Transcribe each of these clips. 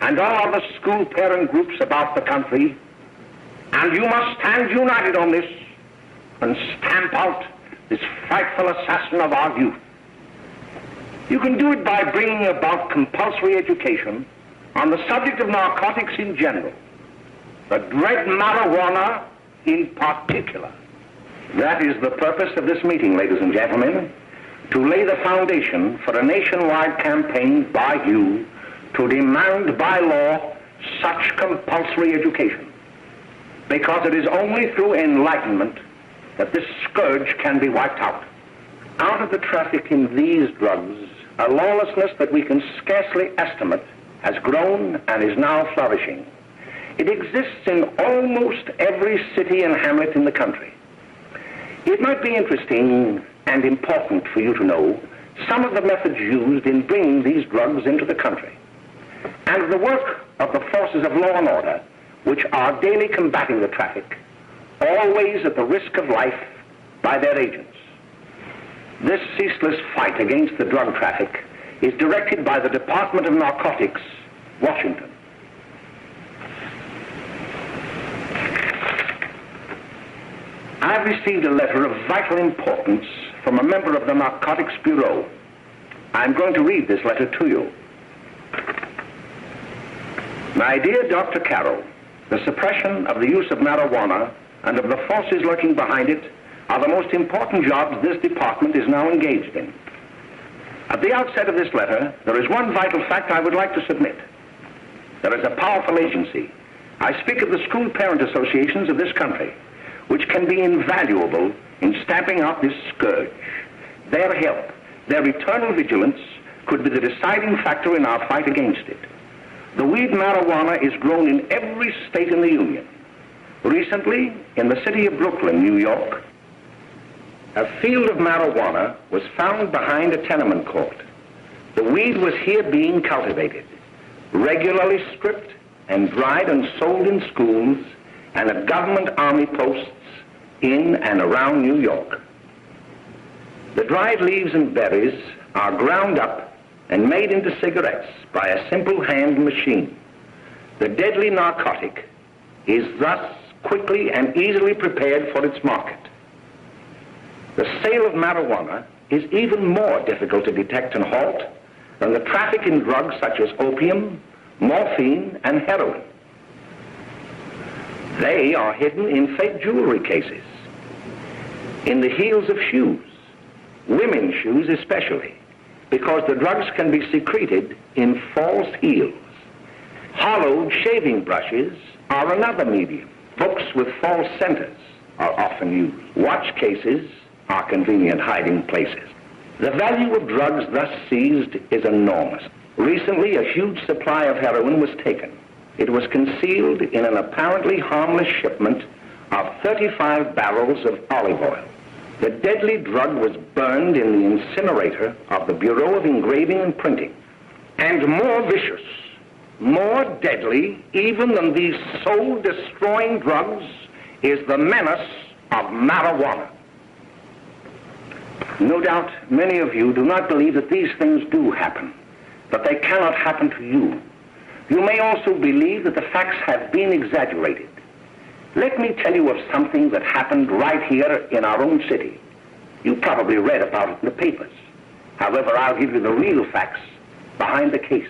and all other school parent groups about the country, and you must stand united on this and stamp out this frightful assassin of our youth. You can do it by bringing about compulsory education on the subject of narcotics in general, the dread marijuana in particular. That is the purpose of this meeting, ladies and gentlemen, to lay the foundation for a nationwide campaign by you to demand by law such compulsory education, because it is only through enlightenment that this scourge can be wiped out. Out of the traffic in these drugs, a lawlessness that we can scarcely estimate has grown and is now flourishing. It exists in almost every city and hamlet in the country. It might be interesting and important for you to know some of the methods used in bringing these drugs into the country, and the work of the forces of law and order, which are daily combating the traffic, always at the risk of life by their agents. This ceaseless fight against the drug traffic is directed by the Department of Narcotics, Washington. I've received a letter of vital importance from a member of the Narcotics Bureau. I'm going to read this letter to you. My dear Dr. Carroll, the suppression of the use of marijuana and of the forces lurking behind it are the most important jobs this department is now engaged in. At the outset of this letter, there is one vital fact I would like to submit. There is a powerful agency. I speak of the school parent associations of this country, which can be invaluable in stamping out this scourge. Their help, their eternal vigilance, could be the deciding factor in our fight against it. The weed marijuana is grown in every state in the Union. Recently, in the city of Brooklyn, New York, a field of marijuana was found behind a tenement court. The weed was here being cultivated, regularly stripped and dried and sold in schools and at government army posts in and around New York. The dried leaves and berries are ground up and made into cigarettes by a simple hand machine. The deadly narcotic is thus quickly and easily prepared for its market. The sale of marijuana is even more difficult to detect and halt than the traffic in drugs such as opium, morphine, and heroin. They are hidden in fake jewelry cases, in the heels of shoes, women's shoes especially, because the drugs can be secreted in false heels. Hollowed shaving brushes are another medium. Books with false centers are often used. Watch cases are convenient hiding places. The value of drugs thus seized is enormous. Recently, a huge supply of heroin was taken. It was concealed in an apparently harmless shipment of 35 barrels of olive oil. The deadly drug was burned in the incinerator of the Bureau of Engraving and Printing. And more vicious, more deadly even than these soul-destroying drugs is the menace of marijuana. No doubt many of you do not believe that these things do happen, but they cannot happen to you. You may also believe that the facts have been exaggerated. Let me tell you of something that happened right here in our own city. You probably read about it in the papers. However, I'll give you the real facts behind the case.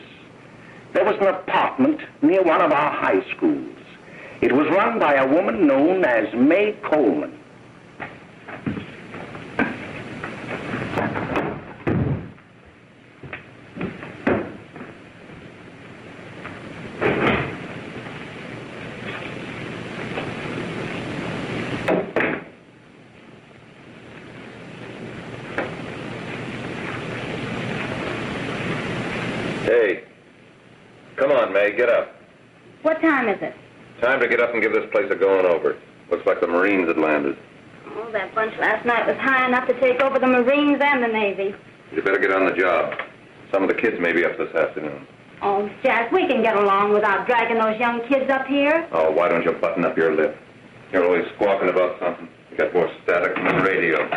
There was an apartment near one of our high schools. It was run by a woman known as May Coleman. Hey, come on, May, get up. What time is it? Time to get up and give this place a going over. Looks like the Marines had landed. Oh, that bunch last night was high enough to take over the Marines and the Navy. You better get on the job. Some of the kids may be up this afternoon. Oh, Jack, we can get along without dragging those young kids up here. Oh, why don't you button up your lip? You're always squawking about something. You got more static than the radio.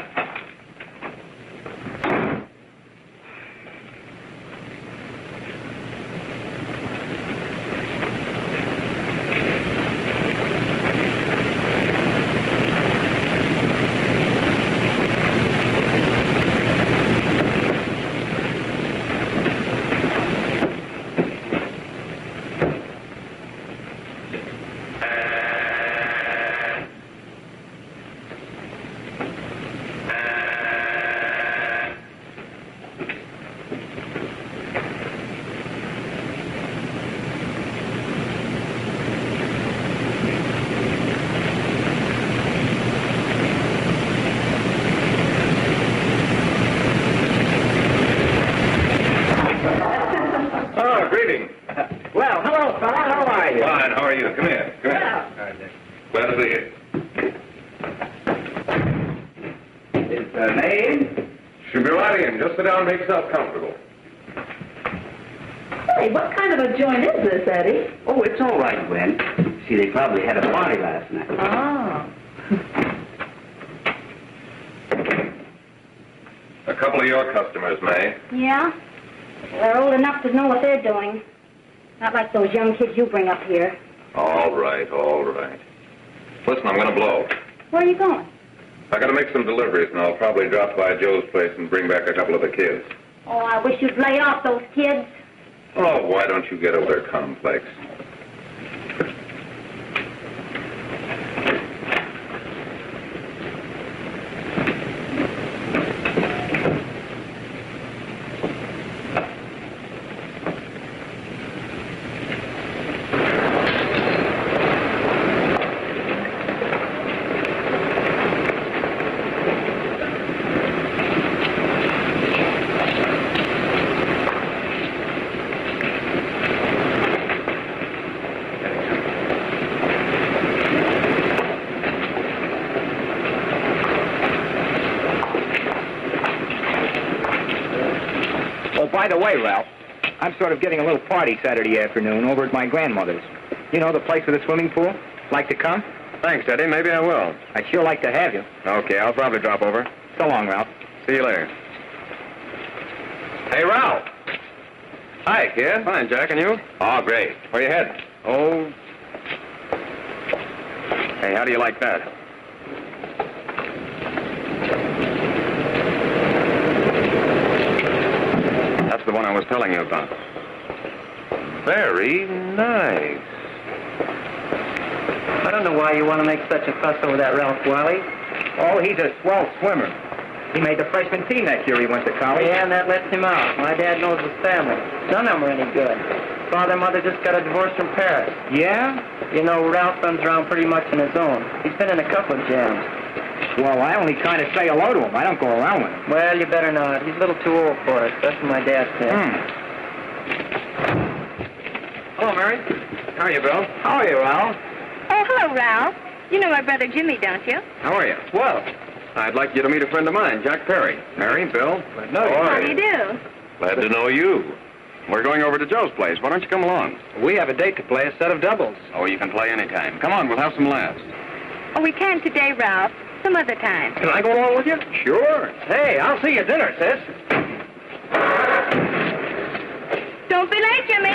Oh, greetings. Well, hello, fella. How are you? Fine, how are you? Come here. Come here. Glad to see you. Is the name? Should be right in. Just sit down and make yourself comfortable. Hey, what kind of a joint is this, Eddie? Oh, it's all right, Gwen. See, they probably had a party last night. Oh. A couple of your customers, May. Yeah? They're old enough to know what they're doing. Not like those young kids you bring up here. All right, all right. Listen, I'm going to blow. Where are you going? I got to make some deliveries, and I'll probably drop by Joe's place and bring back a couple of the kids. Oh, I wish you'd lay off those kids. Oh, why don't you get over their complex? Oh, by the way, Ralph, I'm sort of getting a little party Saturday afternoon over at my grandmother's. You know, the place with the swimming pool? Like to come? Thanks, Eddie. Maybe I will. I'd sure like to have you. Okay, I'll probably drop over. So long, Ralph. See you later. Hey, Ralph. Hi, kid. Fine, Jack, and you? Oh, great. Where you heading? Oh. Hey, how do you like that? That's the one I was telling you about. Very nice. I don't know why you want to make such a fuss over that Ralph Wally. Oh, he's a swell swimmer. He made the freshman team that year he went to college. Yeah, and that lets him out. My dad knows his family. None of them are any good. Father and mother just got a divorce from Paris. Yeah? You know, Ralph runs around pretty much on his own. He's been in a couple of jams. Well, I only kind of say hello to him. I don't go around with him. Well, you better not. He's a little too old for it. That's what my dad said. Hello, Mary. How are you, Bill? How are you, Ralph? Oh, hello, Ralph. You know my brother Jimmy, don't you? How are you? Well, I'd like you to meet a friend of mine, Jack Perry. Mary, Bill. How do you do? Glad to know you. We're going over to Joe's place. Why don't you come along? We have a date to play a set of doubles. Oh, you can play anytime. Come on, we'll have some laughs. Oh, we can't today, Ralph. Some other time. Can I go along with you? Sure. Hey, I'll see you at dinner, sis. Don't be late, Jimmy.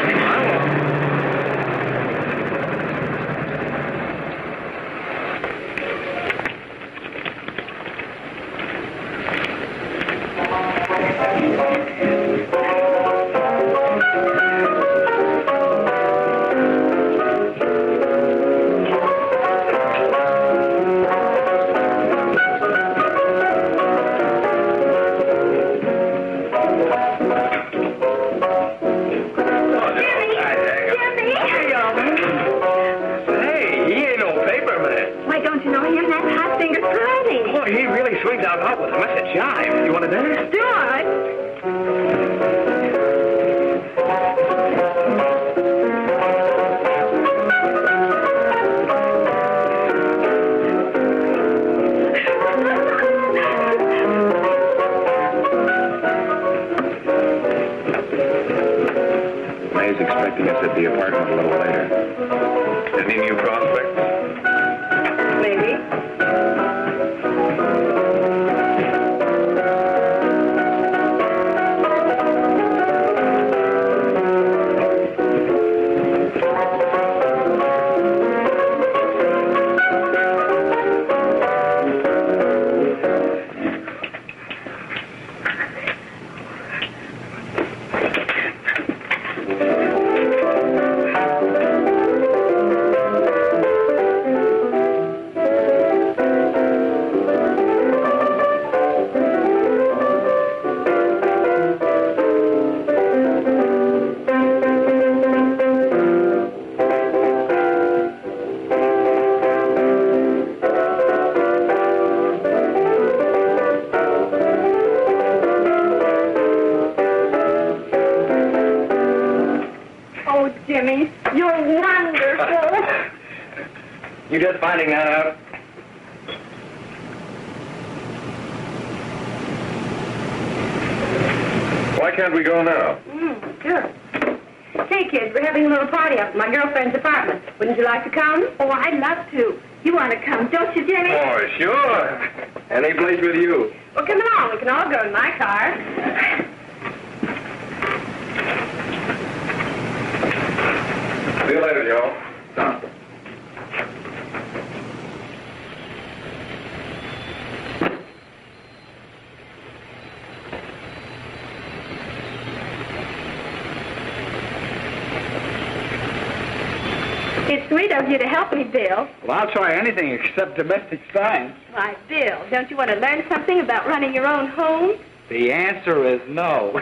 Swings out hot with a mess of jive. You want to dance? Do I? May's expecting us at the apartment a little later. Any new prospects? Maybe. You just finding that out? Why can't we go now? Sure. Say, kids, we're having a little party up at my girlfriend's apartment. Wouldn't you like to come? Oh, I'd love to. You want to come, don't you, Jimmy? Oh, sure. Any place with you. Well, come along. We can all go in my car. See you later, Joe. It's sweet of you to help me, Bill. Well, I'll try anything except domestic science. Why, Bill, don't you want to learn something about running your own home? The answer is no.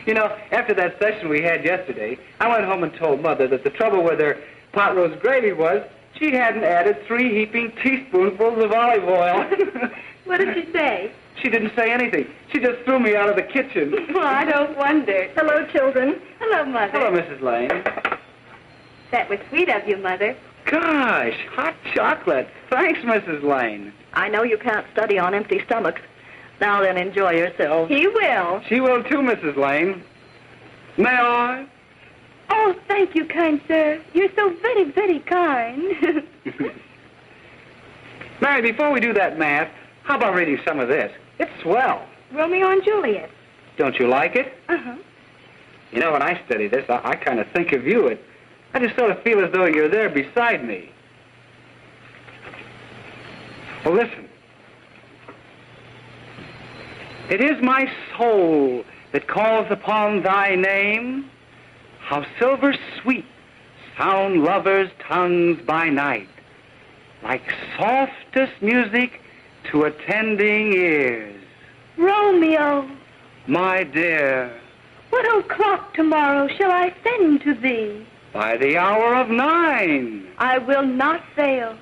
You know, after that session we had yesterday, I went home and told Mother that the trouble with her pot roast gravy was she hadn't added 3 heaping teaspoonfuls of olive oil. What did she say? She didn't say anything. She just threw me out of the kitchen. Well, I don't wonder. Hello, children. Hello, Mother. Hello, Mrs. Lane. That was sweet of you, Mother. Gosh, hot chocolate. Thanks, Mrs. Lane. I know you can't study on empty stomachs. Now then, enjoy yourselves. He will. She will too, Mrs. Lane. May I? Oh, thank you, kind sir. You're so very, very kind. Mary, before we do that math, how about reading some of this? It's swell. Romeo and Juliet. Don't you like it? Uh-huh. You know, when I study this, I kind of think of you. I just sort of feel as though you're there beside me. Well, listen. It is my soul that calls upon thy name. How silver sweet sound lovers' tongues by night, like softest music to attending ears. Romeo, My dear, what o'clock tomorrow shall I send to thee? by the hour of 9. I will not fail.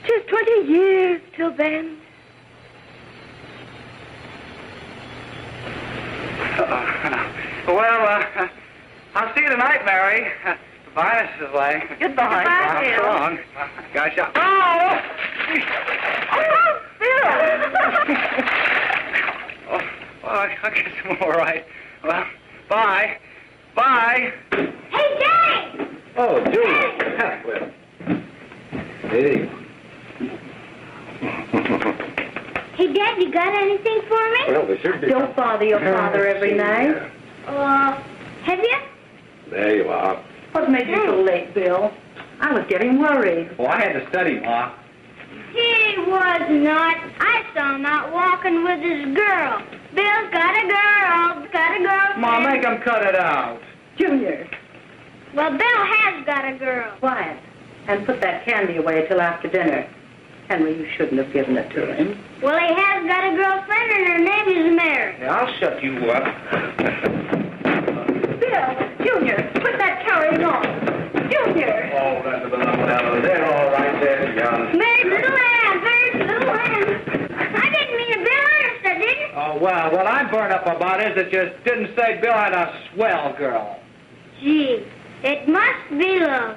'Tis 20 years till then. I'll see you tonight, Mary. Goodbye, Mrs. Lane. Goodbye. Goodbye, So Bill. long. Gosh, Oh, oh, well, I guess I'm all right. Well, bye. Bye. Hey, Daddy! Oh, Julie. Hey. Hey, Dad, you got anything for me? Well, there should be. Don't bother your father every night. Have you? There you are. What made you so late, Bill? I was getting worried. Oh, I had to study, Ma. He was not. I saw him out walking with his girl. Bill's got a girlfriend. Ma, make him cut it out. Junior, Well, Bill has got a girl. quiet. And put that candy away till after dinner. Henry, you shouldn't have given it to him. Well, he has got a girlfriend, and her name is Mary. Yeah, I'll shut you up. Bill, Junior, put that carrying on. Junior. Oh, that's a phenomenal. They're all right there, John. Mary's little lamb, Mary's little lamb. I didn't mean to Bill Ernest, I didn't. Oh, well, what I'm burned up about is that you didn't say Bill had a swell girl. Gee, it must be love.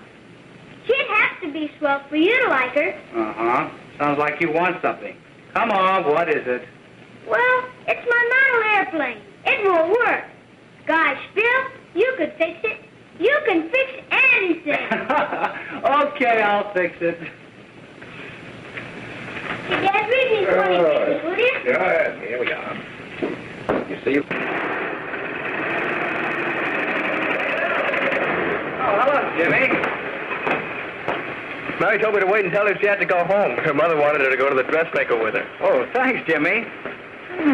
She'd have to be swell for you to like her. Uh-huh. Sounds like you want something. Come on, what is it? Well, it's my model airplane. It won't work. Gosh, Bill, you could fix it. You can fix anything. Okay, I'll fix it. Hey, Dad, read me 20 pages, will you? Yeah, here we are. You see? Oh, hello, Jimmy. Mary told me to wait and tell her she had to go home. Her mother wanted her to go to the dressmaker with her. Oh, thanks, Jimmy.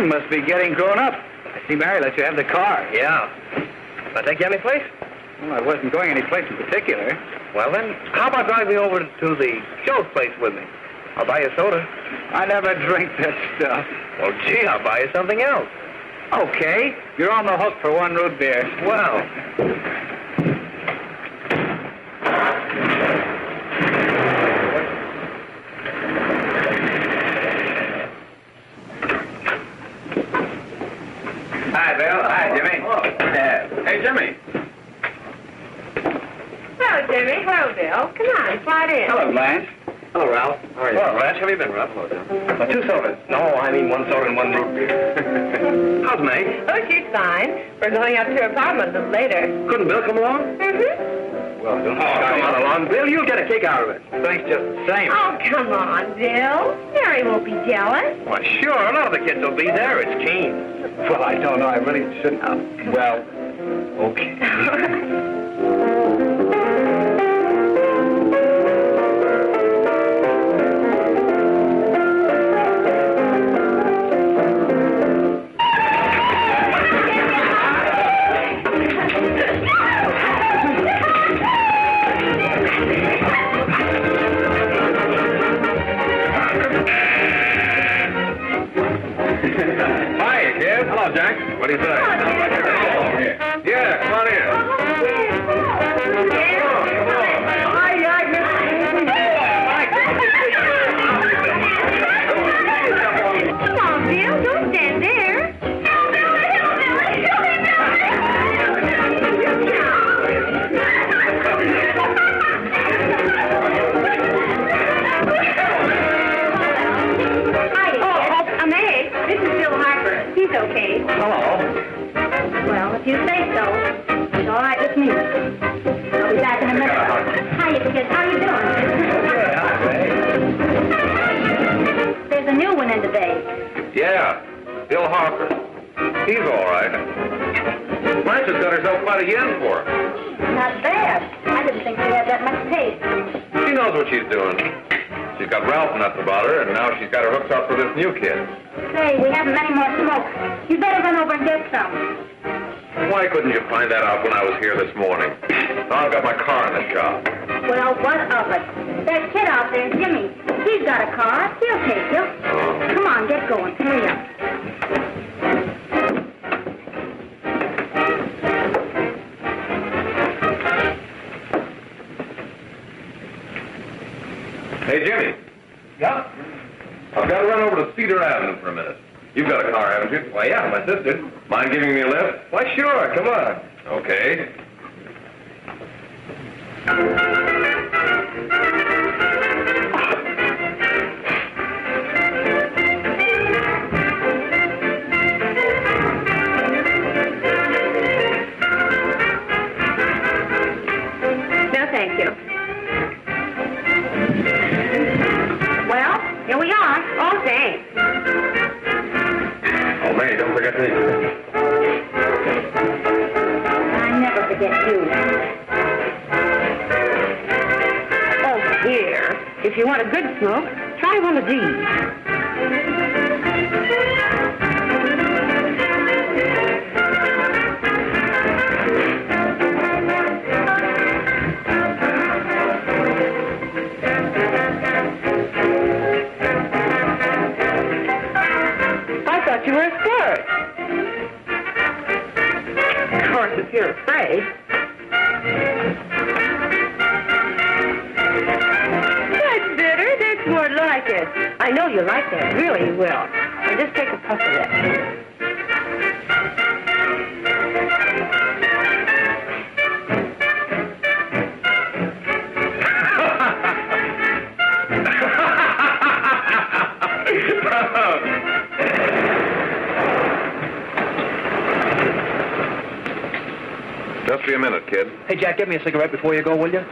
Must be getting grown up. I see Mary let you have the car. Yeah. Can I take you any place? Well, I wasn't going any place in particular. Well, then, how about driving me over to the show's place with me? I'll buy you a soda. I never drink that stuff. Oh, gee, I'll buy you something else. Okay, you're on the hook for 1 root beer. Well. Hi, Bill. Hi, Jimmy. Hey, Jimmy. Hello, Jimmy. Hello, Bill. Come on, slide in. Hello, Blanche. Hello, Ralph. How are you? Well, Raj, how have you been, Ralph? Hello, John. 2 sodas. No, I mean 1 soda and 1 root beer. How's May? Oh, she's fine. We're going up to her apartment a little later. Couldn't Bill come along? Mm-hmm. Well, don't come on along, Bill. You'll get a kick out of it. Thanks just the same. Oh, come on, Bill. Mary won't be jealous. Why, sure. A lot of the kids will be there. It's Keen. Well, I don't know. I really shouldn't. Well, okay. Hi, kid. Hello, Jack. What do you say? Yeah, come on in. Come on, Bill. Don't stand there. This is Bill Harper. He's okay. Hello. Well, if you say so, it's all right with me. I'll be back in a minute. Hiya, kids. How you doing? There's a new one in today. Yeah, Bill Harper. He's all right. Blanche has got herself quite a yen for him. Not bad. I didn't think she had that much taste. She knows what she's doing. She's got Ralph nuts about her, and now she's got her hooks up for this new kid. Say, we haven't many more smokes. You better run over and get some. Why couldn't you find that out when I was here this morning? Now I've got my car in the shop. Well, what of it? That kid out there, Jimmy, he's got a car. He'll take you. Come on, get going. Hurry up. Hey, Jimmy. Yeah? I've got to run over to Cedar Avenue for a minute. You've got a car, haven't you? Why, yeah, my sister. Mind giving me a lift? Why, sure. Come on. Okay. No, thank you. Well, here we are. Oh, thanks. Oh, May, don't forget me. I never forget you. Oh, here. If you want a good smoke, try one of these. I thought you were a squirt. Of course, if you're afraid. That's bitter. That's more like it. I know you like that. Really, you will. Now just take a puff of that. Just be a minute, kid. Hey, Jack, get me a cigarette before you go, will you?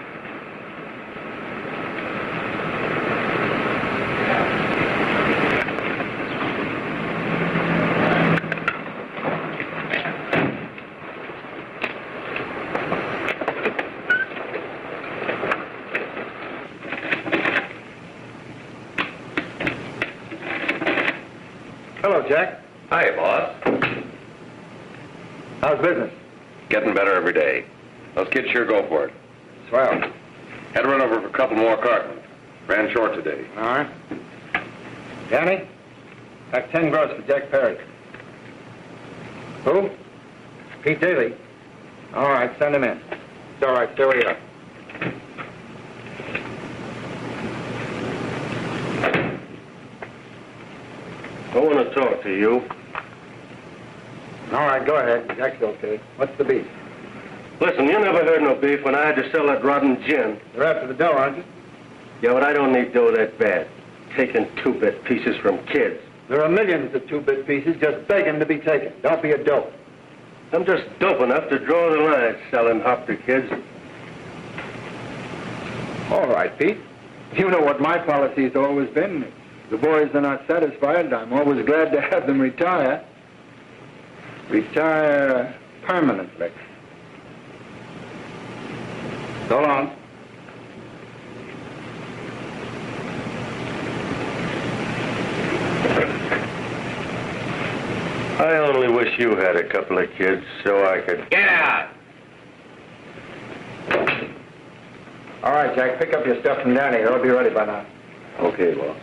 Hello, Jack. Hi, boss. How's business? Getting better every day. Those kids sure go for it. Swell. Had to run over for a couple more cartons. Ran short today. All right. Danny, pack 10 gross for Jack Perry. Who? Pete Daly. All right, send him in. It's all right, stay where you are. I want to talk to you. All right, go ahead. Jack's okay. What's the beef? Listen, you never heard no beef when I had to sell that rotten gin. You're after the dough, aren't you? Yeah, but I don't need dough that bad. Taking 2-bit pieces from kids. There are millions of 2-bit pieces just begging to be taken. Don't be a dope. I'm just dope enough to draw the line at selling hop to kids. All right, Pete. You know what my policy's always been. If the boys are not satisfied, I'm always glad to have them retire. Retire permanently. So long. I only wish you had a couple of kids so I could... Get out! All right, Jack, pick up your stuff from Danny. They'll be ready by now. Okay, boss.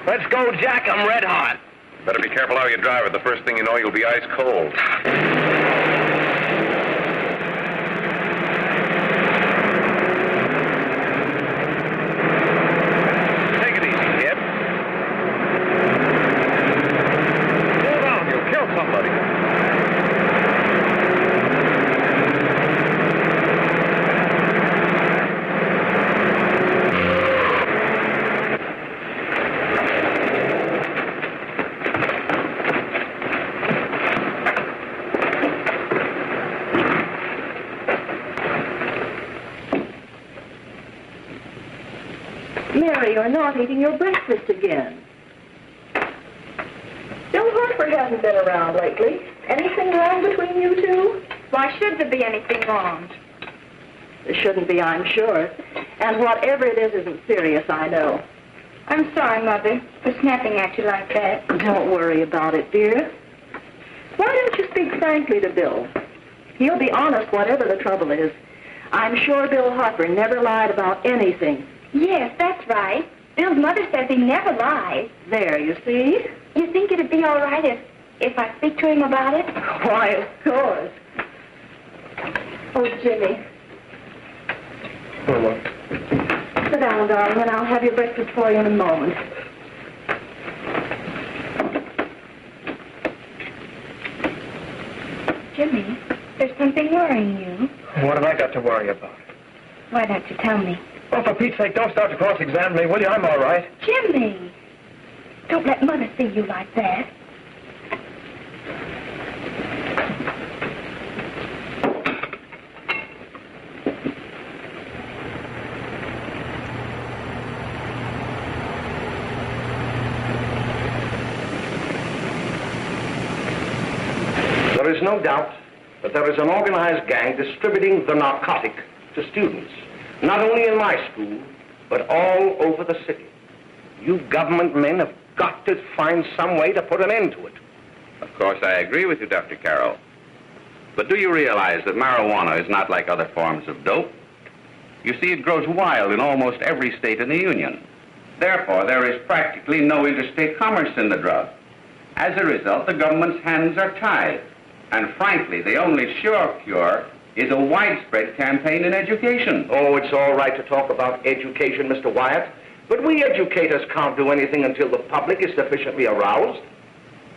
Let's go, Jack. I'm red hot. Better be careful how you drive it. The first thing you know, you'll be ice cold. Take it easy, kid. Slow down. You'll kill somebody. Mary, you're not eating your breakfast again. Bill Harper hasn't been around lately. Anything wrong between you two? Why should there be anything wrong? There shouldn't be, I'm sure. And whatever it is isn't serious, I know. I'm sorry, Mother, for snapping at you like that. Don't worry about it, dear. Why don't you speak frankly to Bill? He'll be honest whatever the trouble is. I'm sure Bill Harper never lied about anything. Yes, that's right. Bill's mother says he never lies. There, you see? You think it'd be all right if I speak to him about it? Why, of course. Oh, Jimmy. Sit down, darling, and I'll have your breakfast for you in a moment. Jimmy, there's something worrying you. What have I got to worry about? Why don't you tell me? Oh, for Pete's sake, don't start to cross-examine me, will you? I'm all right. Jimmy! Don't let Mother see you like that. There is no doubt that there is an organized gang distributing the narcotic to students, not only in my school, but all over the city. You government men have got to find some way to put an end to it. Of course, I agree with you, Dr. Carroll. But do you realize that marijuana is not like other forms of dope? You see, it grows wild in almost every state in the Union. Therefore, there is practically no interstate commerce in the drug. As a result, the government's hands are tied. And frankly, the only sure cure is a widespread campaign in education. Oh, it's all right to talk about education, Mr. Wyatt, but we educators can't do anything until the public is sufficiently aroused.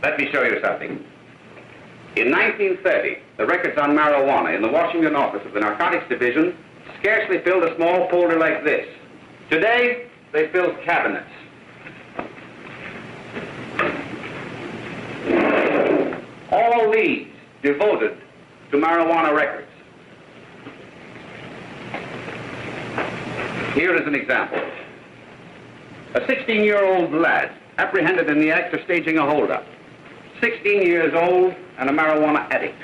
Let me show you something. In 1930, the records on marijuana in the Washington office of the Narcotics Division scarcely filled a small folder like this. Today, they fill cabinets. All these devoted to marijuana records. Here is an example. A 16-year-old lad apprehended in the act of staging a holdup. 16 years old and a marijuana addict.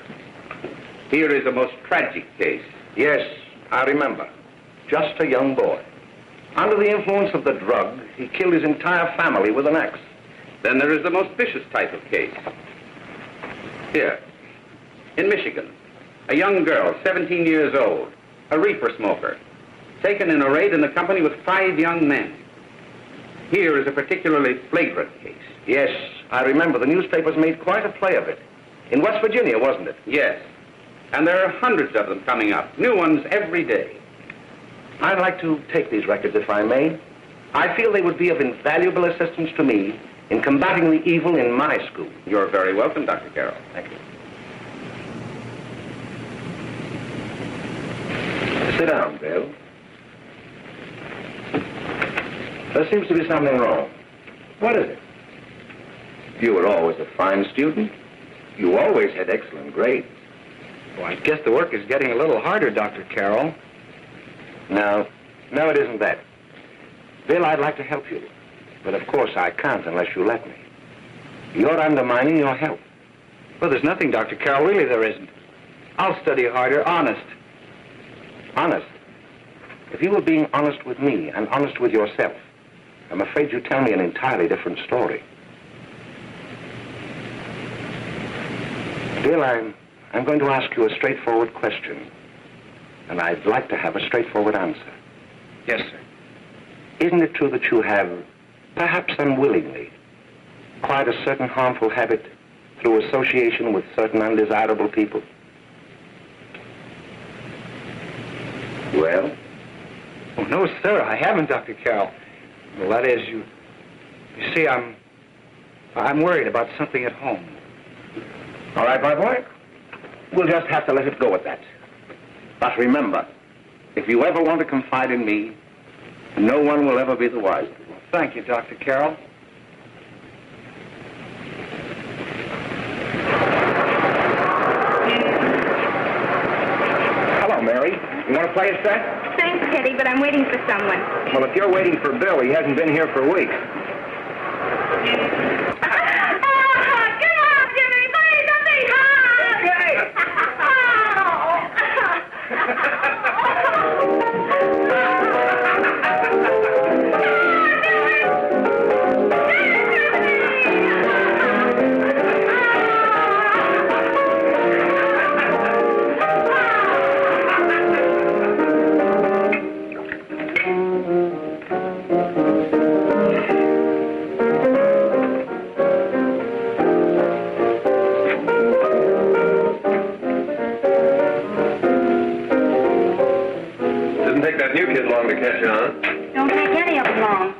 Here is a most tragic case. Yes, I remember. Just a young boy. Under the influence of the drug, he killed his entire family with an axe. Then there is the most vicious type of case. Here, in Michigan, a young girl, 17 years old, a reefer smoker, taken in a raid in the company with 5 young men. Here is a particularly flagrant case. Yes, I remember. The newspapers made quite a play of it. In West Virginia, wasn't it? Yes, and there are hundreds of them coming up, new ones every day. I'd like to take these records, if I may. I feel they would be of invaluable assistance to me in combating the evil in my school. You're very welcome, Dr. Carroll. Thank you. Sit down, Bill. There seems to be something wrong. What is it? You were always a fine student. You always had excellent grades. Well, I guess the work is getting a little harder, Dr. Carroll. No, it isn't that. Bill, I'd like to help you. But of course I can't unless you let me. You're undermining your health. Well, there's nothing, Dr. Carroll. Really, there isn't. I'll study harder, honest. Honest? If you were being honest with me and honest with yourself, I'm afraid you'd tell me an entirely different story. Bill, I'm going to ask you a straightforward question. And I'd like to have a straightforward answer. Yes, sir. Isn't it true that you have, perhaps unwillingly, acquired a certain harmful habit through association with certain undesirable people? Well? Oh, no, sir, I haven't, Dr. Carroll. Well, that is, you see, I'm worried about something at home. All right, my boy. We'll just have to let it go at that. But remember, if you ever want to confide in me, no one will ever be the wiser. Well, thank you, Dr. Carroll. Hello, Mary. You want to play a set? Thanks, Teddy, but I'm waiting for someone. Well, if you're waiting for Bill, he hasn't been here for weeks. Don't take any of them long.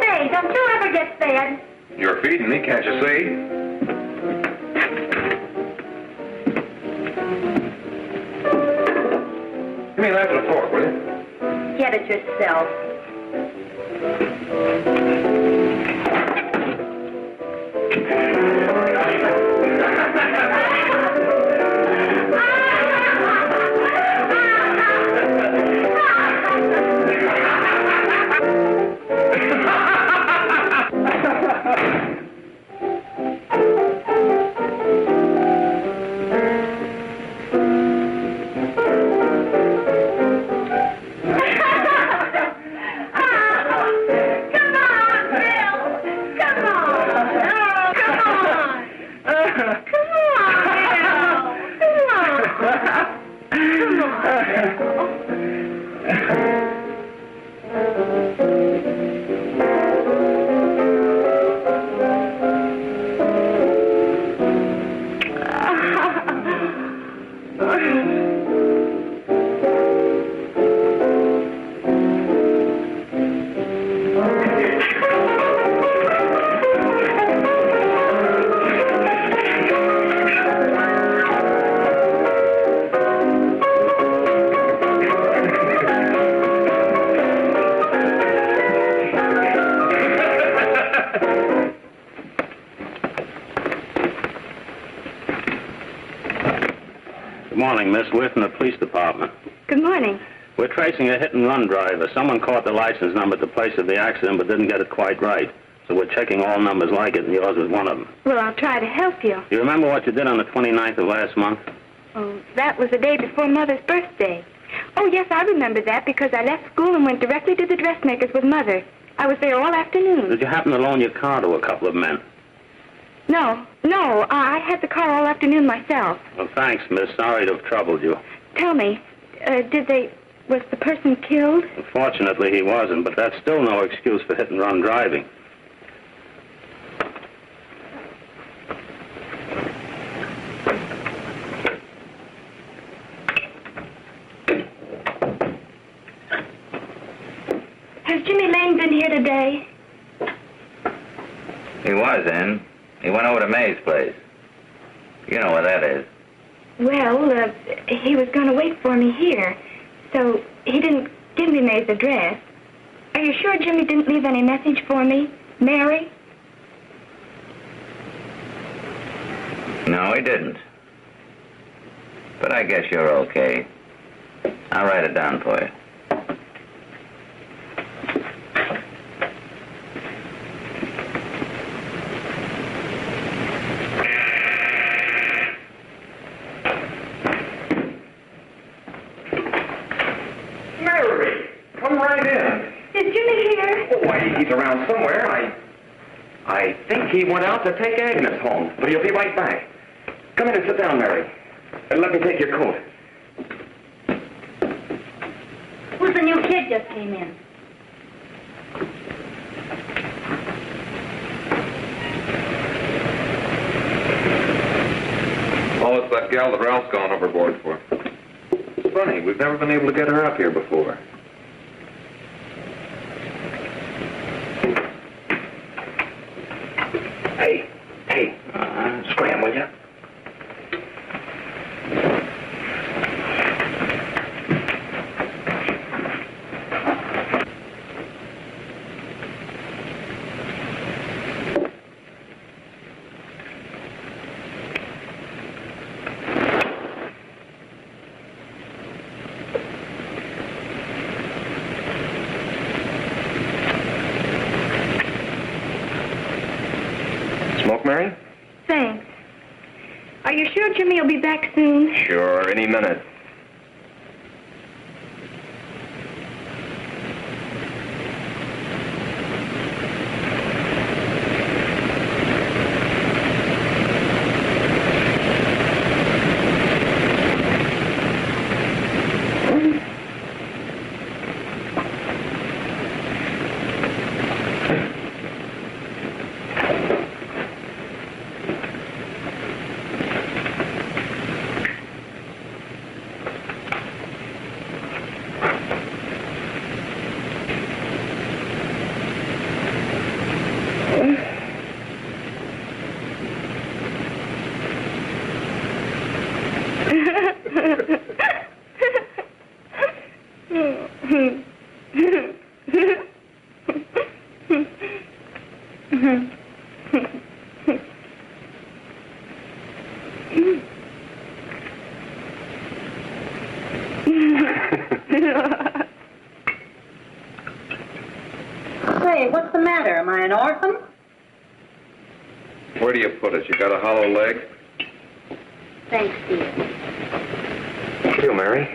Say, don't you ever get fed? You're feeding me, can't you see? Give me a knife and a fork, will you? Get it yourself. Good morning, Miss. We're from the police department. Good morning. We're tracing a hit-and-run driver. Someone caught the license number at the place of the accident but didn't get it quite right. So we're checking all numbers like it, and yours was one of them. Well, I'll try to help you. You remember what you did on the 29th of last month? Oh, that was the day before Mother's birthday. Oh, yes, I remember that because I left school and went directly to the dressmaker's with Mother. I was there all afternoon. Did you happen to loan your car to a couple of men? No, I had the car all afternoon myself. Well, thanks, miss. Sorry to have troubled you. Tell me, was the person killed? Unfortunately, he wasn't, but that's still no excuse for hit-and-run driving. Has Jimmy Lane been here today? He was in. He went over to May's place. You know where that is. Well, he was going to wait for me here, so he didn't give me May's address. Are you sure Jimmy didn't leave any message for me? Mary? No, he didn't. But I guess you're okay. I'll write it down for you. Mary, come right in. Is Jimmy here? Oh, why, he's around somewhere. I think he went out to take Agnes home, but he'll be right back. Come in and sit down, Mary. And let me take your coat. Who's the new kid just came in? Oh, it's that gal that Ralph's gone overboard for. It's funny, we've never been able to get her up here before. Hey, scram, will you? Smoke, Mary? Thanks. Are you sure Jimmy will be back soon? Sure, any minute. Say, what's the matter? Am I an orphan? Where do you put it? You got a hollow leg? Thanks, dear. Thank you, Mary.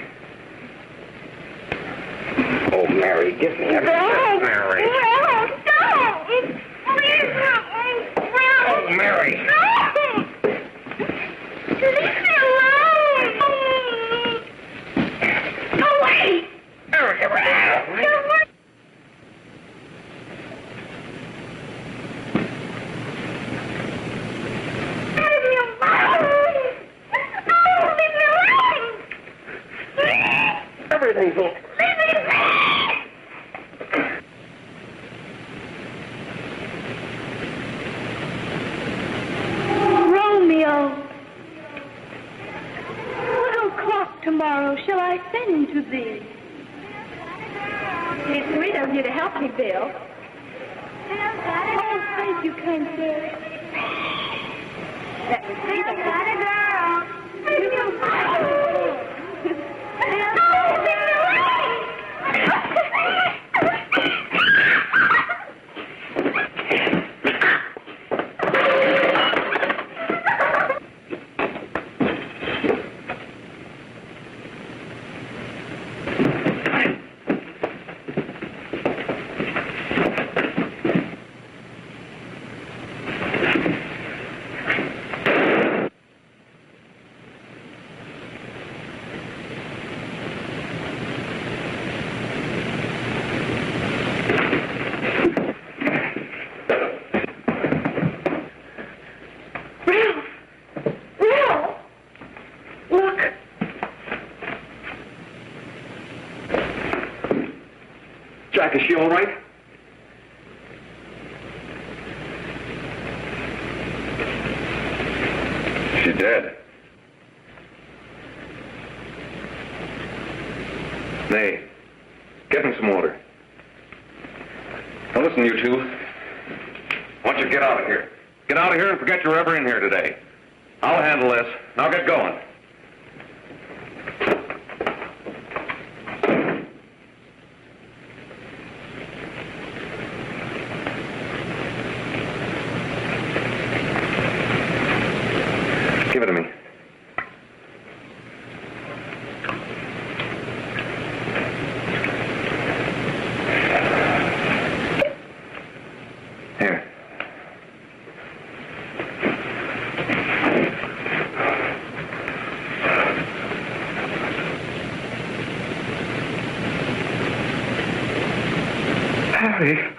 Oh, Mary, give me a kiss, Mary. No, don't! Please, Oh, Mary. Leave me alone! Go away! Mary, get out. Go away! Leave me alone! Oh, leave me alone! Everything's okay. Leave me alone! Romeo, what o'clock tomorrow shall I send to thee? It's sweet of you to help me, Bill. Oh, thank you, kind sir. That was sweet of you. You can Jack, is she all right? She's dead. Nay, get me some water. Now listen, you two. I want you to get out of here. Get out of here and forget you're ever in here today. I'll handle this. Now get going. Give it to me. Here. Harry.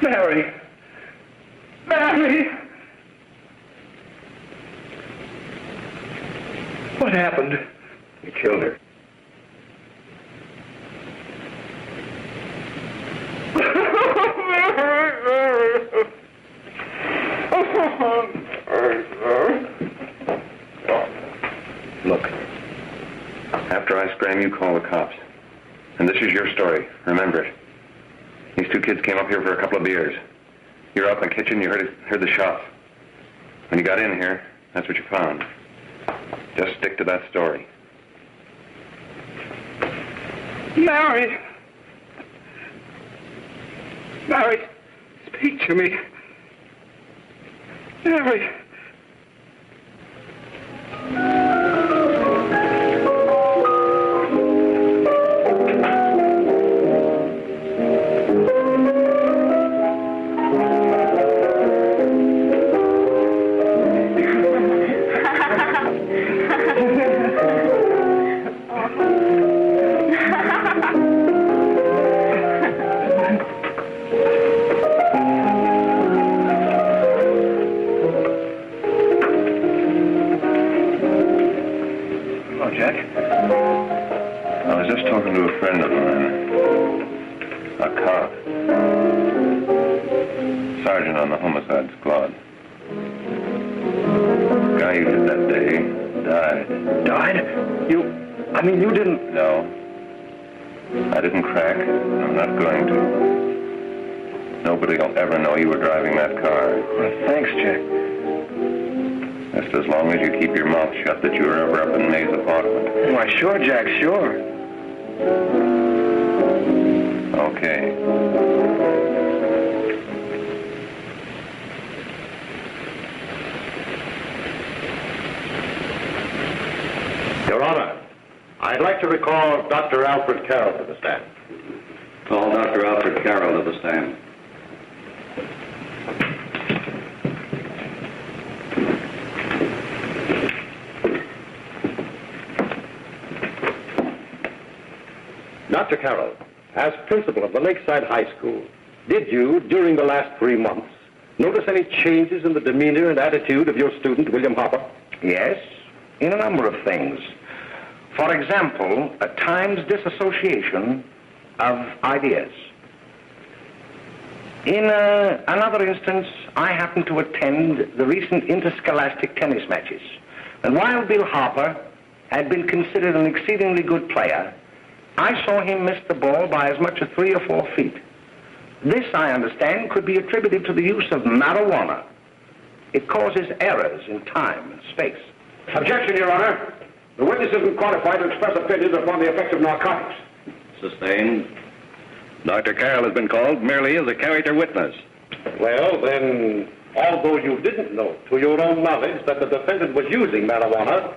Mary. Mary. What happened? You killed her. Look, after I scram, you call the cops. And this is your story. Remember it. These two kids came up here for a couple of beers. You were out in the kitchen, you heard the shots. When you got in here, that's what you found. Just stick to that story. Mary! Mary, speak to me. Mary! Sure, Jack, sure. Okay. Your Honor, I'd like to recall Dr. Alfred Carroll to the stand. Call Dr. Alfred Carroll to the stand. Dr. Carroll, as principal of the Lakeside High School, did you, during the last 3 months, notice any changes in the demeanor and attitude of your student, William Hopper? Yes, in a number of things. For example, at times disassociation of ideas. In another instance, I happened to attend the recent interscholastic tennis matches. And while Bill Harper had been considered an exceedingly good player, I saw him miss the ball by as much as 3 or 4 feet. This, I understand, could be attributed to the use of marijuana. It causes errors in time and space. Objection, Your Honor. The witness isn't qualified to express opinions upon the effects of narcotics. Sustained. Dr. Carroll has been called merely as a character witness. Well, then, although you didn't know to your own knowledge that the defendant was using marijuana,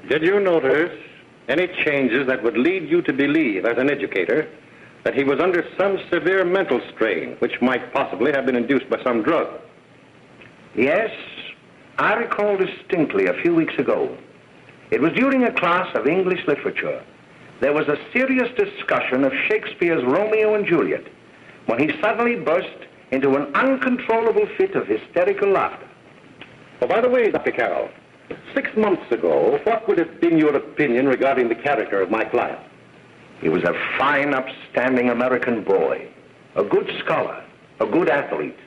did you notice any changes that would lead you to believe, as an educator, that he was under some severe mental strain, which might possibly have been induced by some drug? Yes, I recall distinctly a few weeks ago. It was during a class of English literature. There was a serious discussion of Shakespeare's Romeo and Juliet, when he suddenly burst into an uncontrollable fit of hysterical laughter. Oh, by the way, Dr. Carroll, 6 months ago, what would have been your opinion regarding the character of my client? He was a fine, upstanding American boy, a good scholar, a good athlete,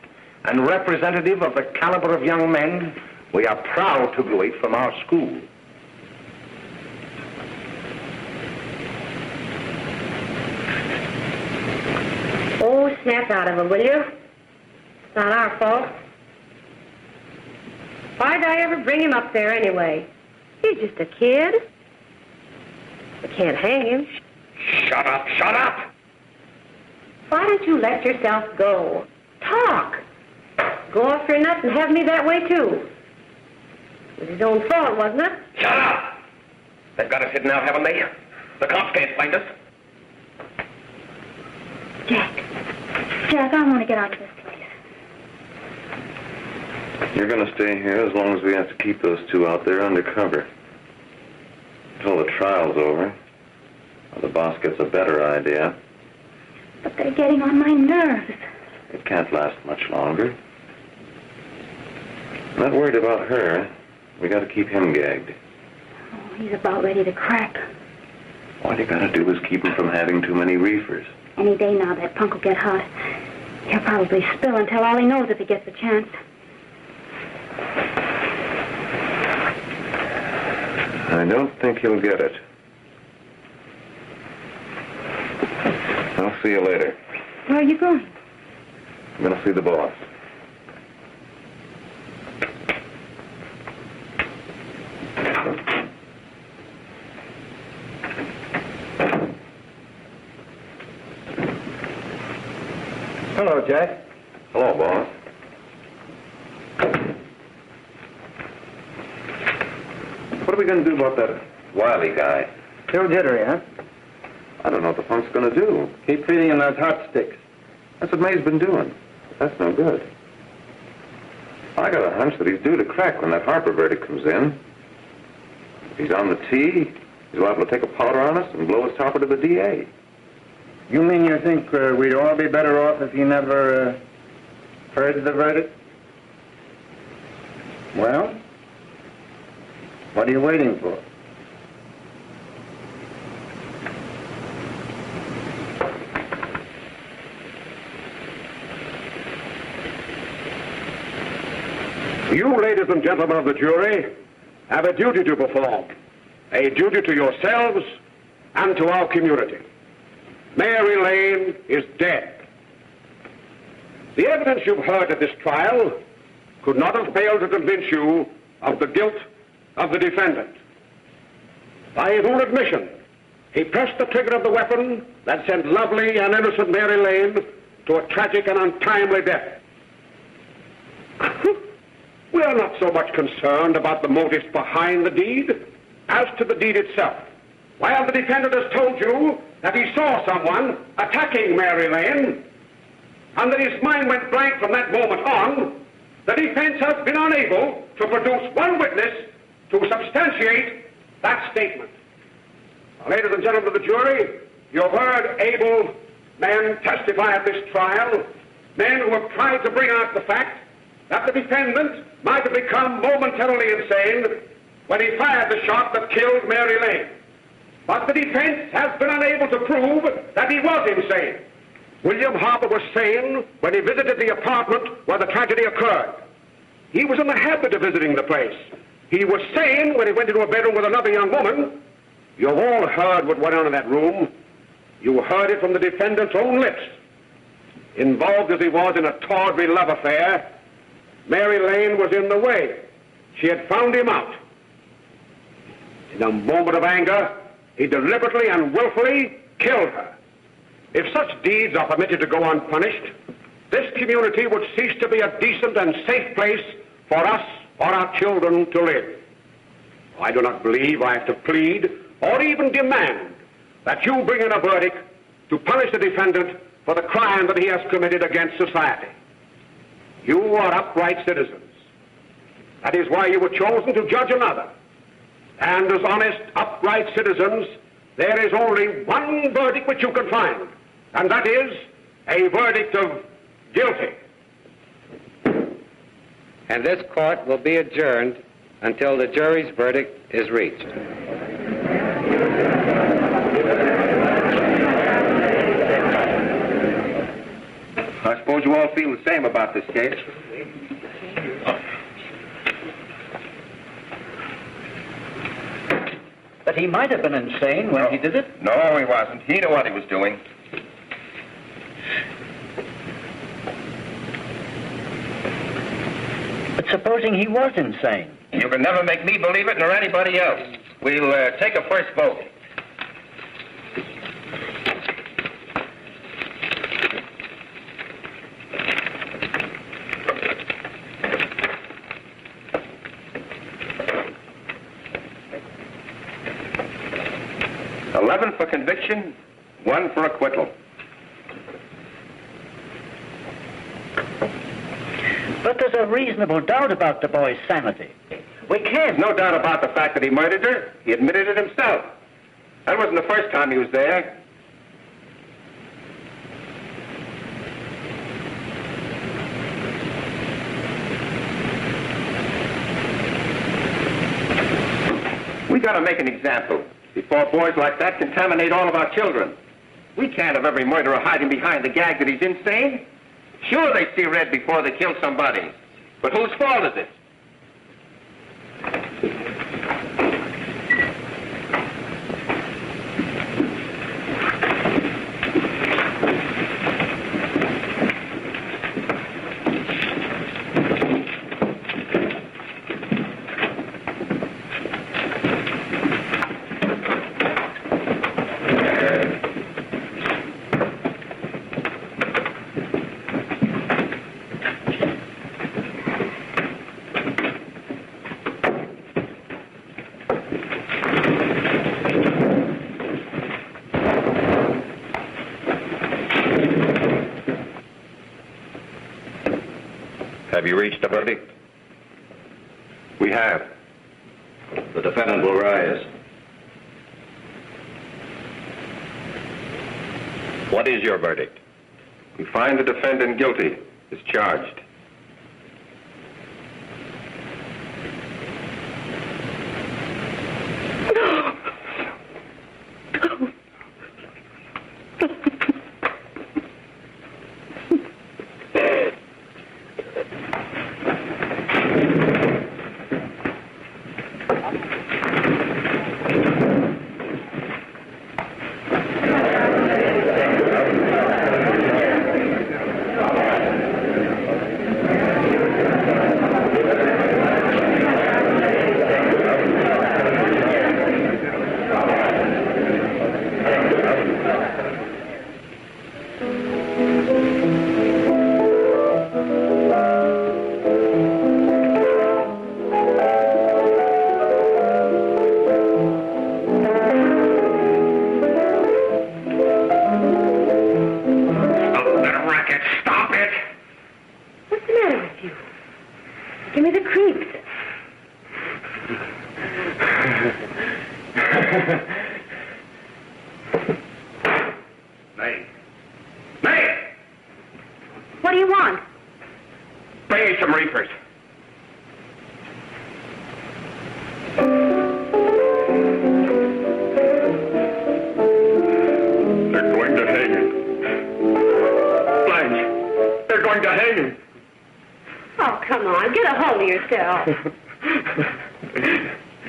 and representative of the caliber of young men we are proud to graduate from our school. Oh, snap out of it, will you? It's not our fault. Why'd I ever bring him up there anyway? He's just a kid. I can't hang him. Shut up, shut up! Why don't you let yourself go? Talk. Go off your nuts and have me that way, too. It was his own fault, wasn't it? Shut up! They've got us hidden out, haven't they? The cops can't find us. Jack, I want to get out of this place. You're going to stay here as long as we have to keep those two out there undercover. Until the trial's over. Or the boss gets a better idea. But they're getting on my nerves. It can't last much longer. I'm not worried about her. We got to keep him gagged. Oh, he's about ready to crack. All you got to do is keep him from having too many reefers. Any day now, that punk will get hot. He'll probably spill and tell all he knows if he gets a chance. I don't think he'll get it. I'll see you later. Where are you going? I'm going to see the boss. Hello, Jack. Hello, boss. What are we going to do about that Wiley guy? Still jittery, huh? I don't know what the punk's going to do. Keep feeding him those hot sticks. That's what May's been doing. That's no good. I got a hunch that he's due to crack when that Harper verdict comes in. If he's on the tee, he's liable to take a powder on us and blow his topper to the DA. You mean you think we'd all be better off if he never heard the verdict? Well, what are you waiting for? You, ladies and gentlemen of the jury, have a duty to perform. A duty to yourselves and to our community. Mary Lane is dead. The evidence you've heard at this trial could not have failed to convince you of the guilt of the defendant. By his own admission, he pressed the trigger of the weapon that sent lovely and innocent Mary Lane to a tragic and untimely death. We are not so much concerned about the motives behind the deed as to the deed itself. While the defendant has told you that he saw someone attacking Mary Lane and that his mind went blank from that moment on, the defense has been unable to produce one witness to substantiate that statement. Now, ladies and gentlemen of the jury, you've heard able men testify at this trial, men who have tried to bring out the fact that the defendant might have become momentarily insane when he fired the shot that killed Mary Lane. But the defense has been unable to prove that he was insane. William Harper was sane when he visited the apartment where the tragedy occurred. He was in the habit of visiting the place. He was sane when he went into a bedroom with another young woman. You've all heard what went on in that room. You heard it from the defendant's own lips. Involved as he was in a tawdry love affair, Mary Lane was in the way. She had found him out. In a moment of anger, he deliberately and willfully killed her. If such deeds are permitted to go unpunished, this community would cease to be a decent and safe place for us or our children to live. I do not believe I have to plead or even demand that you bring in a verdict to punish the defendant for the crime that he has committed against society. You are upright citizens. That is why you were chosen to judge another. And as honest, upright citizens, there is only one verdict which you can find, and that is a verdict of guilty. and this court will be adjourned until the jury's verdict is reached. I suppose you all feel the same about this case. But he might have been insane when he did it. No, he wasn't. He knew what he was doing. But supposing he was insane? You can never make me believe it nor anybody else. We'll take a first vote. For conviction, 1 for acquittal. But there's a reasonable doubt about the boy's sanity. We can't. No doubt about the fact that he murdered her. He admitted it himself. That wasn't the first time he was there. We gotta make an example before boys like that contaminate all of our children. We can't have every murderer hiding behind the gag that he's insane. Sure, they see red before they kill somebody. But whose fault is it? Have you reached a verdict? We have. The defendant will rise. What is your verdict? We find the defendant guilty as charged.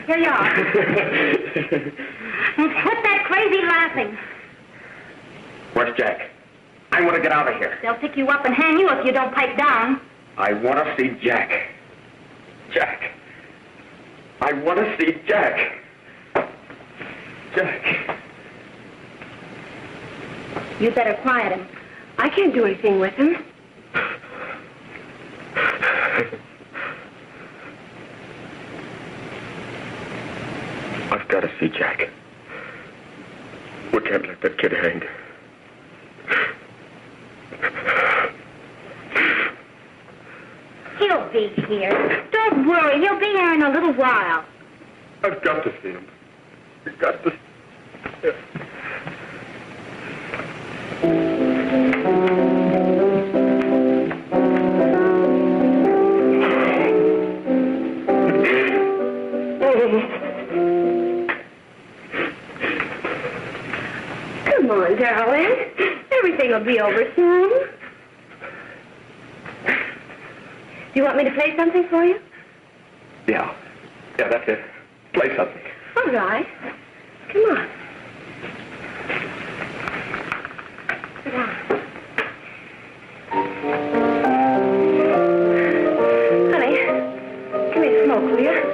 Here you are. Quit that crazy laughing. Where's Jack? I want to get out of here. They'll pick you up and hang you if you don't pipe down. I want to see Jack. Jack. I want to see Jack. Jack. You better quiet him. I can't do anything with him. I've got to see Jack. We can't let that kid hang. He'll be here. Don't worry, he'll be here in a little while. I've got to see him. I've got to... darling. Everything will be over soon. Do you want me to play something for you? Yeah, that's it. Play something. All right. Come on. Sit down. Honey, give me a smoke, will you?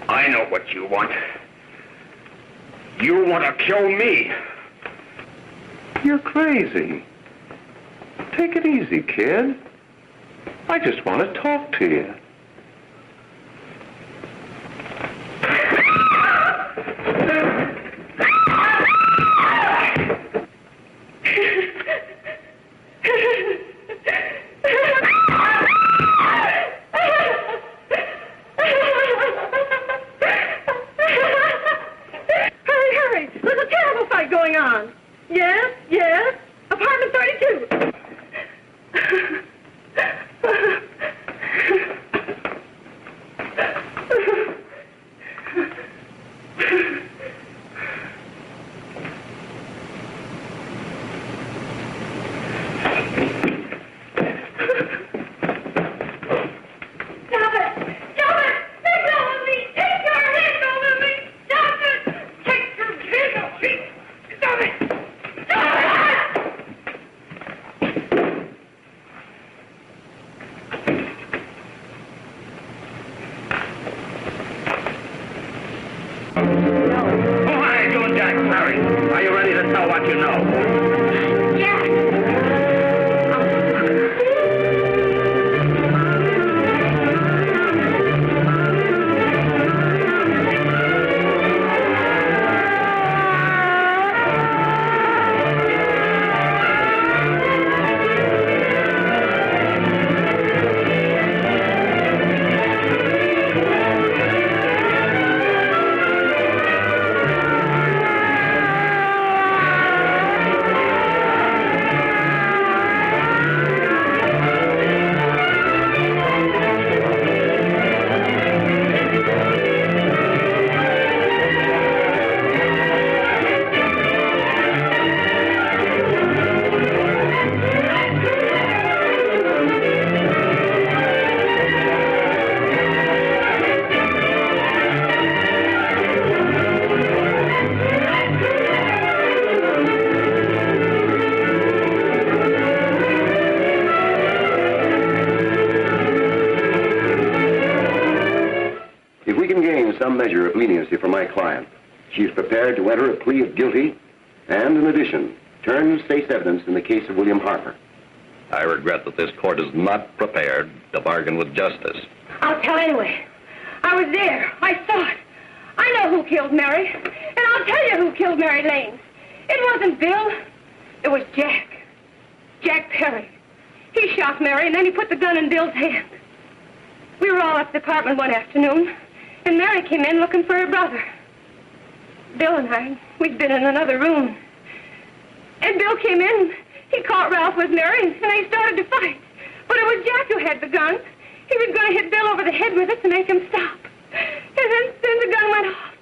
I know what you want. You want to kill me. You're crazy. Take it easy, kid. I just want to talk to you. Are you ready to tell what you know? Some measure of leniency for my client. She is prepared to enter a plea of guilty and, in addition, turn state's evidence in the case of William Harper. I regret that this court is not prepared to bargain with justice. I'll tell anyway. I was there. I saw it. I know who killed Mary. And I'll tell you who killed Mary Lane. It wasn't Bill. It was Jack. Jack Perry. He shot Mary and then he put the gun in Bill's hand. We were all at the apartment one afternoon. And Mary came in looking for her brother. Bill and I, we'd been in another room. And Bill came in. He caught Ralph with Mary, and they started to fight. But But it was Jack who had the gun. He was going to hit Bill over the head with it to make him stop. And then the gun went off.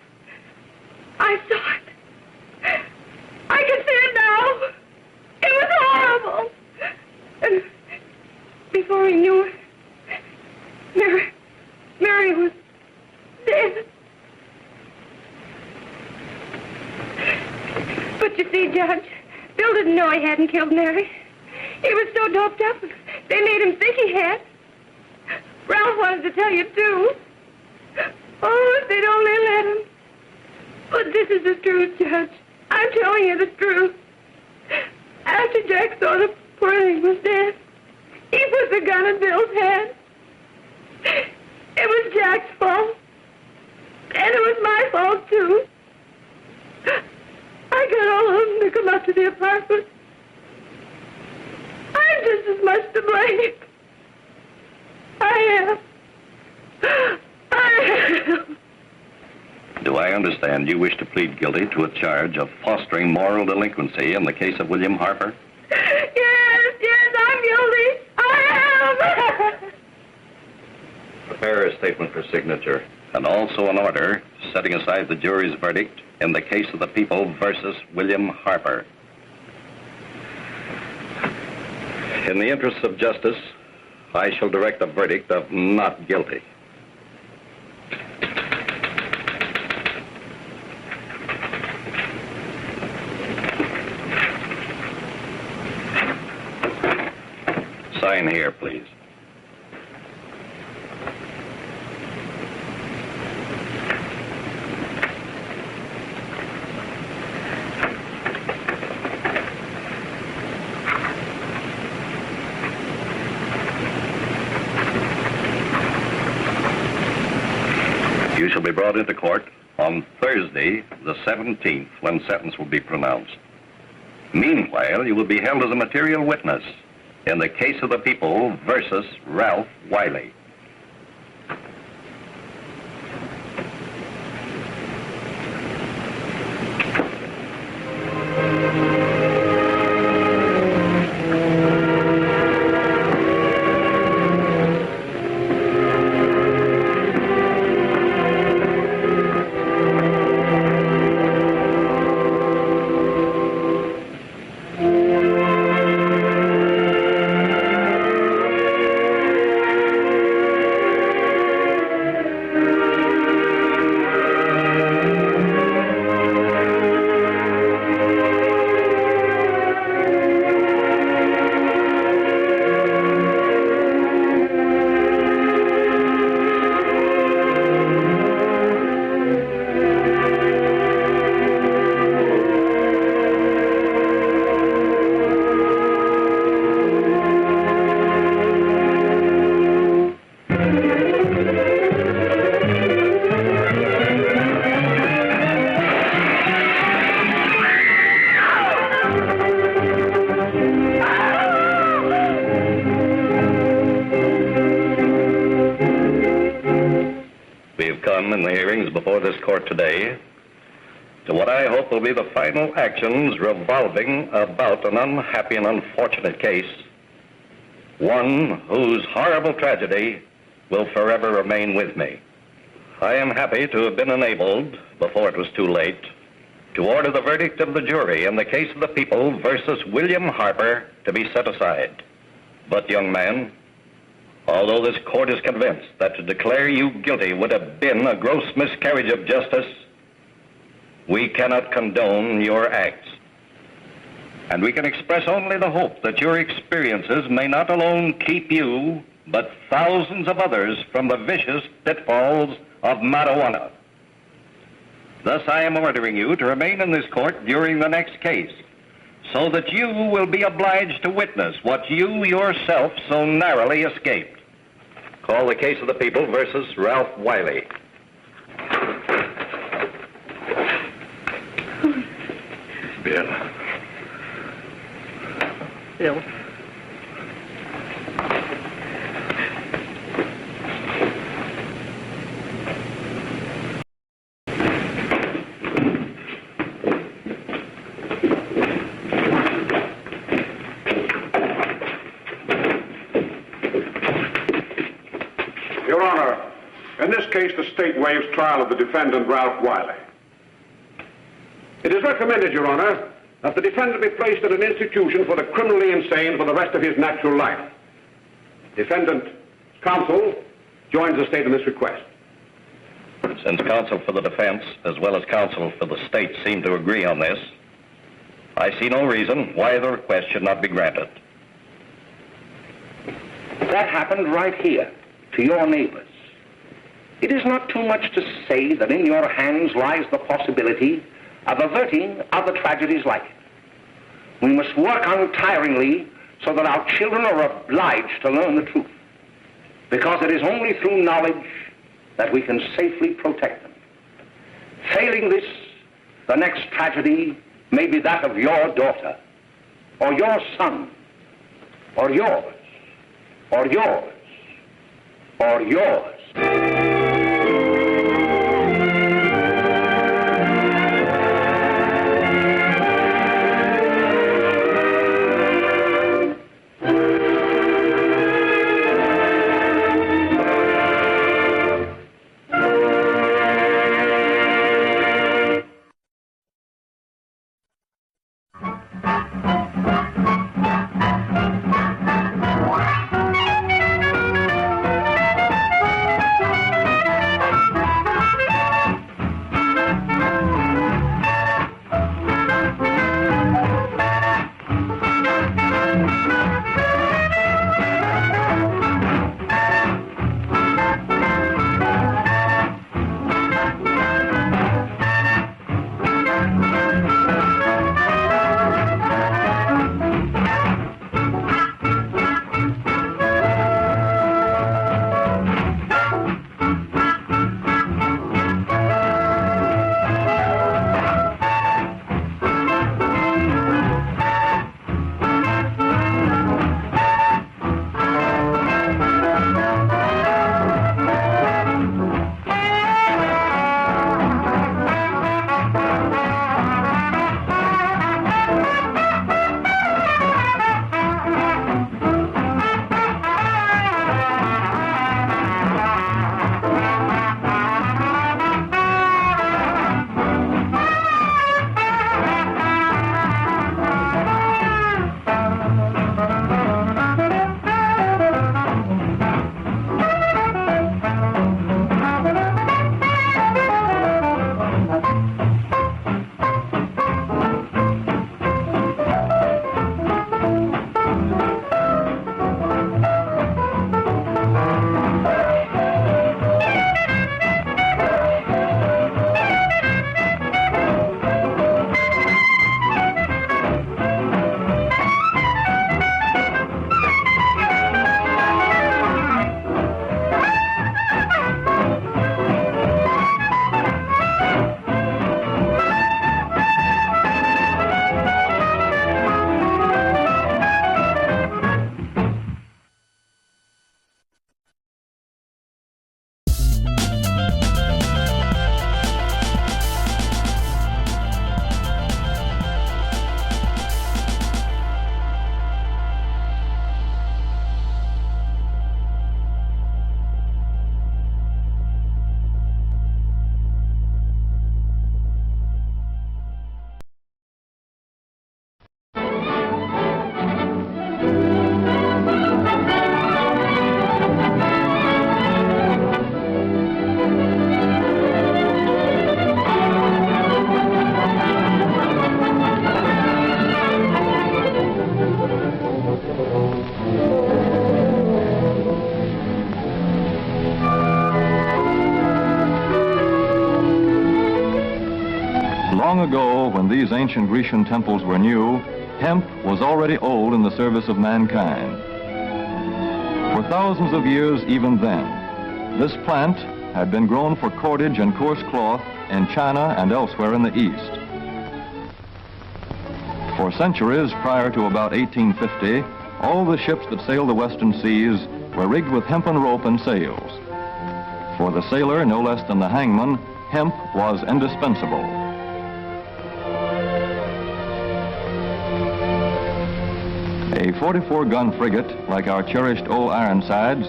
I saw it. I can see it now. It was horrible. And before he knew it, Mary was dead. But you see, Judge, Bill didn't know he hadn't killed Mary. He was so doped up, they made him think he had. Ralph wanted to tell you, too. Oh, if they'd only let him. But this is the truth, Judge. I'm telling you the truth. After Jack saw the poor thing was dead, he put the gun in Bill's head. It was Jack's fault. And it was my fault, too. I got all of them to come up to the apartment. I'm just as much to blame. I am. Do I understand you wish to plead guilty to a charge of fostering moral delinquency in the case of William Harper? Yes, I'm guilty. I am. Prepare a statement for signature. And also an order setting aside the jury's verdict in the case of the people versus William Harper. In the interests of justice, I shall direct a verdict of not guilty. Sign here, please. You shall be brought into court on Thursday, the 17th, when sentence will be pronounced. Meanwhile, you will be held as a material witness in the case of the people versus Ralph Wiley. In the hearings before this court today to what I hope will be the final actions revolving about an unhappy and unfortunate case, one whose horrible tragedy will forever remain with me. I am happy to have been enabled, before it was too late, to order the verdict of the jury in the case of the people versus William Harper to be set aside. But, young man, although this court is convinced that to declare you guilty would have been a gross miscarriage of justice, we cannot condone your acts. And we can express only the hope that your experiences may not alone keep you, but thousands of others from the vicious pitfalls of marijuana. Thus, I am ordering you to remain in this court during the next case, so that you will be obliged to witness what you yourself so narrowly escaped. Call the case of the people versus Ralph Wiley. Bill. case the state waives trial of the defendant, Ralph Wiley. It is recommended, Your Honor, that the defendant be placed in an institution for the criminally insane for the rest of his natural life. Defendant counsel joins the state in this request. Since counsel for the defense, as well as counsel for the state, seem to agree on this, I see no reason why the request should not be granted. That happened right here, to your neighbors. It is not too much to say that in your hands lies the possibility of averting other tragedies like it. We must work untiringly so that our children are obliged to learn the truth, because it is only through knowledge that we can safely protect them. Failing this, the next tragedy may be that of your daughter, or your son, or yours, or yours, or yours. Long ago, when these ancient Grecian temples were new, hemp was already old in the service of mankind. For thousands of years even then, this plant had been grown for cordage and coarse cloth in China and elsewhere in the East. For centuries prior to about 1850, all the ships that sailed the western seas were rigged with hempen rope and sails. For the sailor, no less than the hangman, hemp was indispensable. A 44-gun frigate, like our cherished old Ironsides,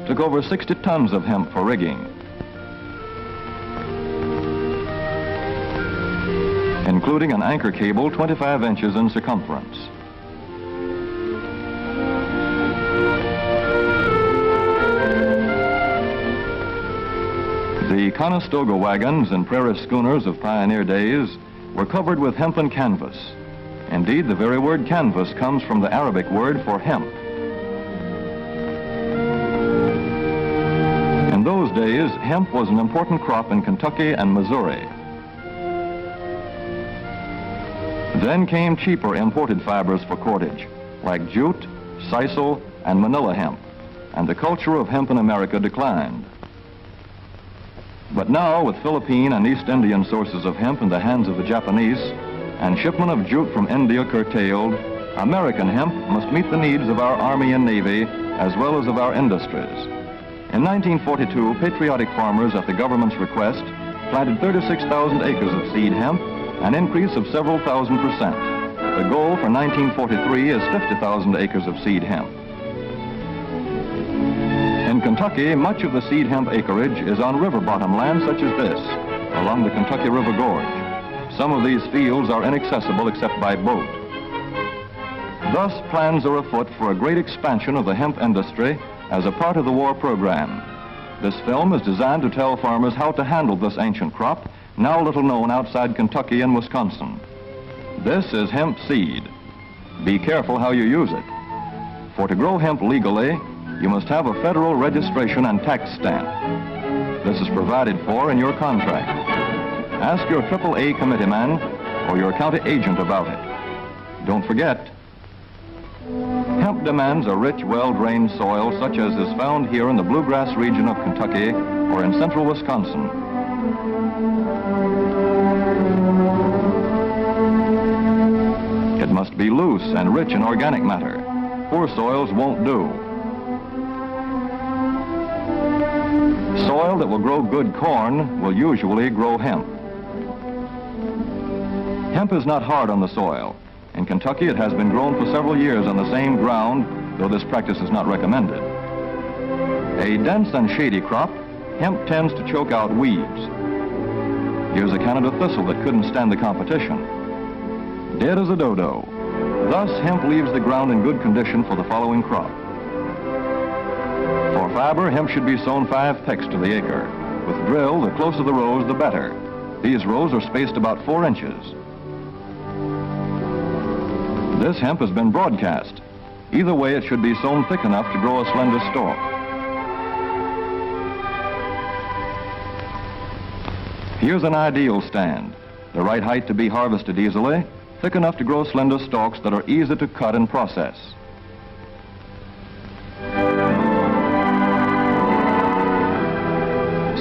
took over 60 tons of hemp for rigging. including an anchor cable 25 inches in circumference. The Conestoga wagons and prairie schooners of pioneer days were covered with hempen canvas. Indeed, the very word canvas comes from the Arabic word for hemp. In those days, hemp was an important crop in Kentucky and Missouri. Then came cheaper imported fibers for cordage, like jute, sisal, and manila hemp, and the culture of hemp in America declined. But now, with Philippine and East Indian sources of hemp in the hands of the Japanese, and shipment of jute from India curtailed, American hemp must meet the needs of our Army and Navy, as well as of our industries. In 1942, patriotic farmers, at the government's request, planted 36,000 acres of seed hemp, an increase of several thousand %. The goal for 1943 is 50,000 acres of seed hemp. In Kentucky, much of the seed hemp acreage is on river bottom land such as this, along the Kentucky River Gorge. Some of these fields are inaccessible except by boat. Thus, plans are afoot for a great expansion of the hemp industry as a part of the war program. This film is designed to tell farmers how to handle this ancient crop, now little known outside Kentucky and Wisconsin. This is hemp seed. Be careful how you use it. For to grow hemp legally, you must have a federal registration and tax stamp. This is provided for in your contract. Ask your AAA committeeman or your county agent about it. Don't forget, hemp demands a rich, well-drained soil such as is found here in the bluegrass region of Kentucky or in central Wisconsin. It must be loose and rich in organic matter. Poor soils won't do. Soil that will grow good corn will usually grow hemp. Hemp is not hard on the soil. In Kentucky, it has been grown for several years on the same ground, though this practice is not recommended. A dense and shady crop, hemp tends to choke out weeds. Here's a Canada thistle that couldn't stand the competition. Dead as a dodo. Thus, hemp leaves the ground in good condition for the following crop. For fiber, hemp should be sown 5 pecks to the acre. With drill, the closer the rows, the better. These rows are spaced about 4 inches. This hemp has been broadcast. Either way, it should be sown thick enough to grow a slender stalk. Here's an ideal stand. The right height to be harvested easily, thick enough to grow slender stalks that are easy to cut and process.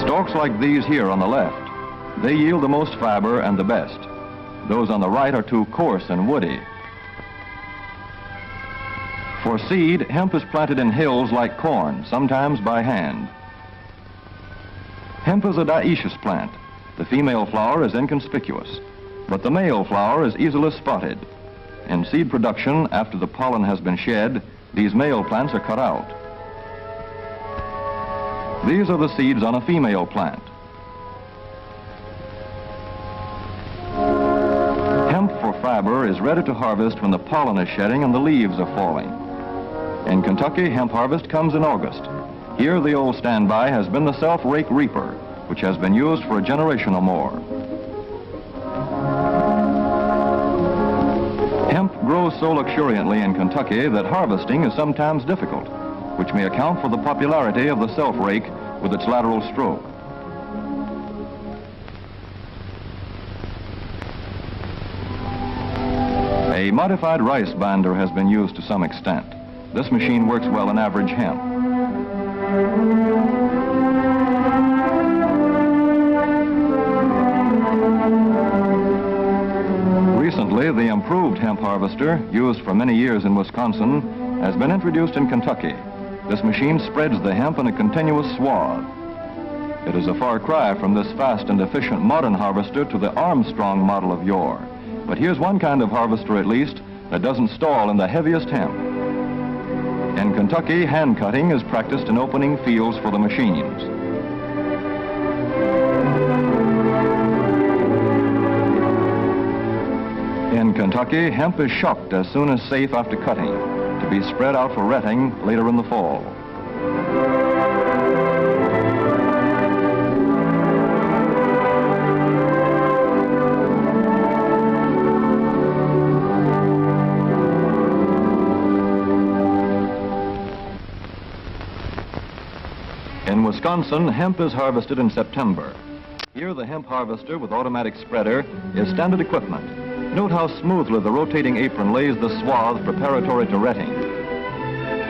Stalks like these here on the left, they yield the most fiber and the best. Those on the right are too coarse and woody. For seed, hemp is planted in hills like corn, sometimes by hand. Hemp is a dioecious plant. The female flower is inconspicuous, but the male flower is easily spotted. In seed production, after the pollen has been shed, these male plants are cut out. These are the seeds on a female plant. Hemp for fiber is ready to harvest when the pollen is shedding and the leaves are falling. In Kentucky, hemp harvest comes in August. Here, the old standby has been the self-rake reaper, which has been used for a generation or more. Hemp grows so luxuriantly in Kentucky that harvesting is sometimes difficult, which may account for the popularity of the self-rake with its lateral stroke. A modified rice binder has been used to some extent. This machine works well in average hemp. Recently, the improved hemp harvester, used for many years in Wisconsin, has been introduced in Kentucky. This machine spreads the hemp in a continuous swath. It is a far cry from this fast and efficient modern harvester to the Armstrong model of yore. But here's one kind of harvester, at least, that doesn't stall in the heaviest hemp. In Kentucky, hand cutting is practiced in opening fields for the machines. In Kentucky, hemp is shucked as soon as safe after cutting, to be spread out for retting later in the fall. In Wisconsin, hemp is harvested in September. Here, the hemp harvester with automatic spreader is standard equipment. Note how smoothly the rotating apron lays the swath preparatory to retting.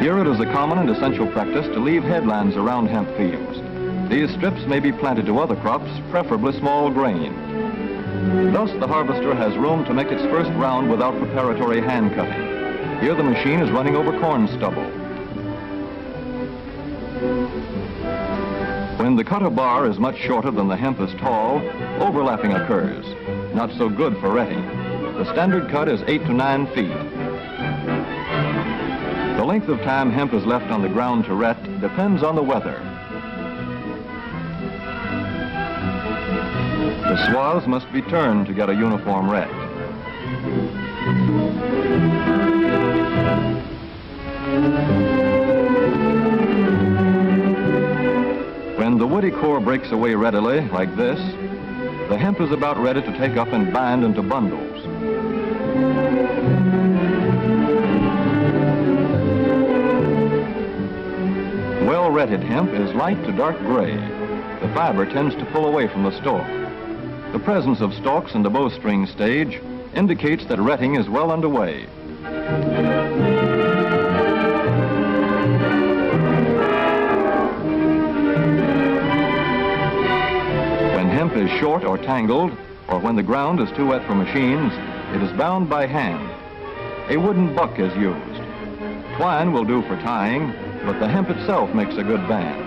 Here it is a common and essential practice to leave headlands around hemp fields. These strips may be planted to other crops, preferably small grain. Thus, the harvester has room to make its first round without preparatory hand cutting. Here the machine is running over corn stubble. When the cutter bar is much shorter than the hemp is tall, overlapping occurs. Not so good for retting. The standard cut is 8 to 9 feet. The length of time hemp is left on the ground to ret depends on the weather. The swaths must be turned to get a uniform ret. When the woody core breaks away readily, like this, the hemp is about ready to take up and bind into bundles. Well-retted hemp is light to dark gray. The fiber tends to pull away from the stalk. The presence of stalks in the bowstring stage indicates that retting is well underway. When hemp is short or tangled, or when the ground is too wet for machines, it is bound by hand. A wooden buck is used. Twine will do for tying, but the hemp itself makes a good band.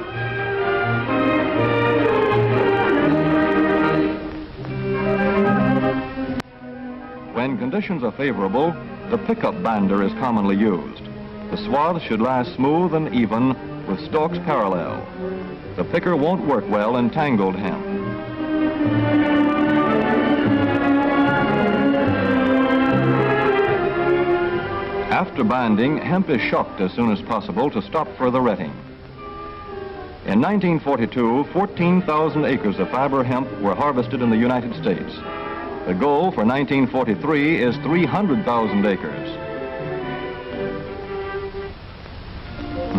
When conditions are favorable, the pickup binder is commonly used. The swath should lie smooth and even with stalks parallel. The picker won't work well in tangled hemp. After binding, hemp is shucked as soon as possible to stop further retting. In 1942, 14,000 acres of fiber hemp were harvested in the United States. The goal for 1943 is 300,000 acres.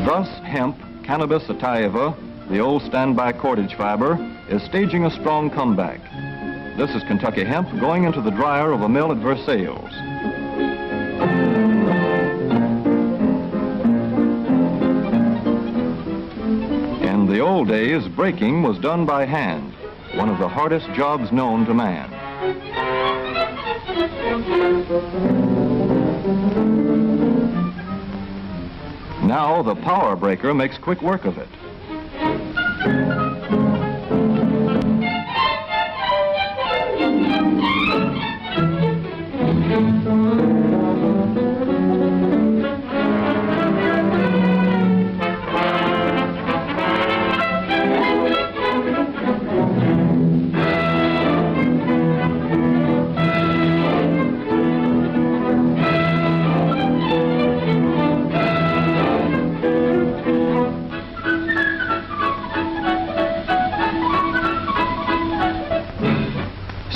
Thus, hemp, Cannabis sativa, the old standby cordage fiber, is staging a strong comeback. This is Kentucky hemp going into the dryer of a mill at Versailles. In the old days, breaking was done by hand, one of the hardest jobs known to man. Now the power breaker makes quick work of it.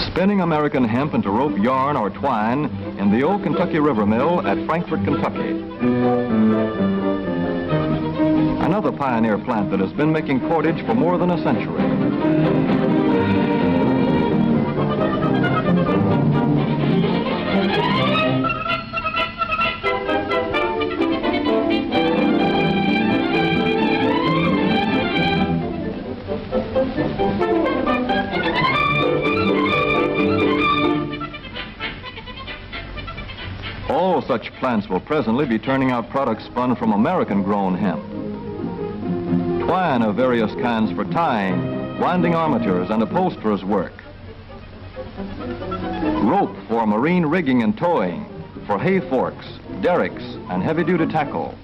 Spinning American hemp into rope yarn or twine in the old Kentucky River Mill at Frankfort, Kentucky. Another pioneer plant that has been making cordage for more than a century. All such plants will presently be turning out products spun from American-grown hemp. Twine of various kinds for tying, winding armatures, and upholsterers' work. Rope for marine rigging and towing, for hay forks, derricks, and heavy-duty tackle.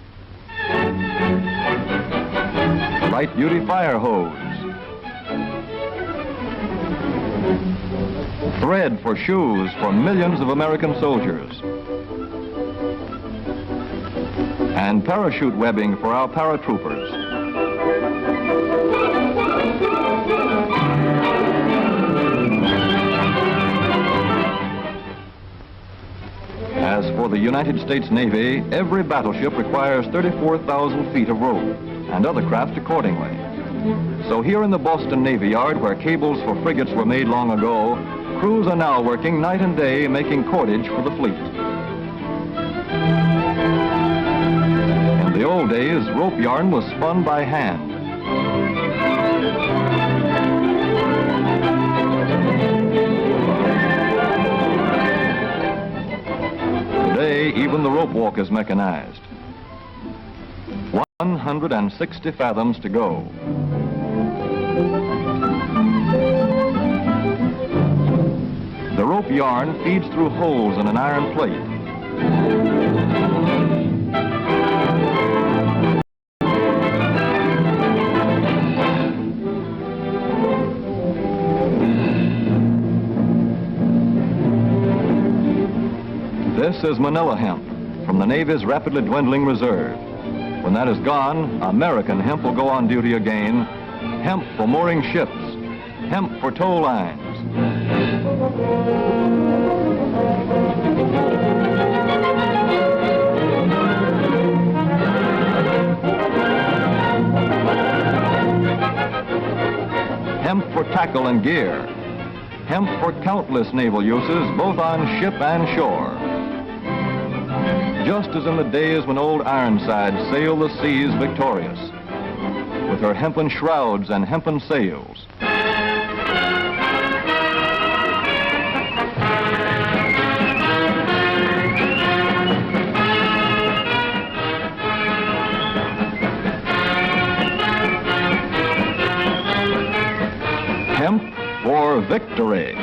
Light-duty fire hose. thread for shoes for millions of American soldiers, and parachute webbing for our paratroopers. As for the United States Navy, every battleship requires 34,000 feet of rope, and other craft accordingly. So here in the Boston Navy Yard, where cables for frigates were made long ago, crews are now working night and day making cordage for the fleet. In the old days, rope yarn was spun by hand. Today, even the rope walk is mechanized. 160 fathoms to go. The rope yarn feeds through holes in an iron plate. This is Manila hemp from the Navy's rapidly dwindling reserve. When that is gone, American hemp will go on duty again. Hemp for mooring ships, hemp for tow lines. Hemp for tackle and gear. Hemp for countless naval uses, both on ship and shore. Just as in the days when old Ironside sailed the seas victorious, with her hempen shrouds and hempen sails. Hemp for victory.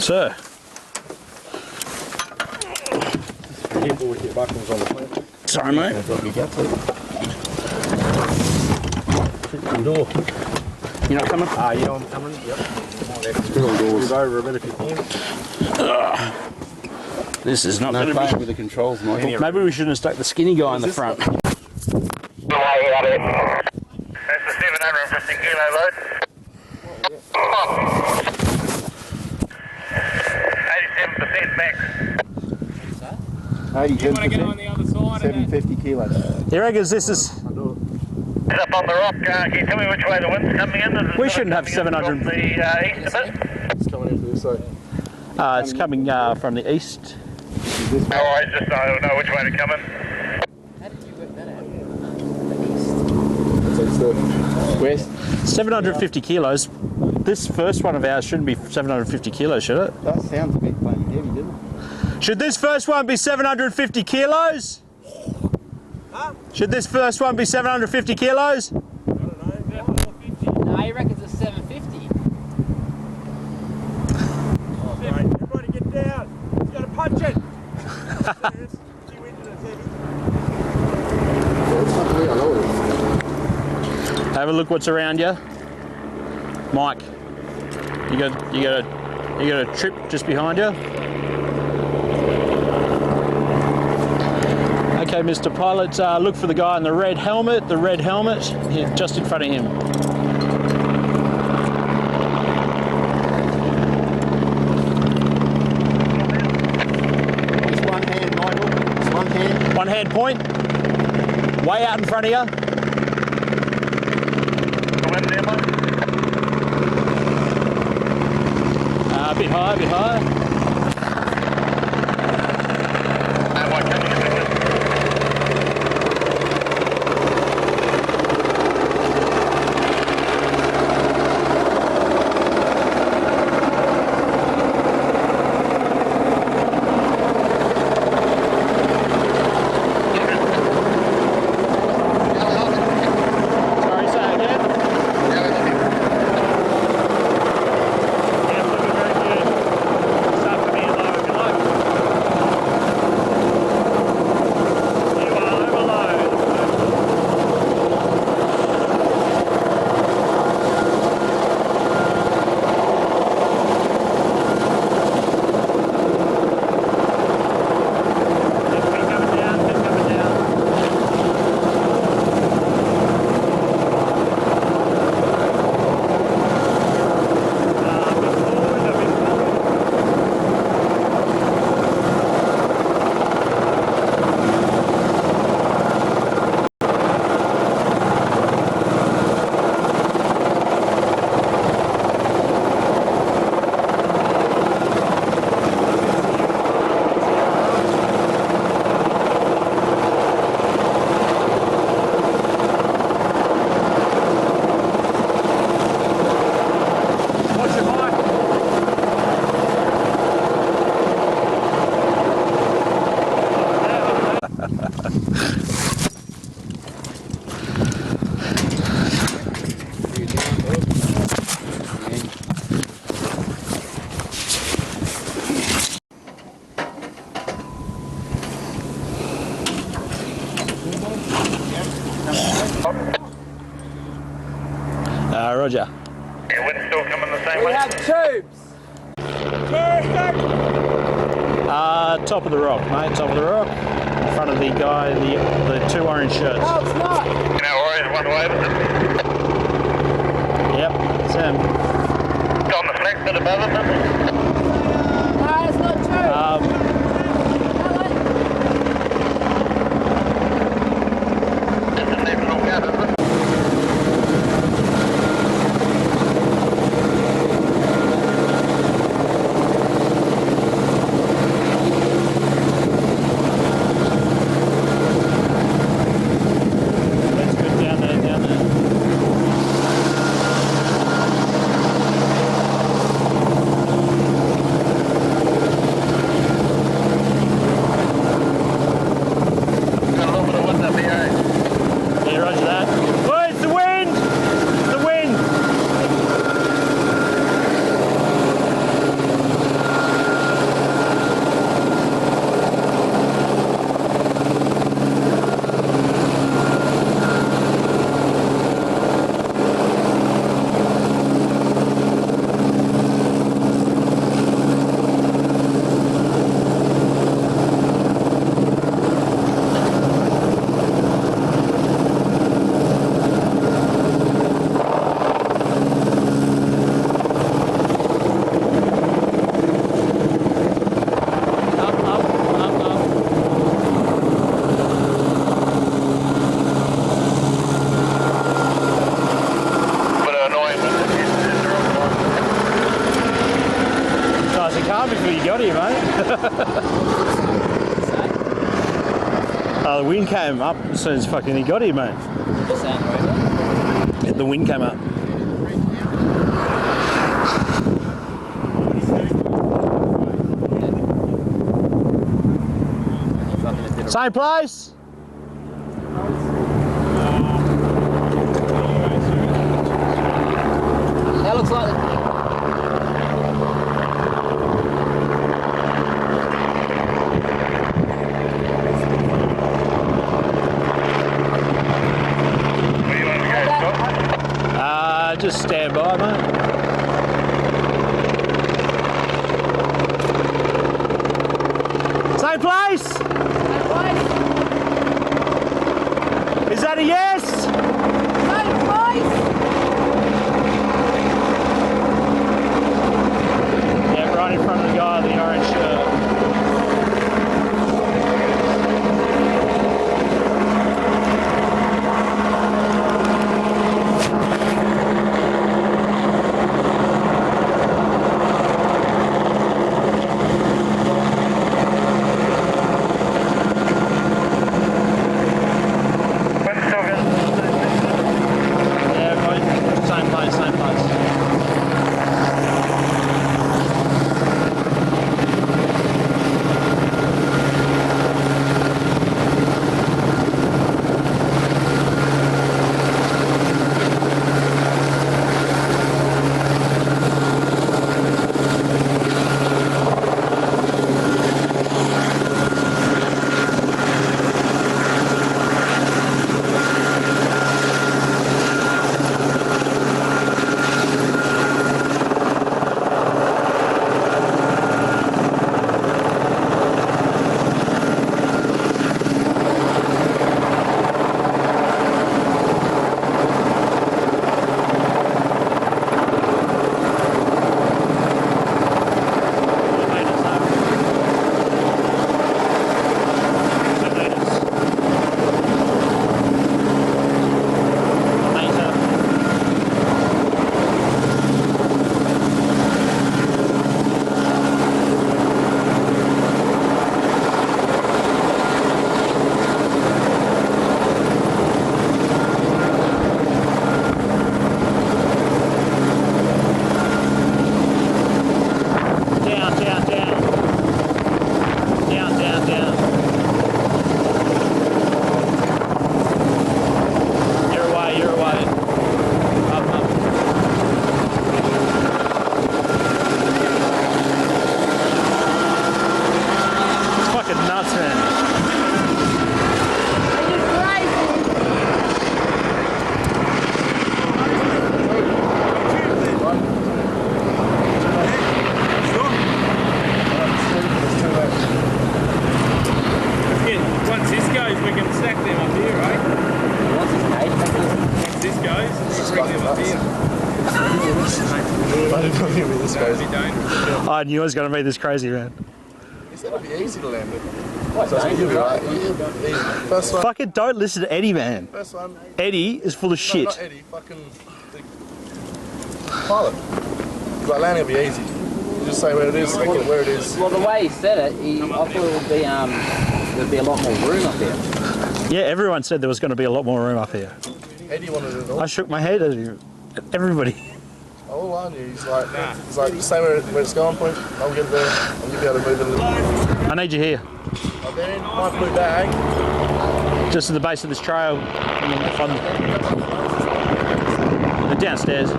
Sir. With your buckles on the plant. Sorry, mate. Door. You're not coming? Ah, yeah, I'm coming. Yep. Move over a bit if you can. This is not No going to playing be... with the controls, Michael. Maybe we shouldn't have stuck the skinny guy in the front. That's the 750 kilo load. 87% max. 87%, 750 kilos. He reckons this is... It's up on the rock. Can you tell me which way the wind's coming in? We shouldn't have 700... From the east a bit? It's coming into this side. It's coming from the east. Oh, I don't know which way to come in. So it's the west. 750 kilos. This first one of ours shouldn't be 750 kilos, should it? That sounds a bit plain heavy, doesn't it? Should this first one be 750 kilos? Huh? Should this first one be 750 kilos? I don't know, 450. No, he reckons it's 750. Oh, mate, everybody get down. He's got to punch it. Have a look what's around you. Mike, you got a trip just behind you. Okay, Mr. Pilot, look for the guy in the red helmet, here, just in front of him. It's one hand, Michael. It's one hand. point. Way out in front of you. A bit higher, a bit higher. Roger. Yeah, wind's still coming the same way? We have tubes. Top of the rock, mate. Top of the rock. In front of the guy, the two orange shirts. No, it's not. You know, Warriors one way, but Yep, it's him. it's on the flex bit above it, isn't it? No, it's not tubes. Doesn't even look out, is it? That's good down there, down there. Got a little bit of wind up here, eh? Yeah, roger that. Oh, it's the wind! It's the wind! Bit of annoying, but it's the wrong one. Nice and calm before you got here, mate. The wind came up as soon as fucking he got here, mate. The wind came up. Same place? That looks like Where you want to go, Scott? Just stand by, mate. Same place? Is that a yes? same place. Yeah, right in front of the guy in the orange shirt. It's crazy. I knew it was going to be this crazy, man. It's going to be easy to land it. So you'll be right. Easy. First one. Fucking don't listen to Eddie, man. First one. Eddie is full of shit. No, not Eddie. Fucking the pilot. Like landing will be easy. You just say where it is, stick it where it is. Well, the way he said it, I thought it would be there'd be a lot more room up here. Yeah, everyone said there was going to be a lot more room up here. Eddie wanted it all. I shook my head at everybody. All on you. He's like, just say where it's going, point. I'll get there, and you'll be able to move it a little. I need you here. Oh, then, my blue bag. Just at the base of this trail. Downstairs.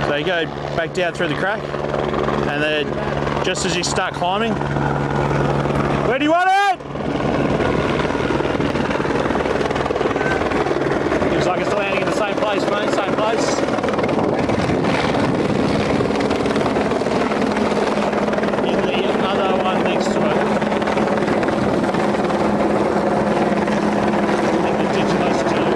So you go back down through the crack, and then just as you start climbing, where do you want it? Looks like it's landing in the same place, mate, same place. In the other one next to it. I think the ditch those two.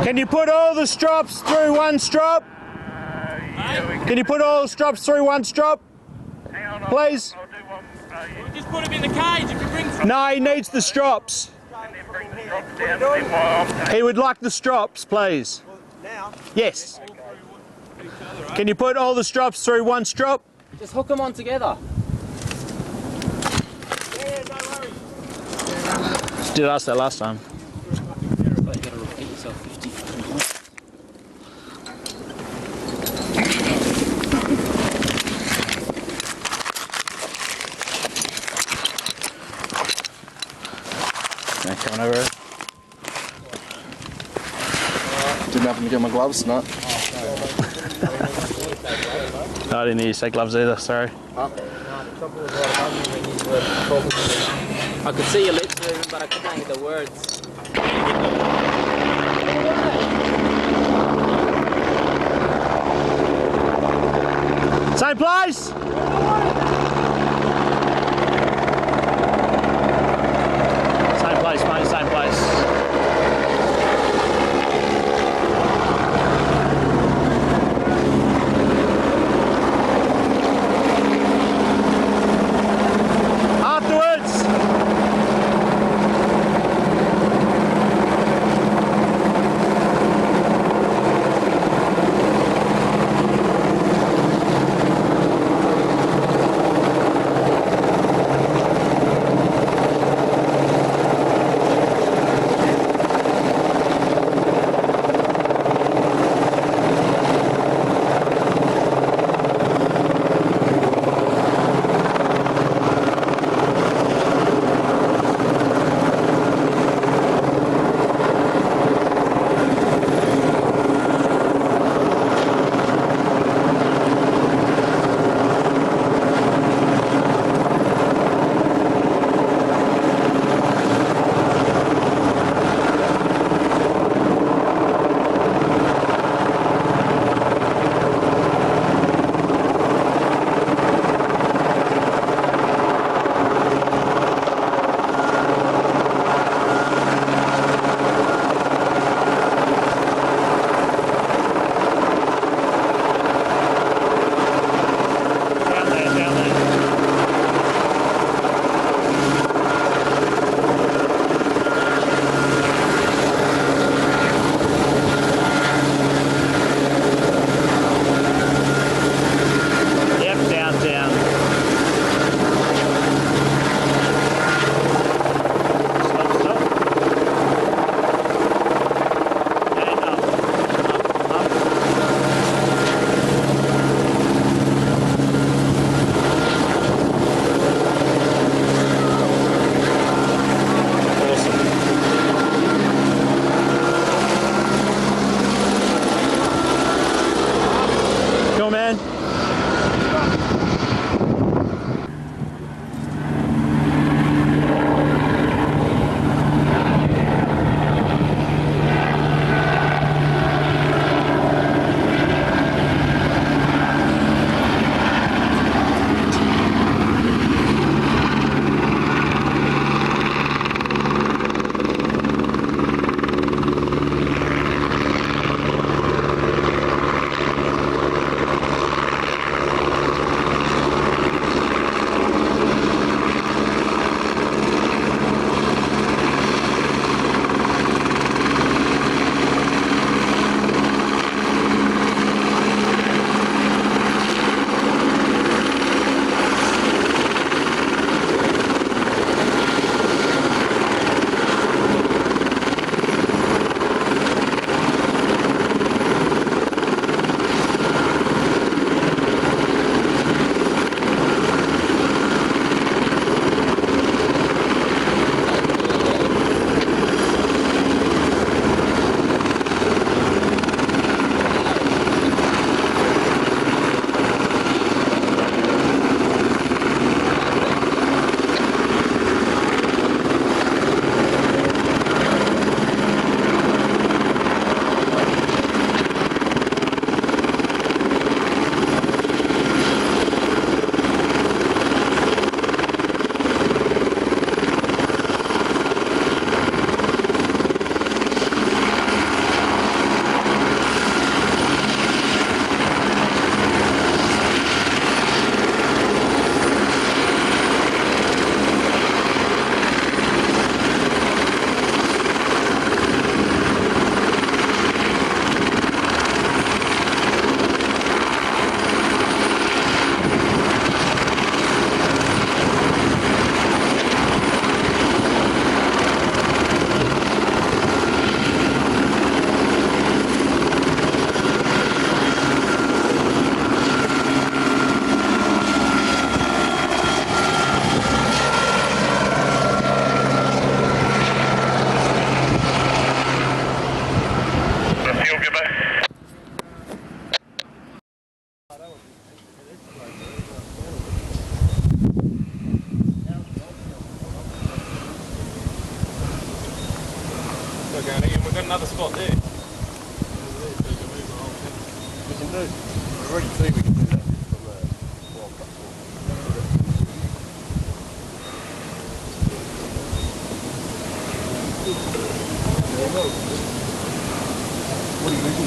Can you put all the strops through one strop? Can you put all the strops through one strop? Please? Just put him in the cage if you bring some. No, he needs the strops. He would like the strops, please. Now? Yes. Can you put all the strops through one strop? Just hook them on together. Did ask that last time. Coming over it. Didn't happen to get my gloves, no. No, I didn't hear you say gloves either, sorry. I could see your lips moving, but I couldn't hear the words. Same place? Same place, mate, same place. down there, and we've got another spot there. We can do. We've already seen we can do that from the World Cup. What do you think?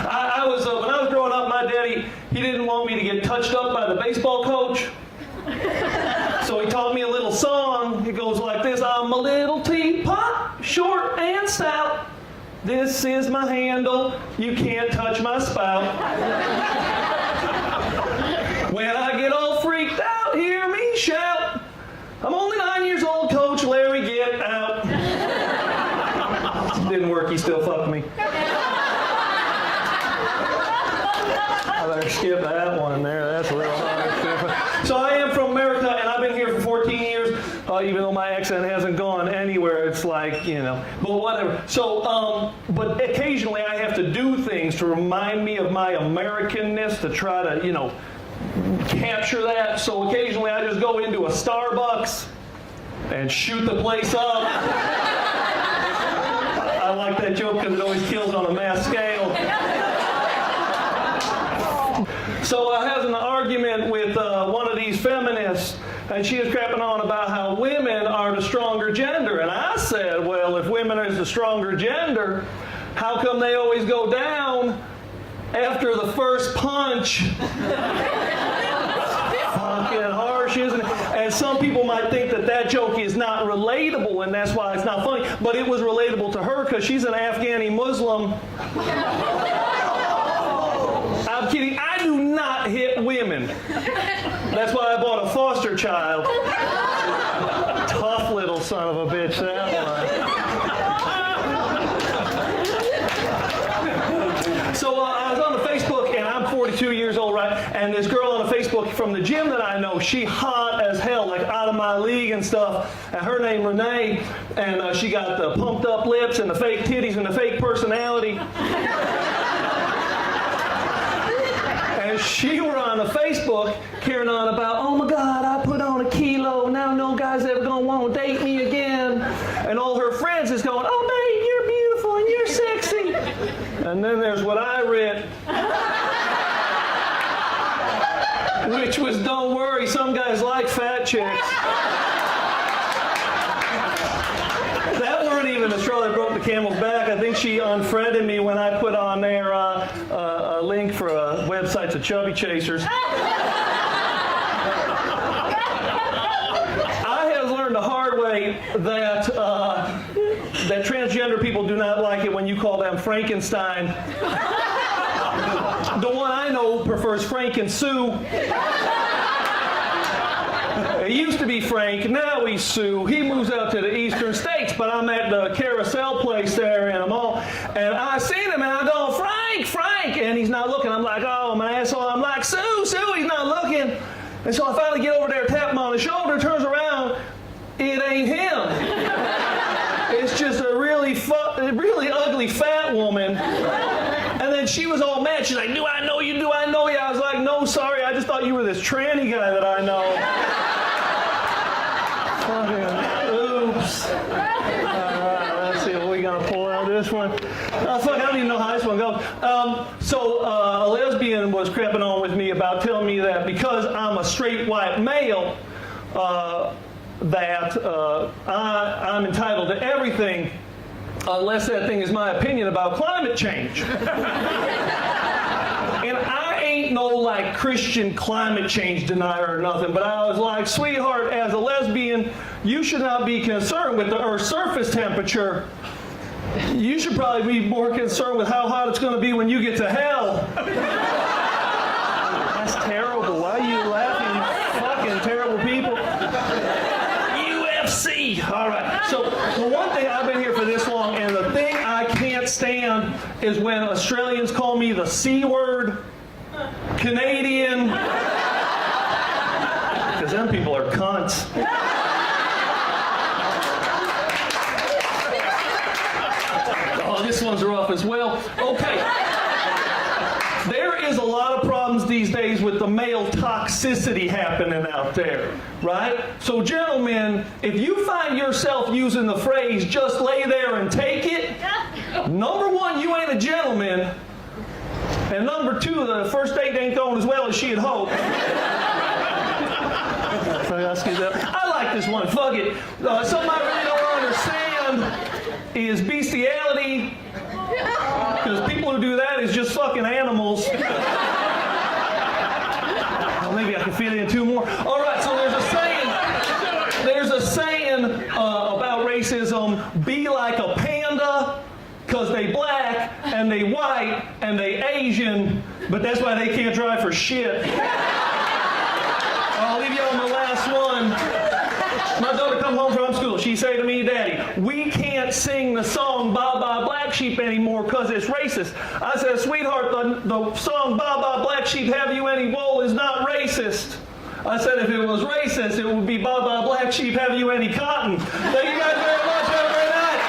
When I was growing up, my daddy, he didn't want me to get touched up by the baseball coach. So he taught me a little song. It goes like this: I'm a little teapot, short and stout. This is my handle. You can't touch my spout. When I get all freaked out, hear me shout. I'm only 9 years old, Coach Larry, get out. Didn't work, he still fucked me. I better skip that one there. That's a little hard. So I am from America, and I've been here for 14 years, even though my accent hasn't gone anywhere. It's like, you know, but whatever. So, but occasionally I have to do things to remind me of my Americanness, to try to, you know, capture that. So occasionally I just go into a Starbucks and shoot the place up. I like that joke because it always kills on a mass scale. So I had an argument with one of these feminists, and she was crapping on about how women are the stronger gender. And I said, well, if women are the stronger gender, how come they always go down after the first punch? Fucking harsh, isn't it? And some people might think that that joke is not relatable, and that's why it's not funny. But it was relatable to her because she's an Afghani Muslim. I'm kidding. I do not hit women. That's why I bought a foster child. Tough little son of a bitch, that one. So I was on the Facebook, and I'm 42 years old, right? And this girl on the Facebook from the gym that I know, she hot as hell, like out of my league and stuff. And her name Renee, and she got the pumped up lips and the fake titties and the fake personality. And she were on the Facebook carrying on about, oh my God, I put on a kilo, now no guy's ever gonna want to date me again. And all her friends is going, oh babe, you're beautiful and you're sexy. And then there's what I read, which was, don't worry, some guys like fat chicks. That weren't even the straw that broke the camel's back. I think she unfriended me when I put on there, chubby chasers. I have learned the hard way that that transgender people do not like it when you call them Frankenstein. The one I know prefers Frank and Sue. It used to be Frank, now he's Sue. He moves out to the eastern states, but I'm at the carousel place there in the mall, and I seen him, and I go, Frank, Frank, and he's not looking. I'm like, oh, my asshole. I'm like, Sue, Sue, he's not looking. And so I finally get over there, tap him on the shoulder, turns around, it ain't him. It's just a really ugly fat woman. And then she was all mad. She's like, do I know you? Do I know you? I was like, no, sorry, I just thought you were this tranny guy that I know. Oops. Let's see what we gonna pull out of this one. Fuck, I don't even know how this one goes. So a lesbian was crapping on with me about telling me that because I'm a straight white male, that I'm entitled to everything unless that thing is my opinion about climate change. And I ain't no like Christian climate change denier or nothing, but I was like, sweetheart, as a lesbian, you should not be concerned with the Earth's surface temperature. You should probably be more concerned with how hot it's going to be when you get to hell. That's terrible. Why are you laughing, you fucking terrible people? UFC. All right. So the one thing, I've been here for this long, and the thing I can't stand is when Australians call me the C word, Canadian, because them people are cunts. Oh, this one's rough as well. Okay. There is a lot of problems these days with the male toxicity happening out there, right? So gentlemen, if you find yourself using the phrase, just lay there and take it, number one, you ain't a gentleman, and number two, the first date ain't going as well as she'd hoped. I like this one, fuck it. Something I really don't understand is bestiality, because people who do that is just fucking animals. Well, maybe I can fit in two more. All right, so there's a saying about racism, be like a panda, because they black, and they white, and they Asian, but that's why they can't drive for shit. I'll leave you on the last one. My daughter come home from school. She say to me, Daddy, we can't sing the song Baa Baa Black Sheep anymore because it's racist. I said, sweetheart, the song Baa Baa Black Sheep, Have You Any Wool is not racist. I said, if it was racist, it would be Baa Baa Black Sheep, Have You Any Cotton. Thank you guys very much. Have a great night.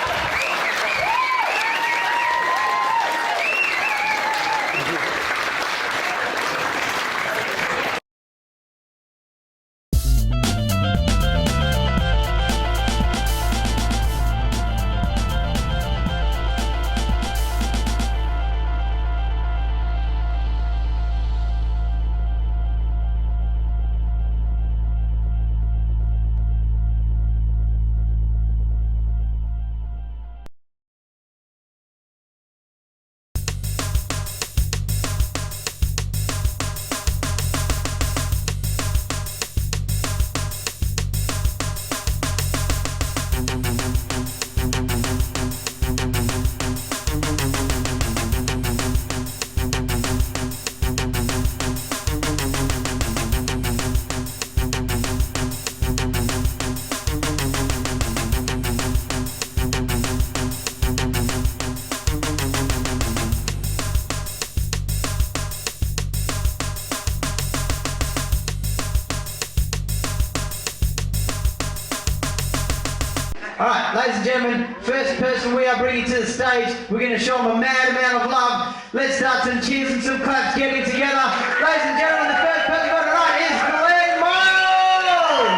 All right, ladies and gentlemen, first person we are bringing to the stage, we're going to show them a mad amount of love. Let's start some cheers and some claps getting together. Ladies and gentlemen, the first person for tonight is Glenn Miles.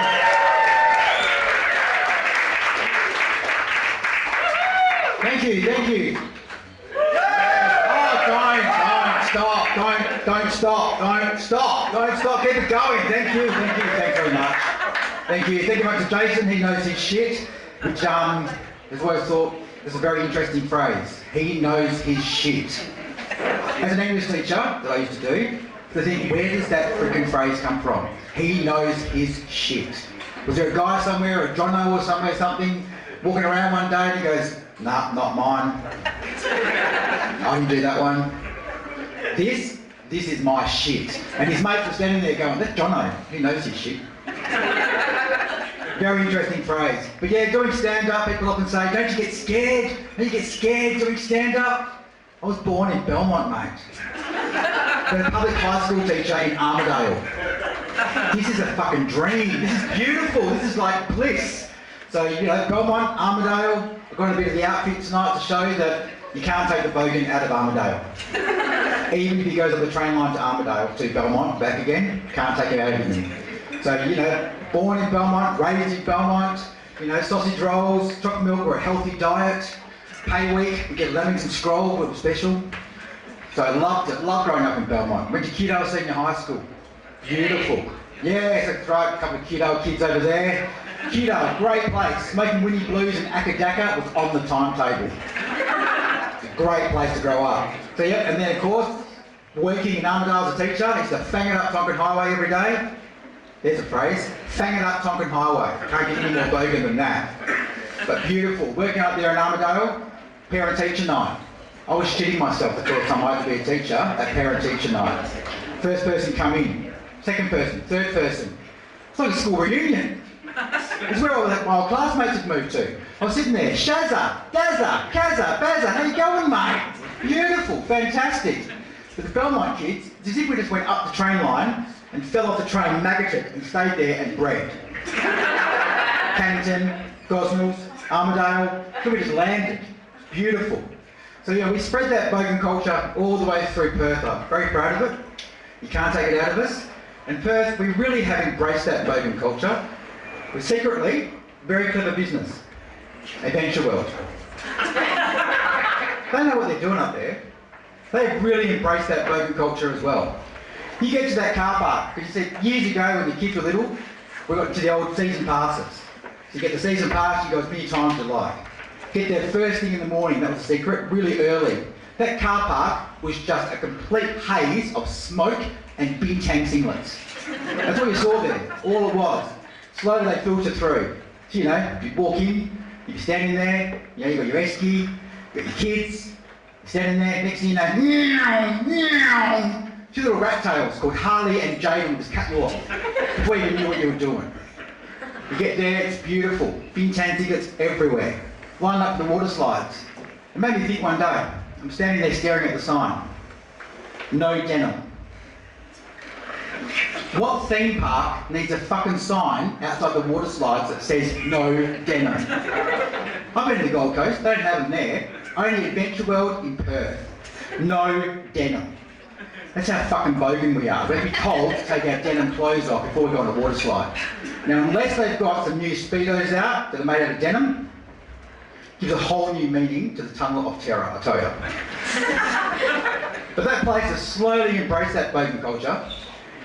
Thank you, thank you. Don't stop, keep it going. Thank you very much. Thank you much to Jason, he knows his shit. Which has always thought is a very interesting phrase. He knows his shit. As an English teacher that I used to do, So think, where does that freaking phrase come from? He knows his shit. Was there a guy somewhere, a Jono or something, walking around one day and he goes, nah, not mine. I didn't do that one. This is my shit. And his mates were standing there going, that's Jono, he knows his shit. Very interesting phrase. But yeah, doing stand-up, people often say, don't you get scared? Don't you get scared doing stand-up? I was born in Belmont, mate. Been a public high school teacher in Armidale. This is a fucking dream. This is beautiful. This is like bliss. So, you know, Belmont, Armidale, I've got a bit of the outfit tonight to show that you can't take the bogan out of Armidale. Even if he goes on the train line to Armidale, to Belmont, back again, can't take it out of him. So, you know, born in Belmont, raised in Belmont, you know, sausage rolls, chocolate milk or a healthy diet. Pay week, we get Leamington Scroll, which was special. So I loved it, loved growing up in Belmont. Went to Kiddo Senior High School. Beautiful. Yeah, that's right, a couple of Kiddo kids over there. Kiddo, great place. Smoking Winnie Blues and Akadaka was on the timetable. It's a great place to grow up. So yeah, and then of course, working in Armidale as a teacher, I used to fang it up Tonkin Highway every day. There's a phrase, fang it up Tonkin Highway. Can't get any more bogan than that. But beautiful. Working up there in Armidale, parent-teacher night. I was shitting myself the first time I had to be a teacher at parent-teacher night. First person come in, second person, third person. It's like a school reunion. It's where all my old classmates had moved to. I was sitting there, Shazza, Gazza, Kazza, Bazza, how you going, mate? Beautiful, fantastic. But the Belmont kids, it's as if we just went up the train line and fell off the train, maggoted, and stayed there and bred. Cannington, Gosnells, Armidale, so we just landed. Beautiful. So yeah, we spread that bogan culture all the way through Perth. I'm very proud of it. You can't take it out of us. And Perth, we really have embraced that bogan culture. We're secretly very clever business. Adventure World. They know what they're doing up there. They've really embraced that bogan culture as well. You get to that car park, because you see, years ago when the kids were little, we got to the old season passes. So you get the season pass, you go as many times as you like. Get there first thing in the morning, that was the secret, really early. That car park was just a complete haze of smoke and bintang singlets. That's what you saw there, all it was. Slowly they filter through. So, you know, you walk in, you're standing there, you know, you got your esky, you got your kids, you're standing there, next thing you know, meow, meow. Two little rat tails called Harley and Jaden would just cut you off before you knew what you were doing. You get there, it's beautiful. Bintang tickets everywhere. Lined up for the water slides. It made me think one day, I'm standing there staring at the sign. No denim. What theme park needs a fucking sign outside the water slides that says no denim? I've been to the Gold Coast, they don't have them there. Only Adventure World in Perth. No denim. That's how fucking bogan we are. We're told to take our denim clothes off before we go on a water slide. Now, unless they've got some new Speedos out that are made out of denim, gives a whole new meaning to the Tunnel of Terror, I tell you. But that place has slowly embraced that bogan culture.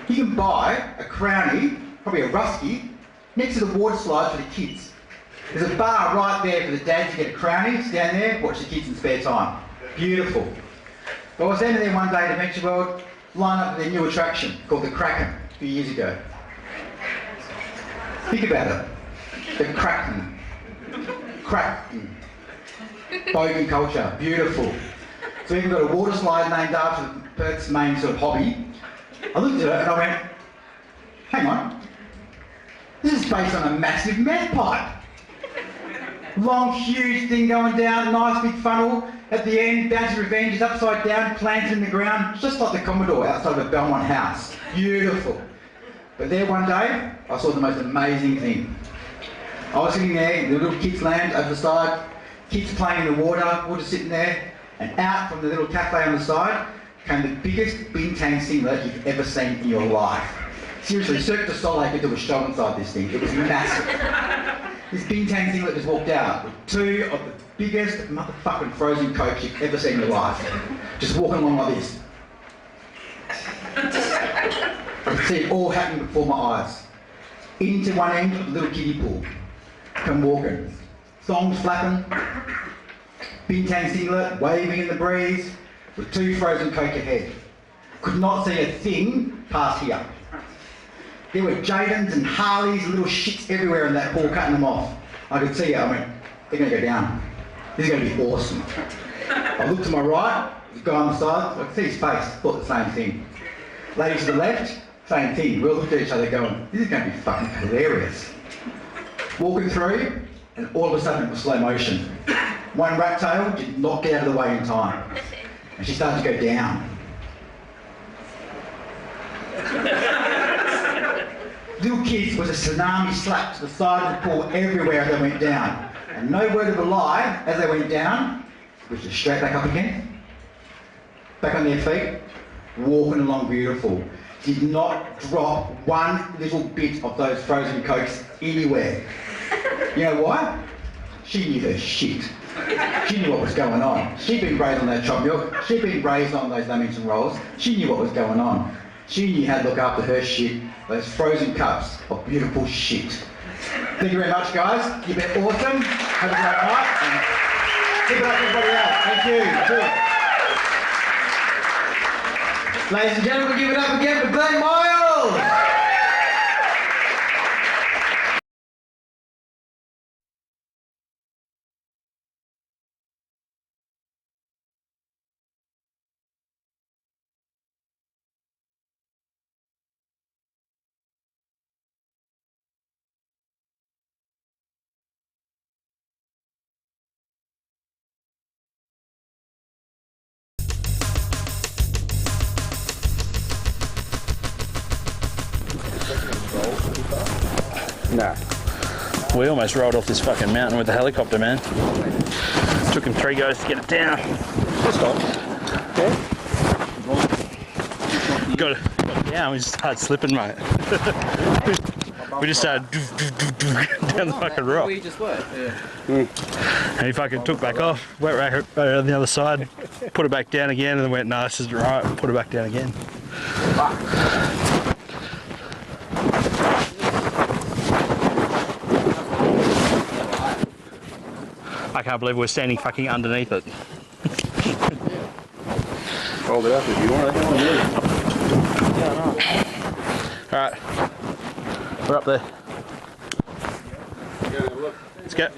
You can buy a crownie, probably a rusky, next to the water slides for the kids. There's a bar right there for the dads to get a crownie, stand there, watch the kids in spare time. Beautiful. But I was standing there one day at Adventure World, lined up with their new attraction called the Kraken a few years ago. Think about it. The Kraken. Kraken. Bogan culture, beautiful. So we've even got a water slide named after Perth's main sort of hobby. I looked at it and I went, hang on, this is based on a massive meth pipe. Long, huge thing going down, nice big funnel. At the end, Bounty Revenge is upside down, planted in the ground, just like the Commodore outside of a Belmont house. Beautiful. But there one day, I saw the most amazing thing. I was sitting there in the little kids' land over the side, kids playing in the water, water sitting there, and out from the little cafe on the side came the biggest bintang singlet you've ever seen in your life. Seriously, Cirque du Soleil could do a show inside this thing. It was massive. This bintang singlet just walked out with two of the biggest motherfucking frozen cokes you've ever seen in your life. Just walking along like this. I could see it all happening before my eyes. Into one end of the little kiddie pool. Come walking. Thongs flapping. Bintang singlet waving in the breeze with two frozen coke ahead. Could not see a thing past here. There were Jadens and Harleys and little shits everywhere in that pool cutting them off. I could see it. I went, they're going to go down. This is going to be awesome. I looked to my right, the guy on the side, I could see his face, thought the same thing. Lady to the left, same thing. We all looked at each other going, this is going to be fucking hilarious. Walking through, and all of a sudden it was slow motion. One rat tail did not get out of the way in time. And she started to go down. Little kids was a tsunami slap to the side of the pool everywhere as they went down. And no word of a lie, as they went down, was just straight back up again. Back on their feet, walking along beautiful. Did not drop one little bit of those frozen cokes anywhere. You know why? She knew her shit. She knew what was going on. She'd been raised on that chopped milk. She'd been raised on those lemons rolls. She knew what was going on. She knew how to look after her shit, those frozen cups of beautiful shit. Thank you very much, guys. You've been awesome. Have a great night. And keep it up, everybody else. Thank you. Cheers. Ladies and gentlemen, give it up again for Glenn Miles. No. We almost rolled off this fucking mountain with the helicopter, man. Took him 3 goes to get it down. Yeah. Got it down, we just started slipping, mate. We just started down the fucking rock. We just were. Yeah. And he fucking took back off, went right on the other side, put it back down again, and then went, no, this isn't right, put it back down again. I can't believe we're standing fucking underneath it. Hold it up if you want. Yeah, I know. Alright. We're up there. Let's go.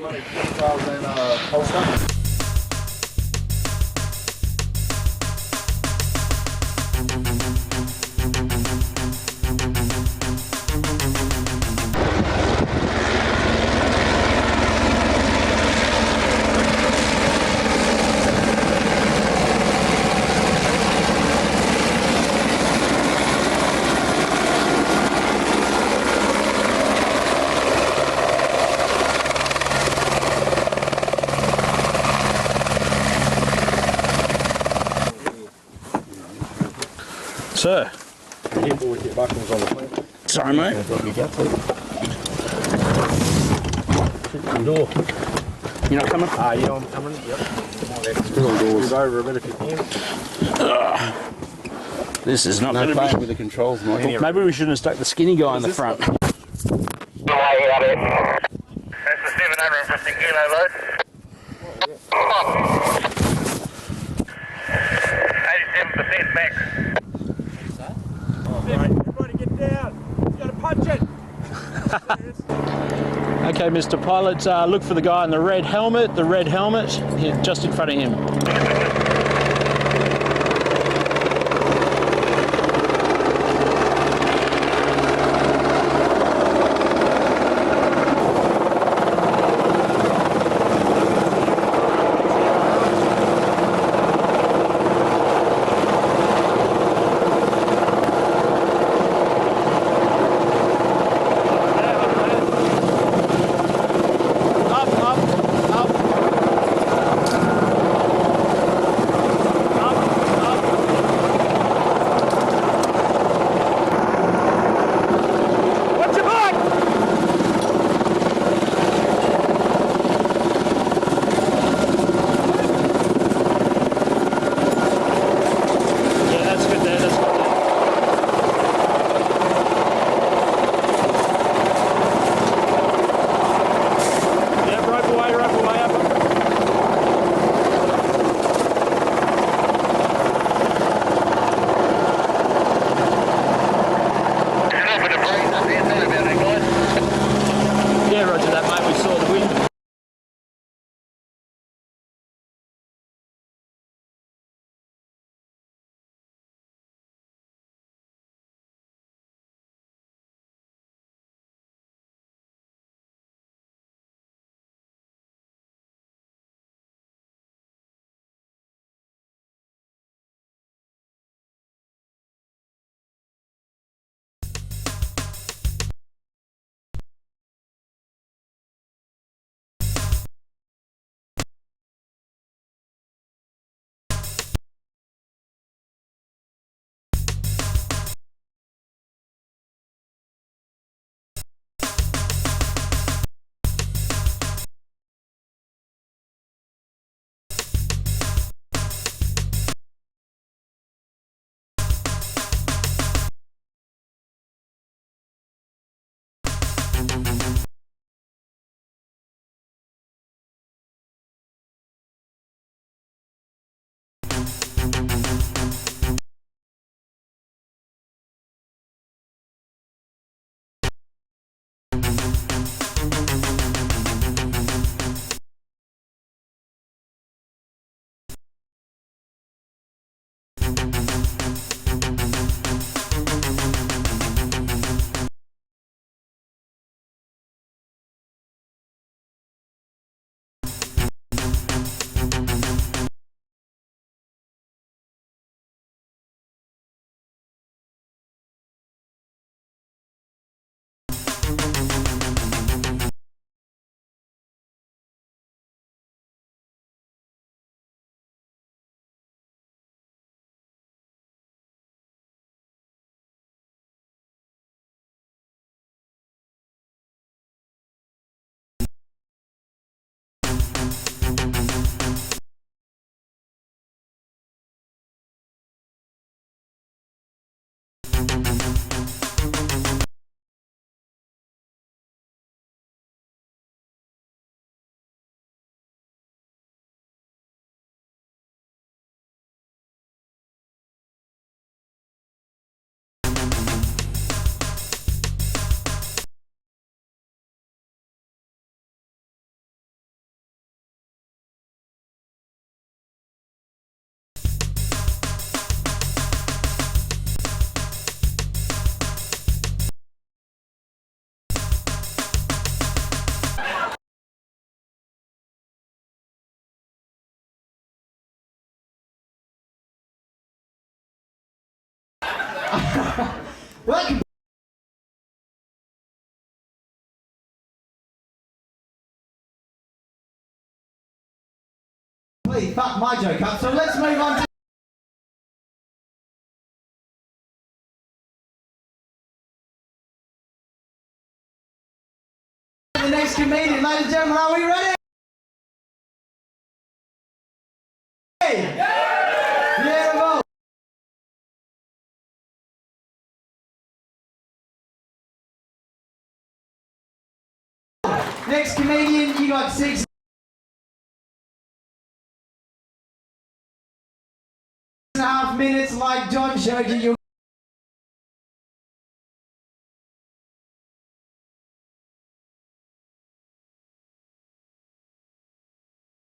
Sir. Careful with your buckles on the plane. Sorry, mate. Door. You're not coming? Yeah, I'm coming. Yep. Move over a bit if you can. This is not No going to playing be... with the controls, Mike. Maybe we shouldn't have stuck the skinny guy in the front. That's the 750 kilo load. 87% max. Everybody get down. You gotta punch it. Okay, Mr. Pilot, look for the guy in the red helmet, here, just in front of him. Welcome. Please, fuck my joke up, so let's move on to the next comedian. Ladies and gentlemen, are we ready? Beautiful. Next comedian, you got 6.5 minutes like John showed you.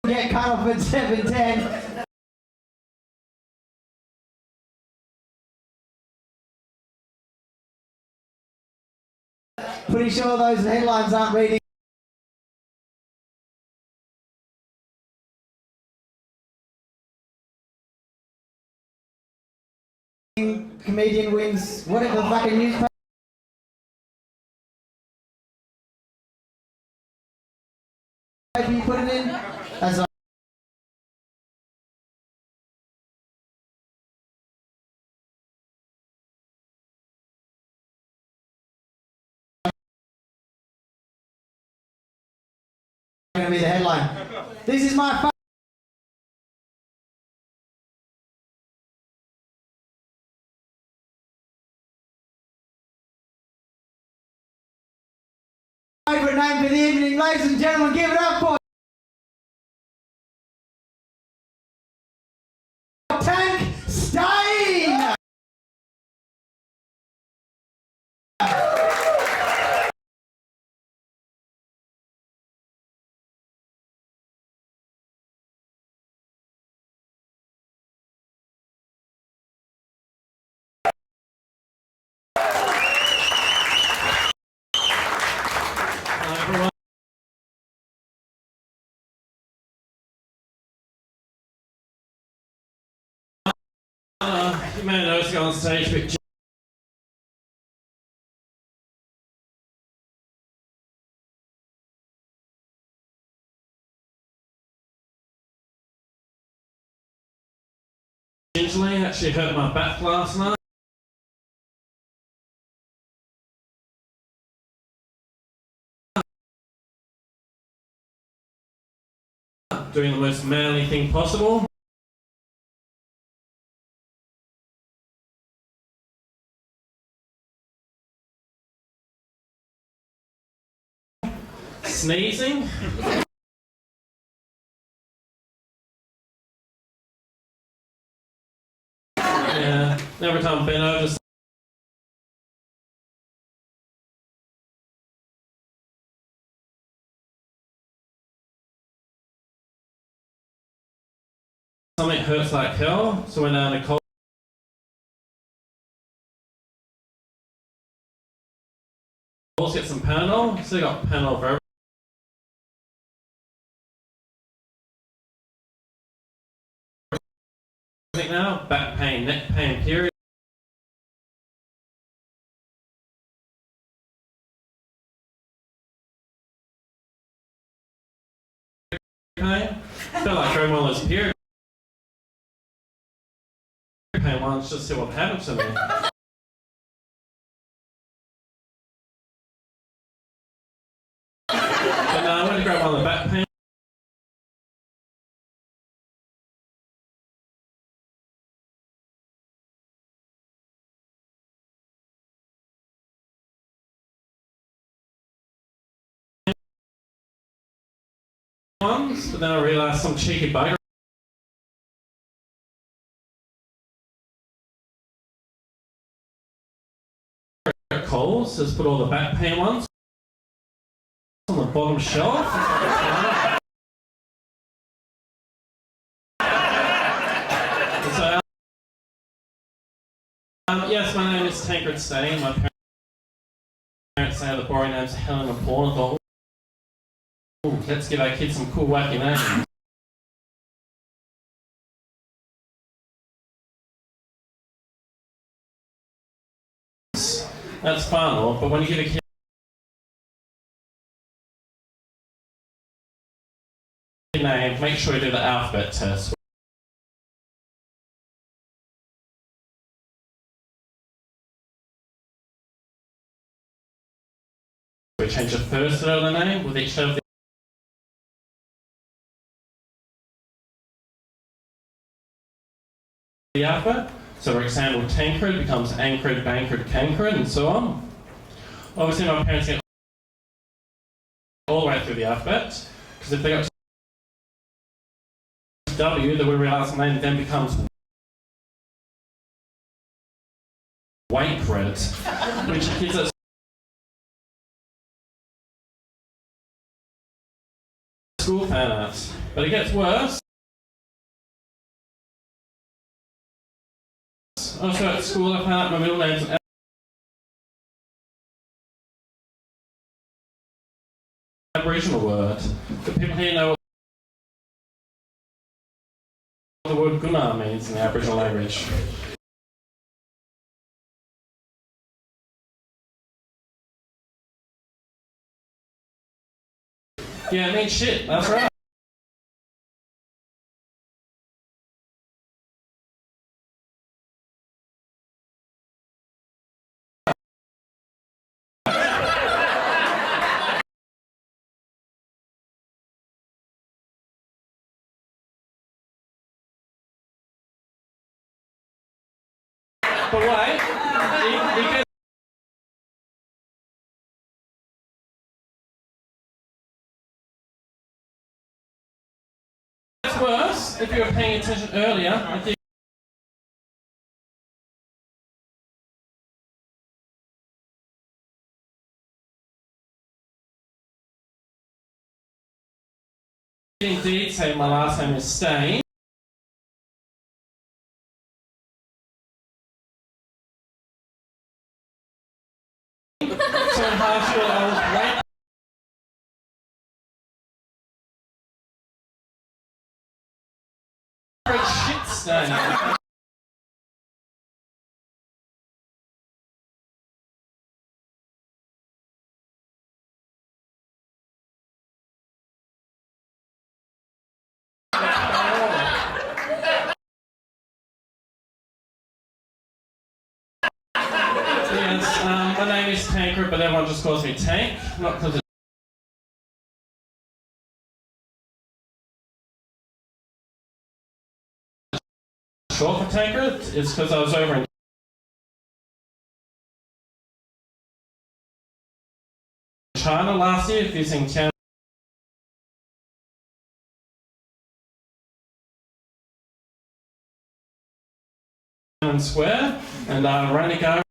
Get cut off at 7:10. Pretty sure those headlines aren't reading. Comedian wins whatever fucking newspaper you put it in. As going to be the headline. This is my favourite name for the evening. Ladies and gentlemen, give it up for Tank Stain! You may notice on stage, but gingerly actually hurt my back last night. Doing the most manly thing possible. Sneezing. Yeah, every time I bend over, something hurts like hell, so we're down to cold. Let's get some Panadol. Still got Panadol for everything now. Back pain, neck pain, period. Pain. Feel like throwing one of those period pain ones just to see what happens to me. But no, I'm going to grab one of the back pain. Ones, but then I realised some cheeky bugger at Coles has put all the back pain ones on the bottom shelf. So, yes, my name is Tancred Stain. My parents say the boring name's Helen and Paul. I thought, ooh, let's give our kids some cool wacky names. That's fine, all, but when you give a kid a name, make sure you do the alphabet test. We change the first letter of the name with each letter of the alphabet. So for example, Tancred becomes Ancred, Bancred, Cancred, and so on. Obviously my parents get all the way through the alphabet, because if they got to W, they would realise the name then becomes Wankred, which kids at school found out. But it gets worse. Also at school I found out my middle name's an Aboriginal word. The people here know what the word Gunnar means in the Aboriginal language. Yeah, it means shit, that's right. But wait, it gets worse if you were paying attention earlier. I think indeed say my last name is Stain. So in high school I was shit stain. Yes, my name is Tancred, but everyone just calls me Tank, not because it's short for Tancred, it's because I was over in China last year visiting Tiananmen Square, and I ran a go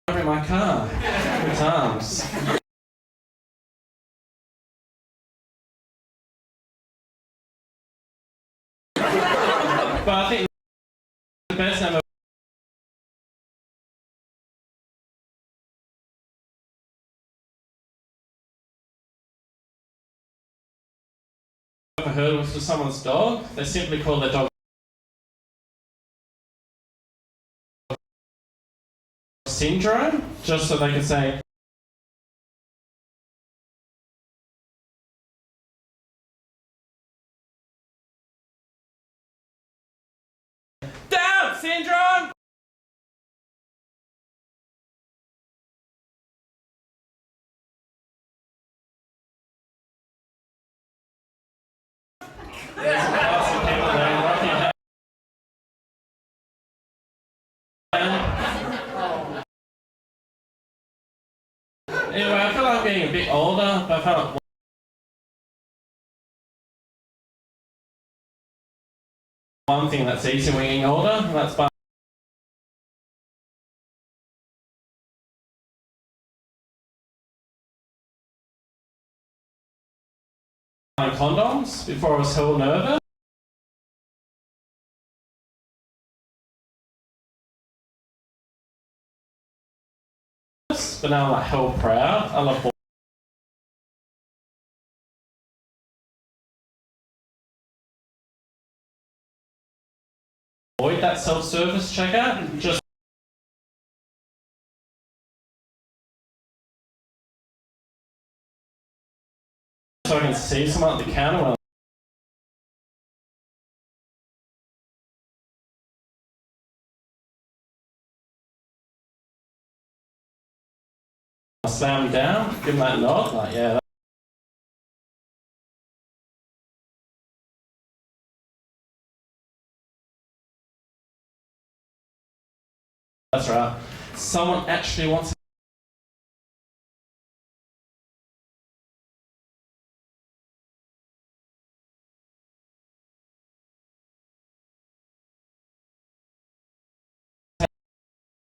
over in my car with arms. But I think the best name I've ever heard was for someone's dog. They simply call their dog Syndrome, just so they can say Down Syndrome! Anyway, I feel like I'm getting a bit older, but I felt like one thing that's easy when you're getting older, and that's by condoms before I was so nervous. But now I'm like hell proud. I love avoid that self-service checkout, just so I can see someone at the counter when I slam them down, give them that nod, like, yeah. That's right. Someone actually wants to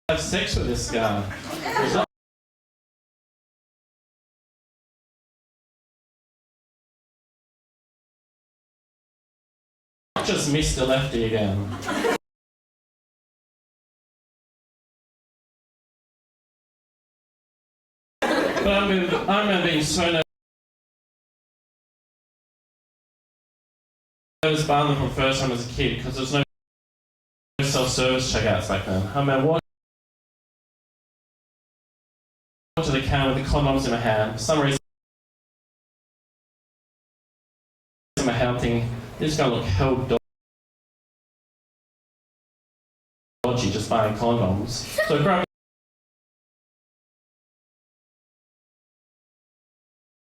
have sex with this guy. It's not just Mr. Lefty again. But I remember being so nervous buying them for the first time as a kid because there was no self-service checkouts back then. I remember walking to the counter with the condoms in my hand. For some reason, in my hand, thinking, this is going to look hell dodgy just buying condoms. So I grabbed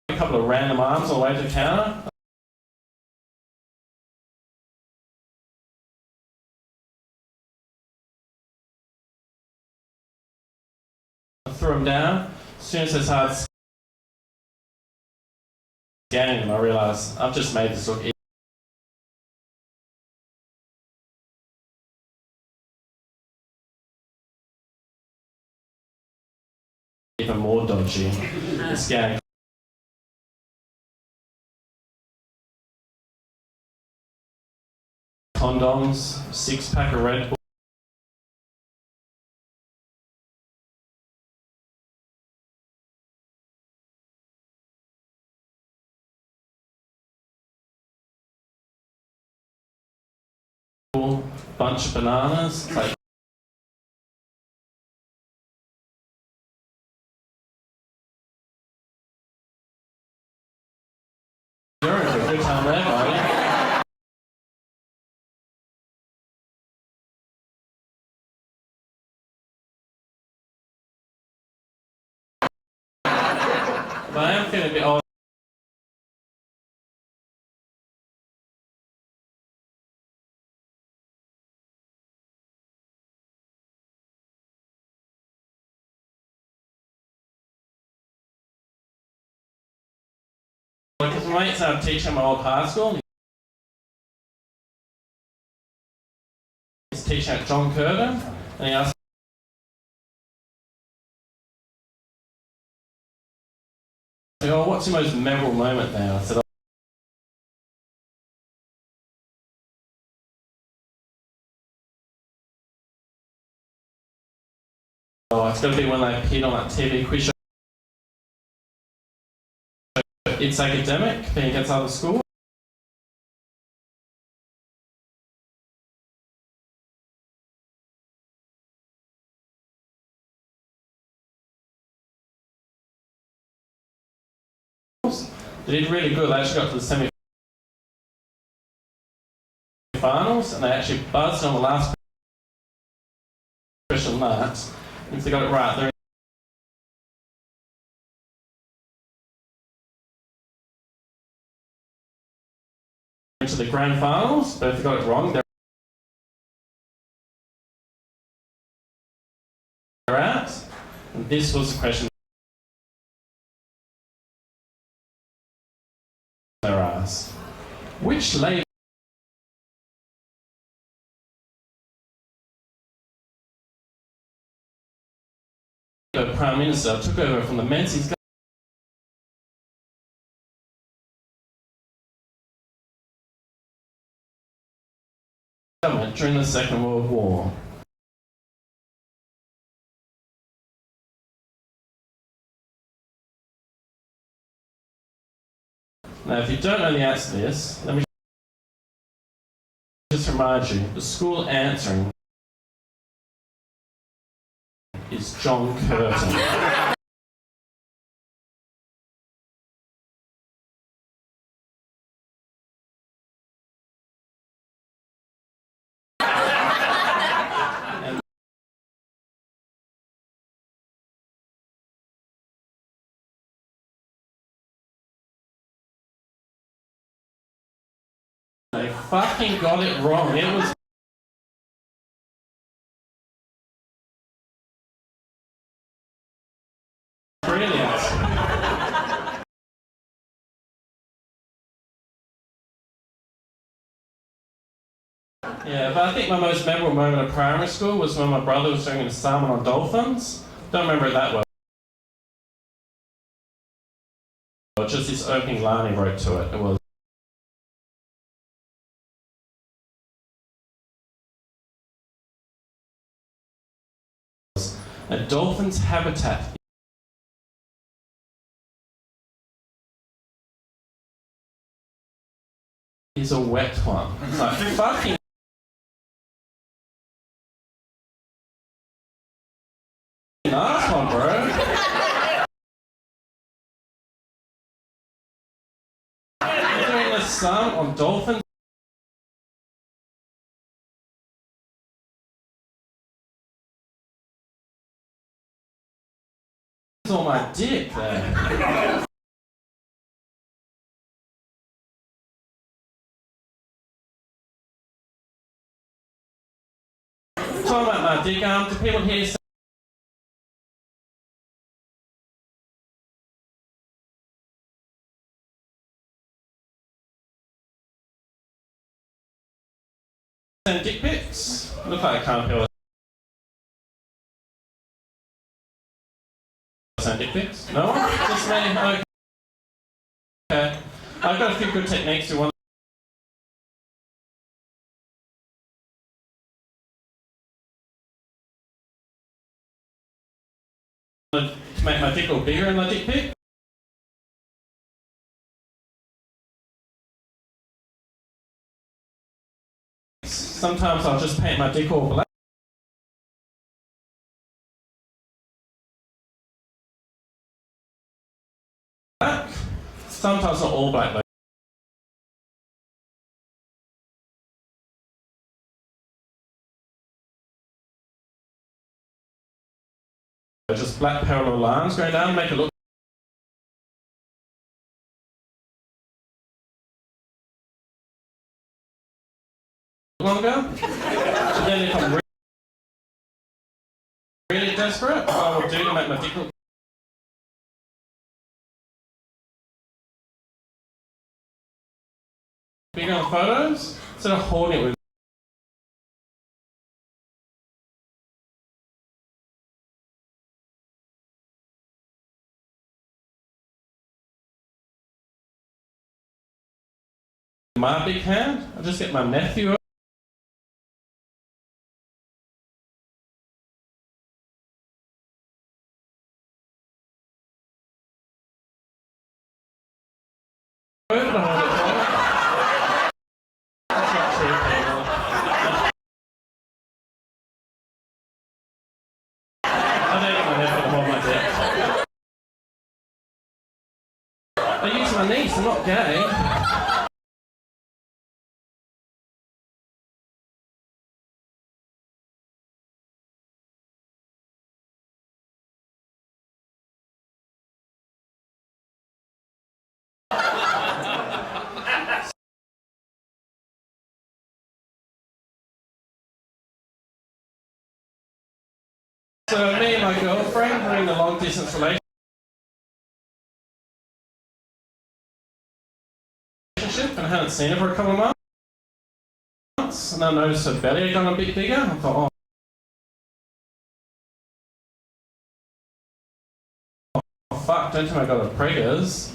a couple of random arms on the way to the counter. I threw them down. As soon as I started scanning them, I realised I've just made this look even more dodgy. Scanning condoms, 6-pack of Red Bull. Bunch of bananas. Like, you're in for a good time there, buddy. But I am feeling a bit old. Because my mates are teaching my old high school. He's teaching at John Curtin, and he asked me, oh, what's your most memorable moment there? I said, oh, it's got to be when they appeared on that TV quiz show. It's Academic, being against other schools. They did really good. They actually got to the semi-finals, and they actually buzzed on the last question on that. And if they got it right, they're into the grand finals, but if they got it wrong, they're out. And this was the question they were asked. Which Labour Prime Minister took over from the Menzies government during the Second World War? Now, if you don't know the answer to this, let me just remind you, the school answering is John Curtin. They fucking got it wrong. It was brilliant. Yeah, but I think my most memorable moment of primary school was when my brother was doing a sermon on dolphins. Don't remember it that well. Just this opening line he wrote to it. It was, a dolphin's habitat is a wet one. It's like, fucking nice one, bro. You're doing a sermon on dolphins. On my dick there. Talking about my dick, do people here say send dick pics? Look like I can't hear. Send dick pics? No one? Just me? Okay. I've got a few good techniques you want. To make my dick look bigger in my dick pic. Sometimes I'll just paint my dick all black. Sometimes not all black though. Just black parallel lines going down, make it look. Longer. And then if I'm really desperate, what I will do to make my dick look bigger on photos, instead of holding it with my big hand, I just get my nephew. I use my niece, I'm not gay. So me and my girlfriend were in a long distance relationship and I hadn't seen her for a couple of months, and I noticed her belly had gone a bit bigger. I thought, oh fuck, don't tell me I got a preggers.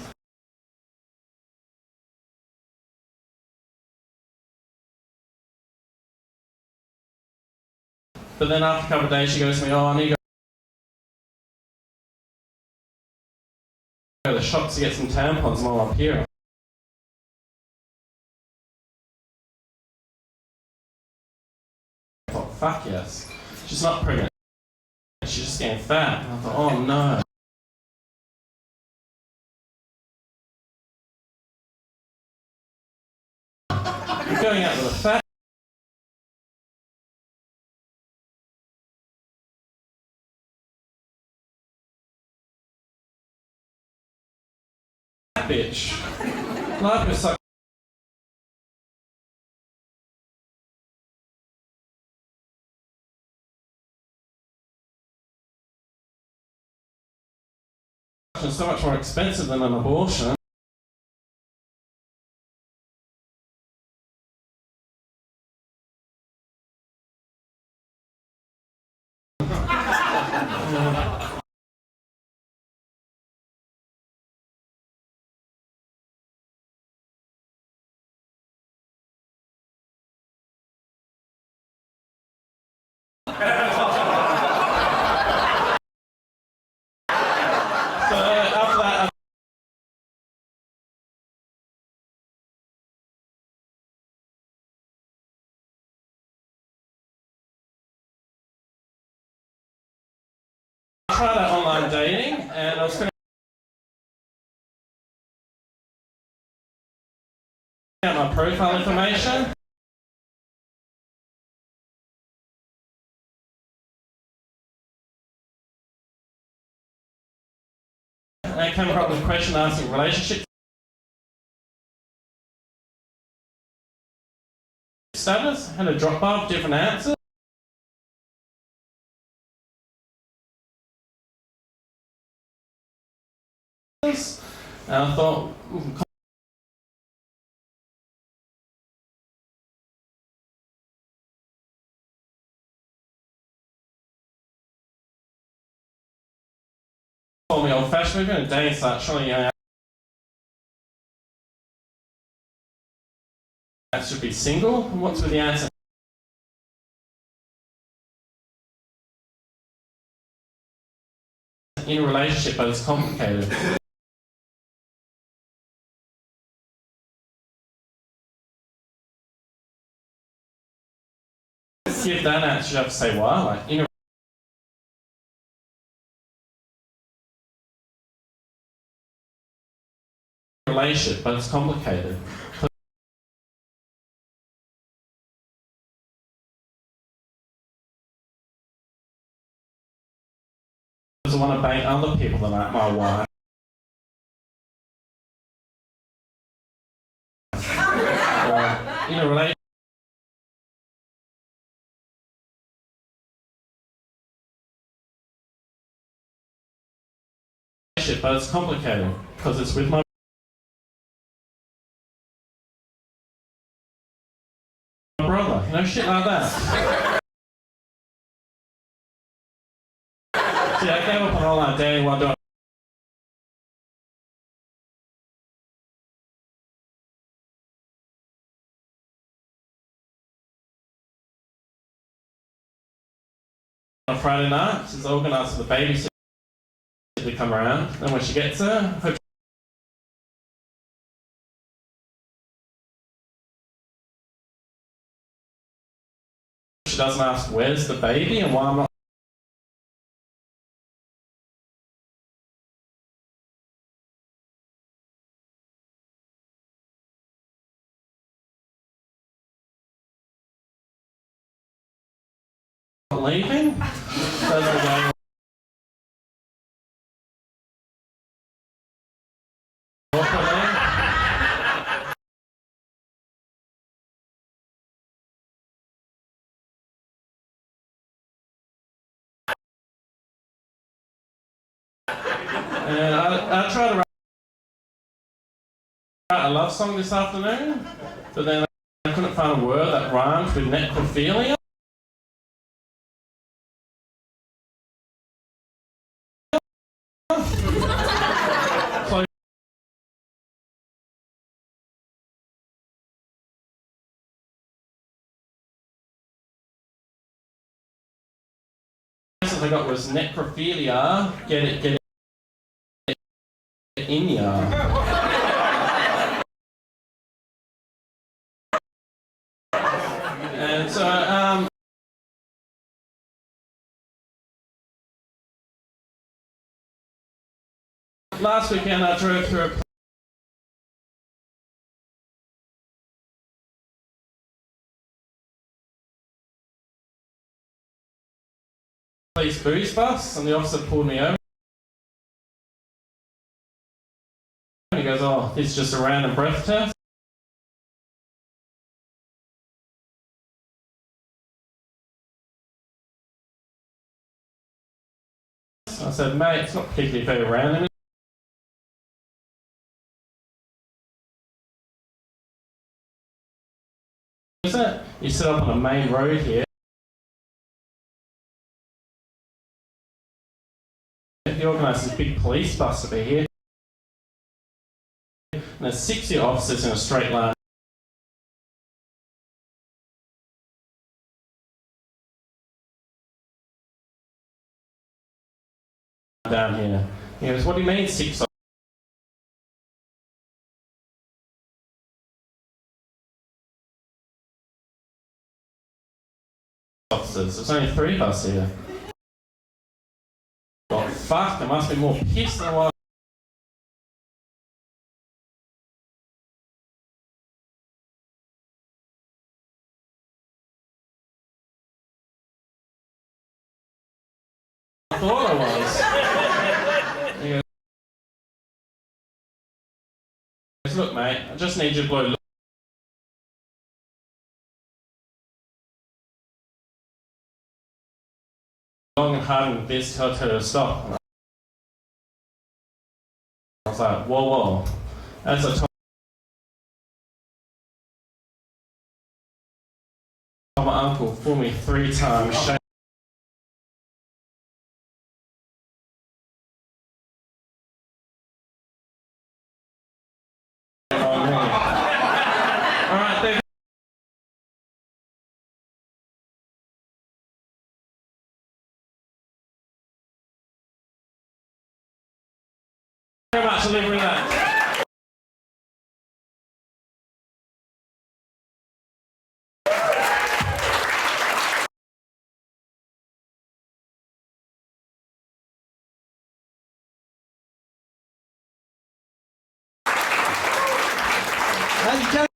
But then after a couple of days she goes to me, oh, I need to go to the shops to get some tampons while I'm up here. fuck yes. She's not pregnant. She's just getting fat. And I thought, oh no. You're going out with a fat bitch. Life is like so much more expensive than an abortion. I tried out online dating, and I was going to out my profile information. And I came up with a question asking relationship status, had a drop bar of different answers. And I thought, call me old-fashioned, we're going to date start showing you that should be single. What's with the answer? In a relationship, but it's complicated. Give that answer, you have to say why. Like, in a relationship, but it's complicated. Because I want to bang other people than like my wife. Or in a relationship, but it's complicated because it's with my brother, you know, shit like that. See, I gave up on all that dating while doing on Friday night. She's organised for the babysitter to come around. Then when she gets her she doesn't ask where's the baby and why I'm not leaving. So they're going and I tried to write a love song this afternoon, but then I couldn't find a word that rhymed with necrophilia. I got was necrophilia, get it in ya. And so last weekend I drove through a police booze bus, and the officer pulled me over. And he goes, "Oh, this is just a random breath test." I said, "Mate, it's not particularly very random." Is it? You set up on a main road here. He organised this big police bus to be here. And there's 60 officers in a straight line. Down here. He goes, "What do you mean 6 officers? There's only 3 of us here." Well, fuck, there must be more piss than what I thought I was. He goes, "Look, mate, I just need you to blow long and hard with this till I tell you to stop." I was like, "Whoa, whoa." As I told my uncle, fool me 3 times. Shame. On me. Alright, thank you very much for delivering that. Ladies and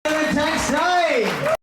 gentlemen, thanks, Dave.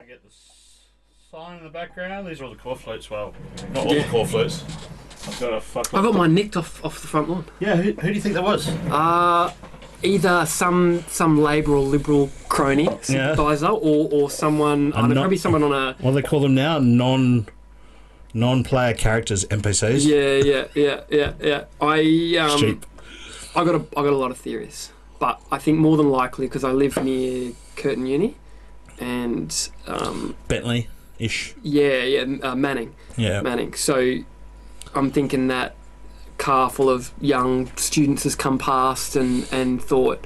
Get the sign in the background. These are all the core flutes. Well, not all the core flutes. I've got a fuck. I got mine nicked off the front lawn. Yeah, who do you think that was? Either some Labor or Liberal crony sympathiser, or someone. Probably someone on a. What do they call them now? Non-player characters, NPCs. Yeah. Cheap. I got a lot of theories, but I think more than likely because I live near Curtin Uni, and Bentley-ish. Manning. Yeah. Manning. So I'm thinking that car full of young students has come past and thought.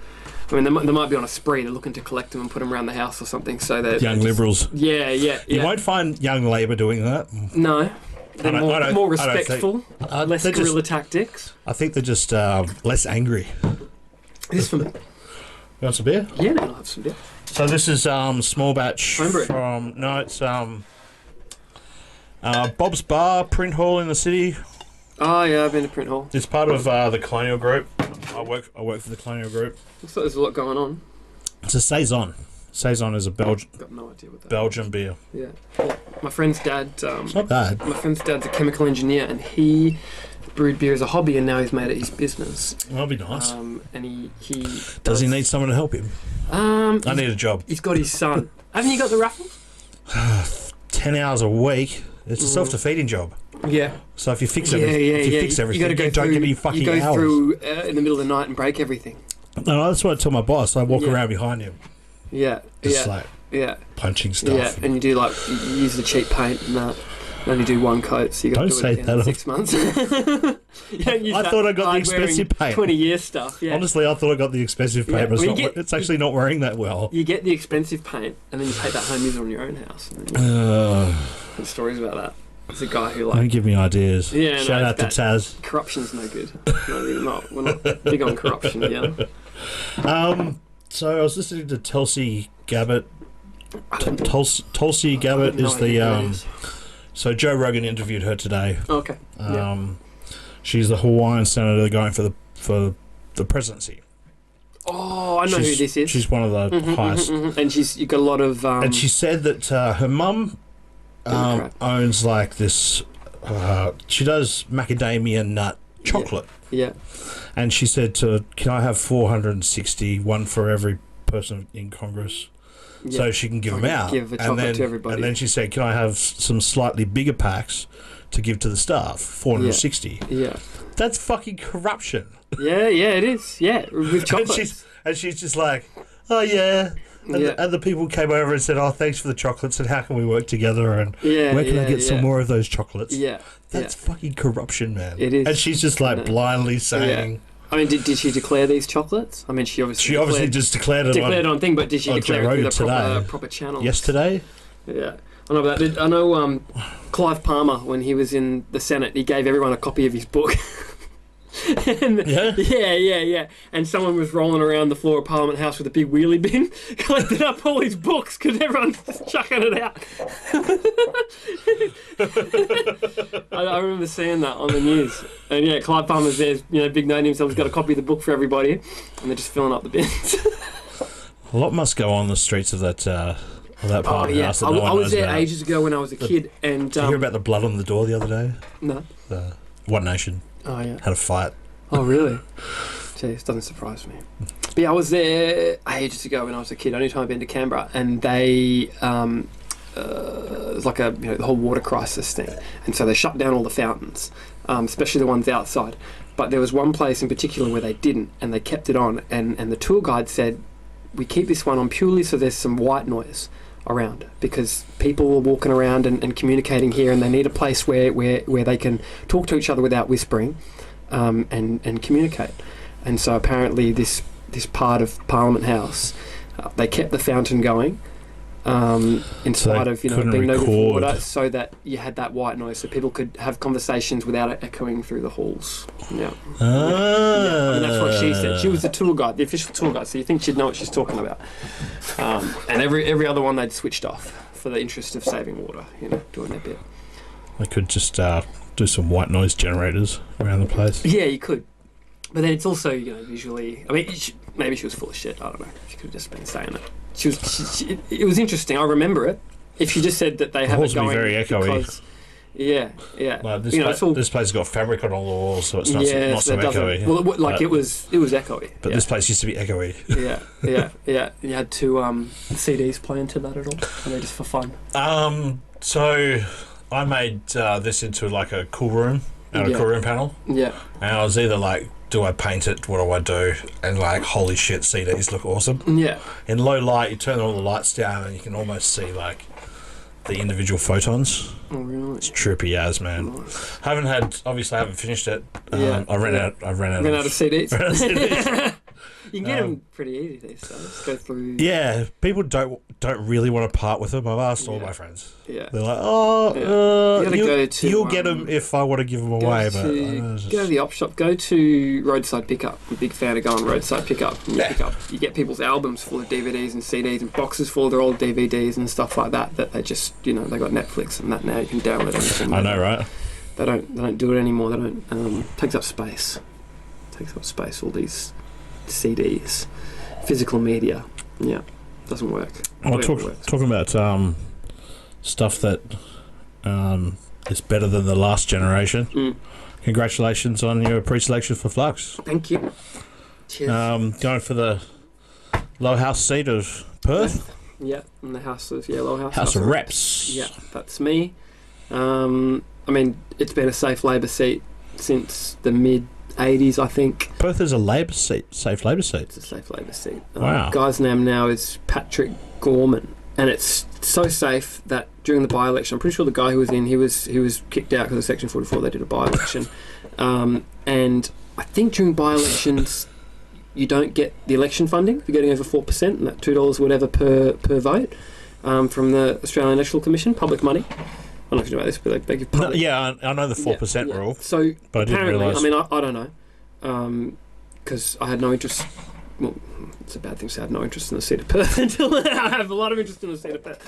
I mean, they might be on a spree. They're looking to collect them and put them around the house or something. So they're young Liberals. Yeah. You won't find young Labor doing that. No. They're more respectful, less guerrilla tactics. I think they're just less angry. This for me. You want some beer? Yeah, man, I'll have some beer. So this is small batch Homebrew. it's Bob's Bar, Print Hall in the city. Oh yeah, I've been to Print Hall. It's part of the Colonial Group. I work for the Colonial Group. Looks like there's a lot going on. It's a Saison. Saison is a Got no idea what that Belgian beer. Yeah. My friend's dad. It's not bad. My friend's dad's a chemical engineer, and he brewed beer as a hobby, and now he's made it his business. That'll be nice. And he does he need someone to help him? I need a job. He's got his son. Haven't you got the raffles? 10 hours a week. It's a self-defeating job. Yeah. So if you fix everything, you don't get any fucking hours. You go hours. through in the middle of the night and break everything. No, that's what I tell my boss. I walk around behind him. Yeah. Just punching stuff. Yeah, and you do you use the cheap paint and that. And only do one coat, so you got to do it in 6 months. I thought I got the expensive paint. 20-year stuff. Yeah. Honestly, I thought I got the expensive paint, but it's actually not wearing that well. You get the expensive paint, and then you take that home use it on your own house. And then there's stories about that. There's a guy who don't give me ideas. Yeah, shout out to Taz. Corruption's no good. We're not big on corruption here. So I was listening to Tulsi Gabbard. Tulsi Gabbard is the. So Joe Rogan interviewed her today. Okay. She's the Hawaiian senator going for the presidency. Oh, I know who this is. She's one of the highest. And you've got a lot of. And she said that her mum owns like this. She does macadamia nut chocolate. Yeah. And she said can I have 460, one for every person in Congress? Yeah. So she can give them out. Give a chocolate to everybody. And then she said, can I have some slightly bigger packs to give to the staff? 460. Yeah. That's fucking corruption. Yeah, it is. Yeah, with chocolates. and she's just like, oh, yeah. And the people came over and said, oh, thanks for the chocolates and how can we work together and where can I get some more of those chocolates? Yeah. That's fucking corruption, man. It is. And she's just like blindly saying... Yeah. I mean, did she declare these chocolates? I mean, she obviously just declared it on thing, but did she declare it through the proper channels? Yesterday? Yeah. I know about that. I know Clive Palmer, when he was in the Senate, he gave everyone a copy of his book. Yeah. And someone was rolling around the floor of Parliament House with a big wheelie bin, collecting up all his books because everyone's just chucking it out. I remember seeing that on the news. And yeah, Clive Palmer's there, big name himself, has got a copy of the book for everybody, and they're just filling up the bins. A lot must go on the streets of that Parliament House. That I was there ages ago when I was a kid. And did you hear about the blood on the door the other day? No. The One Nation. Oh, yeah. Had a fight. Oh, really? Jeez, doesn't surprise me. But yeah, I was there ages ago when I was a kid. Only time I've been to Canberra, and they it was like the whole water crisis thing, and so they shut down all the fountains, especially the ones outside. But there was one place in particular where they didn't, and they kept it on. And the tour guide said, "We keep this one on purely so there's some white noise around, because people are walking around and communicating here, and they need a place where they can talk to each other without whispering, and communicate." And so apparently this part of Parliament House, they kept the fountain going, in spite of being no good for water, so that you had that white noise, so people could have conversations without it echoing through the halls. Yeah. Yeah. I mean, that's what she said. She was the tour guide, the official tour guide, so you think she'd know what she's talking about. And every other one they'd switched off for the interest of saving water, doing their bit. They could just do some white noise generators around the place. Yeah, you could. But then it's also, visually... I mean, maybe she was full of shit. I don't know. She could have just been saying it. It was interesting. I remember it. if you just said that they have halls it going will be very echoey. because, yeah. Like this, it's all, this place has got fabric on all the walls, so it's not, yeah, not so echoey. Well, it was echoey. But this place used to be echoey. yeah. You had two CDs play into that at all, or they just for fun? So I made this into like a cool room, a cool room panel. Yeah. And I was either like, do I paint it? What do I do? And like, holy shit, CDs look awesome. Yeah. In low light, you turn all the lights down, and you can almost see like the individual photons. Oh, really? It's trippy as, man. Nice. I haven't finished it. I ran out of CDs. You can get them pretty easy these days. Go through. Yeah, people don't really want to part with them. I've asked all my friends. Yeah. They're like, you'll get them if I want to give them away. But go to the op shop. Go to roadside pickup. I'm a big fan of going roadside pickup. You get people's albums full of DVDs and CDs and boxes full of their old DVDs and stuff like that. That they just, they got Netflix and that now you can download anything. I know, right? They don't do it anymore. They don't. Takes up space. All these CDs, physical media. Yeah, doesn't work. Well, talking about stuff that is better than the last generation. Congratulations on your pre-selection for Flux. Thank you. Cheers. Going for the low house seat of Perth. Yeah, in the House of House of Reps. Yeah, that's me. I mean, it's been a safe Labor seat since the mid-80s, I think. Perth is a safe Labor seat. It's a safe Labor seat. Wow. Guy's name now is Patrick Gorman, and it's so safe that during the by-election, I'm pretty sure the guy who was in, he was kicked out because of Section 44. They did a by-election, and I think during by-elections you don't get the election funding. You're getting over 4%, and that $2 whatever per vote from the Australian Electoral Commission, public money. I don't know if you know about this, but they give public. I know the 4% rule. So but I didn't realise. I mean, I don't know, because I had no interest. Well, it's a bad thing to say I have no interest in the seat of Perth until I have a lot of interest in the seat of Perth.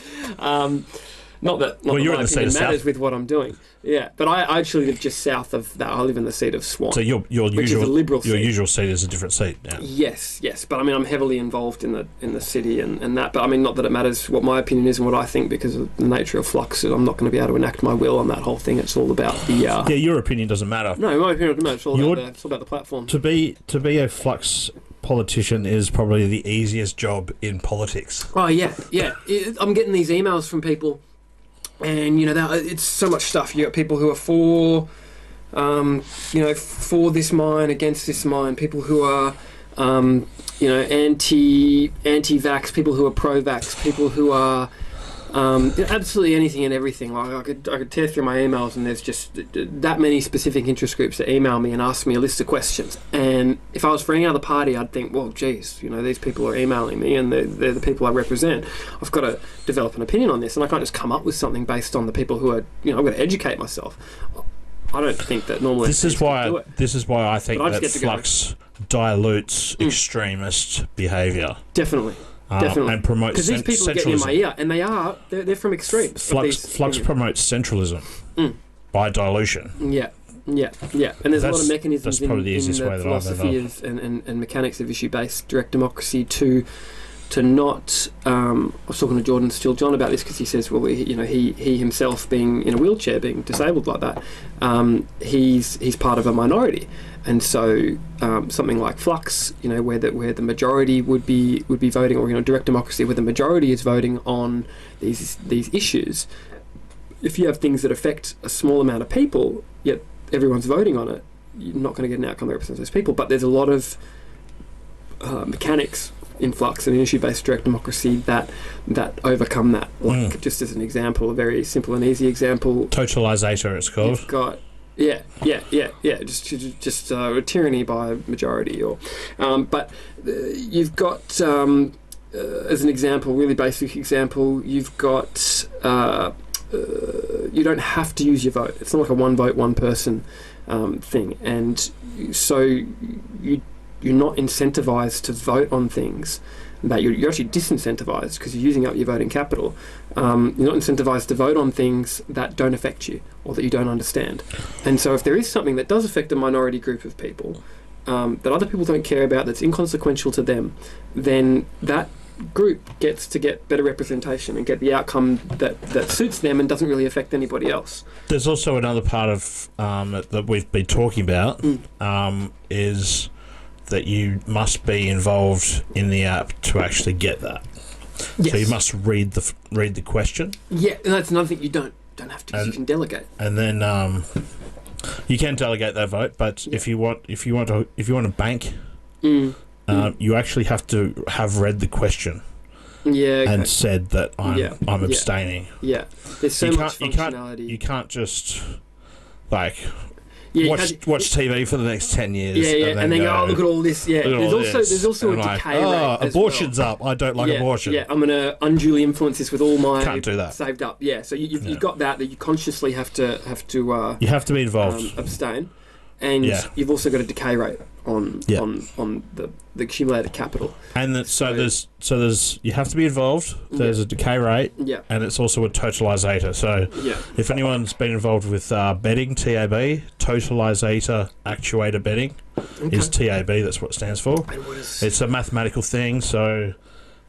Not that my opinion matters with what I'm doing. Yeah, but I actually live just south of that. I live in the seat of Swan. So your which is a Liberal seat. Your usual seat is a different seat now. Yes. But I mean, I'm heavily involved in the city and that. But I mean, not that it matters what my opinion is and what I think, because of the nature of Flux. I'm not going to be able to enact my will on that whole thing. It's all about the. Yeah, your opinion doesn't matter. No, my opinion doesn't matter. It's all about the platform. To be a Flux politician is probably the easiest job in politics. Oh yeah. I'm getting these emails from people. And it's so much stuff. You got people who are for this mine, against this mine. People who are, anti-vax. People who are pro-vax. People who are absolutely anything and everything. Like I could tear through my emails, and there's just that many specific interest groups that email me and ask me a list of questions. And if I was for any other party, I'd think, well, geez, these people are emailing me, and they're the people I represent. I've got to develop an opinion on this, and I can't just come up with something based on the people who are. I've got to educate myself. I don't think that normally. This is why I think that Flux dilutes extremist behaviour. Definitely. And promotes because these people are getting in my ear, and they're from extremes. Flux promotes centralism by dilution. Yeah. And there's a lot of mechanisms in the philosophy and mechanics of issue-based direct democracy to not. I was talking to Jordan Steele John about this, because he says, well, he himself, being in a wheelchair, being disabled like that, he's part of a minority. And so something like Flux, where the majority would be voting, or direct democracy, where the majority is voting on these issues. If you have things that affect a small amount of people, yet everyone's voting on it, you're not going to get an outcome that represents those people. But there's a lot of mechanics in Flux and in issue-based direct democracy that overcome that. Like, just as an example, a very simple and easy example. Totalizator, it's called. You've got. Yeah. Just tyranny by majority, but you've got as an example, really basic example. You've got you don't have to use your vote. It's not like a one vote, one person thing, and so you're not incentivized to vote on things. That you're actually disincentivized because you're using up your voting capital. You're not incentivized to vote on things that don't affect you or that you don't understand. And so if there is something that does affect a minority group of people that other people don't care about, that's inconsequential to them, then that group gets to get better representation and get the outcome that suits them and doesn't really affect anybody else. There's also another part of that we've been talking about is that you must be involved in the app to actually get that. Yes. So you must read the question. Yeah, and that's another thing you don't have to. 'Cause you can delegate. And then you can delegate that vote, but if you want to bank, you actually have to have read the question. Yeah, okay. And said that I'm abstaining. Yeah, there's so much functionality. You can't just watch TV for the next 10 years. Yeah, and then go, oh, look at all this. Yeah, there's also a decay rate. Abortion's up. I don't like abortion. Yeah, I'm going to unduly influence this with all my can't do that. Saved up. Yeah, so you've got that you consciously have to. You have to be involved. Abstain, and you've also got a decay rate on the accumulated capital. And there's you have to be involved. There's a decay rate. Yeah. And it's also a totalizator. So if anyone's been involved with betting, TAB, totalizator actuator betting is TAB. That's what it stands for. It's a mathematical thing. So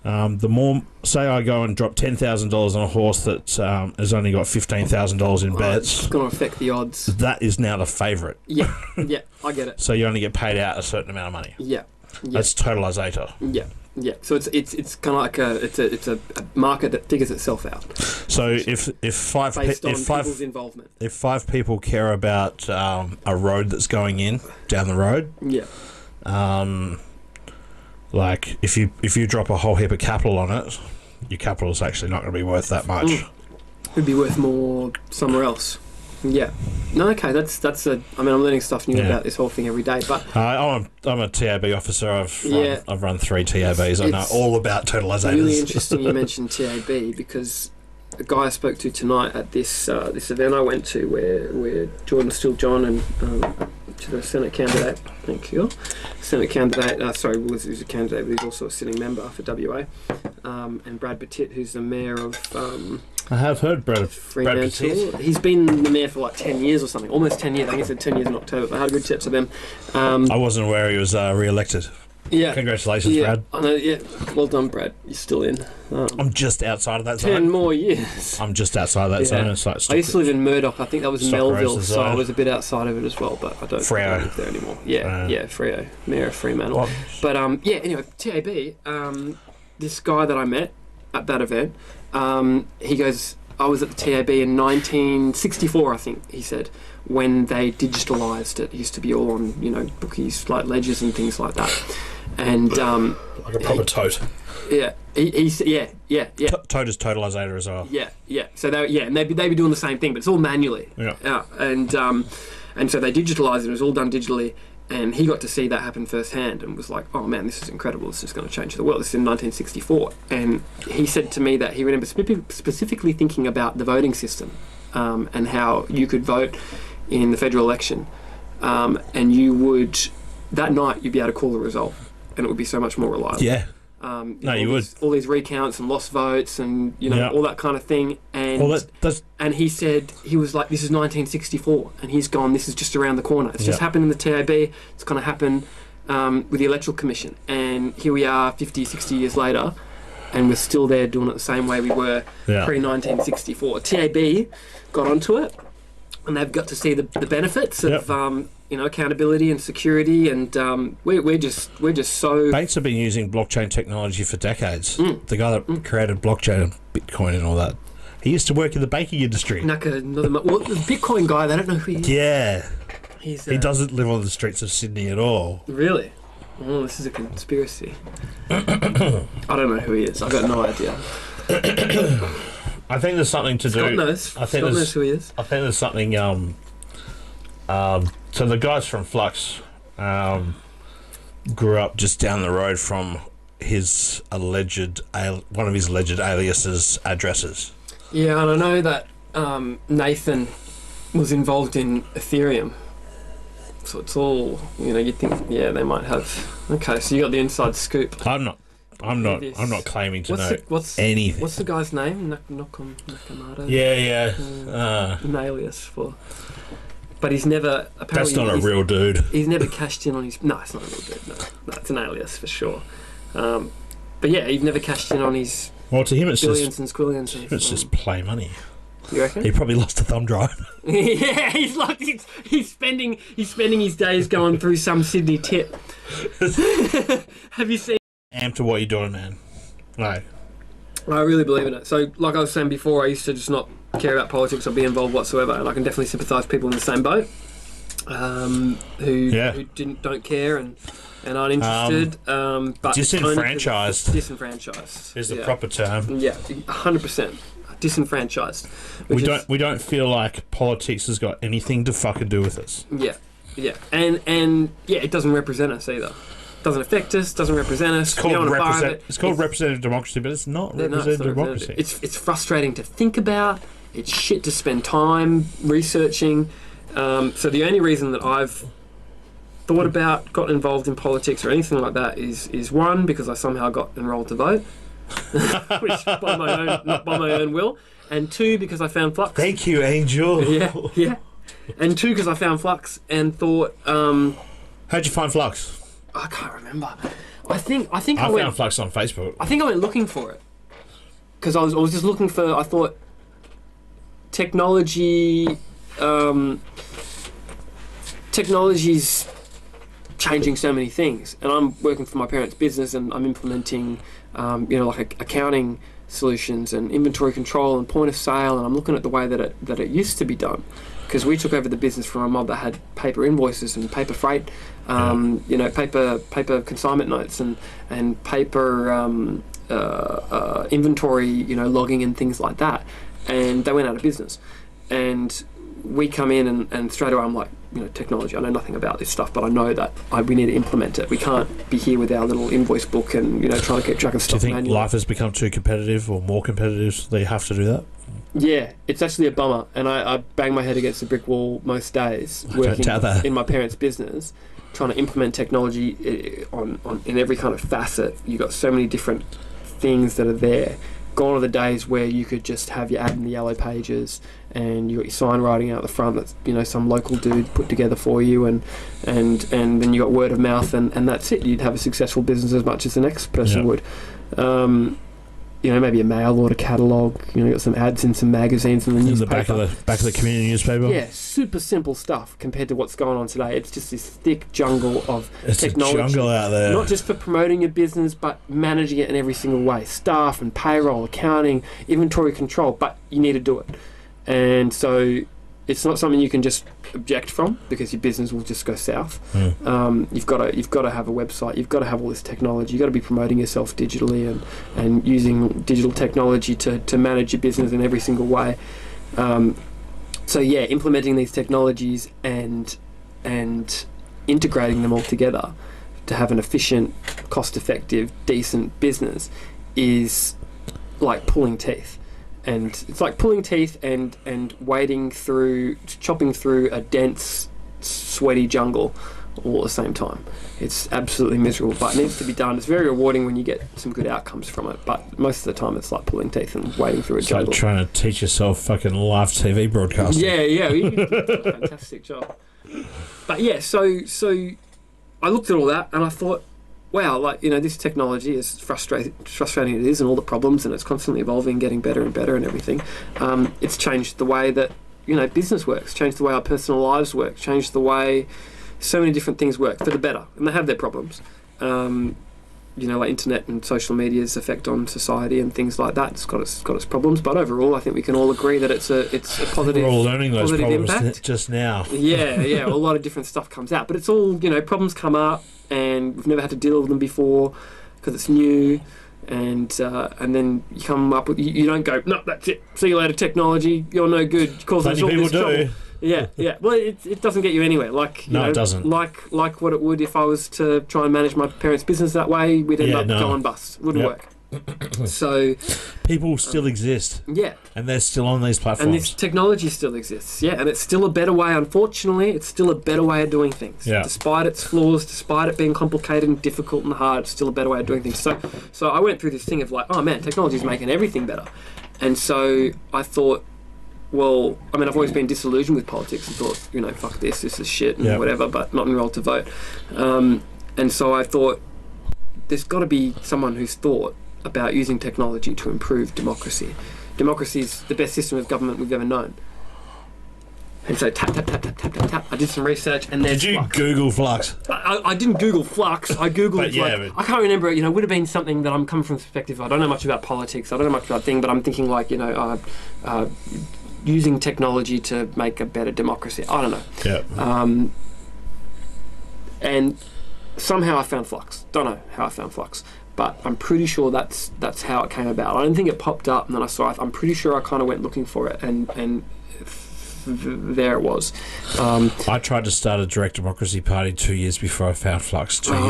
the more, say I go and drop $10,000 on a horse that has only got $15,000 in bets, it's going to affect the odds. That is now the favourite. Yeah, I get it. So you only get paid out a certain amount of money. Yeah. That's totalizator. Yeah. So it's kind of like it's a market that figures itself out. So if people's involvement, if 5 people care about a road that's going in down the road, like if you drop a whole heap of capital on it, your capital is actually not going to be worth that much. It'd be worth more somewhere else. Yeah. No, okay, that's I'm learning stuff new about this whole thing every day. But I'm a TAB officer. I've run 3 TABs. I know all about totalizators. Really interesting you mentioned TAB, because the guy I spoke to tonight at this event I went to where Jordan Steele John and to the Senate candidate, thank you, Senate candidate, who's a candidate, but he's also a sitting member for WA, and Brad Petit, who's the mayor of I have heard Brad Petit. He's been the mayor for like 10 years or something, almost 10 years. I think he said 10 years in October, but I had a good chat to them. I wasn't aware he was re-elected. Yeah. Congratulations, Brad. I know, yeah. Well done, Brad. You're still in. I'm just outside of that 10 zone. 10 more years. I'm just outside of that zone. It's like I used to live in Murdoch. I think that was Melville, so I was a bit outside of it as well, but I don't live there anymore. Freo. Mayor of Fremantle. But, anyway, TAB, this guy that I met at that event, he goes, I was at the TAB in 1964, I think, he said, when they digitalised it. It used to be all on, bookies, like ledgers and things like that. And like a proper tote. Yeah, he said, yeah. Tote is totalizator as well. Yeah. So and they'd be doing the same thing, but it's all manually. Yeah. And so they digitalised it. It was all done digitally, and he got to see that happen firsthand, and was like, "Oh man, this is incredible! This is going to change the world." This is in 1964, and he said to me that he remembers specifically thinking about the voting system, and how you could vote in the federal election, and you would that night you'd be able to call the result, and it would be so much more reliable. Yeah. You would. All these recounts and lost votes and all that kind of thing. And and he said, he was like, this is 1964, and he's gone, this is just around the corner. It's just happened in the TAB. It's going to happen with the Electoral Commission. And here we are 50, 60 years later, and we're still there doing it the same way we were pre-1964. TAB got onto it, and they've got to see the benefits of accountability and security, and we're just so. Banks have been using blockchain technology for decades. The guy that created blockchain and Bitcoin and all that, he used to work in the banking industry. The Bitcoin guy, they don't know who he is. Yeah, he doesn't live on the streets of Sydney at all. Really? Oh, this is a conspiracy. I don't know who he is. I've got no idea. I think there's something to do. Scott knows. Scott knows who he is. I think there's something. So the guys from Flux grew up just down the road from his one of his alleged aliases addresses. Yeah, and I know that Nathan was involved in Ethereum. So it's all, you'd think, they might have. Okay, so you got the inside scoop. I'm not claiming to know anything. What's the guy's name? Nakamoto? Yeah. An alias for. But he's never apparently. That's not a real dude. He's never cashed in on his. No, it's not a real dude. No, it's an alias for sure. But yeah, he'd never cashed in on his Well, to him, it's billions and squillions. it's just play money. You reckon? He probably lost a thumb drive. Yeah, he's spending his days going through some Sydney tip. Have you seen? Amped to what you're doing, man. No. I really believe in it. So, like I was saying before, I used to just not care about politics or be involved whatsoever, and I can definitely sympathise with people in the same boat who don't care and aren't interested. But disenfranchised. Disenfranchised is the proper term. Yeah, 100%. Disenfranchised. We don't feel like politics has got anything to fucking do with us. Yeah, and yeah, it doesn't represent us either. Doesn't affect us. Doesn't represent us. It's called representative democracy, but it's not representative democracy. It's frustrating to think about. It's shit to spend time researching. So the only reason that I've thought about, got involved in politics or anything like that is one, because I somehow got enrolled to vote. Which not by my own will, and two, because I found Flux. Thank you, Angel. Yeah, and two, because I found Flux and thought. How'd you find Flux? I can't remember. I think I found Flux on Facebook. I think I went looking for it because I was just looking for. I thought technology's changing so many things, and I'm working for my parents' business, and I'm implementing, like accounting solutions and inventory control and point of sale, and I'm looking at the way that it used to be done, because we took over the business from a mob that had paper invoices and paper freight, paper consignment notes and paper inventory, logging and things like that, and they went out of business, and we come in and straight away I'm like, technology, I know nothing about this stuff, but I know that we need to implement it. We can't be here with our little invoice book and trying to keep track of stuff. Do you think life has become too competitive or more competitive so that you have to do that? Yeah, it's actually a bummer, and I bang my head against a brick wall most days working in my parents' business, trying to implement technology in every kind of facet. You've got so many different things that are there. Gone are the days where you could just have your ad in the yellow pages and you got your sign writing out the front that's some local dude put together for you, and then you got word of mouth, and that's it. You'd have a successful business as much as the next person would. Maybe a mail order catalogue. You got some ads in some magazines and the newspaper. In the back of the community newspaper. Yeah, super simple stuff compared to what's going on today. It's just this thick jungle of technology. It's a jungle out there. Not just for promoting your business, but managing it in every single way. Staff and payroll, accounting, inventory control. But you need to do it, and so it's not something you can just object from, because your business will just go south. You've got to have a website. You've got to have all this technology. You've got to be promoting yourself digitally and using digital technology to manage your business in every single way. Implementing these technologies and integrating them all together to have an efficient, cost-effective, decent business is like pulling teeth. And it's like pulling teeth and chopping through a dense, sweaty jungle all at the same time. It's absolutely miserable, but it needs to be done. It's very rewarding when you get some good outcomes from it, but most of the time it's like pulling teeth and wading through a jungle. Like trying to teach yourself fucking live TV broadcasting. Yeah, you did a fantastic job. But yeah, so I looked at all that and I thought, wow, this technology, is frustrating it is, and all the problems, and it's constantly evolving, getting better and better and everything. It's changed the way that, business works, changed the way our personal lives work, changed the way so many different things work for the better, and they have their problems. Like internet and social media's effect on society and things like that. It's got its problems, but overall, I think we can all agree that it's a positive. We're all learning those problems impact. Just now. Yeah, a lot of different stuff comes out, but it's all problems come up, and we've never had to deal with them before because it's new, and then you come up with you don't go, no, that's it, see you later, technology, you're no good, cause us all this trouble. Yeah. Well, it doesn't get you anywhere. It doesn't. Like what it would if I was to try and manage my parents' business that way. We'd end up going bust. Wouldn't work. So people still exist. Yeah. And they're still on these platforms. And this technology still exists. Yeah. And it's still a better way. Unfortunately, it's still a better way of doing things. Yeah. Despite its flaws, despite it being complicated and difficult and hard, it's still a better way of doing things. So I went through this thing of like, oh man, technology is making everything better. And so I thought, well, I've always been disillusioned with politics and thought, fuck this is shit and whatever, but not enrolled to vote. And so I thought, there's got to be someone who's thought about using technology to improve democracy. Democracy is the best system of government we've ever known. And so tap, tap, tap, tap, tap, tap, tap. I did some research and there's Did you flux. Google flux? I didn't Google flux. I Googled, But yeah, like, I can't remember, it would have been something that I'm coming from the perspective, I don't know much about politics, I don't know much about thing, but I'm thinking like, using technology to make a better democracy. I don't know. Yeah. And somehow I found flux. Don't know how I found flux, but I'm pretty sure that's how it came about. I don't think it popped up and then I saw it. I'm pretty sure I kind of went looking for it and there it was. I tried to start a direct democracy party 2 years before I found flux. 2 really?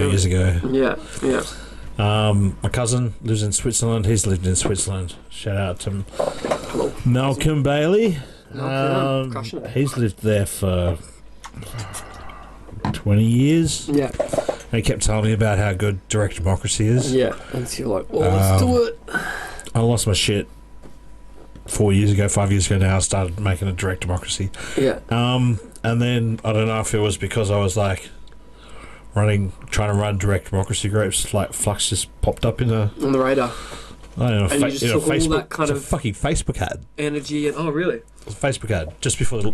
years ago. Yeah. My cousin lives in Switzerland. He's lived in Switzerland. Shout out to Malcolm Bailey. Crushing it. He's lived there for 20 years. Yeah. And he kept telling me about how good direct democracy is. Yeah. And so you're like, let's do it. I lost my shit 5 years ago now. I started making a direct democracy. Yeah. And then I don't know if it was because I was like trying to run direct democracy groups, like flux just popped up on the radar. I don't know, and you just took Facebook, all that kind of fucking Facebook ad. Energy and really? Facebook ad just before the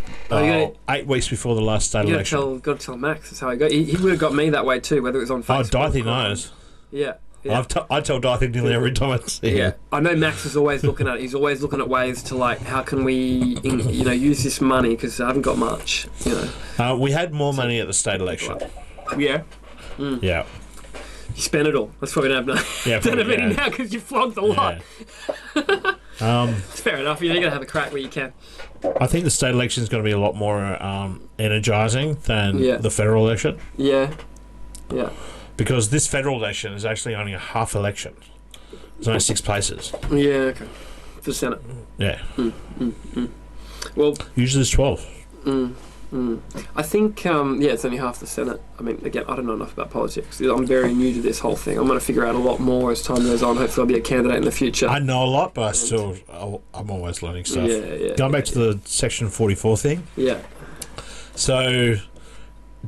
8 weeks before the last state election. You got to tell Max. That's how he got. He would have got me that way too, whether it was on Facebook. Oh, Dorothy knows. Yeah. I tell Dorothy nearly every time I see him. Yeah, I know Max is always looking at it. He's always looking at ways to like, how can we, use this money because I haven't got much. We had more money at the state election. Yeah. Yeah. You spent it all. That's probably don't have no. Yeah, don't have probably, any now because you flogged a lot. It's fair enough. You're gonna have a crack where you can. I think the state election is going to be a lot more energising than the federal election. Yeah. Yeah. Because this federal election is actually only a half election. There's only 6 places. Yeah, okay. For the Senate. Yeah. Well, usually there's 12. I think, it's only half the Senate. I mean, again, I don't know enough about politics. I'm very new to this whole thing. I'm going to figure out a lot more as time goes on. Hopefully I'll be a candidate in the future. I know a lot, but I'm always learning stuff. Yeah. Going back to the Section 44 thing. Yeah. So,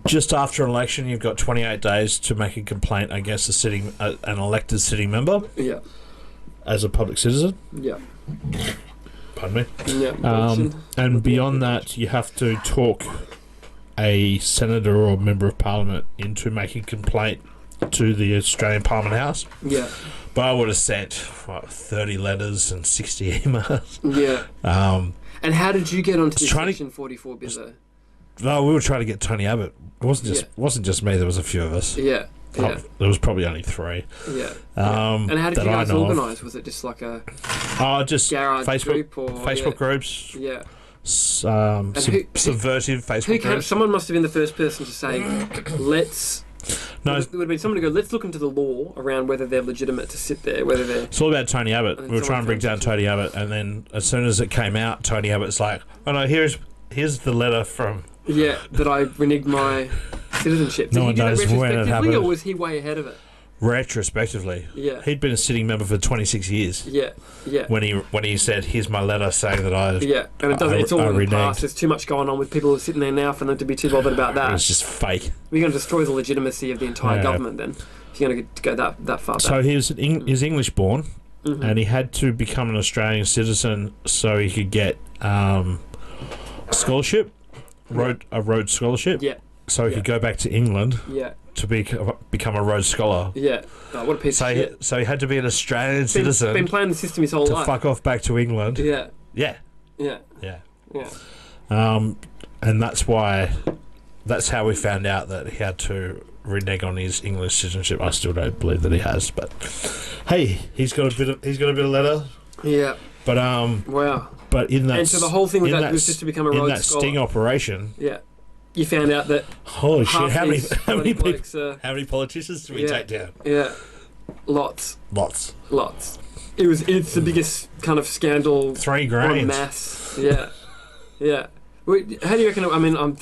just after an election, you've got 28 days to make a complaint against an elected sitting member. Yeah. As a public citizen. Yeah. Pardon me. Yeah. And beyond that, you have to talk a senator or member of parliament into making complaint to the Australian Parliament House. Yeah. But I would have sent 30 letters and 60 emails. Yeah. And how did you get onto Section 44 bizzo? No, we were trying to get Tony Abbott. It wasn't just me. There was a few of us. Yeah. Yeah. There was probably only 3. Yeah. And how did you guys organise? Was it just like a just garage Facebook group or Facebook groups? Yeah. Subversive Facebook groups. Someone must have been the first person to say, let's. No, there would have been someone to go, let's look into the law around whether they're legitimate to sit there, whether they're... It's all about Tony Abbott. We were trying to bring down Tony Abbott, and then as soon as it came out, Tony Abbott's like, oh no, here's the letter from... Yeah, that I reneged my citizenship. No one knows when it happened. Or was he way ahead of it? Retrospectively. Yeah. He'd been a sitting member for 26 years. Yeah, yeah. When he said, here's my letter saying that I... Yeah, and it's all in the past. There's too much going on with people who are sitting there now for them to be too bothered about that. It's just fake. We're going to destroy the legitimacy of the entire government then, if you're going to go that far back. So he was English born, and he had to become an Australian citizen so he could get scholarship, a Rhodes Scholarship. Yeah. So he could go back to England. Yeah. To become a Rhodes Scholar. Yeah. Oh, what a piece of shit. So he had to be an Australian citizen. Been playing the system his whole life. To fuck off back to England. Yeah. Yeah. Yeah. Yeah. Yeah. And that's how we found out that he had to renege on his English citizenship. I still don't believe that he has, but hey, he's got a bit of letter. Yeah. But wow. But in that, and so the whole thing with that was just to become a Rhodes Scholar. In that sting operation. Yeah. You found out that holy shit! How many people, how many politicians do we take down? Yeah, lots. It's the biggest kind of scandal. $3,000 en masse. Yeah, yeah. How do you reckon? I mean, I'm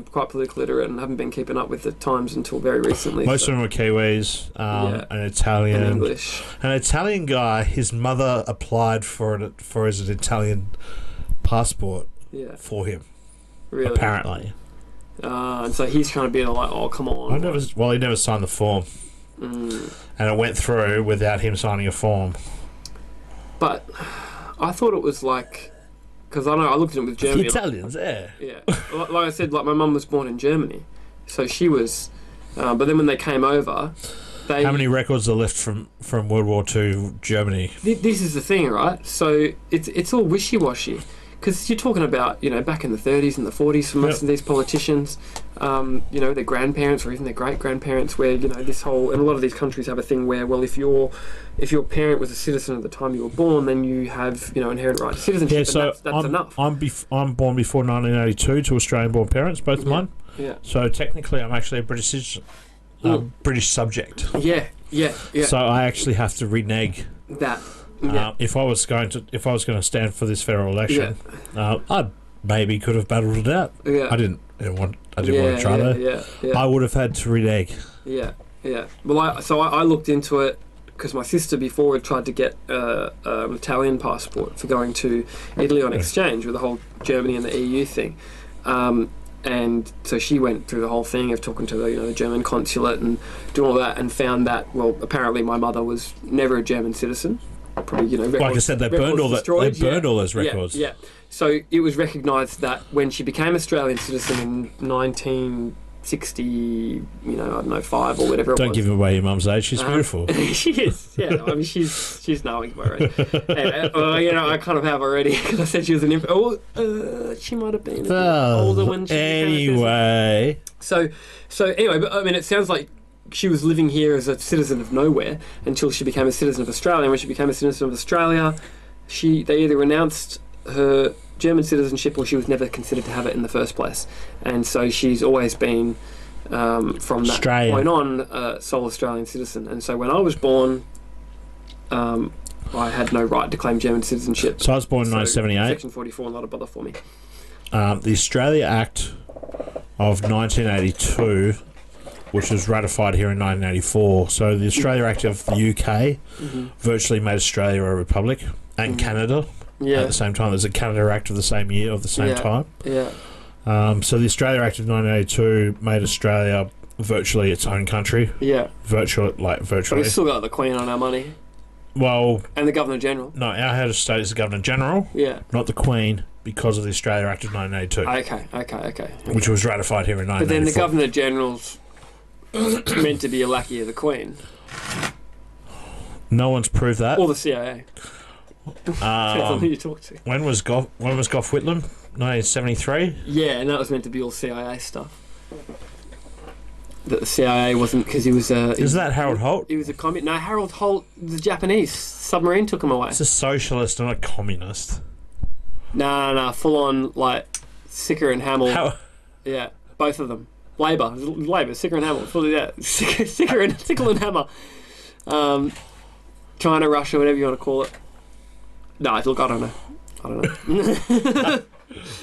quite politically literate and haven't been keeping up with the times until very recently. Most of them are Kiwis, an Italian, and English. An Italian guy. His mother applied for his Italian passport. Yeah. For him. Really? Apparently. And so he's trying to be like, oh, come on. He never signed the form. and it went through without him signing a form. But I thought it was like, because I know I looked at it with Germany. The Italians, yeah. Yeah, like I said, like my mum was born in Germany, so she was. But then when they came over, they. How many records are left from World War II Germany? This is the thing, right? So it's all wishy-washy. Because you're talking about, back in the 30s and the 40s for most of these politicians, their grandparents or even their great-grandparents, where, this whole... And a lot of these countries have a thing where, well, if your parent was a citizen at the time you were born, then you have, inherent right to citizenship, Yeah, so that's enough. I'm born before 1982 to Australian-born parents, both of mine. Yeah. So technically I'm actually a British citizen. British subject. Yeah. So I actually have to renege that. Yeah. If I was going to stand for this federal election, I maybe could have battled it out. Yeah. I didn't want to try that. Yeah. I would have had to renege. Yeah. Well, I looked into it because my sister before had tried to get an Italian passport for going to Italy on exchange with the whole Germany and the EU thing. And so she went through the whole thing of talking to the German consulate and doing all that, and found that, well, apparently my mother was never a German citizen. Probably, records, like I said, they burned all those records. Yeah. So it was recognised that when she became Australian citizen in 1960, I don't know, 5 or whatever. Don't give away your mum's age. She's beautiful. She is. Yeah. I mean, she's knowing already. I kind of have already because I said she was an infant. She might have been older when she anyway. So anyway, but I mean, it sounds like she was living here as a citizen of nowhere until she became a citizen of Australia. And when she became a citizen of Australia, they either renounced her German citizenship or she was never considered to have it in the first place. And so she's always been, from that point on, sole Australian citizen. And so when I was born, I had no right to claim German citizenship. So I was born in 1978. Section 44, not a bother for me. The Australia Act of 1982, which was ratified here in 1984. So the Australia Act of the UK virtually made Australia a republic, and Canada at the same time. There's a Canada Act of the same year, of the same time. Yeah. So the Australia Act of 1982 made Australia virtually its own country. Yeah. Virtually. But we still got the Queen on our money. Well... And the Governor-General. No, our head of state is the Governor-General. Yeah. Not the Queen, because of the Australia Act of 1982. Okay. Which was ratified here in 1984. But then the Governor-General's meant to be a lackey of the Queen. No one's proved that. Or the CIA. Depends on who you talk to. When was Gough Whitlam? 1973? Yeah, and that was meant to be all CIA stuff. That the CIA wasn't, because he was a... Is that Harold Holt? He was a communist. No, Harold Holt, the Japanese submarine took him away. It's a socialist, not a communist. No, full on, like, Sicker and Hamill. Yeah, both of them. Labour, Sicker and Hamill. Fully, yeah. Sickle and Hammer. China, Russia, whatever you want to call it. No, look, I don't know.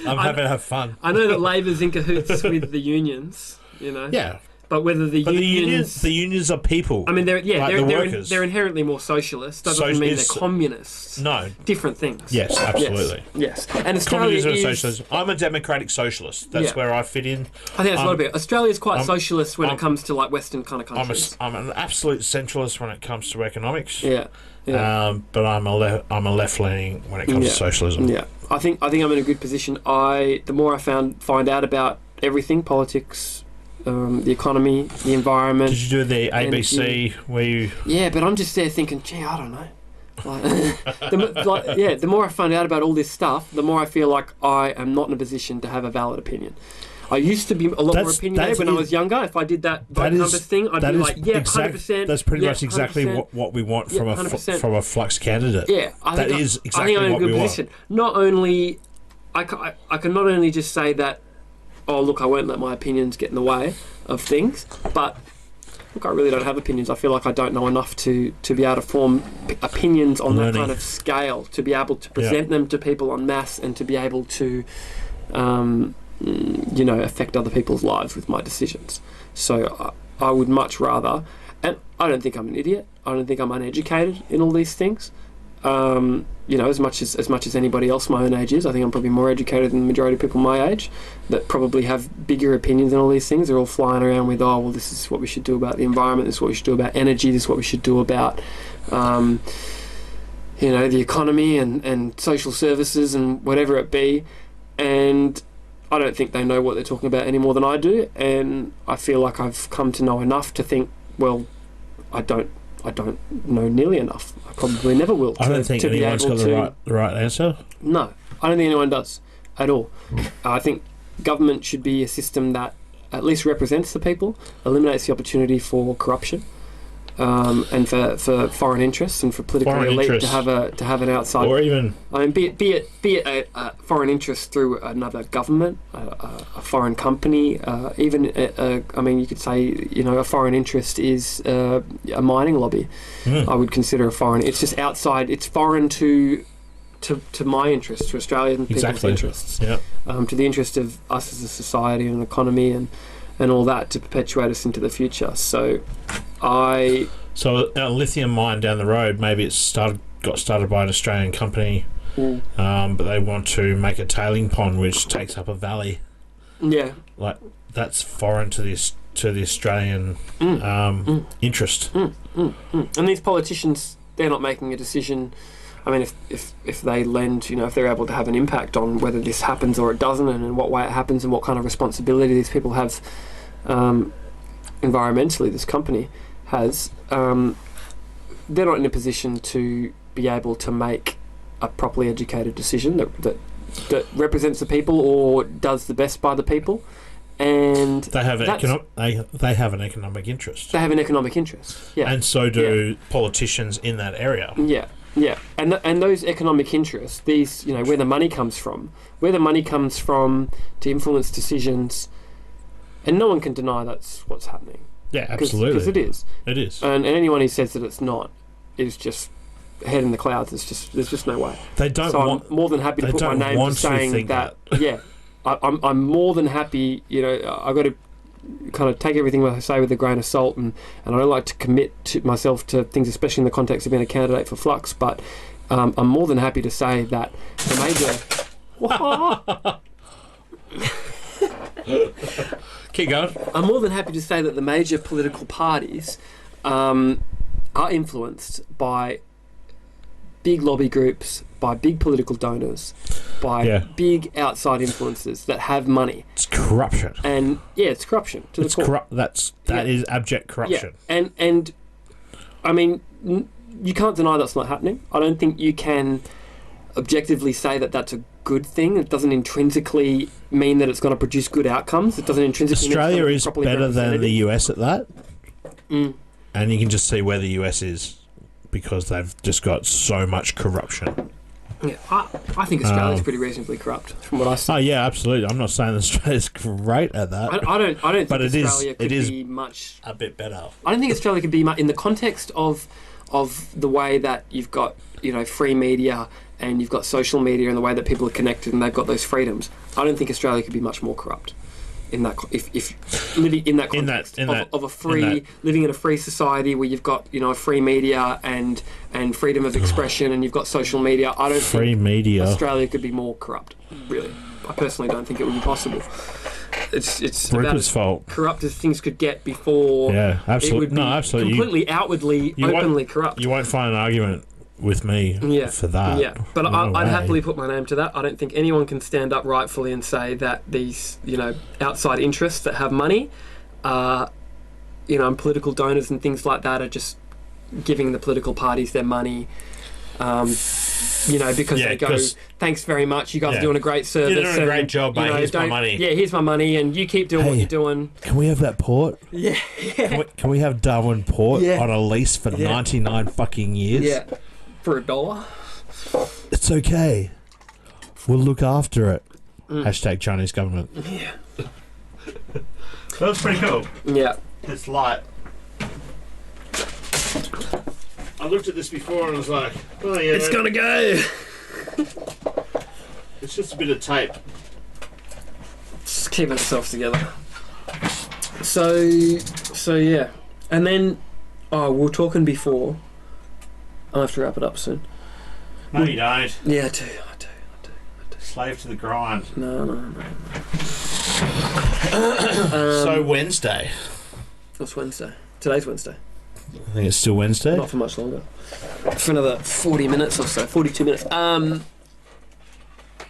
I'm happy to have fun. I know that Labour's in cahoots with the unions, Yeah. But whether the unions are people. I mean, they're workers. They're inherently more socialist. That doesn't mean they're communists. No. Different things. Yes, absolutely. Yes. And Australia Communism and socialism. I'm a democratic socialist. That's where I fit in. I think that's a lot of it. Australia's quite socialist when it comes to like Western kind of countries. I'm an absolute centralist when it comes to economics. Yeah. But I'm a left leaning when it comes to socialism. Yeah. I think I'm in a good position. The more I find out about everything, politics, the economy, the environment. Did you do the ABC where you... Yeah, but I'm just there thinking, gee, I don't know. The more I find out about all this stuff, the more I feel like I am not in a position to have a valid opinion. I used to be a lot more opinionated when I was younger. If I did that vote numbers thing, I'd be like, 100%. That's pretty much exactly what we want from a flux candidate. Yeah, I think I'm in a good position. Not only, I can not only just say that, oh, look, I won't let my opinions get in the way of things, but look, I really don't have opinions. I feel like I don't know enough to be able to form opinions on that kind of scale, to be able to present them to people en masse, and to be able to, affect other people's lives with my decisions. So I would much rather, and I don't think I'm an idiot, I don't think I'm uneducated in all these things, You know, as much as anybody else my own age is, I think I'm probably more educated than the majority of people my age that probably have bigger opinions on all these things. They're all flying around with, oh, well, this is what we should do about the environment, this is what we should do about energy, this is what we should do about, you know, the economy and social services and whatever it be. And I don't think they know what they're talking about any more than I do. And I feel like I've come to know enough to think, well, I don't know nearly enough. I probably never will. I don't think anyone's got the right answer. No, I don't think anyone does at all. I think government should be a system that at least represents the people, eliminates the opportunity for corruption, and for foreign interests and for political elite to have an outside, or even, I mean, be it a foreign interest through another government, a foreign company, even I mean, you could say, you know, a foreign interest is a mining lobby. I would consider a foreign. It's just outside. It's foreign to my interests, to Australian people's interests, to the interest of us as a society and an economy and all that, to perpetuate us into the future. So a lithium mine down the road, maybe got started by an Australian company, but they want to make a tailing pond which takes up a valley. Yeah, like that's foreign to the Australian interest. And these politicians, they're not making a decision. I mean, if they lend, you know, if they're able to have an impact on whether this happens or it doesn't, and in what way it happens, and what kind of responsibility these people have environmentally, this company has, they're not in a position to be able to make a properly educated decision that represents the people or does the best by the people. And they have they have an economic interest. They have an economic interest, yeah. And so do politicians in that area. Yeah. Yeah, and those economic interests, these, you know, where the money comes from to influence decisions, and no one can deny that's what's happening. Yeah, absolutely. Because it is. It is. And anyone who says that it's not is just head in the clouds. There's just no way. They don't so want. I'm more than happy to put my name to saying that. Yeah, I'm more than happy. You know, I've got to kind of take everything I say with a grain of salt, and I don't like to commit to myself to things, especially in the context of being a candidate for Flux, but I'm more than happy to say that the major keep going. I'm more than happy to say that the major political parties are influenced by big lobby groups, by big political donors, by big outside influences that have money. It's corruption. And it's corruption to the core. That is abject corruption. Yeah. And I mean, you can't deny that's not happening. I don't think you can objectively say that that's a good thing. It doesn't intrinsically mean that it's going to produce good outcomes. It doesn't intrinsically Australia mean is better than the US at that. And you can just see where the US is, because they've just got so much corruption. Yeah, I think Australia's pretty reasonably corrupt, from what I see. Oh yeah, absolutely. I'm not saying Australia's great at that. I don't think but Australia could be much a bit better. I don't think Australia could be much in the context of the way that you've got, you know, free media and you've got social media and the way that people are connected and they've got those freedoms. I don't think Australia could be much more corrupt. In that, if living in that context of a free, living in a free society where you've got, you know, a free media and freedom of expression, and you've got social media, I don't think Australia could be more corrupt. Really, I personally don't think it would be possible. It's Rupert's fault. Corrupt as things could get before. Yeah, absolutely. It would be absolutely. Completely outwardly, openly corrupt. You won't find an argument with me for that. Yeah, but I'd happily put my name to that. I don't think anyone can stand up rightfully and say that these, you know, outside interests that have money, you know, and political donors and things like that are just giving the political parties their money, you know, because they go, thanks very much, you guys are doing a great service. You're doing a great job, mate. Here's my money. Yeah, here's my money, and you keep doing what you're doing. Can we have that port? Yeah. Can we have Darwin Port on a lease for 99 fucking years? Yeah. For $1. It's okay. We'll look after it. Hashtag Chinese government. Yeah. That was pretty cool. Yeah. It's light. I looked at this before and I was like, oh yeah. It's gonna go. It's just a bit of tape. Just keeping itself together. So yeah. And then, we were talking before, I'll have to wrap it up soon. No, you don't. Yeah, I do. Slave to the grind. No. So Wednesday. What's Wednesday? Today's Wednesday. I think it's still Wednesday. Not for much longer. For another 40 minutes or so, 42 minutes.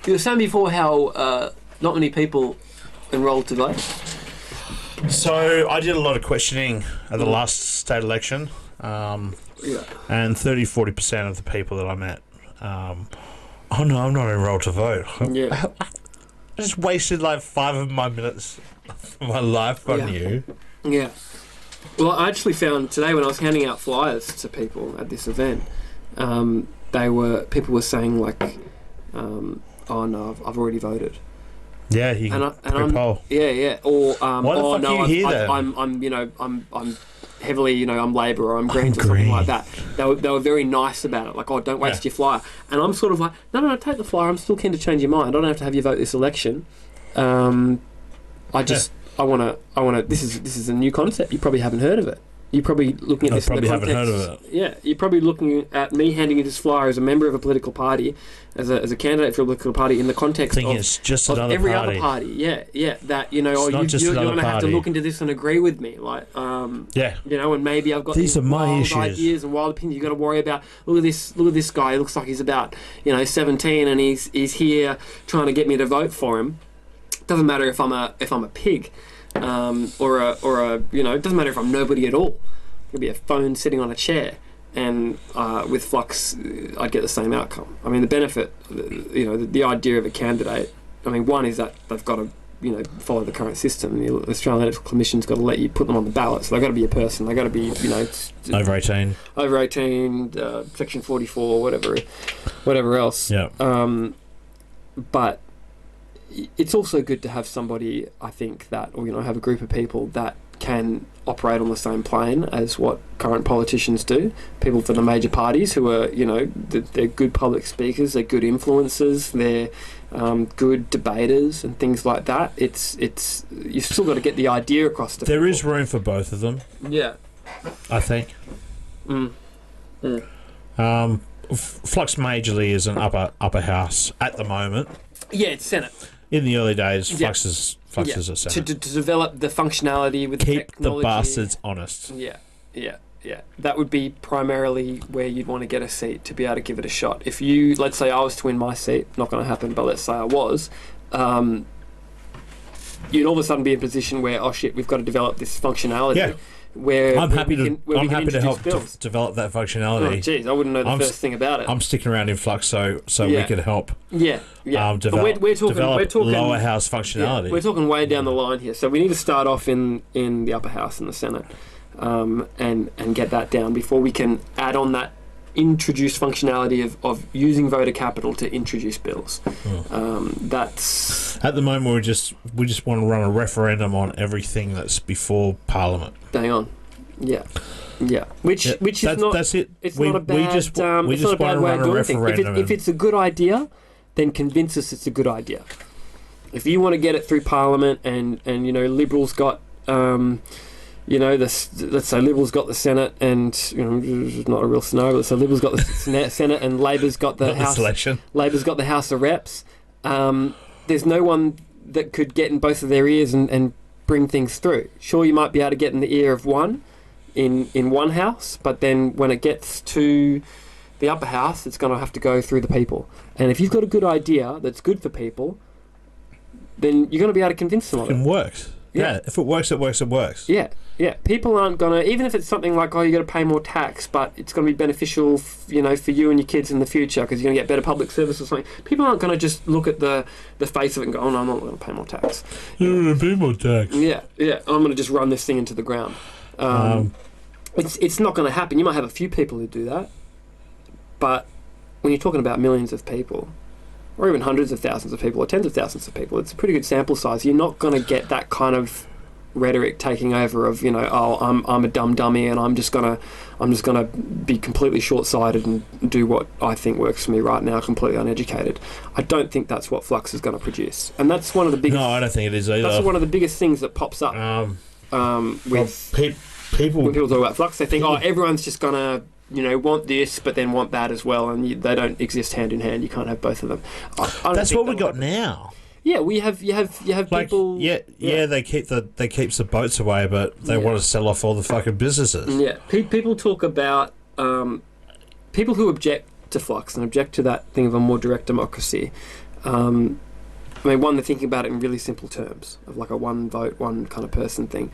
You were saying before how not many people enrolled to vote. So I did a lot of questioning at the last state election, and 30-40% of the people that I met, oh no, I'm not enrolled to vote. Yeah. I just wasted like 5 of my minutes of my life on you. Yeah. Well, I actually found today when I was handing out flyers to people at this event, people were saying like, "Oh no, I've already voted." Yeah, you can pre-poll. Yeah. Or why the fuck no, are you here then? I'm heavily, I'm Labor or I'm Greens or something like that. They were very nice about it. Like, oh, don't waste your flyer. And I'm sort of like, no, take the flyer. I'm still keen to change your mind. I don't have to have you vote this election. I want to. This is a new concept. You probably haven't heard of it. You're probably looking at this in the context. Haven't heard of it. Yeah, you're probably looking at me handing you this flyer as a member of a political party, as a candidate for a political party in the context of it's just of another every party. other party. Yeah. That you're going to have to look into this and agree with me, like and maybe I've got these wild ideas and wild opinions. You got to worry about. Look at this guy. He looks like he's about 17 and he's here trying to get me to vote for him. Doesn't matter if I'm a pig. It doesn't matter if I'm nobody at all. It could be a phone sitting on a chair, and with Flux, I'd get the same outcome. I mean, the benefit, the idea of a candidate. I mean, one is that they've got to, follow the current system. The Australian Electoral Commission's got to let you put them on the ballot, so they've got to be a person. They've got to be, over 18. Over 18, Section 44, whatever else. Yeah. But it's also good to have somebody, I think, have a group of people that can operate on the same plane as what current politicians do. People for the major parties who are, they're good public speakers, they're good influencers, they're good debaters and things like that. It's you've still got to get the idea across to There people. is room for both of them. Yeah. I think. Flux majorly is an upper house at the moment. Yeah, it's Senate. In the early days, Flux is a Senate. To develop the functionality with Keep technology. the bastards honest. Yeah. That would be primarily where you'd want to get a seat to be able to give it a shot. If you, let's say I was to win my seat, not going to happen, but let's say I was, you'd all of a sudden be in a position where, oh shit, we've got to develop this functionality. Yeah. I'm happy to help develop that functionality. Oh, geez, I wouldn't know the first thing about it. I'm sticking around in Flux so we could help. Yeah. Develop we're talking lower house functionality. Yeah, we're talking way down the line here, so we need to start off in the upper house in the Senate, and get that down before we can add on that introduce functionality of using voter capital to introduce bills. That's at the moment we just want to run a referendum on everything that's before Parliament. Bang on, yeah. Which is not. That's it. It's not a bad. We just want to run a referendum. If it's a good idea, then convince us it's a good idea. If you want to get it through Parliament and Liberals got. Let's say Liberals got the Senate, and it's not a real scenario. Let's say Liberals got the Senate, and Labor's got the House. Labor's got the House of Reps. There's no one that could get in both of their ears and bring things through. Sure, you might be able to get in the ear of one in one house, but then when it gets to the upper house, it's going to have to go through the people. And if you've got a good idea that's good for people, then you're going to be able to convince them of it. It works. Yeah, if it works, it works, it works. Yeah. People aren't going to, even if it's something like, you got to pay more tax, but it's going to be beneficial, for you and your kids in the future because you're going to get better public service or something. People aren't going to just look at the face of it and go, oh no, I'm not going to pay more tax. You're going to pay more tax. Yeah. I'm going to just run this thing into the ground. It's not going to happen. You might have a few people who do that, but when you're talking about millions of people, or even hundreds of thousands of people, or tens of thousands of people, it's a pretty good sample size. You're not going to get that kind of rhetoric taking over of I'm a dummy and I'm just gonna be completely short-sighted and do what I think works for me right now, completely uneducated. I don't think that's what Flux is going to produce, and that's one of the biggest. No, I don't think it is either. That's one of the biggest things that pops up with people. When people talk about Flux, they think everyone's just gonna want this, but then want that as well, and they don't exist hand in hand. You can't have both of them. That's what we got now. Yeah, you have people. Yeah, they keeps the boats away, but they want to sell off all the fucking businesses. Yeah, people talk about people who object to flux and object to that thing of a more direct democracy. One, they're thinking about it in really simple terms of like a one vote, one kind of person thing,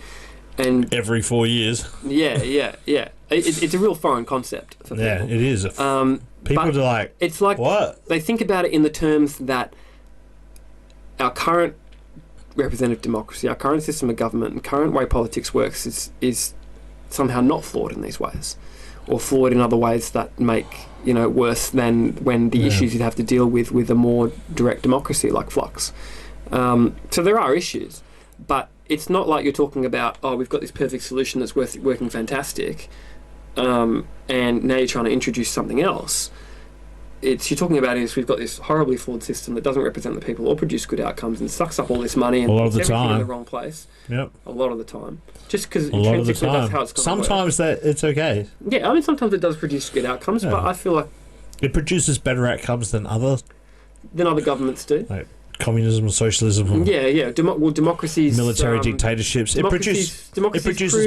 and every 4 years. Yeah. It's a real foreign concept for people. Yeah, it is. People are like, it's like what? They think about it in the terms that our current representative democracy, our current system of government, and current way politics works is somehow not flawed in these ways, or flawed in other ways that make worse than when the issues you'd have to deal with a more direct democracy like flux. So there are issues, but it's not like you're talking about, we've got this perfect solution that's working fantastic, and now you're trying to introduce something else. You're talking about we've got this horribly flawed system that doesn't represent the people or produce good outcomes and sucks up all this money and puts everything in the wrong place. Yep. A lot of the time. Just because intrinsically that's how it's going to work. Sometimes it's okay. Yeah, sometimes it does produce good outcomes, but I feel like it produces better outcomes than other governments do. Like communism, socialism. Democracies, military dictatorships. It produces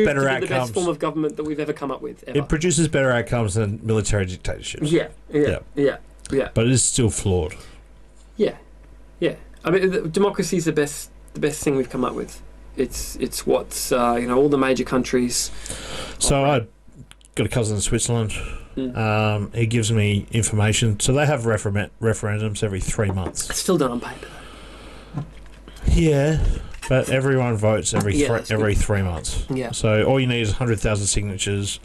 better outcomes. The best form of government that we've ever come up with. Ever. It produces better outcomes than military dictatorships. Yeah. But it is still flawed. Yeah. Democracy is the best thing we've come up with. It's what's all the major countries. So I got a cousin in Switzerland. He gives me information. So they have referendums every 3 months. It's still done on paper. Yeah, but everyone votes every 3 months. Yeah. So all you need is 100,000 signatures,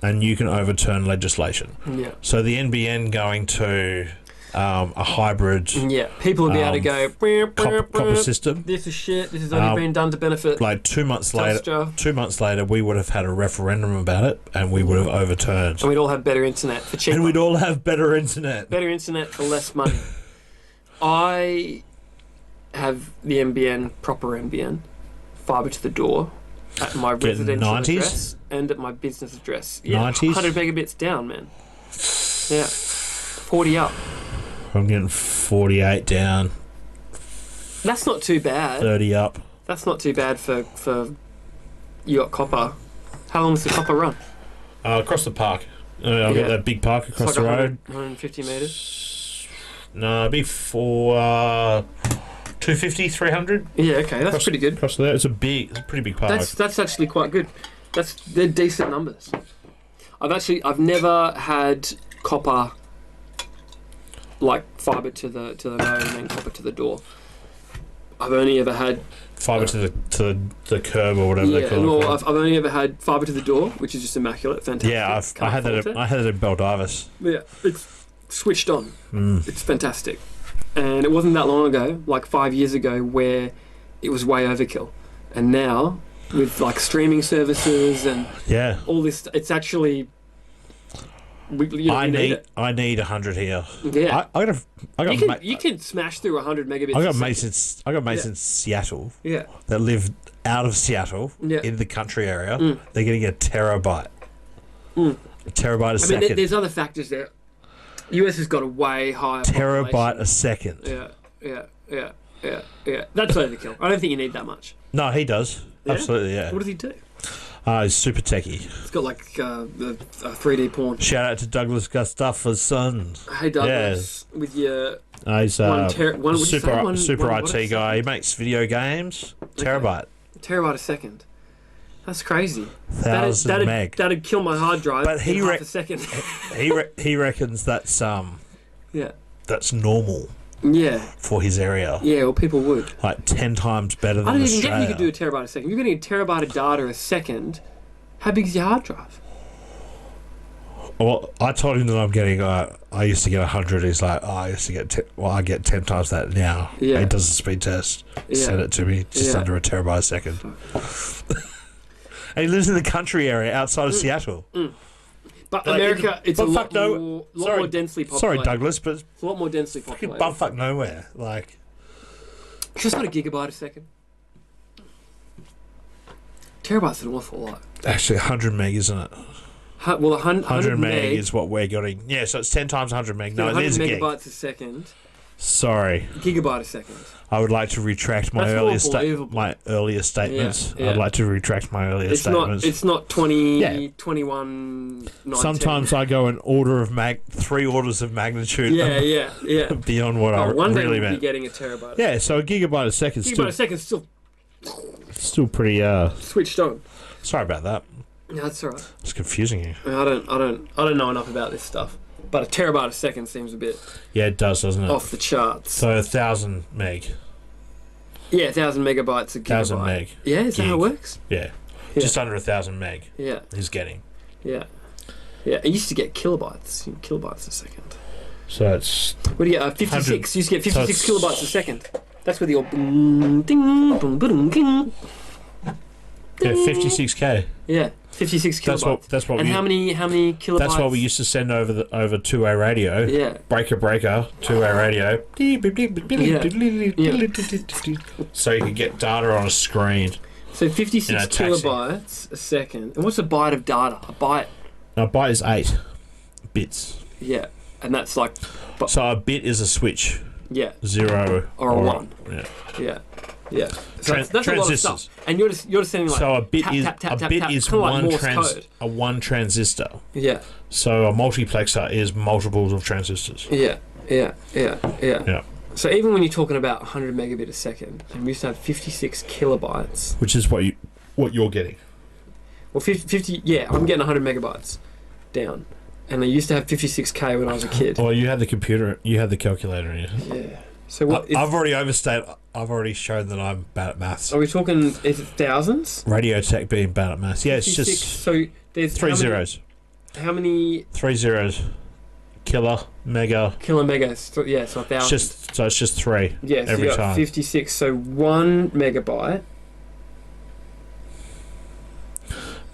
and you can overturn legislation. Yeah. So the NBN going to a hybrid. Yeah, people will be able to go copper system. This is shit. This has only been done to benefit. Like 2 months later. 2 months later, we would have had a referendum about it, and we would have overturned. And we'd all have better internet for cheaper. And we'd all have better internet. Better internet for less money. I have the NBN, proper NBN, fibre to the door, at my residential address and at my business address. Yeah, 90s? 100 megabits down, man. Yeah, 40 up. I'm getting 48 down. That's not too bad. 30 up. That's not too bad for you got copper. How long does the copper run? Across the park. I've got that big park across the road. 150 metres? No, it'd be for 250, 300. Yeah, okay, that's pretty good. Across there, it's a pretty big park. That's actually quite good. They're decent numbers. I've never had copper like fibre to the node and then copper to the door. I've only ever had fibre to the curb or whatever they call it. I've only ever had fibre to the door, which is just immaculate, fantastic. Yeah, I had that at Baldivis. Yeah, it's switched on. It's fantastic. And it wasn't that long ago, like 5 years ago, where it was way overkill. And now, with like streaming services and all this, it's actually. I need 100 here. Yeah, you can smash through 100 megabits. I got mates in Seattle. Yeah. That live out of Seattle in the country area. They're getting a terabyte. A terabyte a second. There's other factors there. US has got a way higher terabyte population. a second. Yeah. That's overkill. I don't think you need that much. No, he does. Yeah? Absolutely, yeah. What does he do? He's super techie. He's got like the 3D porn. Shout out to Douglas Gustafson's son. Hey Douglas, with your he's super IT guy. He makes video games. Terabyte. Terabyte a second. That's crazy. 1,000 meg. That'd kill my hard drive. But in half a second. he reckons that's that's normal. Yeah. For his area. Yeah, well, people would. Like 10 times better than I don't Australia. even get you could do a terabyte a second. You're getting a terabyte of data a second. How big is your hard drive? Well, I told him that I'm getting. I used to get 100. He's like, I used to get. I get 10 times that now. Yeah. He does a speed test. Send it to me. Just under a terabyte a second. And he lives in the country area outside of Seattle. But America, it's a lot more densely populated. Sorry, Douglas, but it's a lot more densely populated. Bumfuck nowhere. Like, just about a gigabyte a second. Terabyte's an awful lot. Actually, 100 meg, isn't it? Well, 100 meg is what we're getting. Yeah, so it's 10 times 100 meg. No, it 100 is a gig. megabytes a second. Sorry. Gigabyte a second. I would like to retract my earlier statements. Yeah. I'd like to retract my earlier statements. It's not 20, 21, 19. Sometimes I go an order of 3 orders of magnitude. Yeah. Beyond what I one day really we'll meant. be getting a terabyte. Yeah, so a gigabyte a second. Gigabyte a second still pretty switched on. Sorry about that. No, that's all right. It's confusing you. I don't know enough about this stuff. But a terabyte a second seems a bit... Yeah, it does, doesn't it? Off the charts. So 1,000 meg. Yeah, 1,000 megabytes a gigabyte. 1,000 meg. Yeah, is that how it works? Yeah. Just under 1,000 meg. Yeah. He's getting. Yeah. Yeah, it used to get kilobytes. Kilobytes a second. So it's... What do you get? 56. You used to get 56 kilobytes a second. That's where the old... Ding, boom, boom, ding. Yeah, 56k. Yeah, 56 kilobytes. That's what. And how many kilobytes? That's what we used to send over two-way radio. Yeah. Breaker, two-way radio. So you could get data on a screen. So 56 kilobytes a second. And what's a byte of data? A byte? No, a byte is 8 bits. Yeah, and that's like... So a bit is a switch. Yeah. 0 or a 1. Yeah. Yeah. So that's a lot of stuff. And you're just sending like... So a bit tap, is one transistor. Yeah. So a multiplexer is multiples of transistors. Yeah. So even when you're talking about 100 megabit a second, and we used to have 56 kilobytes... Which is what you're getting. Well, 50... Yeah, I'm getting 100 megabytes down. And I used to have 56k when I was a kid. Well, you had the computer... You had the calculator in you. Yeah. So what... I've already overstayed... I've already shown that I'm bad at maths. Are we talking... Is it thousands? Radio tech being bad at maths. Yeah, it's just... So there's... 3 zeros. How many... 3 zeros. Kilo, mega. Yeah, so 1,000. So it's just 3 every so time. 56, so 1 megabyte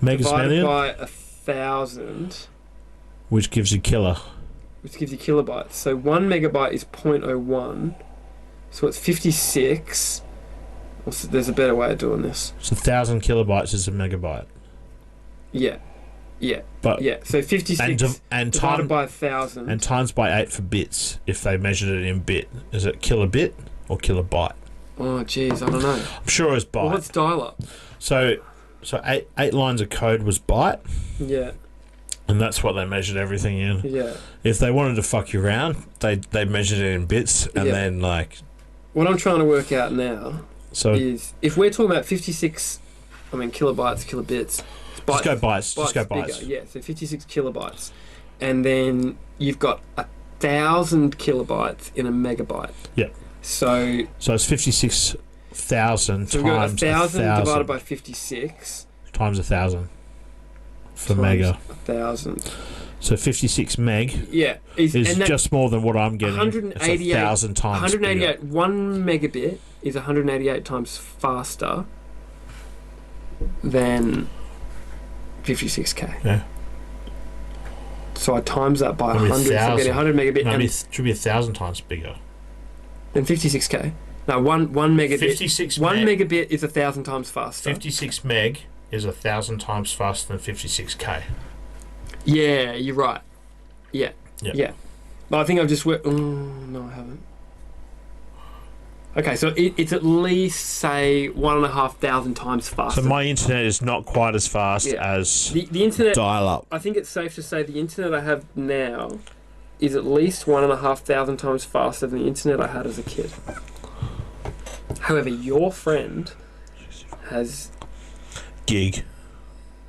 Megas divided million? by 1,000, which gives you kilo. which gives you kilobytes. So 1 megabyte is 0.01, so it's 56. There's a better way of doing this. So 1,000 kilobytes is a megabyte. Yeah. So 56 divided by 1,000. And times by 8 for bits, if they measured it in bit. Is it kilobit or kilobyte? Oh, jeez, I don't know. I'm sure it's byte. Well, what's dial-up? So 8 lines of code was byte. Yeah. And that's what they measured everything in. Yeah. If they wanted to fuck you around, they measured it in bits, and then like... What I'm trying to work out now is, if we're talking about 56, kilobytes, kilobits... Just go bytes. Just go bytes. Bigger. Yeah, so 56 kilobytes. And then you've got 1,000 kilobytes in a megabyte. Yeah. So it's 56,000 so times 1,000 divided by 56. Times 1,000 for mega. 1,000. So 56 meg is just more than what I'm getting. 188, it's 1,000 times 188. bigger. 1 megabit is 188 times faster than 56k. Yeah. So I times that by 100, so I'm getting 100 megabit. No, it should be 1,000 times bigger. Than 56k. No, one megabit. 56 1 meg. megabit is 1,000 times faster. 56 meg is 1,000 times faster than 56k. Yeah, you're right. Yeah. Yep. Yeah. But I think I've just worked... no, I haven't. Okay, so it's at least, say, 1,500 times faster. So my internet is not quite as fast as the internet dial-up. I think it's safe to say the internet I have now is at least 1,500 times faster than the internet I had as a kid. However, your friend has... Gig.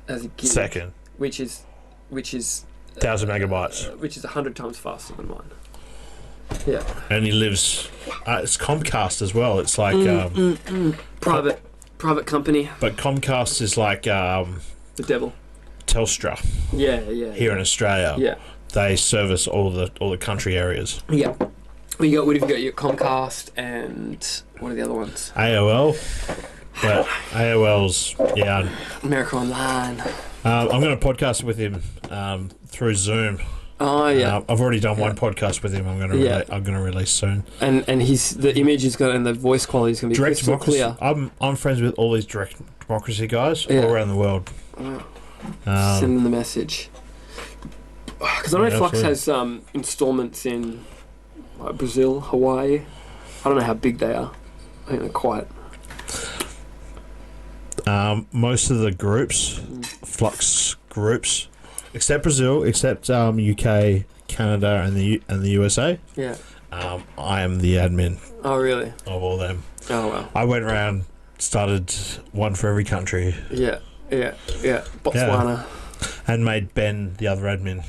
As a gig. Second. Which is 1,000 megabytes. Which is 100 times faster than mine. Yeah. And he lives... it's Comcast as well. It's like... Private company. But Comcast is like... the devil. Telstra. Yeah. Here in Australia. Yeah. They service all the country areas. Yeah. What have you got? You got Comcast and... What are the other ones? AOL. But AOL's... Yeah. America Online. I'm going to podcast with him through Zoom. Oh yeah, I've already done one podcast with him. I'm going to release soon. And the image is going and the voice quality is going to be direct crystal clear. I'm friends with all these direct democracy guys all around the world. Send them the message. Because I know Flux has installments in like Brazil, Hawaii. I don't know how big they are. I think they're quite. Most of the groups, Flux groups, except Brazil, except UK, Canada, and the USA. Yeah. I am the admin. Oh, really? Of all them. Oh, wow. I went around, started one for every country. Yeah. Botswana. Yeah. And made Ben the other admin.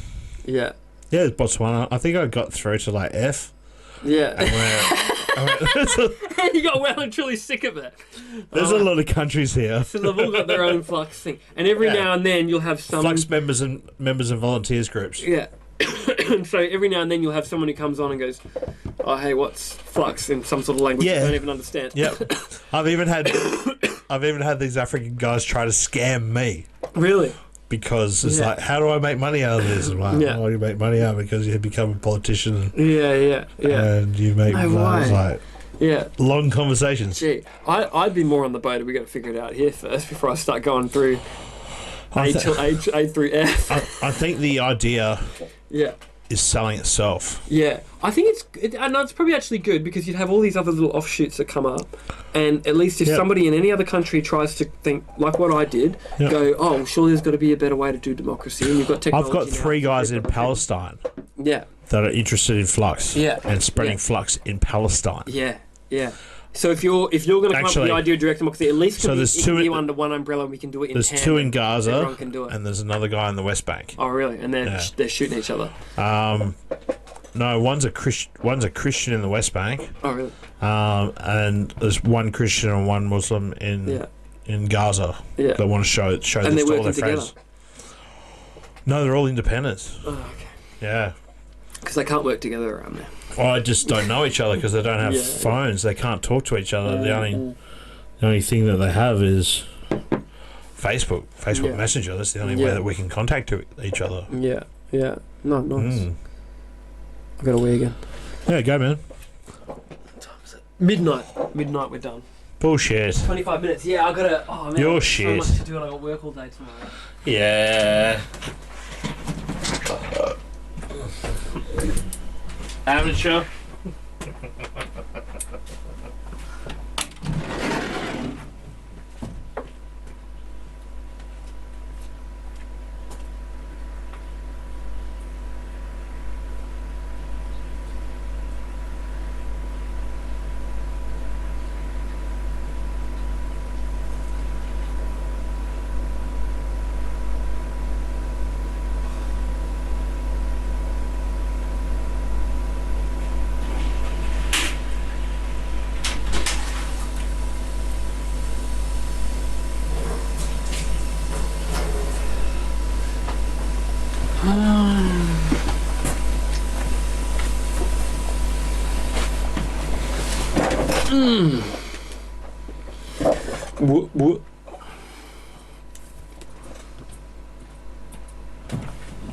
Yeah. Yeah, Botswana. I think I got through to like F. Yeah. And you got well and truly sick of it. There's a lot of countries here. So they've all got their own Flux thing. And every now and then you'll have some... Flux members and volunteers groups. Yeah. So every now and then you'll have someone who comes on and goes, oh, hey, what's Flux? In some sort of language I don't even understand. Yep. I've even had these African guys try to scam me. Really? Because it's like, how do I make money out of this? I'm like, oh, you make money out because you become a politician. Yeah. And you make like long conversations. Gee, I'd be more on the boat if we got to figure it out here first before I start going through A through F. I think the idea is selling itself. Yeah, I think it's probably actually good because you'd have all these other little offshoots that come up, and at least if somebody in any other country tries to think like what I did, go, oh, surely there's got to be a better way to do democracy, and you've got technology. I've got 3 guys in Palestine. Yeah. That are interested in Flux. Yeah. And spreading Flux in Palestine. Yeah. So if you're going to come up with the idea of direct democracy, at least it can be under one umbrella and we can do it in There's tandem. 2 in Gaza, Everyone can do it. and there's another guy in the West Bank. Oh, really? And they're shooting each other. No, one's a Christian in the West Bank. Oh, really? And there's one Christian and one Muslim in Gaza that want to show this to all their friends. No, they're all independents. Oh, okay. Yeah. Because they can't work together around there. Well, I just don't know each other because they don't have phones. They can't talk to each other. The only thing that they have is Facebook Messenger. That's the only way that we can contact each other. Yeah. No, nice. I've got a wee again. Yeah, go, man. Midnight we're done. Bullshit. 25 minutes. Yeah, I got to... Oh, man. You're so much to do and I got work all day tomorrow. Yeah. Amateur.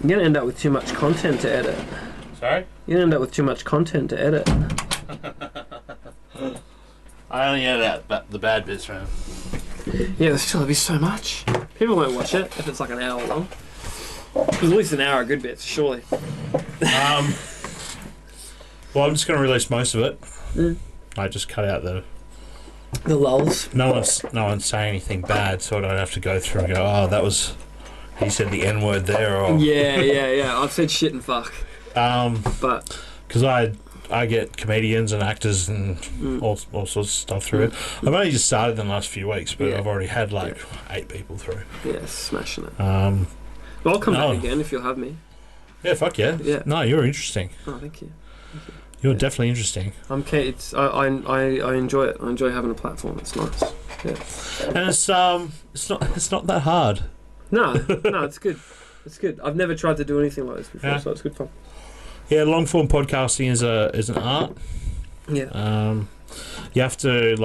You're going to end up with too much content to edit. Sorry? You're going to end up with too much content to edit. I only edit out the bad bits, man. Yeah, there's still be so much. People won't watch it if it's like an hour long. There's at least an hour of good bits, surely. Well, I'm just going to release most of it. I just cut out the lulls. No one's saying anything bad, so I don't have to go through and go, oh, that was... He said the N-word there, or... Yeah. I've said shit and fuck. But... Because I get comedians and actors and all sorts of stuff through it. I've only just started in the last few weeks, but I've already had 8 people through. Yeah, smashing it. Well, I'll come back again if you'll have me. Yeah, fuck yeah. No, you're interesting. Oh, thank you. You're definitely interesting. I'm okay. I enjoy it. I enjoy having a platform. It's nice. Yeah. And it's not that hard. No, it's good. It's good. I've never tried to do anything like this before, so it's good fun. Yeah, long form podcasting is an art. Yeah. You have to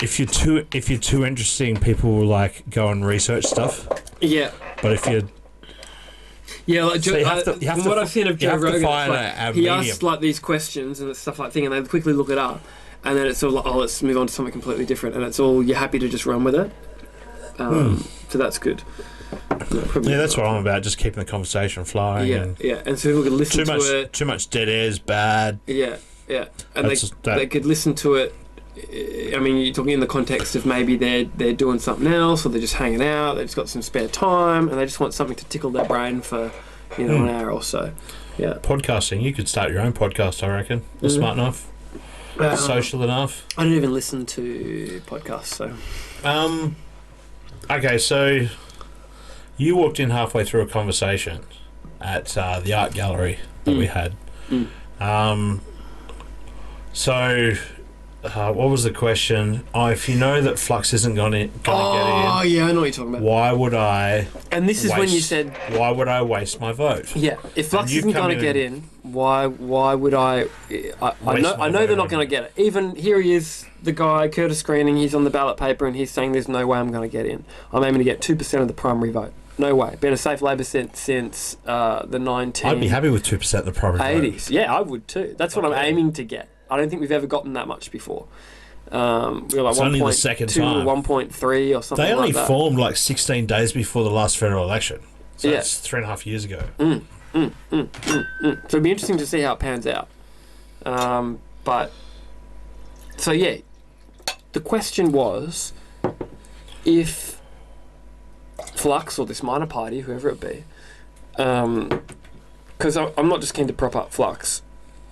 if you're too interesting, people will go and research stuff. Yeah. But if you're from what I've seen of Joe Rogan, he asks these questions and stuff like thing, and they quickly look it up, and then it's all let's move on to something completely different, and it's all you're happy to just run with it. So that's good. probably Yeah, that's what I'm about. Just keeping the conversation flowing. Yeah, and yeah. And so people could listen too much, to it. Too much dead air is bad. Yeah, yeah. And That's- they could listen to it. I mean, you're talking in the context of maybe they're doing something else, or they're just hanging out. They've just got some spare time, and they just want something to tickle their brain for, an hour or so. Yeah. Podcasting. You could start your own podcast, I reckon. You're smart enough. Social enough. I don't even listen to podcasts, so. Okay, so you walked in halfway through a conversation at the art gallery that we had. So, what was the question? If you know that Flux isn't going to get in, Oh, yeah, I know what you're talking about. why would I? And this is when you said, why would I waste my vote? yeah, if Flux And you isn't come going to get in, why would I? I know they're not going to get it. Even here he is, the guy Curtis Greening. He's on the ballot paper and he's saying there's no way I'm going to get in. I'm aiming to get 2% of the primary vote. No way. Been a safe Labor since the 1980s. I'd be happy with 2% of the primary vote. Yeah, I would too. That's what I'm aiming to get. I don't think we've ever gotten that much before. We were like It's only the second 1.2 time. or 1.3 or something They only like that. formed like 16 days before the last federal election. So Yeah. that's 3.5 years ago. So it'd be interesting to see how it pans out. So yeah, the question was, if Flux or this minor party, whoever it be, because I'm not just keen to prop up Flux,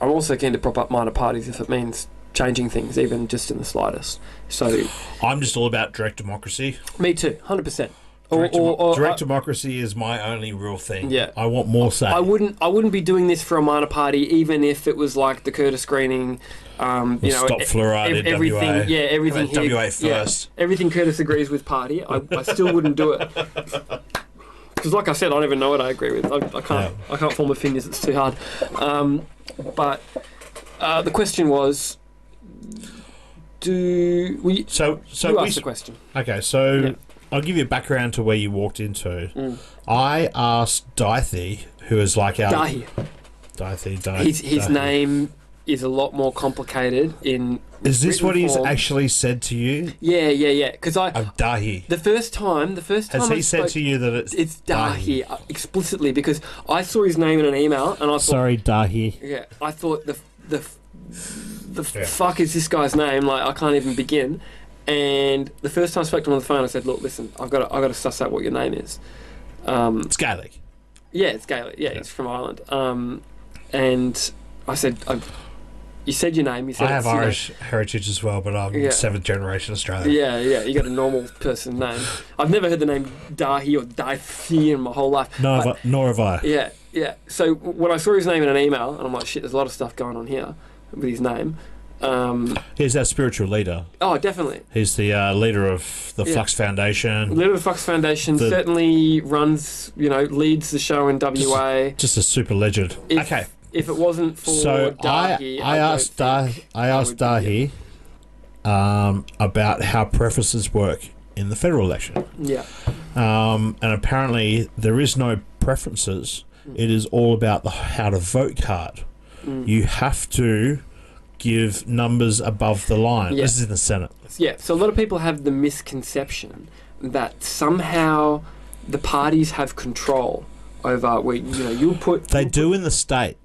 I'm also keen to prop up minor parties if it means changing things, even just in the slightest. So I'm just all about direct democracy. me too, 100%. Direct democracy is my only real thing. Yeah. I want more say. I wouldn't be doing this for a minor party, even if it was like the Curtis Greening. Stop fluoride in everything. WA. Yeah, everything. WA first. Everything Curtis agrees with party. I still wouldn't do it. Because, like I said, I don't even know what I agree with. I can't form opinions. It's too hard. But the question was, you asked the question. Okay, so I'll give you a background to where you walked into. I asked Dithy, who is like our Dithy. His name is a lot more complicated in. Is this what he's form. actually said to you? Yeah. Because Dahi. The first time Has he said to you that it's Dahi explicitly, because I saw his name in an email and I thought, sorry, Dahi. Yeah, I thought the fuck is this guy's name? Like, I can't even begin. And the first time I spoke to him on the phone, I said, "Look, listen, I've got to suss out what your name is." It's Gaelic. Yeah, it's Gaelic. Yeah, he's from Ireland. And I said, "You said your name." You said I have Irish heritage as well, but I'm 7th generation Australian. Yeah. You got a normal person name. I've never heard the name Dahi or Dithy in my whole life. Nor have I. Yeah. So when I saw his name in an email, and I'm like, shit, there's a lot of stuff going on here with his name. He's our spiritual leader. Oh, definitely. He's the leader of the Flux Foundation. Leader of the Flux Foundation, certainly runs, leads the show in WA. Just a super legend. Okay. If it wasn't for Dahi, I asked Dahi about how preferences work in the federal election. Yeah. And apparently there is no preferences. It is all about the how to vote card. You have to give numbers above the line. Yeah. This is in the Senate. Yeah, so a lot of people have the misconception that somehow the parties have control over where you'll put. They do in the state.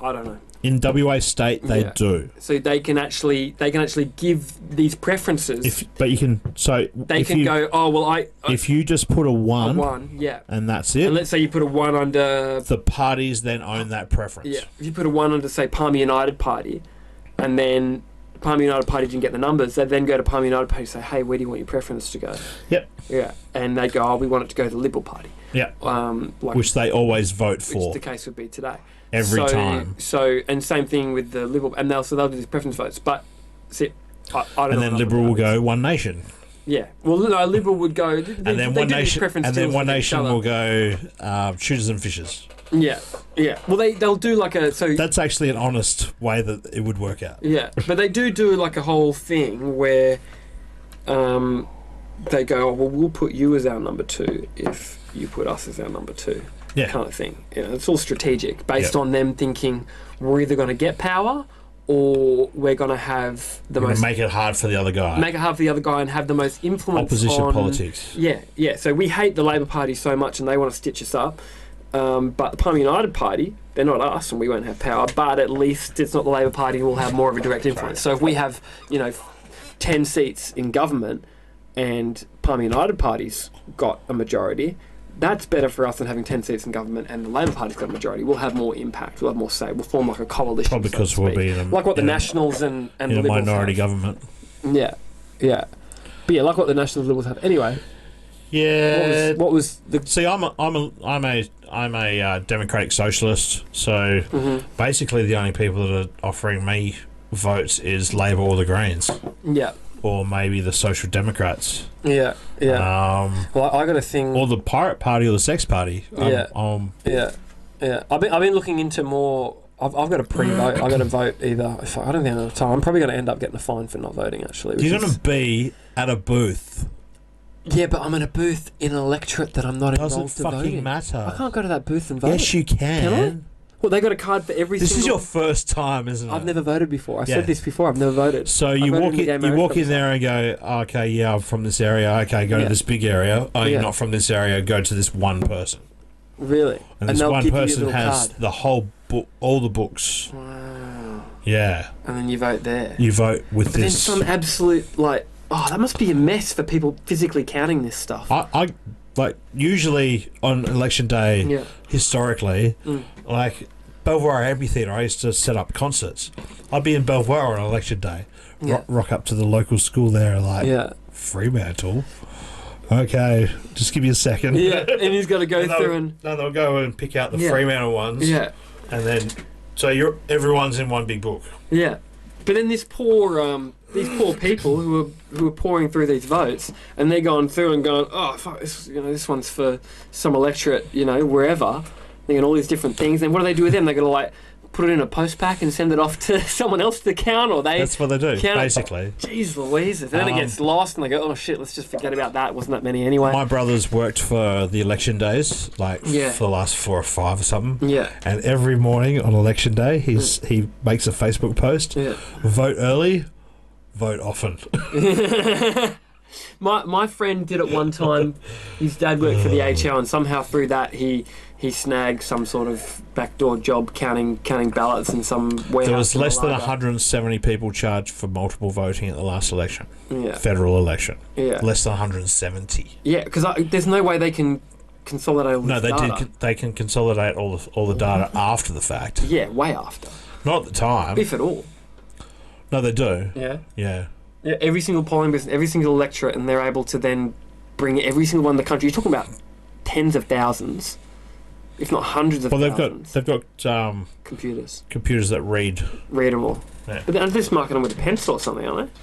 I don't know. In WA state, they do. So they can actually give these preferences. If you just put a one, yeah, and that's it. And let's say you put a one under. The parties then own that preference. Yeah, if you put a one under, say, Palmer United Party, and then Palmer United Party didn't get the numbers, they then go to Palmer United Party and say, hey, where do you want your preference to go? Yep. Yeah, and they go, we want it to go to the Liberal Party. Yeah. Which they always vote for. Which the case would be today. Every time. So, and same thing with the Liberal, and they'll do these preference votes. But see, I don't know. And then Liberal will go One Nation. Yeah. Well, no, Liberal would go. And then One Nation. And then One Nation will go shooters and fishers. Yeah. Well, they'll do like a That's actually an honest way that it would work out. Yeah, but they do like a whole thing where, they go, well, we'll put you as our number 2 if you put us as our number 2. Yeah. Kind of thing. It's all strategic, based on them thinking we're either going to get power or we're going to have the We're most... gonna make it hard for the other guy. Make it hard for the other guy and have the most influence Opposition on... politics. Yeah. So we hate the Labor Party so much and they want to stitch us up. But the Palm United Party, they're not us and we won't have power, but at least it's not the Labor Party who will have more of a direct influence. So if we have, 10 seats in government and Palm United Party's got a majority, that's better for us than having 10 seats in government and the Labor Party's got a majority. We'll have more impact, we'll have more say, we'll form like a coalition. Probably so because to we'll speak. be in a, like what the in Nationals and in the a Liberals minority have. government. Yeah. But yeah, like what the Nationals and Liberals have. Anyway. Yeah. What was the... See, I'm a democratic socialist, so basically the only people that are offering me votes is Labor or the Greens. Yeah. Or maybe the Social Democrats. Yeah. Well, I got a thing... Or the Pirate Party or the Sex Party. Yeah. I've been looking into more... I've got a pre-vote. I've got to vote either... I don't think I have time. I'm probably going to end up getting a fine for not voting, actually. You're going to be at a booth. Yeah, but I'm in a booth in an electorate that I'm not involved to vote in. Doesn't fucking matter. I can't go to that booth and vote. Yes, you can. Can I? Well, they got a card for every This single... is your first time, isn't it? I've never voted before. I Yeah. said this before. I've never voted. So I you voted walk in the gay in, marriage there and go, okay, yeah, I'm from this area. Okay, go Yeah. to this big area. Oh, Yeah. you're not from this area. Go to this one person. Really? And this they'll one give you a person little has card. the whole book, all the books. Wow. Yeah. And then you vote there. You vote with But then this. some absolute, like... Oh, that must be a mess for people physically counting this stuff. I like usually on election day, Yeah. historically, like Belvoir Amphitheatre, I used to set up concerts. I'd be in Belvoir on election day, Yeah. rock up to the local school there, like Fremantle. Okay, just give me a second. Yeah, and he's got to go through and... No, they'll go and pick out the Yeah. Fremantle ones. Yeah. And then, so everyone's in one big book. Yeah. But then these poor people who are pouring through these votes, and they're going through and going, oh, fuck, this one's for some electorate, wherever, thinking all these different things. Then what do they do with them? They're going to, like, put it in a post pack and send it off to someone else to count, or they... That's what they do, count it. basically. Jeez Louise. And then it gets lost, and they go, oh, shit, let's just forget about that. It wasn't that many anyway. My brother's worked for the election days, like for the last 4 or 5 or something. Yeah. And every morning on election day, he makes a Facebook post. Yeah. Vote early, vote often. My friend did it one time. His dad worked for the HL, and somehow through that he snagged some sort of backdoor job counting ballots in some warehouse. There was less than Malaga. 170 people charged for multiple voting at the last election. Yeah. Federal election. Yeah. Less than 170. Yeah, because there's no way they can consolidate all No, this they data. They can consolidate all the data after the fact. Yeah, way after. Not at the time. If at all. No, they do. Yeah. Yeah. Yeah, every single polling business, every single electorate, and they're able to then bring every single one in the country. You're talking about tens of thousands, if not hundreds of thousands. They've got computers that read them all. Yeah. But they're just marking them with a pencil or something, aren't they?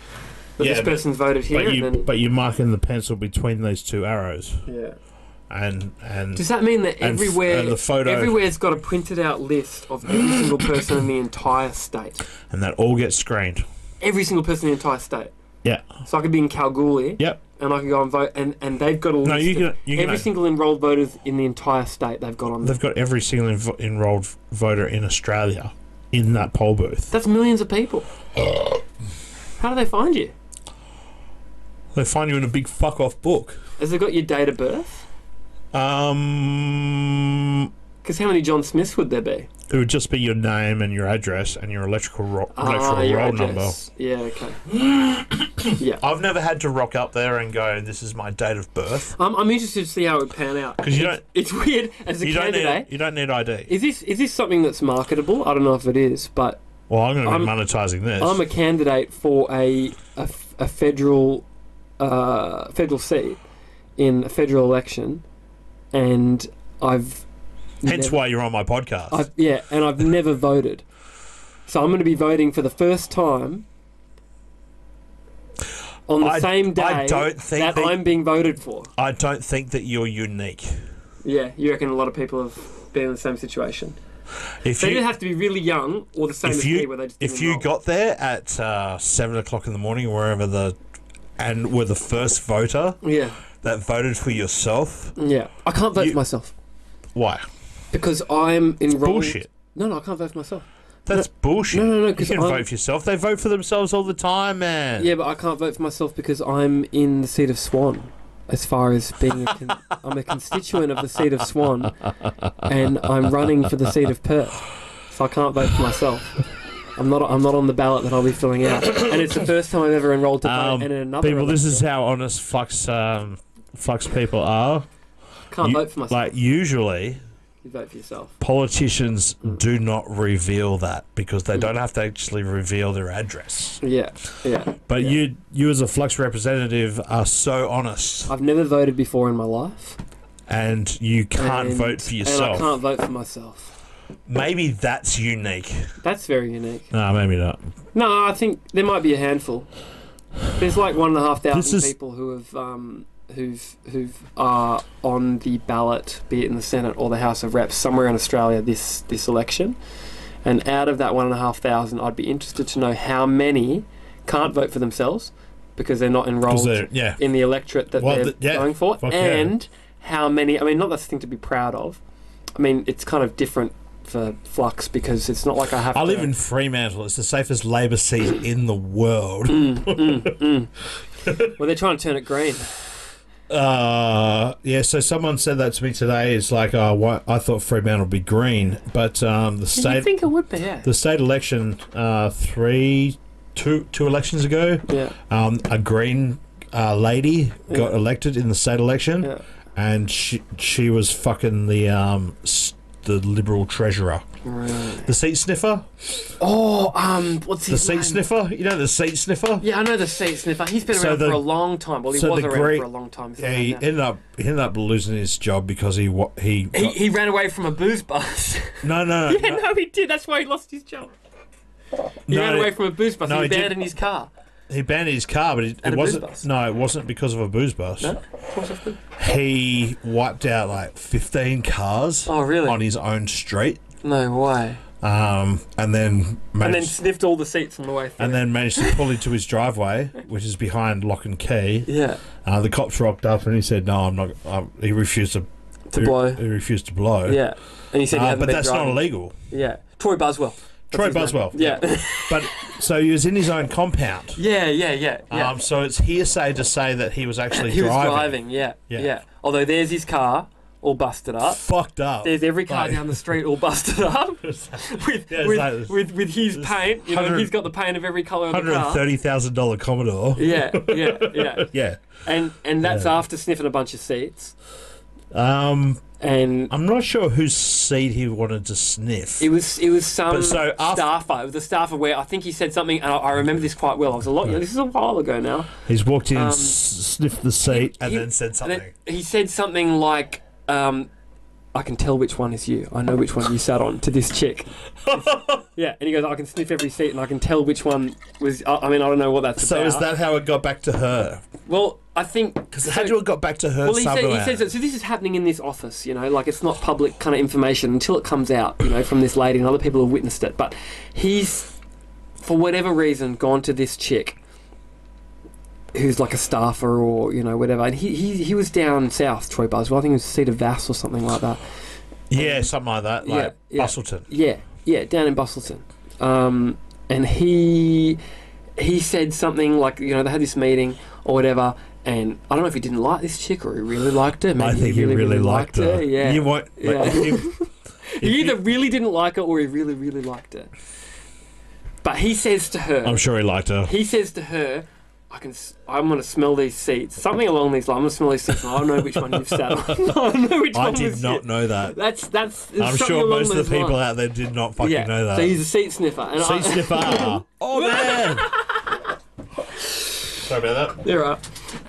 But this person's voted here. But you mark in the pencil between those two arrows. Yeah. And does that mean that everywhere and the photo, everywhere's got a printed out list of every single person in the entire state? And that all gets screened. Every single person in the entire state. Yeah. So I could be in Kalgoorlie. Yep. And I could go and vote, and they've got a list of every single enrolled voters in the entire state. They've got on there. They've got every single enrolled voter in Australia in that poll booth. That's millions of people. How do they find you? They find you in a big fuck off book. Has it got your date of birth? Because how many John Smiths would there be? It would just be your name and your address and your electoral roll number. Yeah, okay. Yeah. I've never had to rock up there and go, this is my date of birth. I'm interested to see how it would pan out. Because it's weird as a candidate. You don't need ID. Is this something that's marketable? I don't know if it is, but well, I'm going to be monetizing this. I'm a candidate for a federal seat in a federal election, and Hence why you're on my podcast. And I've never voted. So I'm going to be voting for the first time on the same day that I'm being voted for. I don't think that you're unique. Yeah, you reckon a lot of people have been in the same situation? They either have to be really young or the same as me, where they just didn't If you enroll. got there at 7 o'clock in the morning, or wherever and were the first voter that voted for yourself. Yeah, I can't vote for myself. Why? Because I'm enrolled. Bullshit. No, I can't vote for myself. That's bullshit. No, you can vote for yourself. They vote for themselves all the time, man. Yeah, but I can't vote for myself because I'm in the seat of Swan. As far as being, I'm a constituent of the seat of Swan, and I'm running for the seat of Perth, so I can't vote for myself. I'm not on the ballot that I'll be filling out, and it's the first time I've ever enrolled to vote. And in another people, election, this is how honest flux people are. Can't vote for myself. Like usually. You vote for yourself. Politicians do not reveal that because they don't have to actually reveal their address. Yeah. But you as a Flux representative are so honest. I've never voted before in my life. And you can't vote for yourself. And I can't vote for myself. Maybe that's unique. That's very unique. No, maybe not. No, I think there might be a handful. There's like 1,500 people who have who are on the ballot, be it in the Senate or the House of Reps, somewhere in Australia this election. And out of that 1,500, I'd be interested to know how many can't vote for themselves because they're not enrolled in the electorate that they're going for, and how many. I mean, not that's a thing to be proud of. I mean, it's kind of different for Flux because it's not like I have. I live in Fremantle. It's the safest Labor seat in the world. Well, they're trying to turn it green. So someone said that to me today. It's like, I thought Fremantle would be green, but the state. You think it would be? Yeah. The state election, two elections ago, a green lady got elected in the state election, and she was fucking the Liberal treasurer. Right. The seat sniffer. Oh, what's his name? The seat sniffer. You know the seat sniffer. Yeah, I know the seat sniffer. He's been around for a long time. Well, he was around for a long time. Yeah, he ended up losing his job because he ran away from a booze bust. No. No, he did. That's why he lost his job. He ran away from a booze bust. He abandoned his car. He abandoned his car, but it wasn't. No, it wasn't because of a booze bust. No, he wiped out like 15 cars. Oh, really? On his own street. No way. And then sniffed all the seats on the way through. And then managed to pull into his driveway, which is behind lock and key. Yeah. The cops rocked up and he said, "No, I'm not." He refused to blow. He refused to blow. Yeah. And he said, "But that's not illegal." Yeah. Troy Buswell. Troy Buswell. Yeah. But so he was in his own compound. Yeah. So it's hearsay to say that he was actually driving. He was driving. Yeah. Although there's his car. All busted up. Fucked up. There's every car down the street all busted up. with his paint. You know, he's got the paint of every colour of the car. $130,000 Commodore. Yeah. Yeah. And that's after sniffing a bunch of seats. And I'm not sure whose seat he wanted to sniff. It was some staffer. It was a staffer where I think he said something, and I remember this quite well. This is a while ago now. He's walked in, sniffed the seat, and then said something. He said something like, I can tell which one is you. I know which one you sat on, to this chick. Yeah, and he goes, I can sniff every seat and I can tell which one was... I mean, I don't know what that's about. So is that how it got back to her? Well, I think... Because it had to have got back to her somewhere. He says that, so this is happening in this office, you know, like it's not public kind of information until it comes out, you know, from this lady and other people have witnessed it. But he's, for whatever reason, gone to this chick who's like a staffer or, you know, whatever. And he was down south, Troy Buswell. I think it was the seat of Vass or something like that. Yeah, something like that, like Bustleton. Yeah, down in Bustleton. And he said something like, you know, they had this meeting or whatever, and I don't know if he didn't like this chick or he really liked her. Maybe I think he really liked her. Yeah. You want, he either really didn't like her or he really, really liked her. But he says to her... I'm sure he liked her. He says to her... I'm going to smell these seats. Something along these lines. I'm going to smell these seats and I know which one you've sat on. I did not know that. That's I'm sure most of the people out there did not fucking know that. So he's a seat sniffer. And seat sniffer. Oh, man. Sorry about that. You're right.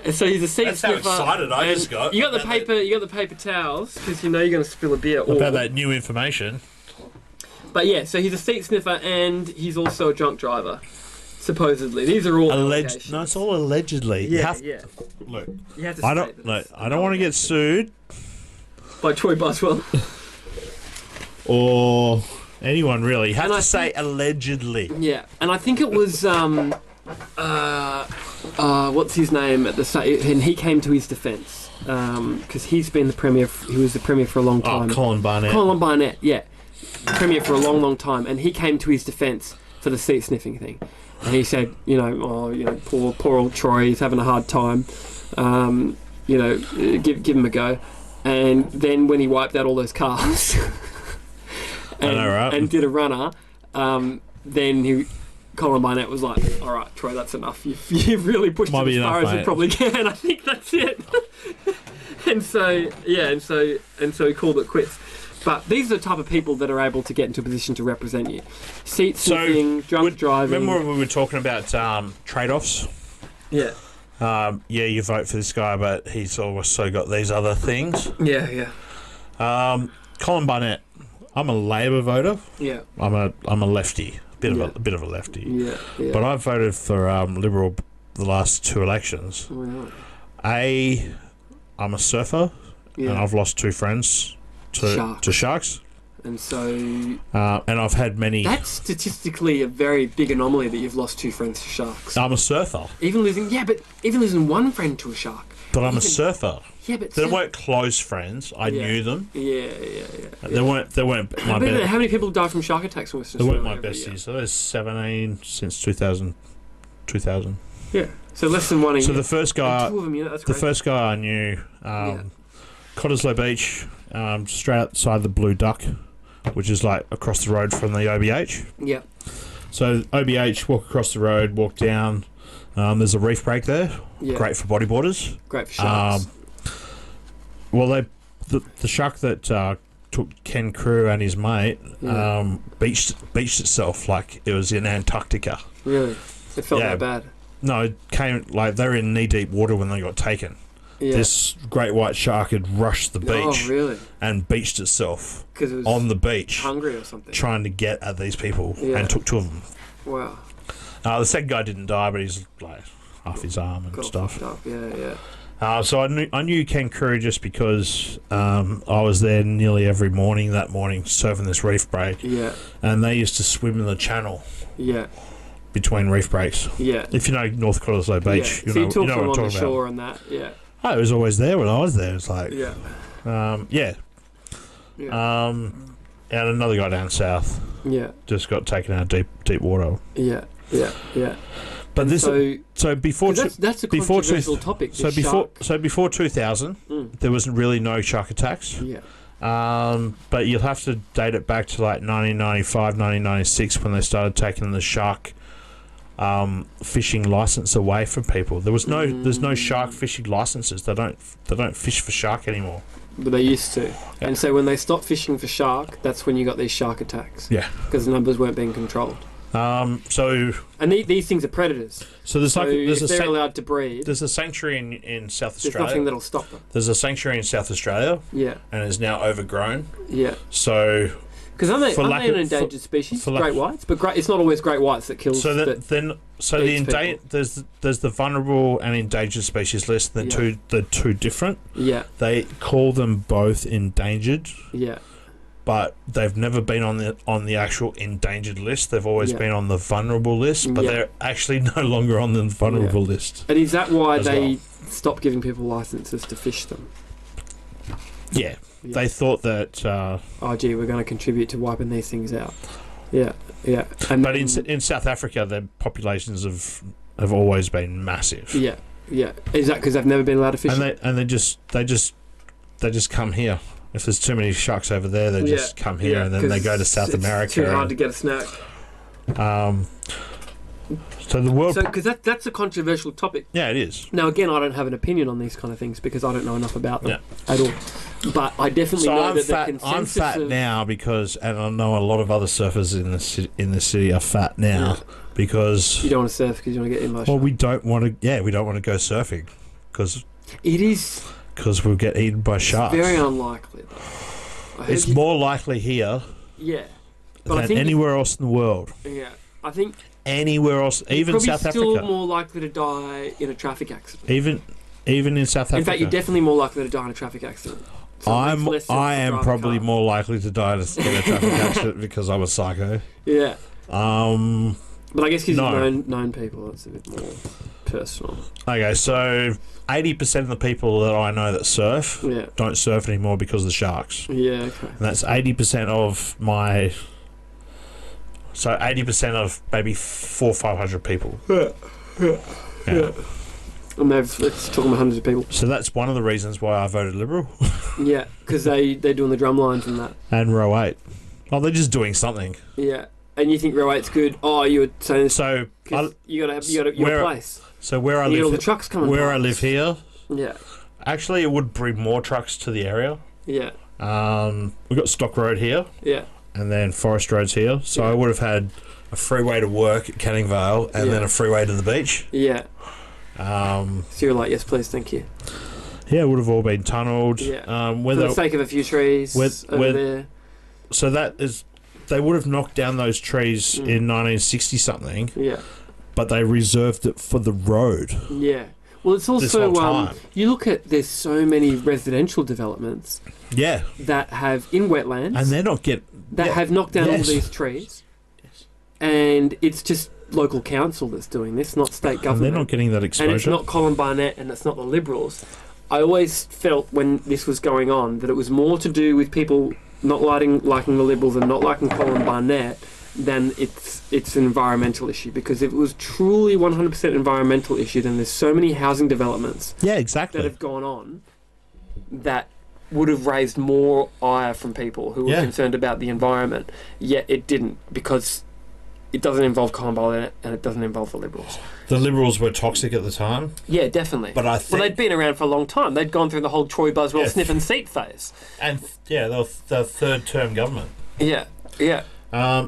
And so he's a seat sniffer. That's how excited I just got. You got the paper. You got the paper towels because you know you're going to spill a beer. About that new information. But yeah, so he's a seat sniffer and he's also a drunk driver. Supposedly, these are all alleged. No, it's all allegedly. Yeah. Look, you have to I don't want to get sued by Troy Buswell or anyone really. You have to say allegedly. Yeah, and I think it was what's his name at the state, and he came to his defence because he's been the premier. He was the premier for a long time. Colin Barnett. Colin Barnett, yeah. Premier for a long, long time, and he came to his defence for the seat sniffing thing, and he said, poor old Troy, he's having a hard time. Give him a go. And then when he wiped out all those cars and did a runner, then Colin Barnett was like, all right, Troy, that's enough. You've really pushed it as far as you probably can. I think that's it. and so he called it quits. But these are the type of people that are able to get into a position to represent you. Seat sniffing, drunk driving. Remember when we were talking about trade-offs? Yeah. You vote for this guy, but he's also got these other things. Yeah. Colin Barnett, I'm a Labor voter. Yeah. I'm a lefty, a bit of a lefty. Yeah. But I voted for Liberal the last 2 elections. Wow. I'm a surfer, and I've lost 2 friends to sharks. And so... and I've had many... That's statistically a very big anomaly that you've lost 2 friends to sharks. I'm a surfer. Even losing 1 friend to a shark. But I'm a surfer. Yeah, but... They weren't close friends. I knew them. Yeah. They weren't my besties. How many people die from shark attacks in Western Australia? They weren't my besties. So there's 17 since 2000. Yeah. So less than 1 a year. So the first guy... And 2 of them, that's the great. first guy I knew... Cottesloe Beach, straight outside the Blue Duck, which is like across the road from the OBH. Yeah. So OBH, walk across the road, walk down. There's a reef break there. Yeah. Great for bodyboarders. Great for sharks. The shark that took Ken Crew and his mate beached itself like it was in Antarctica. Really? It felt that bad? No, it came like they were in knee deep water when they got taken. Yeah. This great white shark had rushed the beach and beached itself it was on the beach, hungry or something, trying to get at these people, and took 2 of them. Wow. The second guy didn't die, but he's like half his arm and stuff. So I knew Ken Crew just because I was there nearly every morning that morning surfing this reef break. Yeah. And they used to swim in the channel. Yeah. Between reef breaks. Yeah. If you know North Cottesloe Beach, you know what I'm talking about. On the shore and that. Yeah. Oh, it was always there when I was there. It's like, and another guy down south, just got taken out of deep water. Yeah. But and this, so before that's a controversial topic. So before 2000, there was really no shark attacks. Yeah. But you'll have to date it back to like 1995, 1996 when they started taking the shark fishing license away from people. There's no shark fishing licenses. They don't fish for shark anymore. But they used to. And so when they stopped fishing for shark, that's when you got these shark attacks. Yeah. Because the numbers weren't being controlled. And these things are predators. So they're allowed to breed. There's a sanctuary in South Australia. There's nothing that'll stop them. There's a sanctuary in South Australia. Yeah. And is now overgrown. Yeah. So. Because aren't they an endangered species? Great whites, but it's not always great whites that kills. So there's the vulnerable and endangered species list. The two different. Yeah. They call them both endangered. Yeah. But they've never been on the actual endangered list. They've always been on the vulnerable list, but they're actually no longer on the vulnerable list. And is that why they stopped giving people licenses to fish them? Yeah. They thought that... we're going to contribute to wiping these things out. Yeah. But in South Africa, their populations have always been massive. Yeah. Is that because they've never been allowed to fish? And they just come here. If there's too many sharks over there, they just come here, and then they go to South America. It's too hard to get a snack. So the world... Because that's a controversial topic. Yeah, it is. Now, again, I don't have an opinion on these kind of things because I don't know enough about them at all. But I definitely know that the consensus I'm fat now because, and I know a lot of other surfers in the city are fat now because... You don't want to surf because you want to get emotional. Well, we don't want to go surfing because... It is... Because we'll get eaten by sharks. Very unlikely, though. It's more likely here than anywhere else in the world. Yeah, I think... Anywhere else, even South Africa. You're still more likely to die in a traffic accident. Even in South Africa. In fact, you're definitely more likely to die in a traffic accident. So I am probably more likely to die in a traffic accident because I'm a psycho. Yeah. But I guess because you've known people, that's a bit more personal. Okay, so 80% of the people that I know that surf Yeah. don't surf anymore because of the sharks. Yeah, okay. And that's 80% of my... So 80% of maybe 400 or 500 people. Yeah. And it's talking about hundreds of people. So that's one of the reasons why I voted Liberal. Yeah, because they're doing the drum lines and that. And row 8. Oh, they're just doing something. Yeah. And you think row 8's good? Oh, you were saying this. So you got your place. So where I You live, get all the trucks coming where I past. live here, Yeah. actually it would bring more trucks to the area. Yeah. We've got Stock Road here. Yeah. And then Forest Road's here. So I would have had a freeway to work at Canning Vale and then a freeway to the beach. Yeah. So you're like, yes, please, thank you. Yeah, it would have all been tunnelled. Yeah. For the sake of a few trees over there. So that is, they would have knocked down those trees in 1960 something. Yeah. But they reserved it for the road. Yeah. Well, it's This whole also time. you look at there's so many residential developments. Yeah. That have in wetlands. And they're not have knocked down all Yes. these trees. And it's just local council that's doing this, not state government. And they're not getting that exposure. And it's not Colin Barnett and it's not the Liberals. I always felt when this was going on that it was more to do with people not liking the Liberals and not liking Colin Barnett than it's an environmental issue. Because if it was truly 100% environmental issue, then there's so many housing developments that have gone on that would have raised more ire from people who were concerned about the environment. Yet it didn't, because it doesn't involve Colin Barnett and it doesn't involve the Liberals. The Liberals were toxic at the time. Yeah, definitely. But I think... Well, they'd been around for a long time. They'd gone through the whole Troy Buswell sniff and seat phase. And, they were the third-term government. Yeah, yeah.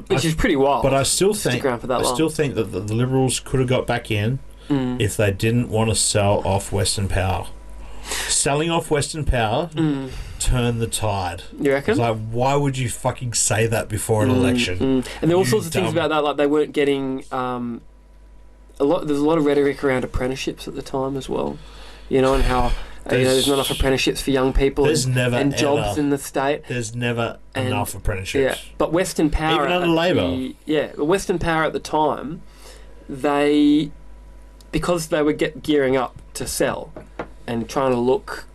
Which is pretty wild. But I still Stick think around for that long. still think that the Liberals could have got back in if they didn't want to sell off Western Power. Selling off Western Power turned the tide. You reckon? It's like, why would you fucking say that before an election? And there were all sorts of things dumb- about that, like they weren't getting there's a lot of rhetoric around apprenticeships at the time as well, and how there's not enough apprenticeships for young people and jobs ever- in the state. There's never And- enough apprenticeships. Yeah, but Western Power, Even under Labor. but Western Power at the time, because they were gearing up to sell and trying to look,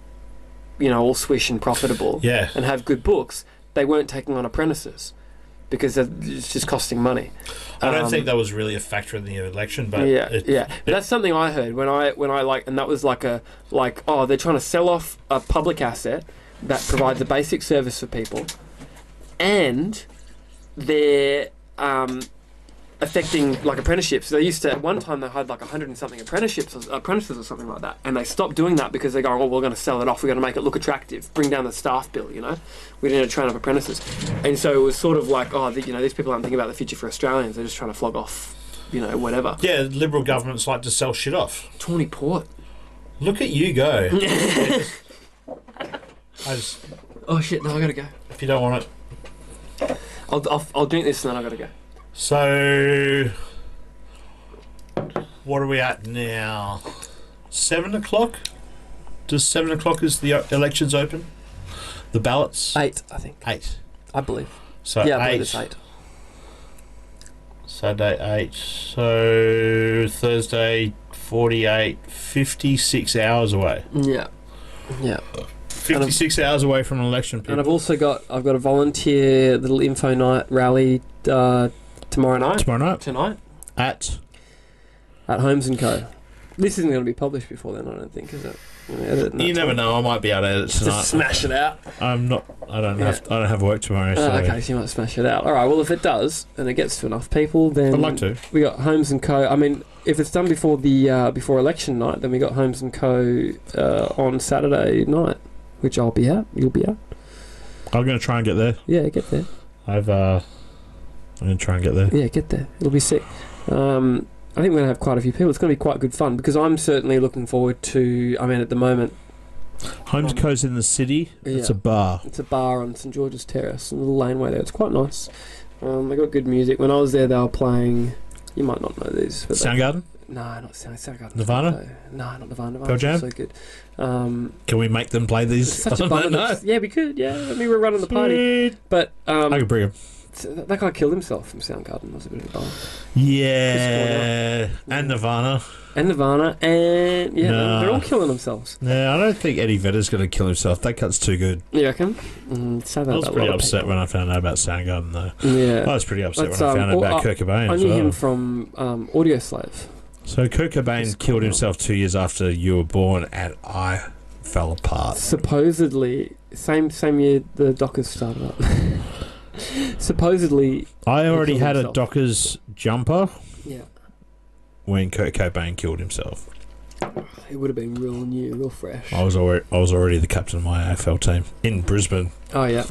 all swish and profitable, and have good books, they weren't taking on apprentices because it's just costing money. I don't think that was really a factor in the election, but But that's something I heard when I and that was they're trying to sell off a public asset that provides a basic service for people, and they're affecting apprenticeships. They used to at one time they had 100 and something apprentices or something like that, and they stopped doing that because they're going, we're going to sell it off. We're going to make it look attractive, bring down the staff bill. We need to train up apprentices, and so it was sort of like, these people aren't thinking about the future for Australians. They're just trying to flog off, whatever. Yeah, Liberal governments like to sell shit off. Tawny Port. Look at you go. Oh shit! No, I gotta go. If you don't want it, I'll drink this and then I gotta go. So, what are we at now? 7 o'clock? Does 7 o'clock is the elections open? The ballots? 8, I think. 8. I believe. So yeah, I 8. believe it's 8. Saturday 8. So Thursday 48, 56 hours away. Yeah. Yeah. 56 hours away from an election, people. And I've also got a volunteer little info night rally tomorrow night. Tonight. At Holmes & Co. This isn't going to be published before then, I don't think, is it? You never know. I might be able to edit tonight. Just smash it out. I'm not. I don't have work tomorrow. So. Okay, so you might smash it out. All right. Well, if it does and it gets to enough people, then I'd like to. We got Holmes & Co. I mean, if it's done before the before election night, then we got Holmes & Co. On Saturday night, which I'll be at. You'll be at. I'm going to try and get there. Yeah, get there. I'm going to try and get there. Yeah, get there. It'll be sick. I think we're going to have quite a few people. It's going to be quite good fun because I'm certainly looking forward to... I mean, at the moment... Holmes Co's in the city. It's a bar. It's a bar on St George's Terrace, a little laneway there. It's quite nice. They got good music. When I was there, they were playing... You might not know these. Soundgarden? No, not Soundgarden. Nirvana? No, not Nirvana. Pearl Jam? So good. Can we make them play these? Such a bummer. Yeah, we could. Yeah, I mean, we're running the party. But I could bring them. that guy killed himself from Soundgarden. Was a bit of a bummer. Yeah, and Nirvana. And No. they're all killing themselves. Yeah, I don't think Eddie Vedder's going to kill himself. That cut's too good. You reckon? Say that I was about a pretty lot of upset people. when I found out about Soundgarden, though. Yeah, I was pretty upset when I found out about Kurt Cobain I as knew well. him from Audio Slave. So Kurt Cobain killed himself 2 years after you were born, and I fell apart. Supposedly, same year the Dockers started up. Supposedly, I he already killed had himself. a Dockers jumper Yeah, when Kurt Cobain killed himself. it would have been real new, real fresh. I was already the captain of my AFL team in Brisbane. Oh yeah.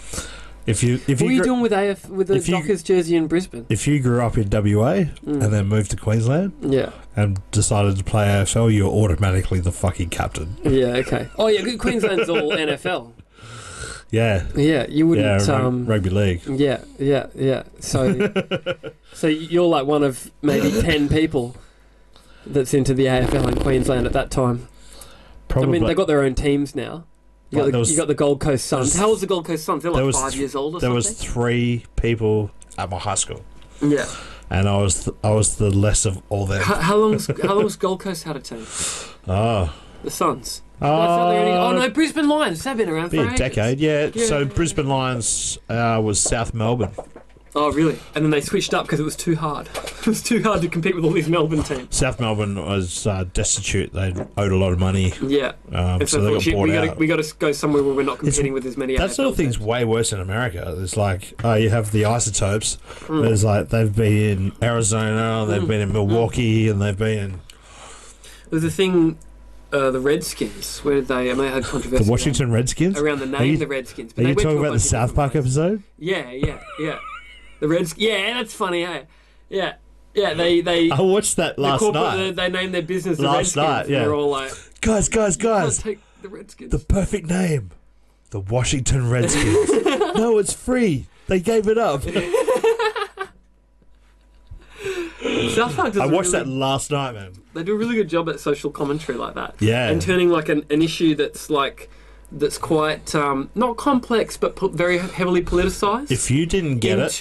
If you What were you doing with the Dockers jersey in Brisbane? If you grew up in WA and then moved to Queensland, Yeah. and decided to play AFL, you're automatically the fucking captain. Yeah. Okay. Oh yeah, Queensland's all NFL. Yeah. Yeah, you wouldn't. Yeah, rugby league. Yeah. So you're like one of maybe 10 people that's into the AFL in Queensland at that time. Probably. I mean, they got their own teams now. You But got the Gold Coast Suns. How old's the Gold Coast Suns? They're like there 5 years old or There something. was 3 people at my high school. Yeah. And I was the less of all them. How long's Gold Coast had a team? Oh. The Suns. Oh no, Brisbane Lions. They've been around Be for a ages. decade, yeah. So Brisbane Lions was South Melbourne. Oh really? And then they switched up because it was too hard. It was too hard to compete with all these Melbourne teams. South Melbourne was destitute. They owed a lot of money. Yeah. And so they got bought out. We got to go somewhere where we're not competing with as many. That AFL sort of thing's way worse in America. It's like, you have the Isotopes. There's like, they've been in Arizona, they've been in Milwaukee, and they've been in... There's a thing, the Redskins, where they had controversy. The Washington Redskins? Around the name, the Redskins. Are you talking about the South Park episode? Yeah. The Redskins. Yeah, that's funny, eh? Yeah. Yeah, they I watched that last night. They named their business the Last Redskins. night, yeah. And they're all like, Guys. "Let's take the Redskins." The perfect name. The Washington Redskins. No, it's free. They gave it up. South Park does I watched really, that last night, man. They do a really good job at social commentary like that. Yeah. And turning like an issue that's quite not complex but very heavily politicized. If you didn't get it,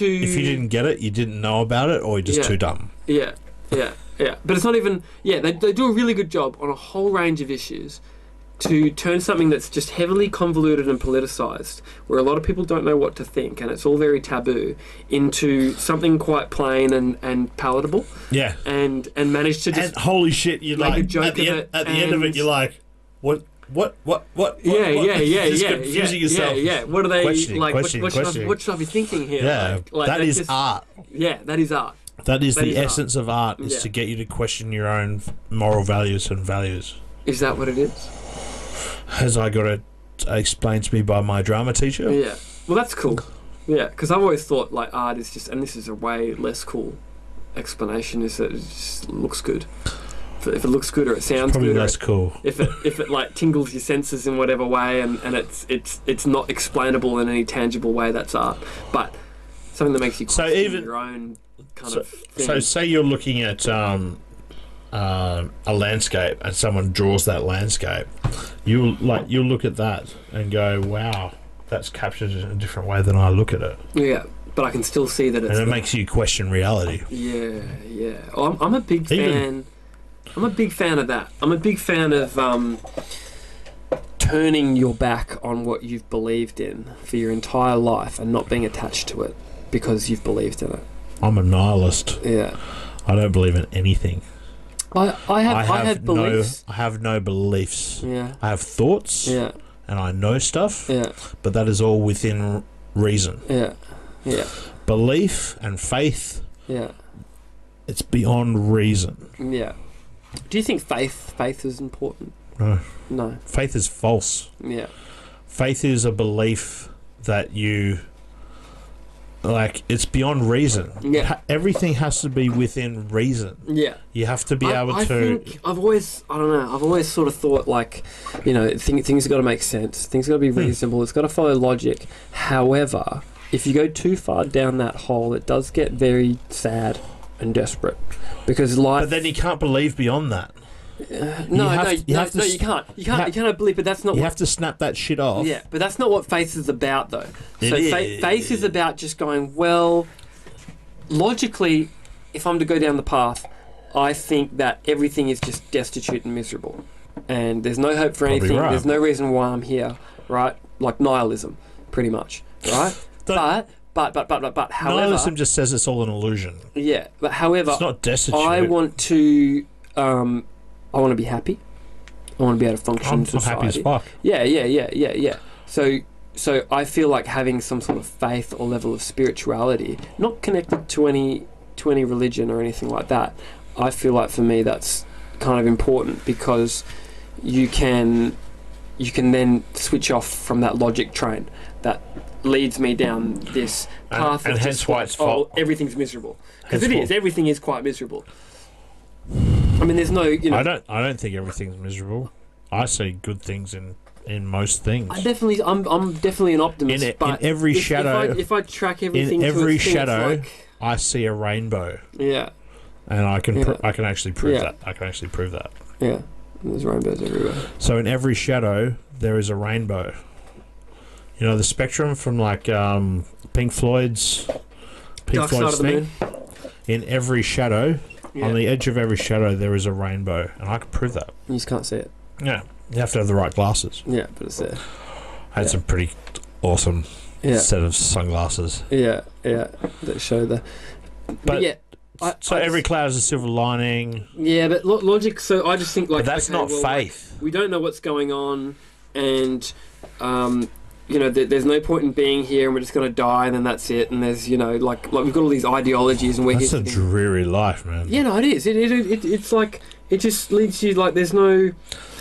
you didn't know about it, or you're just too dumb. Yeah. But it's not even. Yeah, they do a really good job on a whole range of issues to turn something that's just heavily convoluted and politicized, where a lot of people don't know what to think and it's all very taboo, into something quite plain and palatable. Yeah. And manage to just And holy shit, you make like a joke at the, of end, it. at the end of it, you're like, what? Yeah. Just confusing yourself. Yeah. What are they Questioning, like? questioning, what questioning. should I be thinking here? Yeah, that that's is just- art. Yeah, that is art. That is the art. essence of art, is Yeah. to get you to question your own moral values and values. Is that what it is? As I got it explained to me by my drama teacher. Yeah. Well, that's cool. Yeah, because I've always thought like art is just, and this is a way less cool explanation, is that it just looks good. If it looks good or it sounds Probably good, less cool. If it like tingles your senses in whatever way, and it's not explainable in any tangible way, that's art. But something that makes you question your own kind of thing. So say you're looking at a landscape and someone draws that landscape, you'll look at that and go, wow, that's captured in a different way than I look at it. Yeah, but I can still see that it's And it there. makes you question reality. Yeah. I'm a big fan. I'm a big fan of that. I'm a big fan of turning your back on what you've believed in for your entire life and not being attached to it because you've believed in it. I'm a nihilist. Yeah. I don't believe in anything. I have beliefs. I have no beliefs. Yeah. I have thoughts. Yeah. And I know stuff. Yeah. But that is all within reason. Yeah. Yeah. Belief and faith. Yeah. It's beyond reason. Yeah. Do you think faith is important? No. No. Faith is false. Yeah. Faith is a belief that you... Like, it's beyond reason. Yeah. Everything has to be within reason. Yeah. You have to be able I to... think I've always sort of thought like, things have got to make sense. Things have got to be reasonable. It's got to follow logic. However, if you go too far down that hole, it does get very sad and desperate. Because life... But then you can't believe beyond that. No, you can't. You can't believe, but that's not. You have to snap that shit off. Yeah, but that's not what faith is about, though. It So is. faith is about just going, well, logically, if I'm to go down the path, I think that everything is just destitute and miserable, and there's no hope for Probably anything. right. There's no reason why I'm here, right? Like nihilism, pretty much, right? But however, Nihilism just says it's all an illusion. yeah, but however, It's not destitute. I want to be happy. I want to be able to function in I'm society. happy as fuck. Yeah. So I feel like having some sort of faith or level of spirituality, not connected to any religion or anything like that. I feel like for me that's kind of important because you can then switch off from that logic train that leads me down this path and of hence just why like, it's fault. everything's miserable, because Hence it is. fault. Everything is quite miserable. I mean, there's no, I don't think everything's miserable. I see good things in most things. I'm definitely an optimist. In but every if shadow, if I track everything, in to every its thing, it's shadow, like, I see a rainbow. Yeah. And I can Yeah. I can actually prove Yeah. that. I can actually prove that. Yeah, there's rainbows everywhere. So in every shadow, there is a rainbow. You know the spectrum from like Pink Floyd's Dark Side of the thing. In every shadow, Yeah. on the edge of every shadow, there is a rainbow, and I can prove that. You just can't see it. Yeah, you have to have the right glasses. Yeah, but it's there. I had some pretty awesome Yeah. set of sunglasses. Yeah, that show the. But yeah, So every cloud has a silver lining. yeah, but logic. So I just think like But that's not faith. Like, we don't know what's going on, and there's no point in being here, and we're just going to die, and then that's it. And there's like we've got all these ideologies, and we're That's here. a dreary life, man. Yeah, no, it is. It's like it just leads you like there's no.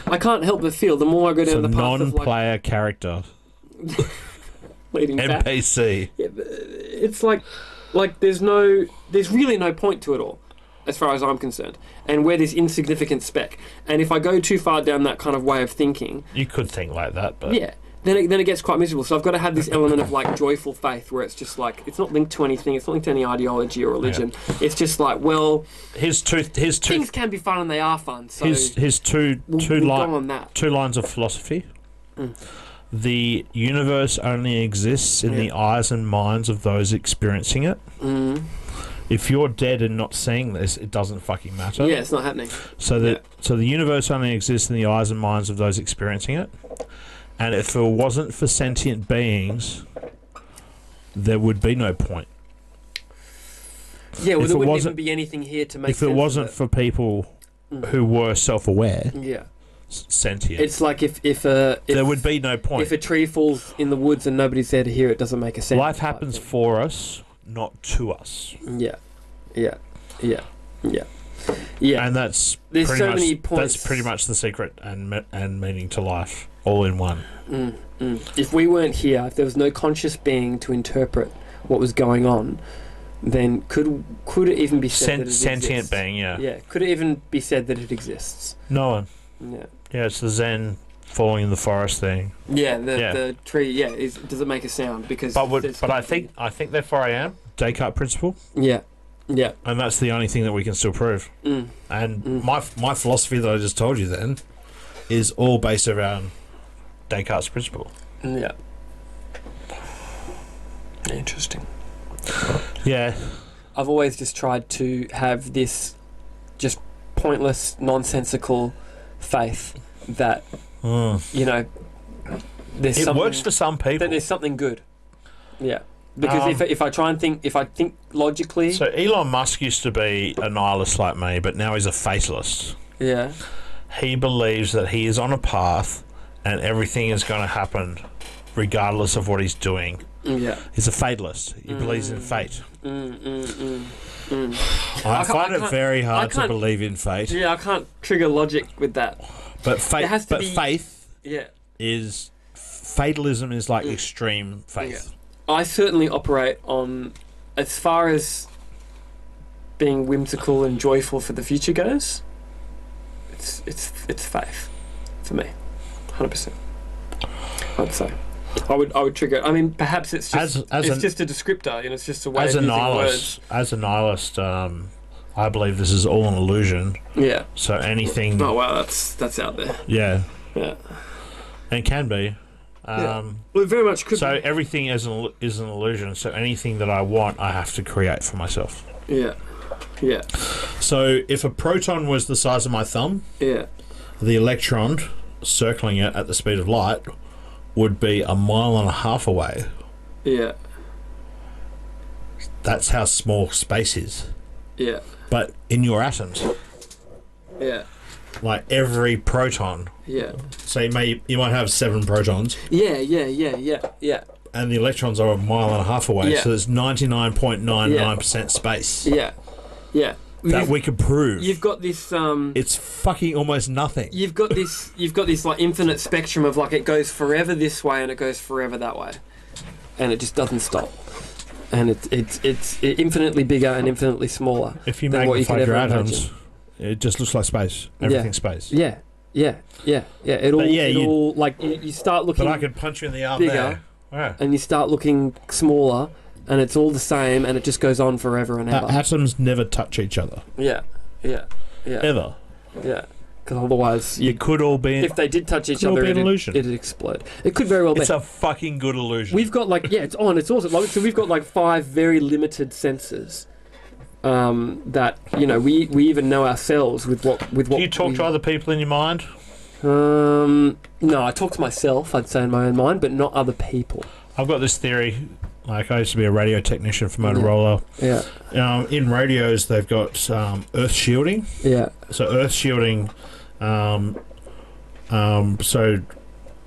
I can't help but feel the more I go It's down a the path of like non-player character. leading back. NPC. Yeah, but it's like there's really no point to it all, as far as I'm concerned. And we're this insignificant speck. And if I go too far down that kind of way of thinking, You could think like that, but yeah, then it gets quite miserable. So I've got to have this element of like joyful faith, where it's just like it's not linked to anything. It's not linked to any ideology or religion. It's just like, well, his two things can be fun and they are fun. So his two we'll go on that. two lines of philosophy. Mm. The universe only exists in the eyes and minds of those experiencing it. Mm. If you're dead and not seeing this, it doesn't fucking matter. Yeah, it's not happening. So the universe only exists in the eyes and minds of those experiencing it. And if it wasn't for sentient beings, there would be no point. Yeah, well, If there it wouldn't wasn't- even be anything here to make If sense it of wasn't it. for people who were self-aware, Yeah. sentient, It's like if there would be no point. If a tree falls in the woods and nobody's there to hear it, doesn't make a sound. Life happens for us, not to us. Yeah. Yeah. And that's There's pretty so much, many points. That's pretty much the secret and meaning to life, all in one. If we weren't here, if there was no conscious being to interpret what was going on, then could it even be said that it Sentient exists? being, yeah. Yeah. Could it even be said that it exists? No one. Yeah. Yeah, it's the Zen falling in the forest thing. Yeah. The tree. Yeah. Does it make a sound? Because. But I think therefore I am Descartes principle. Yeah. Yeah. And that's the only thing that we can still prove. And my philosophy that I just told you then is all based around Descartes' principle. Yeah. Interesting. Yeah. I've always just tried to have this just pointless, nonsensical faith that there's It something, works for some people. that there's something good. Yeah. Because if I try and think, if I think logically, So Elon Musk used to be a nihilist like me, but now he's a fatalist. yeah, He believes that he is on a path and everything is going to happen regardless of what he's doing. yeah. He's a fatalist. He believes in fate. I I find it can't- very I hard to can't- believe in fate. Yeah, I can't trigger logic with that. But There has to be- faith Yeah. is fatalism is like extreme faith. I certainly operate on, as far as being whimsical and joyful for the future goes, it's faith for me, 100%. I'd say. I would trigger. I mean, perhaps it's just As just a descriptor. It's just a way As of a using nihilist, words. as a nihilist, I believe this is all an illusion. Yeah. So anything... Oh, wow, that's out there. Yeah. Yeah. And can be. Well, it very much could So be. everything is an illusion. So anything that I want, I have to create for myself. Yeah. Yeah. So if a proton was the size of my thumb, Yeah. the electron circling it at the speed of light would be 1.5 miles away. Yeah. That's how small space is. Yeah. But in your atoms, Yeah. like every proton, Yeah. so you might have 7 protons, Yeah. Yeah. and the electrons are 1.5 miles away. Yeah. So there's 99.99% space. Yeah. Yeah. That we could prove. You've got this. It's fucking almost nothing. You've got this. You've got this like infinite spectrum of like it goes forever this way and it goes forever that way, and it just doesn't stop. And it's infinitely bigger and infinitely smaller. If you than what magnify could ever your atoms, imagine. it just looks like space. Everything's space. Yeah. It all like you start looking. But I could punch you in the arm bigger, there. Yeah. and you start looking smaller, and it's all the same, and it just goes on forever and ever. Atoms never touch each other. Yeah. Ever. Yeah. Because otherwise, It could all be. if they did touch each could all other, be an illusion. it'd explode. It could very well be. It's a fucking good illusion. We've got like it's on. It's awesome. Like, so we've got like 5 very limited senses. That we even know ourselves with what. Do you talk to other people in your mind? No, I talk to myself. I'd say in my own mind, but not other people. I've got this theory. Like I used to be a radio technician for Motorola. Yeah. In radios, they've got earth shielding. Yeah. So earth shielding. So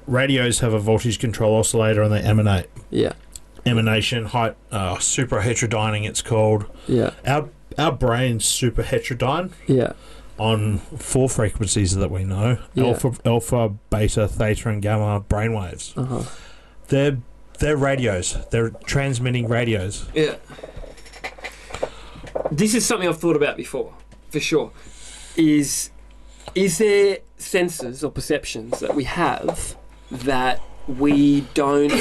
radios have a voltage control oscillator and they emanate. Yeah. Emanation height, super heterodyning. It's called. Yeah. Our brain's super heterodyne. Yeah. On 4 frequencies that we know: Yeah. alpha, beta, theta, and gamma brainwaves. They're radios. They're transmitting radios. Yeah. This is something I've thought about before, for sure. Is there senses or perceptions that we have that we don't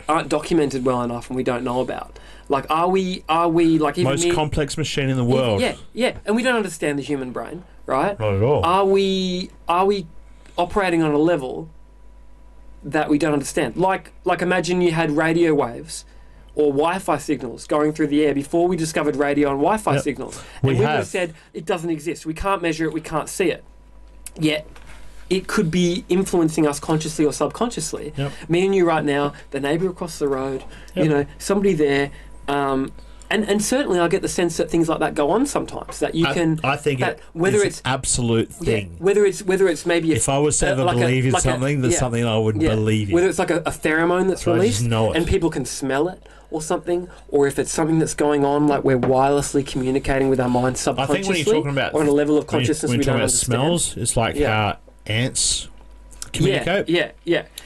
aren't documented well enough and we don't know about? Like, are we like even Most complex machine in the world? Yeah, and we don't understand the human brain, right? Not at all. Are we operating on a level that we don't understand? Like imagine you had radio waves or Wi-Fi signals going through the air before we discovered radio and Wi-Fi signals. And we would have said it doesn't exist. We can't measure it. We can't see it. Yet it could be influencing us consciously or subconsciously. Me and you right now, the neighbour across the road, somebody there. And certainly I get the sense that things like that go on sometimes. That you can. I think that whether it's an absolute thing. Whether it's maybe if I was to ever believe in something, there's something I wouldn't believe in. Whether it's like a pheromone that's So I released just know it. and people can smell it or something, or if it's something that's going on, like we're wirelessly communicating with our mind I subconsciously, think when you're talking about or on a level of consciousness when we you're don't talking about understand. smells, it's like how ants communicate. Yeah.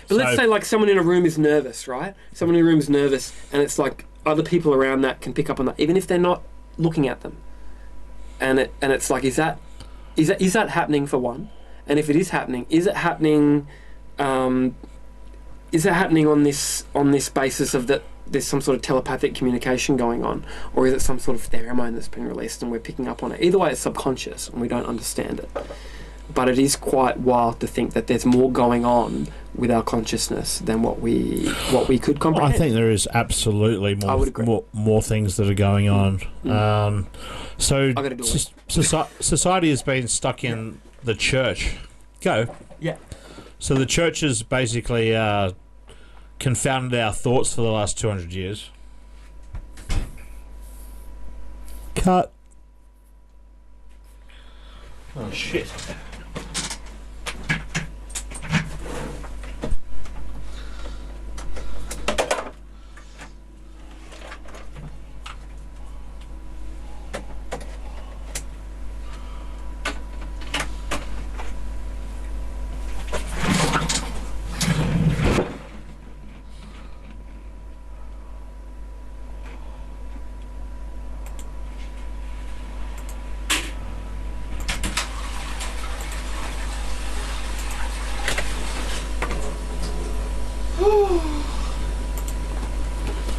But let's say like someone in a room is nervous, right? Someone in a room is nervous, and it's like other people around that can pick up on that, even if they're not looking at them. And it's like, is that happening for one? And if it is happening, is it happening on this basis of that there's some sort of telepathic communication going on, or is it some sort of pheromone that's been released and we're picking up on it? Either way, it's subconscious and we don't understand it. But it is quite wild to think that there's more going on with our consciousness than what we could comprehend. I think there is absolutely more things that are going on. So society has been stuck in the church. Yeah. So the church has basically confounded our thoughts for the last 200 years. Cut. Oh shit.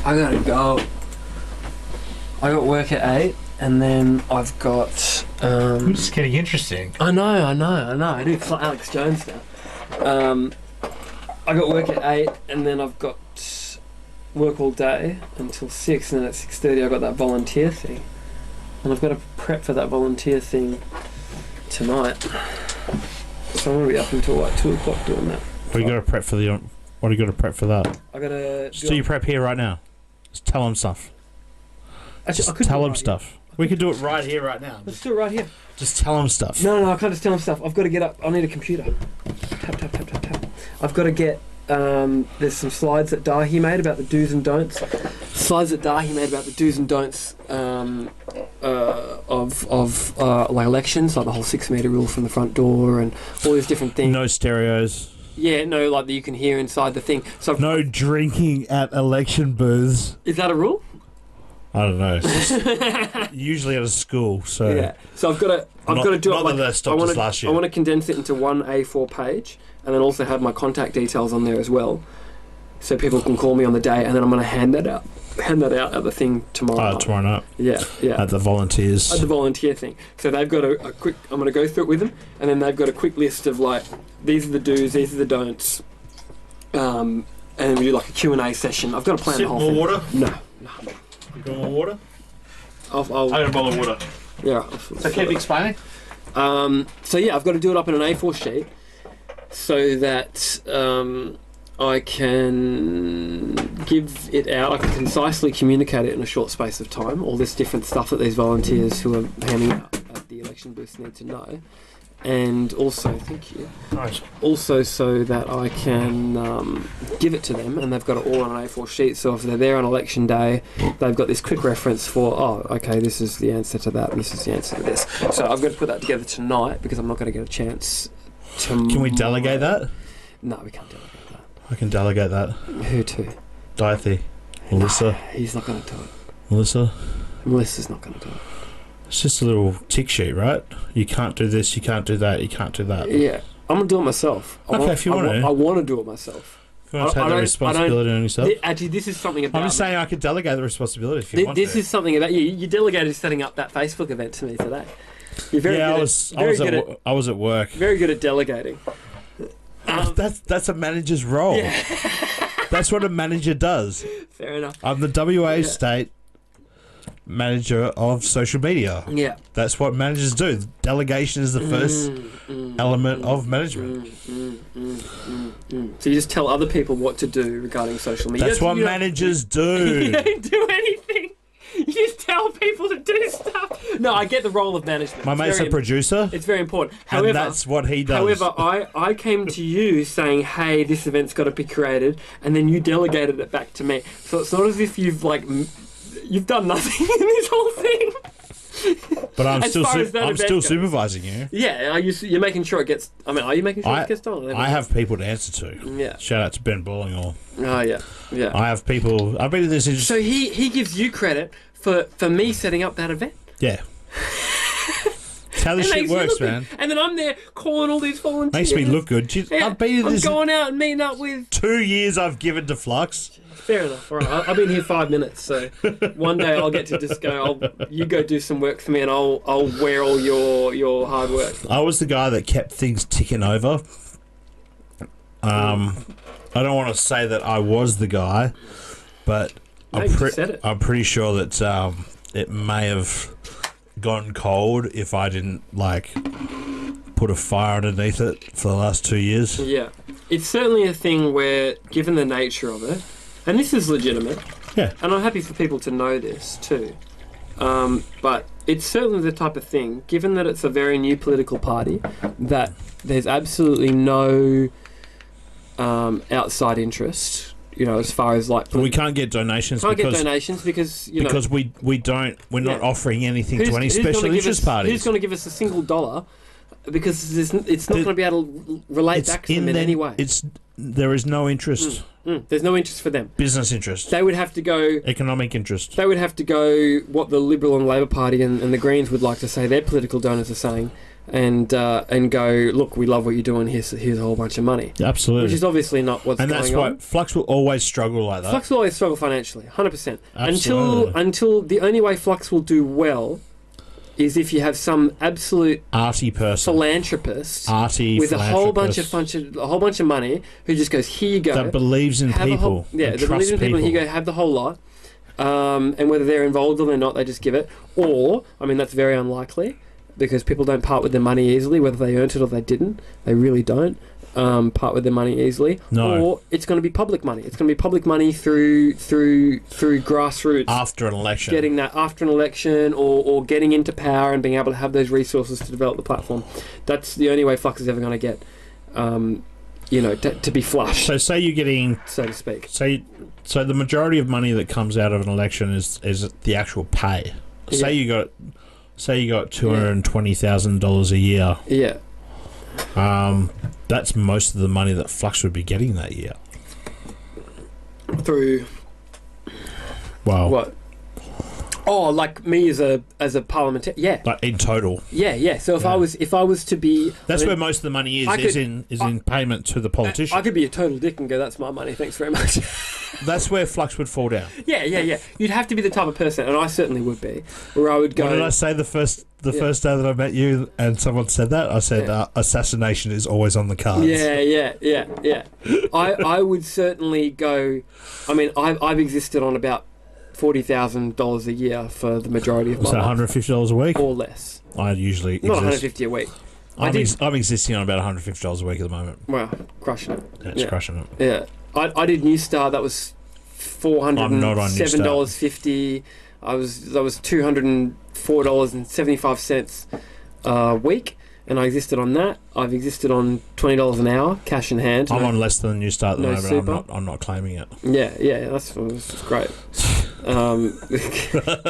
I gotta go. I got work at 8 And then I've got. It's just getting interesting. I know. I do fly Alex Jones now. I got work at 8, and then I've got work all day until 6, and then at 6:30 I got that volunteer thing, and I've got to prep for that volunteer thing tonight. So I'm gonna be up until like 2 o'clock doing that. What do you got to prep for the? What do you got to prep for that? I gotta. Just do your prep here right now. Just tell them stuff. Actually, just tell them stuff. We can do it right here, right now. Let's do it right here. Just tell them stuff. No, I can't just tell them stuff. I've got to get up. I need a computer. Tap. I've got to get. There's some slides that Dahi made about the do's and don'ts. Slides that Dahi made about the do's and don'ts of like elections, like the whole 6 metre rule from the front door and all these different things. No stereos. Yeah, no, like that you can hear inside the thing. So no drinking at election booths. Is that a rule? I don't know. Usually at a school, so yeah. So I've got to do it. Not like, that stopped us last year. I want to condense it into one A4 page, and then also have my contact details on there as well, so people can call me on the day, and then I'm going to hand that out at the thing tomorrow. Tomorrow night. Yeah. At the volunteers. At the volunteer thing. So they've got a quick. I'm going to go through it with them, and then they've got a quick list of like these are the do's, these are the don'ts, and then we do like a Q&A session. I've got to plan the whole thing. More water? No. You got more water? I got a bottle of water. Yeah. So keep explaining. So yeah, I've got to do it up in an A4 sheet so that I can give it out. I can concisely communicate it in a short space of time. All this different stuff that these volunteers who are handing out at the election booths need to know. And also, thank you. Nice. Also, so that I can give it to them, and they've got it all on an A4 sheet. So if they're there on election day, they've got this quick reference for, okay, this is the answer to that, and this is the answer to this. So I've got to put that together tonight because I'm not going to get a chance tomorrow. Can we delegate that? No, we can't delegate that. I can delegate that. Who to? Dorothy. Melissa. He's not going to do it. Melissa's not going to do it. It's just a little tick sheet, right? You can't do this, you can't do that, you can't do that. Yeah, I'm going to do it myself. If you want to. I want to do it myself. If you want to take the responsibility on yourself. Actually, this is something about... I'm just saying I could delegate the responsibility if you want to. This is something about you. You delegated setting up that Facebook event to me today. You're very I was at work. Very good at delegating. That's a manager's role. Yeah. That's what a manager does. Fair enough. I'm the WA state manager of social media. Yeah. That's what managers do. Delegation is the first element of management. So you just tell other people what to do regarding social media. That's what managers do. You don't do anything. You just tell people to do stuff. No, I get the role of management. My mate's a producer. It's very important. However, and that's what he does. However, I came to you saying, hey, this event's got to be created, and then you delegated it back to me. So it's not as if you've done nothing in this whole thing. But I'm still supervising you. Yeah, you're making sure it gets... are you making sure it gets done? I have people to answer to. Yeah. Shout out to Ben Ballingall. Oh, yeah. I have people... I've been in this industry... So he gives you credit for me setting up that event? Yeah. That's how this shit works, man. And then I'm there calling all these volunteers. Makes me look good. I'm going out and meeting up with... 2 years I've given to Flux. Fair enough. All right. I've been here 5 minutes, so one day I'll get to just go. You go do some work for me, and I'll wear all your hard work. I was the guy that kept things ticking over. I don't want to say that I was the guy, but I'm pretty sure that it may have gone cold if I didn't put a fire underneath it for the last 2 years. Yeah, it's certainly a thing where, given the nature of it. And this is legitimate. Yeah. And I'm happy for people to know this too. But it's certainly the type of thing, given that it's a very new political party, that there's absolutely no outside interest, as far as we can't get donations. Because we're not offering anything to any special interest parties. Who's going to give us a single dollar? Because it's not going to be able to relate back to them in any way. There is no interest. There's no interest for them. Business interest. They would have to go... Economic interest. They would have to go what the Liberal and Labor Party and the Greens would like to say their political donors are saying, and go, look, we love what you're doing, here's a whole bunch of money. Absolutely. Which is obviously not what's going on. And that's why Flux will always struggle like that. Flux will always struggle financially, 100%. Absolutely. Until the only way Flux will do well is if you have some absolute arty person, philanthropist, arty with a whole bunch philanthropist. of money, who just goes, here you go, That believes in have a people. whole, yeah, and that believes in trusts people. Here you go, have the whole lot, and whether they're involved or they're not, they just give it. Or, I mean, that's very unlikely because people don't part with their money easily, whether they earned it or they didn't. They really don't. Part with their money easily, or it's going to be public money. It's going to be public money through grassroots after an election, getting that after an election, or getting into power and being able to have those resources to develop the platform. That's the only way Flux is ever going to get, to be flush. So say you're getting, so to speak. So the majority of money that comes out of an election is the actual pay. Yeah. Say you got $220,000 a year. Yeah. That's most of the money that Flux would be getting that year. Through what? Oh, like me as a parliamentarian, yeah. Like in total. Yeah. So if I was to be, that's where most of the money is in payment to the politician. I could be a total dick and go, that's my money, thanks very much. That's where Flux would fall down. Yeah. You'd have to be the type of person, and I certainly would be, where I would go. What did I say the first day that I met you and someone said that? I said assassination is always on the cards. Yeah. I would certainly go. I mean, I've existed on about $40,000 a year for the majority of my life. $150 a week or less. I usually not exist. $150 a week. I'm existing on about $150 a week at the moment. Wow, crushing it. It's crushing it. Yeah, I did New Start. That was $407.50. I was $204.75 a week, and I existed on that. I've existed on $20 an hour, cash in hand. I'm on less than New Start at the moment. Super. I'm not claiming it. Yeah, that's great.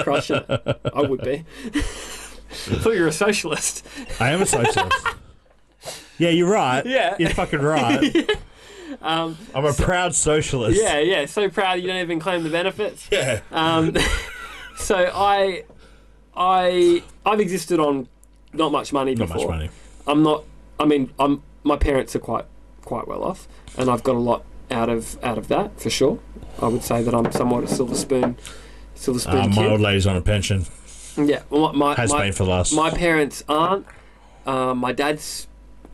Crushing it. I would be. I thought you were a socialist. I am a socialist. Yeah, you're right. Yeah. You're fucking right. I'm a proud socialist. Yeah, so proud you don't even claim the benefits. Yeah. So I've existed on not much money before. Not much money. My parents are quite well off, and I've got a lot out of that for sure. I would say that I'm somewhat a silver spoon kid. My old lady's on a pension. Yeah, well, been for the last. My parents aren't. My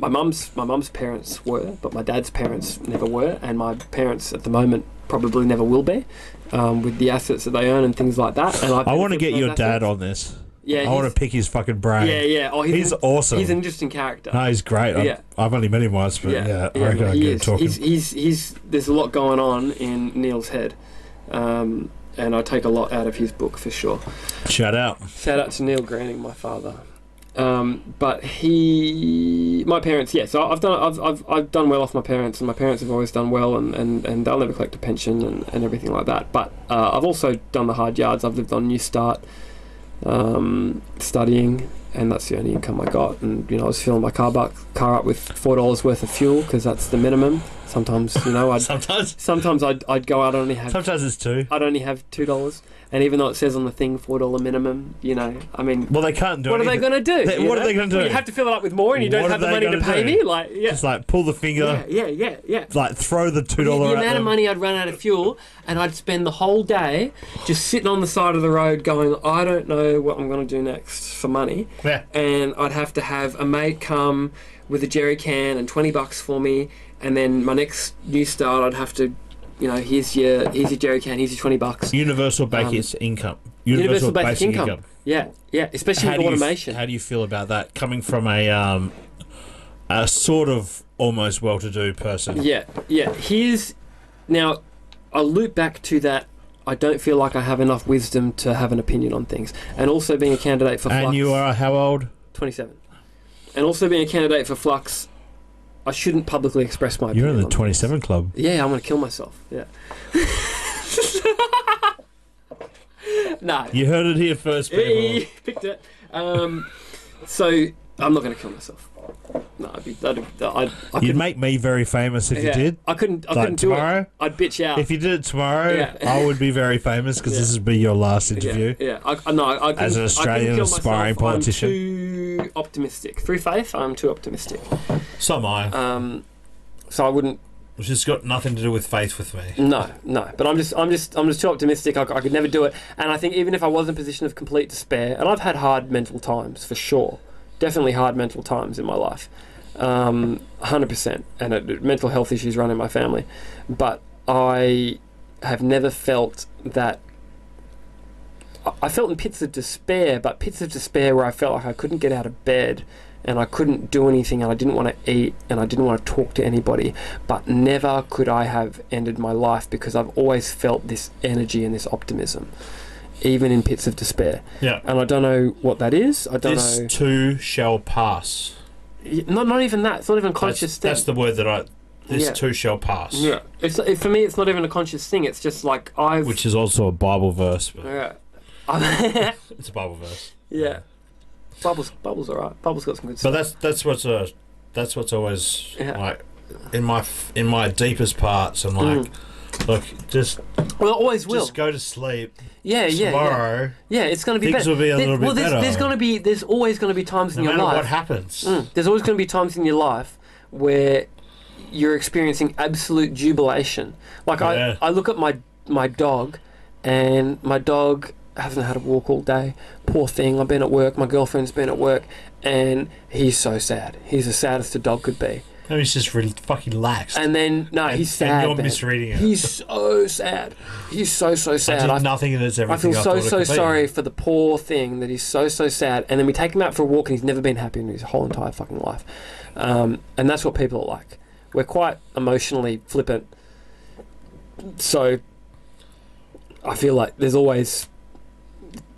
mum's parents were, but my dad's parents never were, and my parents at the moment probably never will be, with the assets that they earn and things like that. And I want to get your dad on this. Yeah, I want to pick his fucking brain. Yeah. Oh, he's awesome. He's an interesting character. No, he's great. Yeah. I've only met him once, but I reckon I get talking. He's there's a lot going on in Neil's head, and I take a lot out of his book for sure. Shout out to Neil Greening, my father. But my parents, so I've done well off my parents, and my parents have always done well, and they'll never collect a pension and everything like that. But I've also done the hard yards. I've lived on New Start, studying, and that's the only income I got. And I was filling my car up with $4 worth of fuel because that's the minimum. Sometimes sometimes I'd go out and only have. Sometimes it's $2. I'd only have $2. And even though it says on the thing $4 minimum, I mean... Well, they can't do it. What are they going to do? What are they going to do? Well, you have to fill it up with more and you don't have the money to pay me? Just pull the finger. Yeah. Like throw the $2 The at amount of money I'd run out of fuel, and I'd spend the whole day just sitting on the side of the road going, I don't know what I'm going to do next for money. Yeah. And I'd have to have a mate come with a jerry can and $20 for me, and then my next New Start I'd have to... here's your jerry can, here's your $20. Universal basic income. Universal basic income. Yeah, especially with automation. How do you feel about that coming from a sort of almost well-to-do person? Yeah. Now, I'll loop back to that. I don't feel like I have enough wisdom to have an opinion on things, and also being a candidate for Flux. And you are how old? 27. And also being a candidate for Flux, I shouldn't publicly express my opinion. You're in the 27 club. Yeah, I'm going to kill myself. Yeah. No. You heard it here first, people. Hey, picked it. So I'm not going to kill myself. No, you'd make me very famous if you did. I couldn't do it. I'd bitch out. If you did it tomorrow, I would be very famous because this would be your last interview. Yeah. As an Australian aspiring politician. I'm too optimistic. Through faith, I'm too optimistic. So am I. So I wouldn't Which has got nothing to do with faith with me. No. But I'm just too optimistic. I could never do it. And I think even if I was in a position of complete despair, and I've had hard mental times for sure, definitely hard mental times in my life, 100%, and mental health issues run in my family, but I have never felt that. I felt in pits of despair, but pits of despair where I felt like I couldn't get out of bed and I couldn't do anything and I didn't want to eat and I didn't want to talk to anybody, but never could I have ended my life because I've always felt this energy and this optimism, even in pits of despair. Yeah. And I don't know what that is. I don't know. This too shall pass. Not even that. It's not even a conscious thing. That's the word that This too shall pass. Yeah. For me, it's not even a conscious thing. It's just like Which is also a Bible verse. But Yeah. it's a Bible verse. Yeah. Bubbles alright. Bubbles got some good But stuff. that's what's always like in my deepest parts. I'm like, look, just it always will. Just go to sleep. Tomorrow. Yeah, it's going to be things better. will be a little bit better. There's always going to be times in No your matter life. what happens. There's always going to be times in your life where you're experiencing absolute jubilation. Like I look at my dog, and my dog hasn't had a walk all day. Poor thing. I've been at work. My girlfriend's been at work, and he's so sad. He's the saddest a dog could be. No, he's just really fucking laxed. And then he's sad. And you're man. misreading it. He's so sad. He's so sad. I did nothing, and it's everything. I feel so sorry for the poor thing that he's so sad. And then we take him out for a walk, and he's never been happy in his whole entire fucking life. And that's what people are like. We're quite emotionally flippant. So I feel like there's always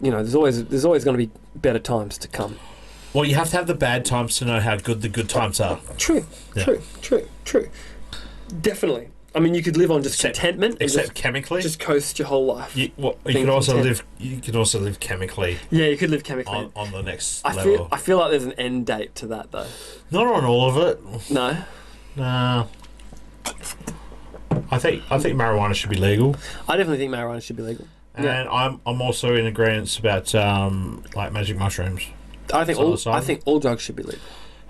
going to be better times to come. Well, you have to have the bad times to know how good the good times are. True. Definitely. I mean, you could live on just contentment, except chemically. Just coast your whole life. You could also live. You could also live chemically. Yeah, you could live chemically on the next level. I feel like there's an end date to that, though. Not on all of it. No. Nah. I think marijuana should be legal. I definitely think marijuana should be legal. And I'm also in agreement about like magic mushrooms. I think all drugs should be legal.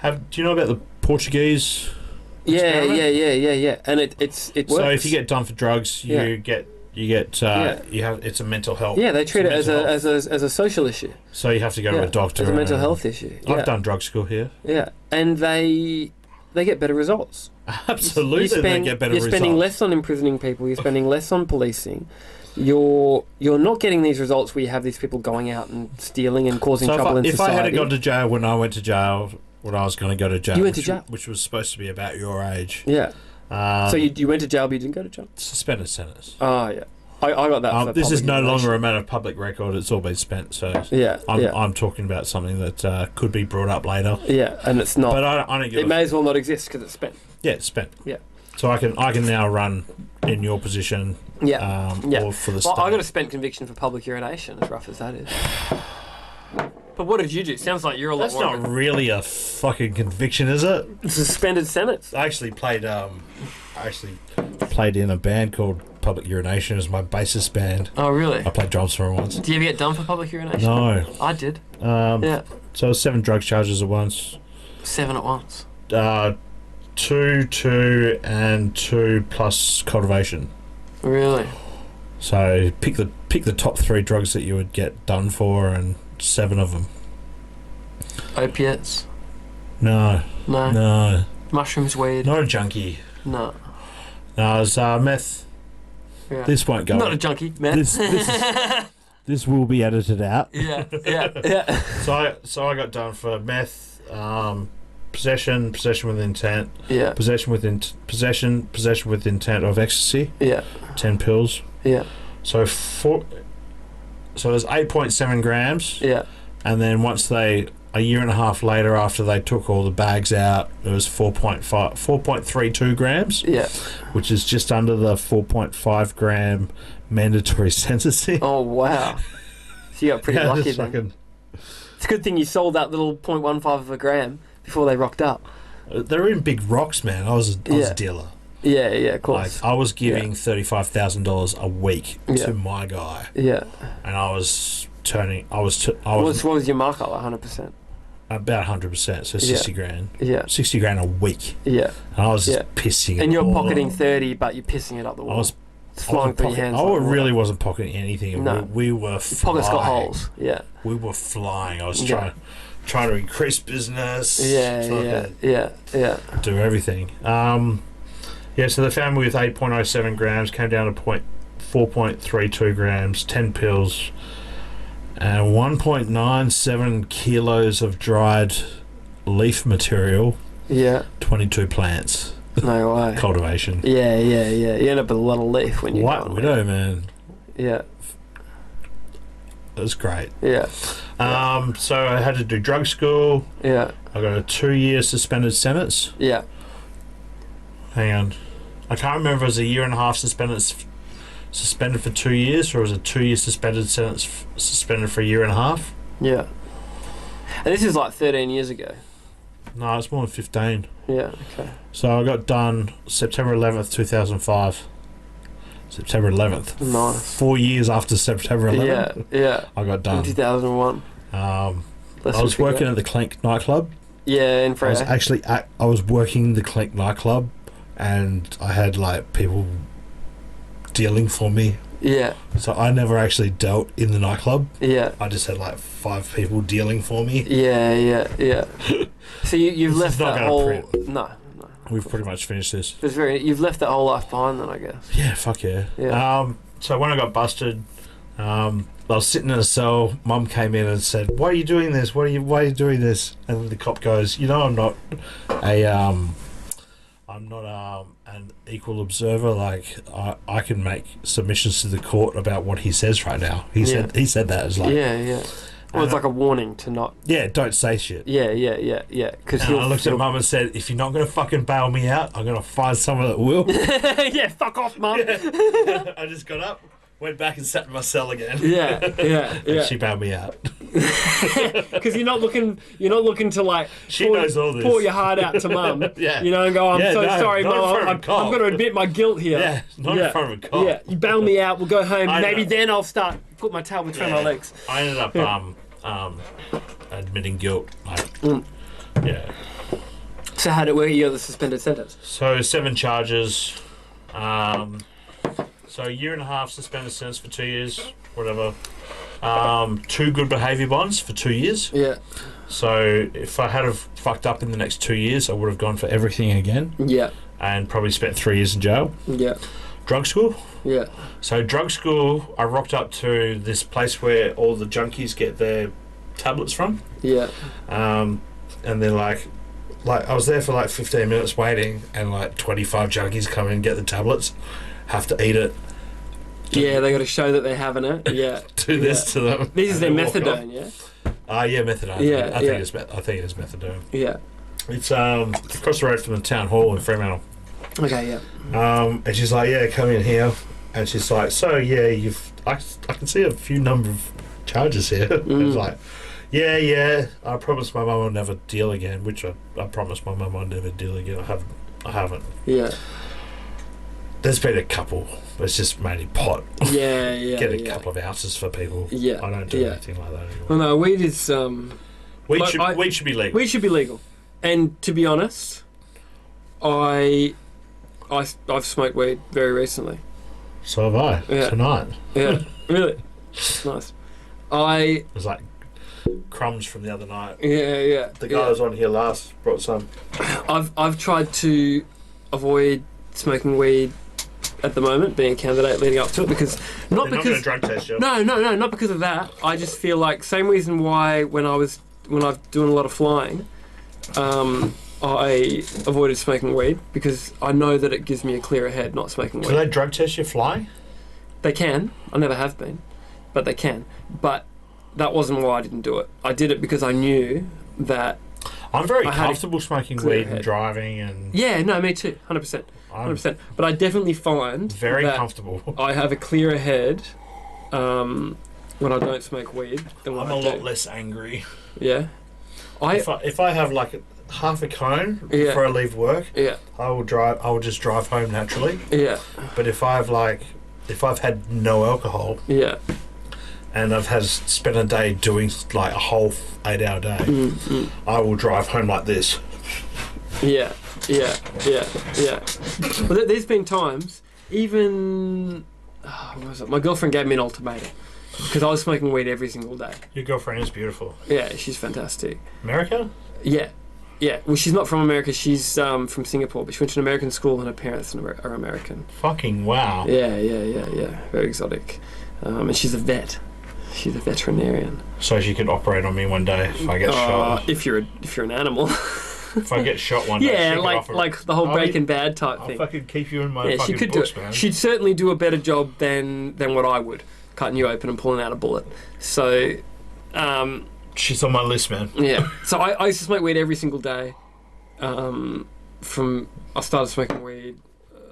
Do you know about the Portuguese? Yeah. And it works. So if you get done for drugs, you have it's a mental health. Yeah, they treat it as a social issue. So you have to go to a doctor. As a mental health issue. I've done drug school here. Yeah, and they get better results. Absolutely, they get better results. You're spending less on imprisoning people. You're spending less on policing. You're not getting these results where you have these people going out and stealing and causing trouble in society. If I had gone to jail when I went to jail, when I was going to go to jail, you went to jail, which was supposed to be about your age. Yeah. So you went to jail, but you didn't go to jail. Suspended sentence. Oh yeah. I got that. This is no longer a matter of public record. It's all been spent. So I'm talking about something that could be brought up later. Yeah, and it's not. But I don't give. It may as well not exist because it's spent. Yeah, it's spent. Yeah. So I can now run in your position. Yeah. Or for the state. I got a spent conviction for public urination, as rough as that is. But what did you do? Sounds like you're a lot That's more. That's not really a fucking conviction, is it? Suspended sentence. I actually played in a band called Public Urination as my bassist band. Oh, really? I played drums for it once. Do you ever get done for public urination? No. I did. Yeah. So it was 7 drug charges at once. 7 at once? 2, and 2 plus cultivation. Really? So pick the top 3 drugs that you would get done for, and 7 of them. Opiates? No. Mushrooms, weed? Not a junkie. No. No, it was meth. Yeah. This won't go. Not a junkie, meth. This will be edited out. Yeah. So I got done for meth, possession with intent. Yeah. Possession with intent of ecstasy. Yeah. 10 pills. Yeah. So there's 8.7 grams. Yeah. And then a year and a half later, after they took all the bags out, it was 4.32 grams. Yeah. Which is just under the 4.5 gram mandatory sentencing. Oh, wow. So you got pretty lucky then. It's a good thing you sold that little 0.15 of a gram before they rocked up. They're in big rocks, man. I was a dealer. Yeah, of course. Like, I was giving $35,000 a week to my guy. Yeah. And I was turning. What was your markup? 100%. About 100%, so 60 grand. Yeah. 60 grand a week. Yeah. And I was just pissing it. And you're all pocketing up. 30, but you're pissing it up the wall. I was It's flying through your hands. I like really water. wasn't pocketing anything. No. We were flying. Pockets got holes. Yeah. We were flying. I was Yeah. trying to increase business. Yeah, yeah. Do everything. So the family with 8.07 grams came down to 4.32 grams, 10 pills, and 1.97 kilos of dried leaf material. Yeah. 22 plants. No way. Cultivation. Yeah. You end up with a lot of leaf when you White Widow, man. Yeah. It was great. Yeah. So I had to do drug school. Yeah. I got a 2-year suspended sentence. Yeah. Hang on. I can't remember if it was a year and a half suspended for 2 years, or it was a 2-year suspended sentence suspended for a year and a half. Yeah. And this is like 13 years ago. No, it's more than 15. Yeah, okay. So I got done September 11th, 2005. September 11th. Nice. 4 years after September 11th. Yeah. I got done. In 2001. I was working at the Clink nightclub. Yeah, in Freo. I was working the Clink nightclub, and I had like people dealing for me. Yeah. So I never actually dealt in the nightclub. Yeah. I just had like 5 people dealing for me. Yeah. So you've left not that gonna whole... print. No. We've pretty much finished this. You've left that whole life behind then, I guess. Yeah, fuck yeah. Yeah. So when I got busted, I was sitting in a cell. Mum came in and said, "Why are you doing this? Why are you doing this?" And the cop goes, "You know, I'm not an equal observer. Like I can make submissions to the court about what he says right now." He said that as like Well, it's like a warning to not... Yeah, don't say shit. Yeah. Because I looked at Mum and said, "If you're not going to fucking bail me out, I'm going to find someone that will." Yeah, fuck off, Mum. Yeah. I just got up, went back and sat in my cell again. Yeah. And she bailed me out. Because you're not looking to like knows all this. pour your heart out to Mum. Yeah. You know, and go, I'm sorry, Mum. I'm going to admit my guilt here. Yeah, not in front of a cop. Yeah, you bail me out. We'll go home. Maybe know. then I'll put my tail between my legs. I ended up admitting guilt. Yeah. So how did it work? You got the suspended sentence. So 7 charges. So a year and a half suspended sentence for 2 years, whatever. 2 good behaviour bonds for 2 years. Yeah. So if I had have fucked up in the next 2 years, I would have gone for everything again. Yeah. And probably spent 3 years in jail. Yeah. Drug school. Yeah. So drug school, I rocked up to this place where all the junkies get their tablets from. Yeah. And they're like I was there for like 15 minutes waiting, and like 25 junkies come in and get the tablets, have to eat it. Yeah, they got to show that they're having it. Yeah. Do this to them. This is their methadone, yeah? Yeah, methadone. Yeah, I think it's methadone. Yeah. It's across the road from the town hall in Fremantle. Okay, yeah. And she's like, "Yeah, come in here." And she's like, "So yeah, I can see a few number of charges here." And it's like, yeah. I promised my mum I'd never deal again, which I promised my mum I'd never deal again. I haven't. Yeah. There's been a couple, but it's just mainly pot. Yeah. Get a couple of ounces for people. Yeah. I don't do anything like that anymore. Well, no, weed is... Weed should be legal. Weed should be legal. And to be honest, I've smoked weed very recently. So have I. Yeah. Tonight. Yeah. Really? Nice. It was like crumbs from the other night. Yeah. The guy was on here last brought some. I've tried to avoid smoking weed at the moment, being a candidate leading up to it, because not going to drug test you. No, not because of that. I just feel like same reason why when I was doing a lot of flying, I avoided smoking weed, because I know that it gives me a clearer head not smoking weed. Do they drug test you flying? They can. I never have been, but they can. But that wasn't why I didn't do it. I did it because I knew that I'm very comfortable smoking weed and driving and... Yeah, no, me too, 100%. 100%. But I definitely find very that comfortable. I have a clearer head when I don't smoke weed than when I'm a lot less angry. Yeah. If I have like half a cone before I leave work, I will just drive home naturally. Yeah. But if I've had no alcohol, and I've spent a day doing like a whole 8-hour day, I will drive home like this. Yeah. Well, there's been times, even what was it? My girlfriend gave me an ultimatum because I was smoking weed every single day. Your girlfriend is beautiful. Yeah, she's fantastic. America? Yeah. Well, she's not from America. She's from Singapore, but she went to an American school and her parents are American. Fucking wow. Yeah. Very exotic. And she's a vet. She's a veterinarian. So she could operate on me one day if I get shot. If you're an animal. If I get shot one day. Yeah, like the whole Breaking Bad type thing. I'll fucking keep you in my fucking she could books, do it. man. She'd certainly do a better job than what I would, cutting you open and pulling out a bullet. So, she's on my list, man. Yeah. So I used to smoke weed every single day. I started smoking weed.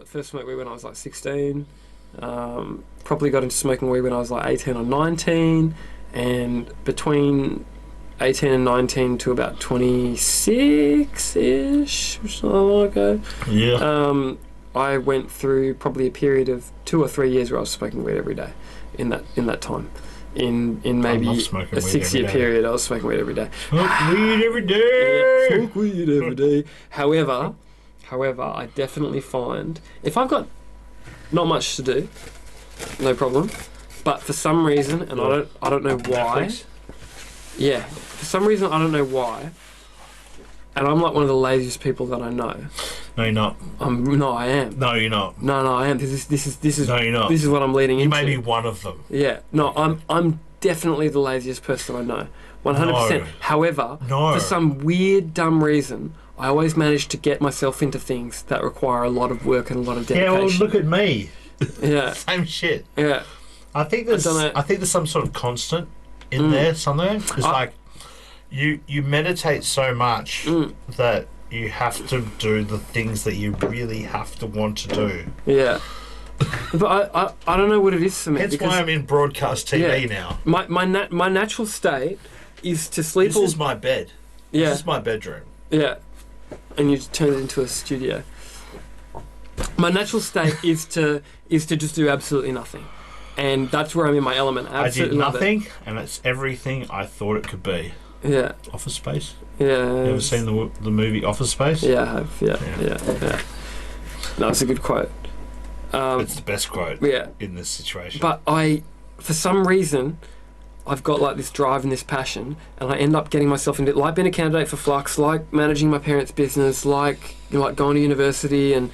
First smoked weed when I was like 16. Probably got into smoking weed when I was like 18 or 19, and between 18 and 19 to about 26-ish, which is not long ago. Yeah. I went through probably a period of 2 or 3 years where I was smoking weed every day. In that time, in maybe a 6-year period, I was smoking weed every day. Smoke weed every day. Smoke weed every day. However, I definitely find if I've got not much to do, no problem. But for some reason, and I don't know why. Netflix? Yeah, for some reason I don't know why. And I'm like one of the laziest people that I know. No, you're not. No, I am. No, you're not. No, I am. This is. No, you're not. This is what I'm leading into. You may be one of them. Yeah. No, I'm definitely the laziest person I know. 100%. No. However, for some weird, dumb reason, I always manage to get myself into things that require a lot of work and a lot of dedication. Yeah, well, look at me. Yeah. Same shit. Yeah. I think there's some sort of constant in there somewhere. It's like you meditate so much that you have to do the things that you really have to want to do. Yeah. But I don't know what it is for me. That's why I'm in broadcast TV now. My natural state is to sleep. This is my bed. Yeah. This is my bedroom. Yeah. And you turn it into a studio. My natural state is to just do absolutely nothing. And that's where I'm in my element. I did nothing, and it's everything I thought it could be. Yeah. Office Space? Yeah. You ever seen the movie Office Space? Yeah, I have. Yeah. No, it's a good quote. It's the best quote in this situation. But for some reason, I've got like this drive and this passion, and I end up getting myself into like being a candidate for Flux, like managing my parents' business, like going to university, and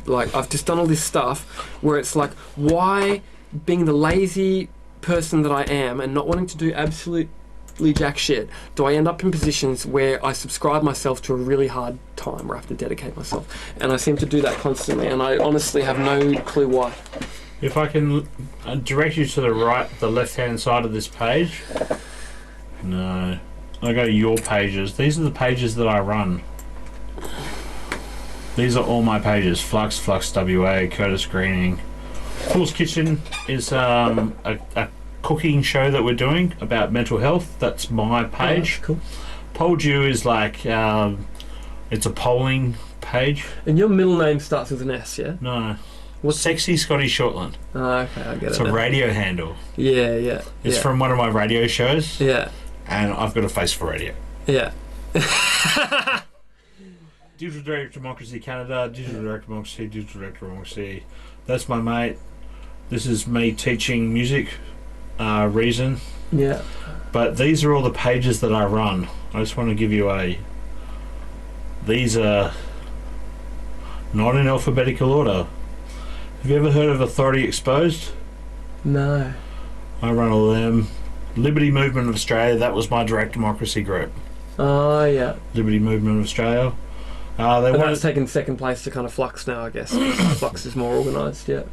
like I've just done all this stuff where it's like, why, being the lazy person that I am and not wanting to do absolutely jack shit, do I end up in positions where I subscribe myself to a really hard time where I have to dedicate myself? And I seem to do that constantly, and I honestly have no clue why. If I can direct you to the left-hand side of this page. No. I go to your pages. These are the pages that I run. These are all my pages. Flux WA, Curtis Greening. Fool's Kitchen is a cooking show that we're doing about mental health. That's my page. Oh, cool. Polled You is like, it's a polling page. And your middle name starts with an S, yeah? No. What's Sexy Scotty Shortland? Oh, okay, I get it. It's a radio handle. Yeah. It's from one of my radio shows. Yeah. And I've got a face for radio. Yeah. Digital Director Democracy Canada, Digital Director Democracy. That's my mate. This is me teaching music, Reason. Yeah. But these are all the pages that I run. I just want to give you these are not in alphabetical order. Have you ever heard of Authority Exposed? No. I run all of them. Liberty Movement of Australia, that was my direct democracy group. Oh, yeah. Liberty Movement of Australia. That's taken second place to kind of Flux now, I guess. Flux is more organised, yeah.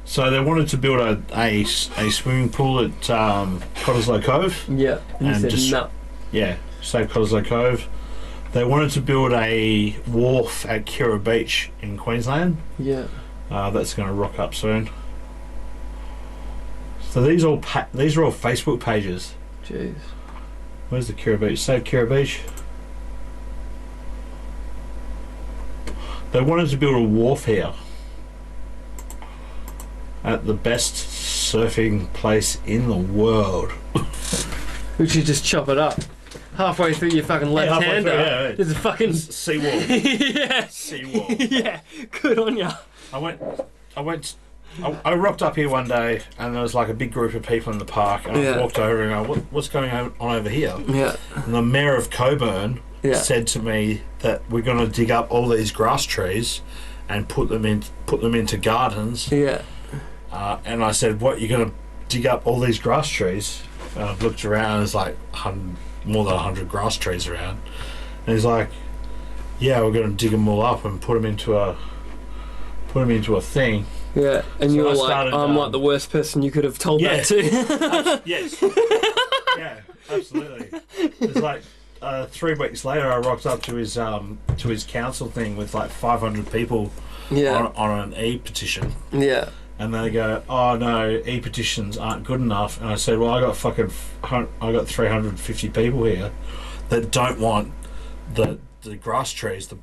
So they wanted to build a swimming pool at Cottesloe Cove. Yeah. And you said no. Yeah, save Cottesloe Cove. They wanted to build a wharf at Kira Beach in Queensland. Yeah. That's going to rock up soon. So these are all Facebook pages. Jeez. Where's the Kira Beach? Save Kira Beach. They wanted to build a wharf here at the best surfing place in the world. We should just chop it up. Halfway through your fucking left-hander, there's a fucking... seawall. Yeah. Seawall. Yeah, good on ya. I rocked up here one day and there was like a big group of people in the park, and I walked over and I go, what's going on over here? Yeah. And the mayor of Coburn said to me that we're going to dig up all these grass trees and put them into gardens. Yeah. And I said, what, you're going to dig up all these grass trees? And I looked around, there's like more than 100 grass trees around. And he's like, yeah, we're going to dig them all up and put them into a thing. Yeah, and So you were I like, started, I'm like the worst person you could have told that to. Yes. Yeah, absolutely. It's like 3 weeks later, I rocked up to his council thing with like 500 people on an e-petition. Yeah. And they go, oh no, e-petitions aren't good enough. And I said, well, I got 350 people here that don't want the grass trees, the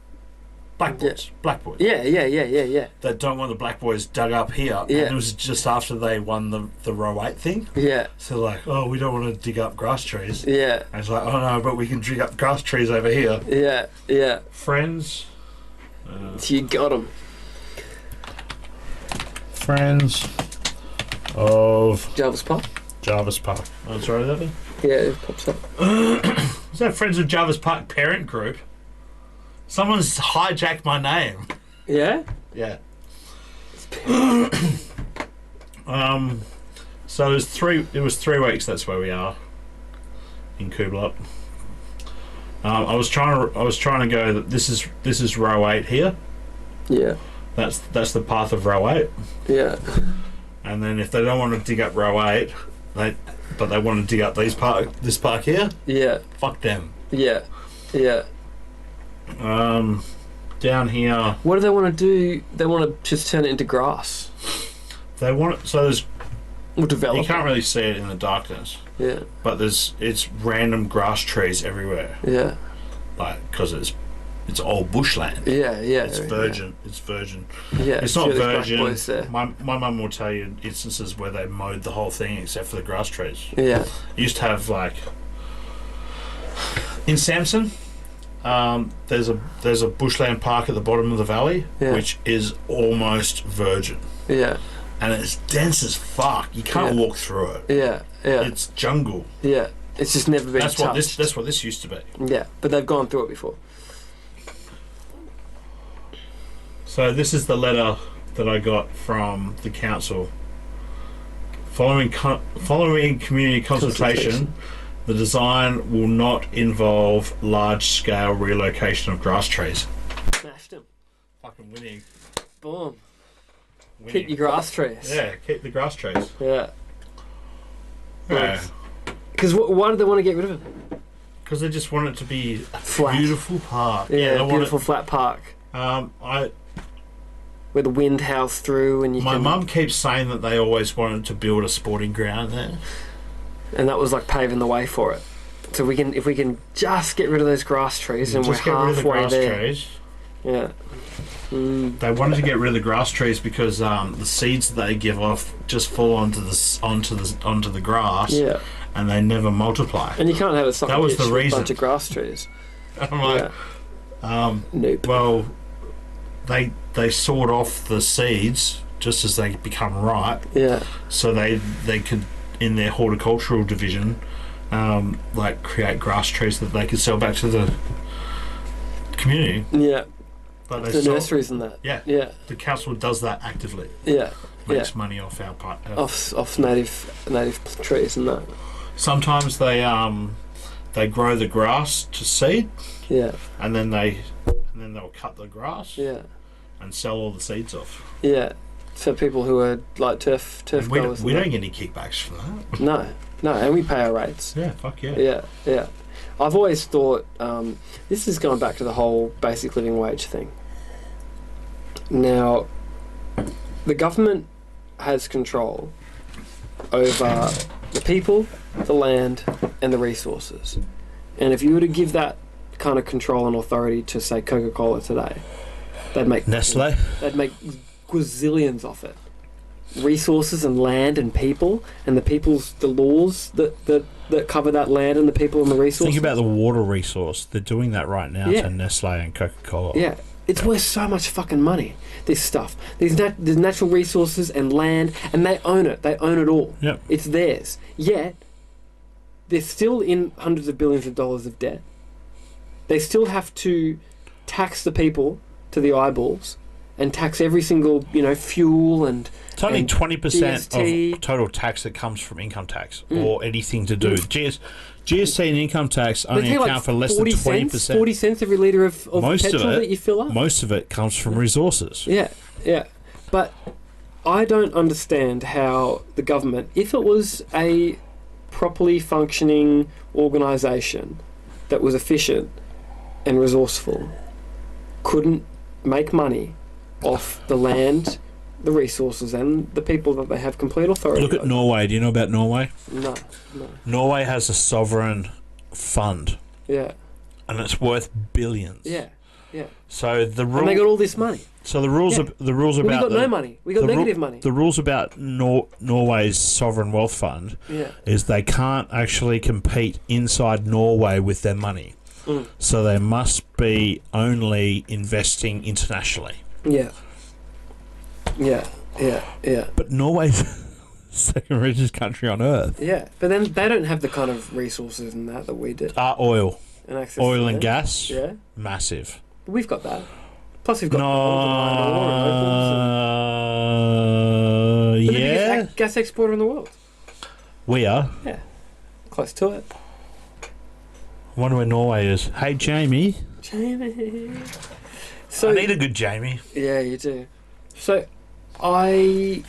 black boys. Yeah. That don't want the black boys dug up here. Yeah. And it was just after they won the row 8 thing. Yeah. So like, oh, we don't want to dig up grass trees. Yeah. And it's like, oh no, but we can dig up grass trees over here. Yeah. Friends. You got them. Friends of Jarvis Park. Jarvis Park. Oh, sorry, that one? Yeah, it pops up. Is that Friends of Jarvis Park parent group? Someone's hijacked my name. Yeah? Yeah. So it was 3 weeks, that's where we are. In Kubluk. I was trying to go that this is row 8 here. Yeah. That's the path of row 8. Yeah. And then if they don't want to dig up row 8, but they want to dig up this park here. Yeah. Fuck them. Yeah. Yeah. Down here. What do they want to do? They want to just turn it into grass. They want it so there's. Or develop. You can't really see it in the darkness. Yeah. But it's random grass trees everywhere. Yeah. Like because it's all bushland. Yeah. It's virgin. Yeah. It's virgin. Yeah. It's not virgin. Boys there. My mum will tell you instances where they mowed the whole thing except for the grass trees. Yeah. You used to have like in Samson. There's a bushland park at the bottom of the valley, which is almost virgin. Yeah. And it's dense as fuck. You can't walk through it. Yeah. It's jungle. Yeah. It's just never been touched. That's what this used to be. Yeah, but they've gone through it before. So this is the letter that I got from the council. Following community consultation, the design will not involve large-scale relocation of grass trees. Smashed them. Fucking winning. Boom. Winning. Keep your grass trees. Yeah, keep the grass trees. Yeah. Yeah. Because why do they want to get rid of it? Because they just want it to be a flat. Beautiful park. Yeah, beautiful flat park. Where the wind howls through and you My mum keeps saying that they always wanted to build a sporting ground there. And that was like paving the way for it. So if we can just get rid of those grass trees and just we're get rid of the halfway grass there. trees. Yeah. They wanted to get rid of the grass trees because the seeds that they give off just fall onto the grass. Yeah. And they never multiply. And you can't have a that was the reason. Bunch of grass trees. I'm like, nope. Well, they sawed off the seeds just as they become ripe. Yeah. So they could, in their horticultural division, like create grass trees that they could sell back to the community. Yeah. But the nurseries and that. Yeah. Yeah. The council does that actively. Yeah. Makes money off our part. Off native trees and that. Sometimes they grow the grass to seed. Yeah. And then they'll cut the grass. Yeah. And sell all the seeds off. Yeah. For people who are like turf growers. We don't get any kickbacks for that. No, and we pay our rates. Yeah, fuck yeah. Yeah. I've always thought this is going back to the whole basic living wage thing. Now, the government has control over the people, the land, and the resources. And if you were to give that kind of control and authority to, say, Coca-Cola today, they'd make Nestle. They'd make gazillions off it. resources and land and people, and the laws that cover that land and the people and the resources. Think about the water resource. They're doing that right now to Nestle and Coca-Cola. Yeah, it's worth so much fucking money, this stuff. There's natural resources and land, and they own it. They own it all. Yep. It's theirs. Yet, they're still in hundreds of billions of dollars of debt. They still have to tax the people to the eyeballs and tax every single, fuel and... It's only 20% GST. of total tax that comes from income tax or anything to do. GST and income tax only account for less than 20%. 40 cents every litre of petrol that you fill up. Most of it comes from resources. Yeah. But I don't understand how the government, if it was a properly functioning organisation that was efficient and resourceful, couldn't make money off the land, the resources, and the people that they have complete authority Look at over. Norway. Do you know about Norway? No. Norway has a sovereign fund. Yeah. And it's worth billions. Yeah. So the rule, and they got all this money. So the rules about we got no money. We got negative money. The rules about Norway's sovereign wealth fund is they can't actually compete inside Norway with their money. So they must be only investing internationally. Yeah. But Norway's the second richest country on earth. Yeah, but then they don't have the kind of resources and that we do. Oil. And access oil to and that. gas. Yeah. Massive. But we've got that. Plus we've got yeah. the biggest gas exporter in the world. We are. Yeah. Close to it. I wonder where Norway is. Hey, Jamie. So I need a good Jamie. Yeah, you do. So, I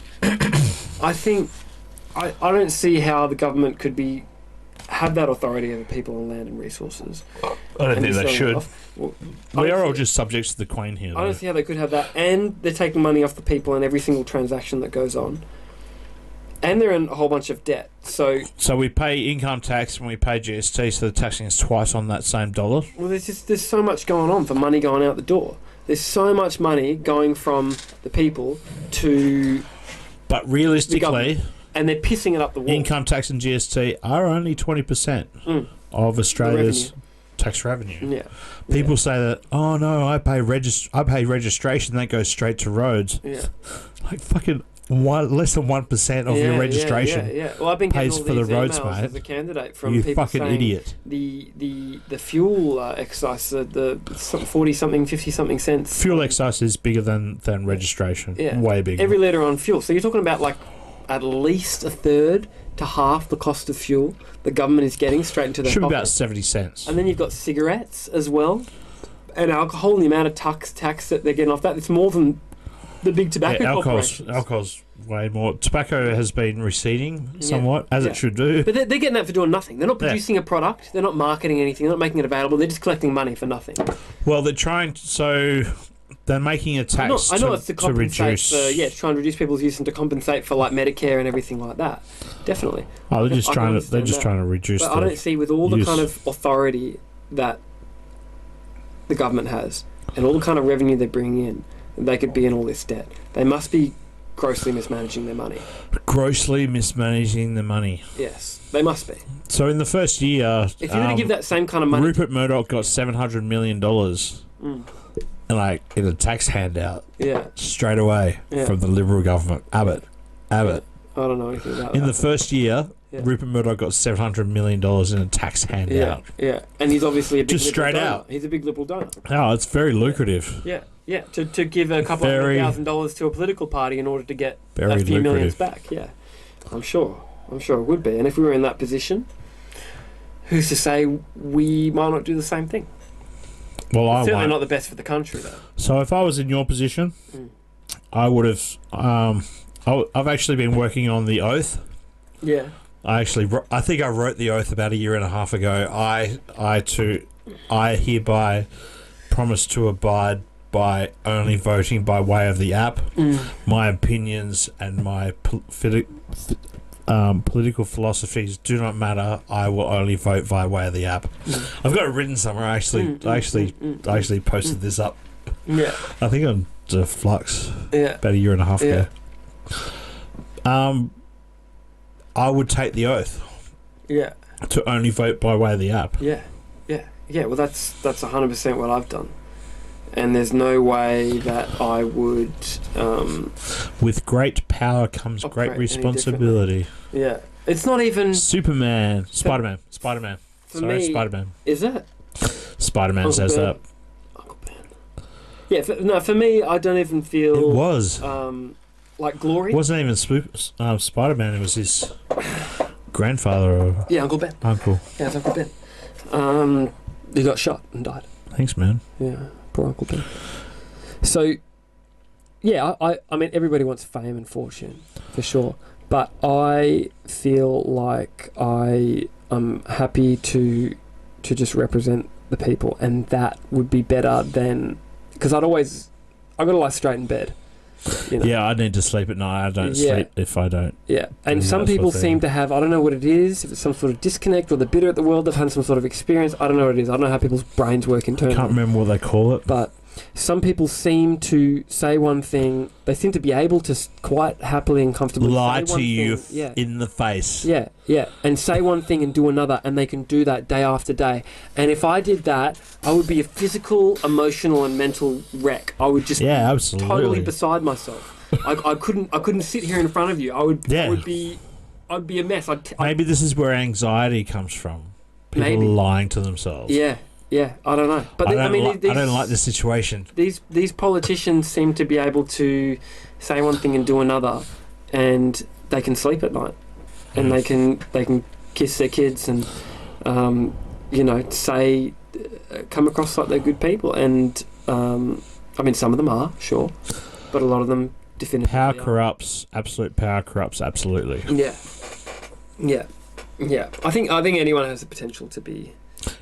think I don't see how the government could have that authority over people and land and resources. I don't think they should. Well, we are all just subjects to the Queen here. I don't see how they could have that, and they're taking money off the people in every single transaction that goes on, and they're in a whole bunch of debt. So we pay income tax and we pay GST, so they're taxing us twice on that same dollar. Well, there's so much going on for money going out the door. There's so much money going from the people to. But realistically, and they're pissing it up the wall. Income tax and GST are only 20% of Australia's tax revenue. Yeah. People say that, oh no, I pay registration, that goes straight to roads. Yeah. Like fucking less than 1% of your registration Well, I've been getting pays all for the these roads, emails mate. as a candidate from You people fucking saying idiot. The fuel excise, the 40-something, 50-something cents. Fuel excise is bigger than registration. Yeah. Way bigger. Every litre on fuel. So you're talking about like at least a third to half the cost of fuel the government is getting straight into their Should be pocket. about 70 cents. And then you've got cigarettes as well, and alcohol, and the amount of tax that they're getting off that. It's more than the big tobacco corporations. Alcohol's way more. Tobacco has been receding somewhat, as it should do. But they're getting that for doing nothing. They're not producing a product. They're not marketing anything. They're not making it available. They're just collecting money for nothing. Well, they're trying. So they're making a tax I know it's to to compensate reduce. for to try and reduce people's use and to compensate for like Medicare and everything like that. Definitely. Oh, they're just I can trying to. understand They're just that. trying to reduce. But I don't see with all the kind of authority that the government has and all the kind of revenue they're bringing in, they could be in all this debt. They must be grossly mismanaging their money. Grossly mismanaging the money. Yes, they must be. So in the first year, If you were to give that same kind of money, Rupert Murdoch got $700 million, in a tax handout. Yeah. Straight away Yeah. from the Liberal government. Abbott. I don't know anything about In that. the first year, Yeah. Rupert Murdoch got $700 million in a tax handout. Yeah, and he's obviously a big Just liberal straight donor. out. He's a big liberal donor. Oh, it's very lucrative. Yeah. To give a couple of $100,000 to a political party in order to get Very a few millions lucrative. back. Yeah, I'm sure it would be. And if we were in that position, who's to say we might not do the same thing? Well, It's I certainly won't. not the best for the country, though. So if I was in your position, I would have. I've actually been working on the oath. Yeah. I think I wrote the oath about a year and a half ago. I hereby promise to abide by only voting by way of the app. My opinions and my political philosophies do not matter. I will only vote via way of the app. I've got it written somewhere. I actually posted this up. Yeah. I think on the Flux. Yeah. About a year and a half ago. I would take the oath Yeah. to only vote by way of the app. Yeah. Well, that's 100% what I've done, and there's no way that I would. With great power comes great responsibility. Yeah, it's not even Superman, Spider-Man. For me, Spider-Man. Is it? Spider-Man Uncle says Ben. that. Yeah, for me, I don't even feel. It was. Like glory. It wasn't even Spider-Man. It was his grandfather or Yeah, Uncle Ben. uncle. Yeah, it's Uncle Ben. He got shot and died. Thanks, man. Yeah, poor Uncle Ben. So, yeah, I mean, everybody wants fame and fortune, for sure. But I feel like I am happy to just represent the people, and that would be better than... Because I've got to lie straight in bed. You know? Yeah, I need to sleep at night. I don't sleep if I don't. Yeah, and some people seem to have, I don't know what it is, if it's some sort of disconnect or they're bitter at the world, they've had some sort of experience. I don't know what it is. I don't know how people's brains work internally. I can't remember what they call it. But some people seem to say one thing, they seem to be able to quite happily and comfortably lie say one to you thing, in the face. Yeah, and say one thing and do another, and they can do that day after day. And if I did that, I would be a physical, emotional, and mental wreck. I would just be totally beside myself. I couldn't sit here in front of you. I'd be a mess. Maybe this is where anxiety comes from. People lying to themselves. Yeah, I don't know. But I don't like this situation. These politicians seem to be able to say one thing and do another, and they can sleep at night, and they can kiss their kids and say come across like they're good people. And I mean, some of them are, sure, but a lot of them definitively power corrupts. Absolute power corrupts. Absolutely. Yeah. I think anyone has the potential to be.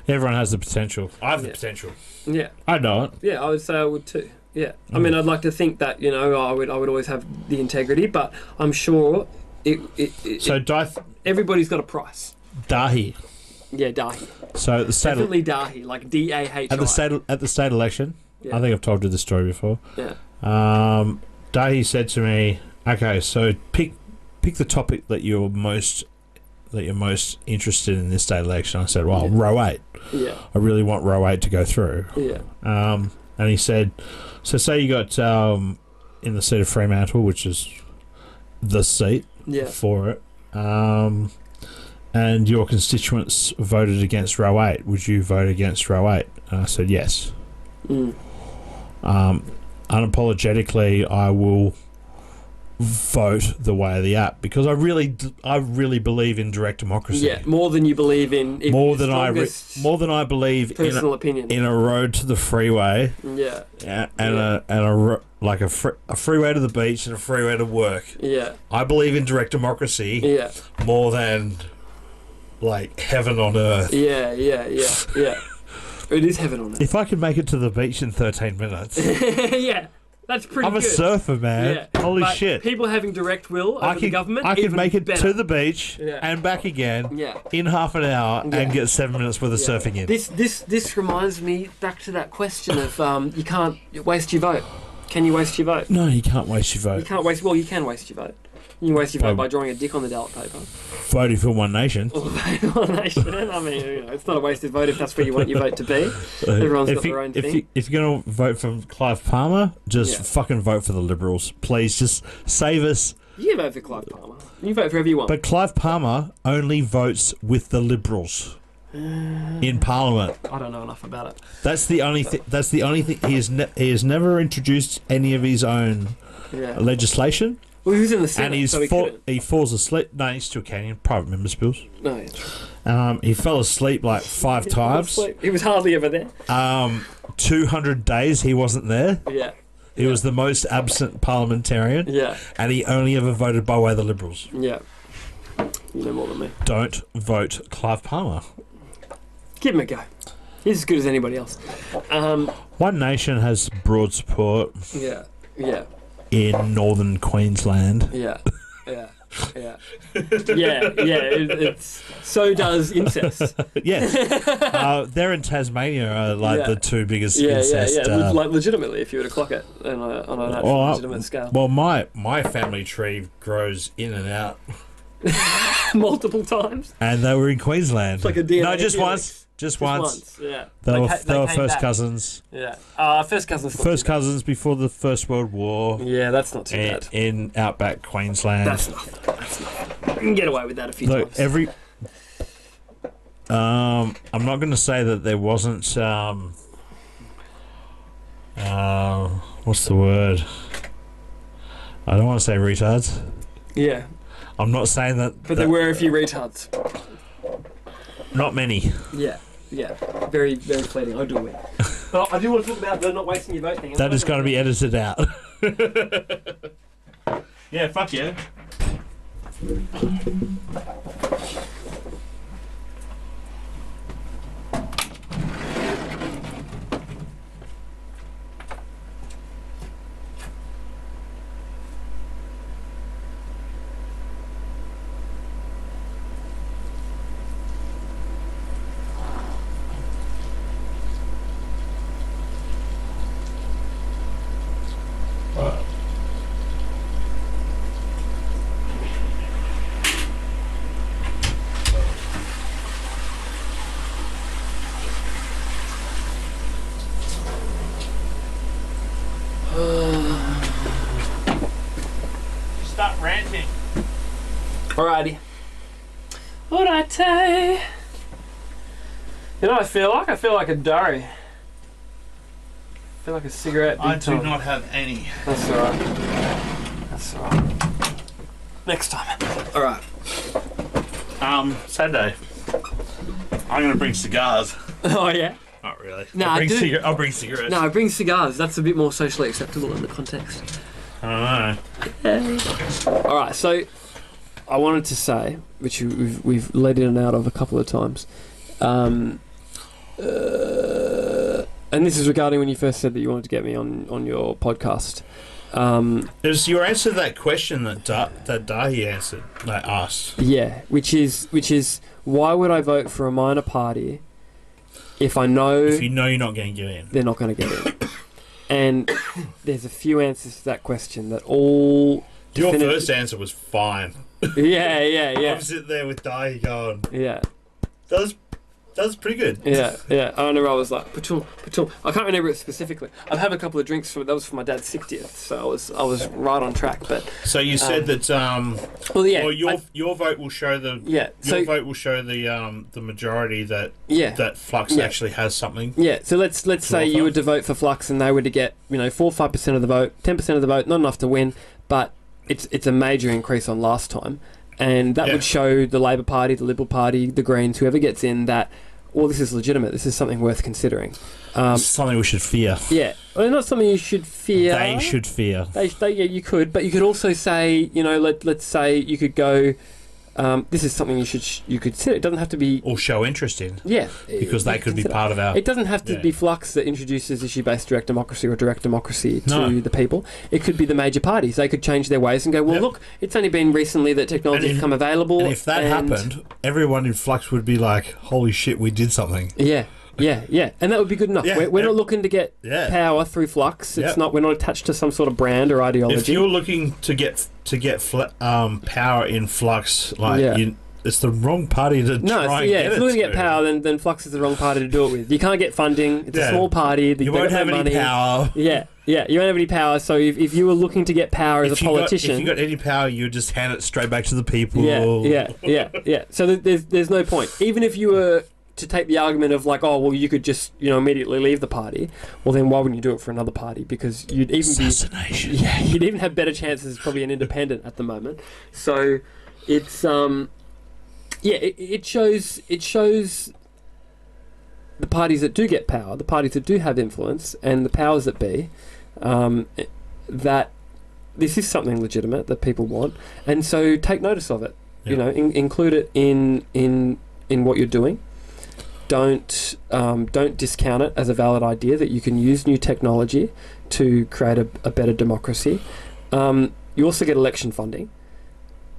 Everyone has the potential. I have the potential. Yeah. I know it. Yeah, I would say I would too. Yeah. I mean, I'd like to think that, I would always have the integrity, but I'm sure everybody's got a price. Dahi. Yeah, Dahi. So the state definitely Dahi, like D-A-H-I. at the state election, I think I've told you this story before. Yeah. Dahi said to me, "Okay, so pick the topic that you're most interested in this state election." I said, "Well, row 8. Yeah. I really want row 8 to go through." Yeah. And he said, "So say you got in the seat of Fremantle, which is the seat for it, and your constituents voted against row 8. Would you vote against row 8?" And I said, "Yes." Unapologetically, I will vote the way of the app because I really believe in direct democracy. Yeah, more than you believe in. More than I believe personal opinion in a road to the freeway. Yeah. And a freeway to the beach and a freeway to work. Yeah. I believe in direct democracy. Yeah. More than like heaven on earth. Yeah. It is heaven on earth. If I could make it to the beach in 13 minutes. Yeah. That's pretty good. I'm a surfer, man. Yeah. Holy but shit. People having direct will over the government. I could make it better. to the beach and back again in half an hour and get 7 minutes worth of surfing in. This reminds me back to that question of you can't waste your vote. Can you waste your vote? No, you can't waste your vote. You can't waste. Well, you can waste your vote. You can waste your vote by drawing a dick on the ballot paper. Voting for One Nation. One Nation. I mean, it's not a wasted vote if that's where you want your vote to be. Everyone's got their own thing. If you're going to vote for Clive Palmer, just fucking vote for the Liberals. Please, just save us. You can vote for Clive Palmer. You vote for whoever you want. But Clive Palmer only votes with the Liberals in Parliament. I don't know enough about it. That's the only thing. That's the only thing. He has never introduced any of his own legislation. Well, he was in the Senate, and he falls asleep. No, he still can. Private members' bills. No, yeah. He fell asleep like 5 times. He was hardly ever there. 200 days he wasn't there. Yeah. He was the most absent parliamentarian. Yeah. And he only ever voted by way of the Liberals. Yeah. You know more than me. Don't vote Clive Palmer. Give him a go. He's as good as anybody else. One Nation has broad support. Yeah. In northern Queensland. Yeah. Yeah. It's so does incest. Yes. They're in Tasmania, the two biggest incest. Like legitimately, if you were to clock it on an actual legitimate scale. Well, my family tree grows in and out. Multiple times. And they were in Queensland. It's like a DNA. No, just once. Just once. Yeah. They were first cousins. Yeah. First cousins. First cousins before the First World War. Yeah, that's not too bad. In outback Queensland. That's nothing. You can get away with that a few times. I'm not going to say that there wasn't. What's the word? I don't want to say retards. Yeah. I'm not saying that. But there were a few retards. Not many. Yeah. Very, very fleeting. I do win. But I do want to talk about the not wasting your vote thing. That is going to be edited out. Yeah, fuck yeah. Stop ranting. Alrighty. What'd I tell you? You know what I feel like? I feel like a durry. I feel like a cigarette. I do not have any. That's alright. Next time. Alright. Saturday. I'm going to bring cigars. Oh, yeah? Not really. No, I'll bring cigarettes. No, bring cigars. That's a bit more socially acceptable in the context. I don't know. Alright, so I wanted to say, which we've led in and out of a couple of times, and this is regarding when you first said that you wanted to get me on your podcast. It was your answer to that question that Dahi asked. Yeah, which is why would I vote for a minor party if you know you're not going to get in? They're not going to get in. And there's a few answers to that question that all... Your first answer was fine. Yeah. I'm sitting there with Dahi going... Yeah. That was pretty good. Yeah. I remember I was like, patul. I can't remember it specifically. I've had a couple of drinks that was for my dad's 60th, so I was right on track. But so you said that. Your vote will show the. Yeah. Your vote will show the majority that. Yeah. That Flux actually has something. Yeah. So let's say you were to vote for Flux and they were to get 4-5% of the vote, 10% of the vote, not enough to win, but it's a major increase on last time. And that would show the Labor Party, the Liberal Party, the Greens, whoever gets in, that, well, this is legitimate. This is something worth considering. Something we should fear. Yeah. Well, not something you should fear. They should fear. You could. But you could also say, let's say you could go, this is something you could consider. It doesn't have to be... Or show interest in. Yeah. Because they could be part of our... It doesn't have to be Flux that introduces issue-based direct democracy or direct democracy to the people. It could be the major parties. They could change their ways and go, well, look, it's only been recently that technology has become available. And if that happened, everyone in Flux would be like, holy shit, we did something. Yeah. And that would be good enough. Yeah. We're not looking to get power through Flux. It's not. We're not attached to some sort of brand or ideology. If you're looking to get power in Flux, it's the wrong party to try and get it. If you're looking to get power, then Flux is the wrong party to do it with. You can't get funding. It's a small party. You won't have any power. Yeah. You won't have any power. So if you were looking to get power as a politician... if you got any power, you would just hand it straight back to the people. Yeah. So there's no point. Even if you were to take the argument of like, oh, well, you could just, immediately leave the party, well, then why wouldn't you do it for another party? Because you'd even Assassination. you'd even have better chances as probably an independent at the moment. So it's... it shows the parties that do get power, the parties that do have influence, and the powers that be, that this is something legitimate that people want, and so take notice of it. Include it in what you're doing. Don't discount it as a valid idea that you can use new technology to create a better democracy. You also get election funding.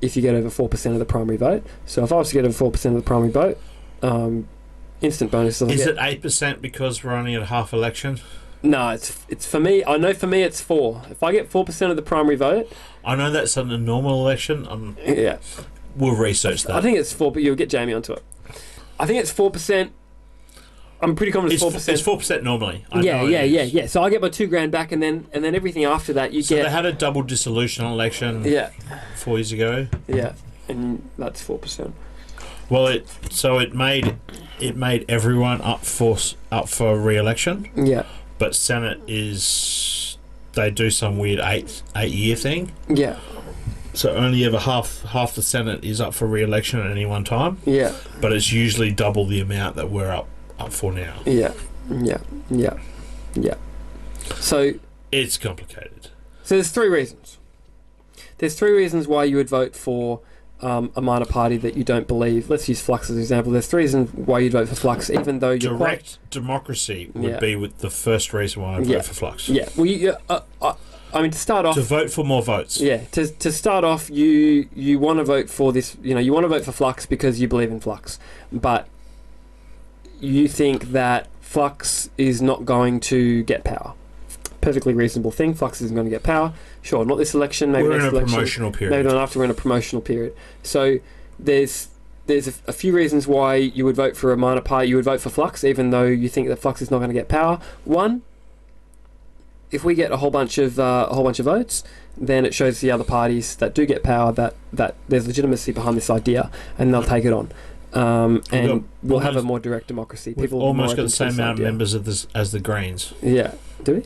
if you get over 4% of the primary vote. So if I was to get over 4% of the primary vote, instant bonus. Is it 8% because we're only at half election? No, it's for me. I know for me it's 4. If I get 4% of the primary vote, I know that's on a normal election. Yeah, we'll research that. I think it's 4, but you'll get Jamie onto it. I think it's 4%. I'm pretty confident it's 4%. It's 4% normally. Yeah. So I get my $2,000 back, and then everything after that you get. So they had a double dissolution election. Yeah. 4 years ago. Yeah, and that's 4%. Well, it made everyone up for re-election. Yeah. But Senate they do some weird 8-year thing. Yeah. So only ever half the Senate is up for re-election at any one time. Yeah. But it's usually double the amount that we're up for now. Yeah. So it's complicated. So there's 3 reasons. There's 3 reasons why you would vote for a minor party that you don't believe. Let's use Flux as an example. There's 3 reasons why you'd vote for Flux, even though you're direct democracy would be with the first reason why I'd vote for Flux. Yeah. Well, I mean, to start off, to vote for more votes. Yeah. To start off, you want to vote for this. You want to vote for Flux because you believe in Flux, but you think that Flux is not going to get power. Perfectly reasonable thing. Flux isn't going to get power. Sure, not this election. Maybe we're next in a election, promotional period. Maybe not after. We're in a promotional period. So there's a few reasons why you would vote for a minor party. You would vote for Flux, even though you think that Flux is not going to get power. One, if we get a whole bunch of votes, then it shows the other parties that do get power that there's legitimacy behind this idea, and they'll take it on. And we'll have a more direct democracy. People almost got the same amount of members as the Greens. Yeah. Do we?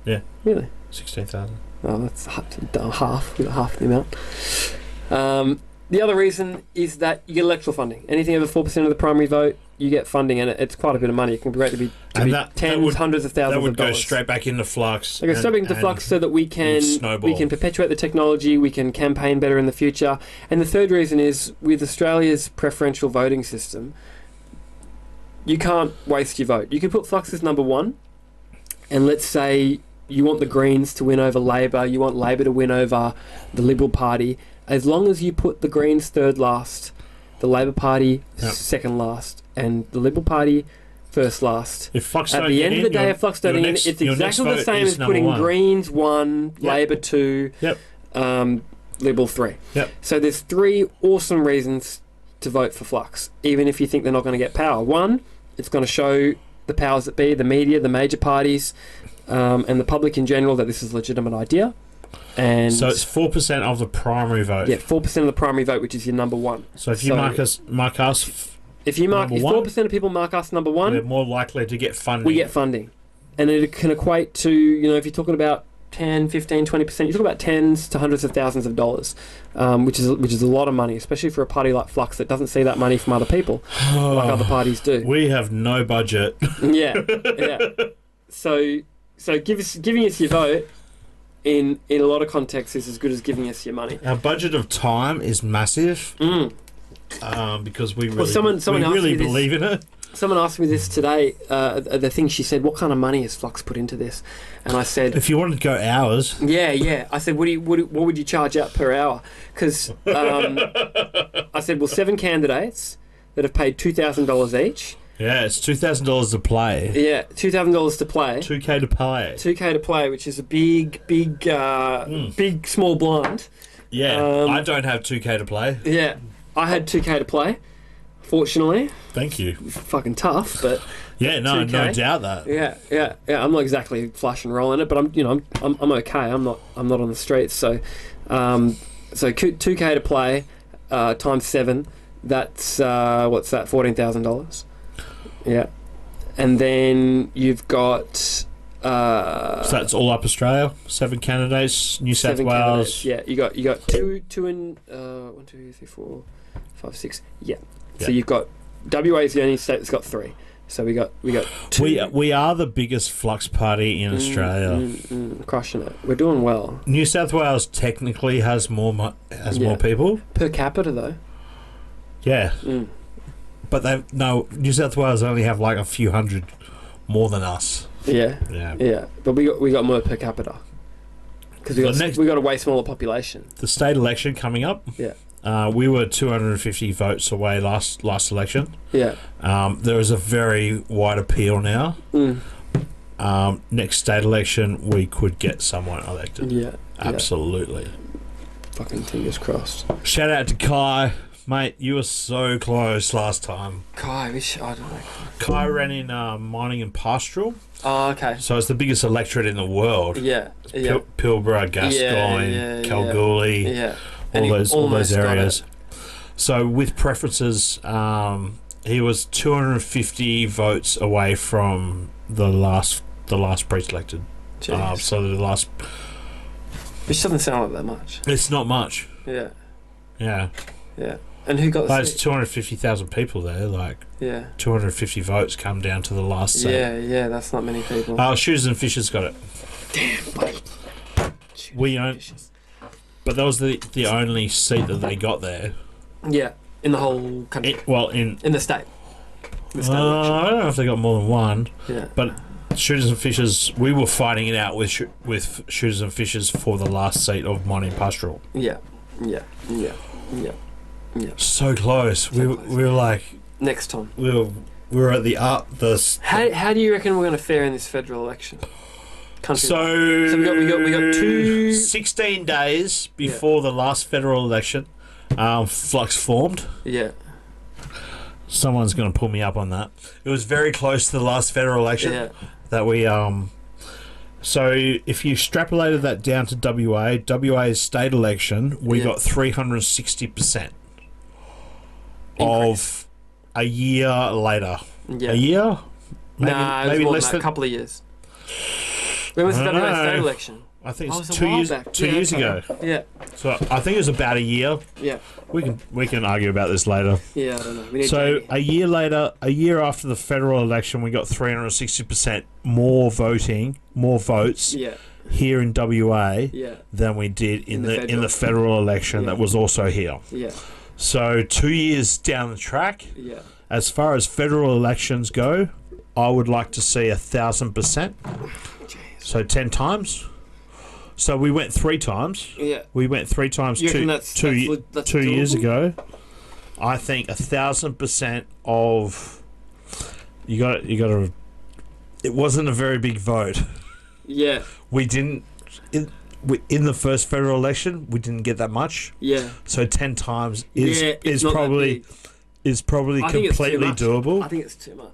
Yeah. Really? 16,000. Oh, that's half. We got half the amount. The other reason is that you get electoral funding. Anything over 4% of the primary vote, you get funding, and it's quite a bit of money. It can be great to be tens, hundreds of thousands of dollars. That would go straight back into Flux. They go straight back into Flux so that we can perpetuate the technology, we can campaign better in the future. And the third reason is, with Australia's preferential voting system, you can't waste your vote. You can put Flux as number 1, and let's say you want the Greens to win over Labor, you want Labor to win over the Liberal Party. As long as you put the Greens third last, the Labor Party second last, and the Liberal Party first last. If Flux at the end of the day, if Flux don't in, it's exactly the same as putting Greens 1, Labor 2, Liberal 3. Yep. So there's 3 awesome reasons to vote for Flux, even if you think they're not going to get power. 1, it's going to show the powers that be, the media, the major parties, and the public in general, that this is a legitimate idea. And so it's 4% of the primary vote. Yeah, 4% of the primary vote, which is your number 1. So if you mark us, if 4% of people mark us number 1, we're more likely to get funding. We get funding, and it can equate to, if you're talking about 10, 15, 20%, you're talking about tens to hundreds of thousands of dollars, which is a lot of money, especially for a party like Flux that doesn't see that money from other people like other parties do. We have no budget. Yeah. So giving us your vote in a lot of contexts is as good as giving us your money. Our budget of time is massive. Because we really, someone really believe in it. Someone asked me this today. The thing she said, "What kind of money has Flux put into this?" And I said, "If you wanted to go hours." Yeah. I said, "What would you charge out per hour?" Because I said, "Well, 7 candidates that have paid $2,000 each." Yeah, it's $2,000 to play. Yeah, $2,000 to play. $2K to play. $2K to play, which is a big small blind. Yeah, I don't have $2K to play. Yeah, I had $2K to play. Fortunately. Thank you. Fucking tough, but yeah, no doubt that. Yeah. I'm not exactly flush and rolling it, but I'm okay. I'm not on the streets. So, $2K to play, times 7. That's what's that? $14,000. Yeah, and then you've got. So that's all up Australia. 7 candidates, New South Wales. Yeah, you got two in 1, 2, 3, 4, 5, 6. Yeah. So you've got WA is the only state that's got 3. So we got 2. We are the biggest Flux party in Australia. Crushing it. We're doing well. New South Wales technically has more more people per capita though. Yeah. But New South Wales only have like a few hundred more than us. Yeah. But we got more per capita because we got a way smaller population. The state election coming up. Yeah. We were 250 votes away last election. Yeah. There is a very wide appeal now. Next state election, we could get someone elected. Yeah. Absolutely. Fucking fingers crossed. Shout out to Kai. Mate, you were so close last time. Kai, I don't know. Kai ran in mining and pastoral. Oh, okay. So it's the biggest electorate in the world. Yeah. Pilbara, Gascoyne, Kalgoorlie, all those areas. So with preferences, he was 250 votes away from the last pre-selected. So the last. Which doesn't sound like that much. It's not much. Yeah. Yeah. Yeah. And who got the There's seat? 250,000 people there. Like. Yeah. 250 votes come down to the last seat. Yeah. That's not many people. Shooters and Fishers got it. Damn, buddy. We owned. But that was the only seat that they got there. Yeah. In the whole country. In the state. I don't know if they got more than one. Yeah. But Shooters and Fishers, we were fighting it out with Shooters and Fishers for the last seat of mining pastoral. Yeah. So close. We were like. Next time. We were at the How do you reckon we're going to fare in this federal election? So we got 16 days before the last federal election. Flux formed. Yeah. Someone's going to pull me up on that. It was very close to the last federal election that we So if you extrapolated that down to WA's state election, we got 360% of a year later. Yeah. A year? Maybe less than a couple of years. When was the WA state election? I think it's a 2 while years. back. 2 years ago. Yeah. So I think it was about a year. Yeah. We can argue about this later. Yeah, I don't know. We need So Jamie. a year later, a year after the federal election, we got 360% more votes here in WA than we did in the federal election that was also here. Yeah. So 2 years down the track, as far as federal elections go, I would like to see 1,000%. So 10 times. So we went 3 times. Yeah. We went 3 times You reckon that's that's 2 years doable? ago. I think 1,000% of you got to. It wasn't a very big vote. Yeah. We didn't in the first federal election. We didn't get that much. Yeah. So 10 times it's is not that probably big. completely doable. I think it's too much.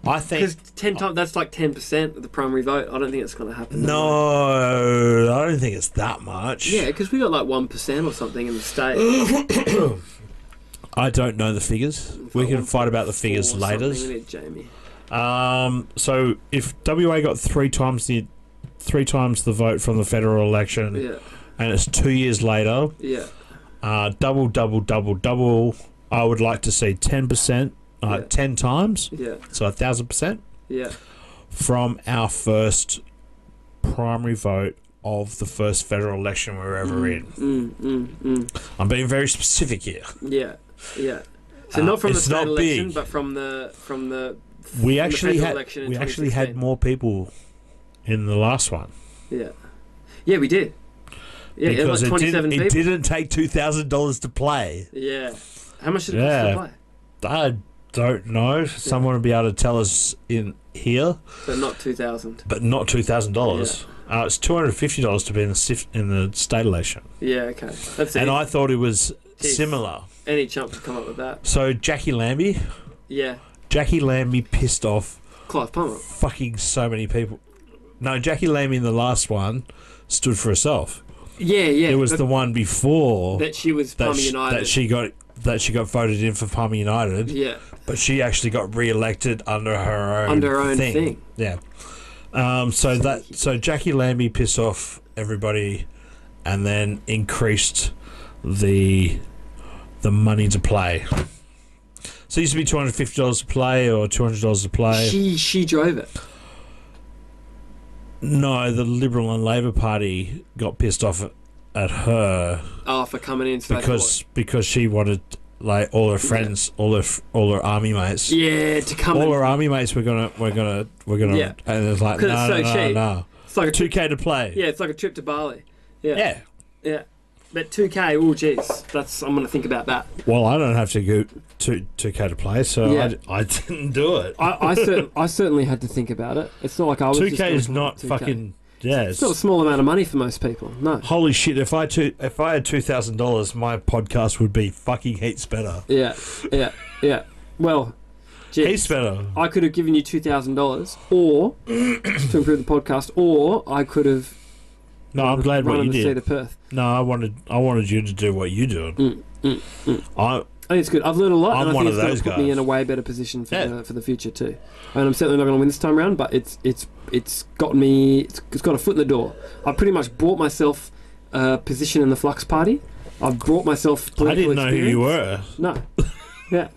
I think because 10 times that's like 10% of the primary vote. I don't think it's going to happen. No, I don't think it's that much. Yeah, because we got like 1% or something in the state. I don't know the figures. We can fight about the figures later. We need Jamie. So if WA got 3 times the vote from the federal election, and it's 2 years later, double. I would like to see 10%, 10 times. Yeah. So 1,000%. Yeah. From our first primary vote of the first federal election we were ever in. I'm being very specific here. Yeah. Yeah. So not from the it's state not election, big. but from the We from actually the federal had election in we actually had 2016. more people in the last one. Yeah. Yeah, we did. Yeah, because like 27 people. it didn't take $2,000 to play. Yeah. How much did it cost to play? I don't know. Someone would be able to tell us in here. But not 2,000. But not $2,000. It's $250 to be in the state election. Yeah, okay. That's it. And I thought it was similar. Any chump to come up with that. So Jackie Lambie. Yeah. Jackie Lambie pissed off Clive Palmer. fucking so many people. No, Jackie Lambie in the last one stood for herself. Yeah. It was the one before that she was Palmer United. That she got voted in for Palmer United. Yeah. But she actually got re-elected under her own thing. Yeah. So Jackie Lambie pissed off everybody, and then increased the money to play. So it used to be $250 to play or $200 to play. She drove it. No, the Liberal and Labor Party got pissed off at her. Oh, for coming in. So because she wanted like all her friends, all her army mates. Yeah, to come. All her army mates were gonna. Yeah. And it's like no. It's like It's like $2K to play. Yeah, it's like a trip to Bali. Yeah. Yeah. Yeah. But 2K, oh geez, I'm going to think about that. Well, I don't have to go 2K to play, so Yeah. I didn't do it. I certainly had to think about it. It's not like I was 2K just gonna is come not up with 2K. fucking... Yeah, It's not a small amount of money for most people, no. Holy shit, if I had $2,000, my podcast would be fucking heaps better. Yeah. Well, geez, Heaps better. I could have given you $2,000 or to improve the podcast, or I could have No, I'm glad what you the did. Seat of Perth. No, I wanted you to do what you do. I think it's good. I've learned a lot, and I I'm one think of it's those going to put me guys. in a way better position for the future too. And I'm certainly not going to win this time around, but it's gotten me. It's got a foot in the door. I've pretty much bought myself a position in the Flux Party. I've brought myself. I didn't know who you experience. were. No. Yeah.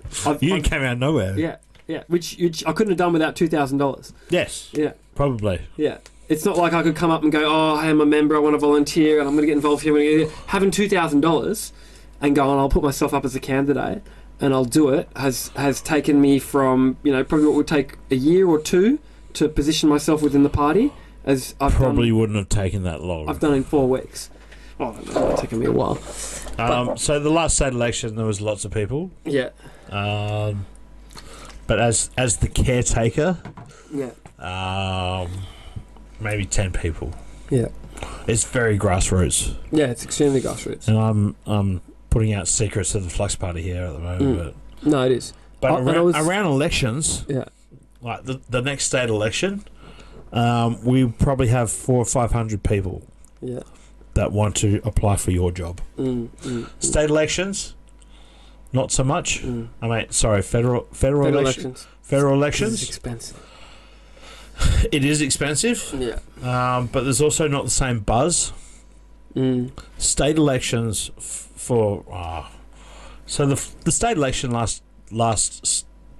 You came out of nowhere. Yeah. Which I couldn't have done without $2,000. Yes. Yeah. Probably. Yeah. It's not like I could come up and go, oh, hey, I'm a member, I want to volunteer, and I'm going to get involved here. Having $2,000 and going, I'll put myself up as a candidate and I'll do it, has taken me from, probably what would take a year or two to position myself within the party. As I've Probably wouldn't have taken that long. I've done in 4 weeks. Oh, it's taken me a while. So the last state election, there was lots of people. Yeah. But as the caretaker, maybe 10 people. Yeah. It's very grassroots. Yeah, it's extremely grassroots. And I'm putting out secrets of the Flux Party here at the moment. But no, it is. But around elections, yeah, like the next state election, we probably have 400 or 500 people. Yeah. That want to apply for your job. State elections, not so much. I mean, sorry, federal elections. Federal elections. It's expensive. It is expensive. Yeah. But there's also not the same buzz. State elections so the state election last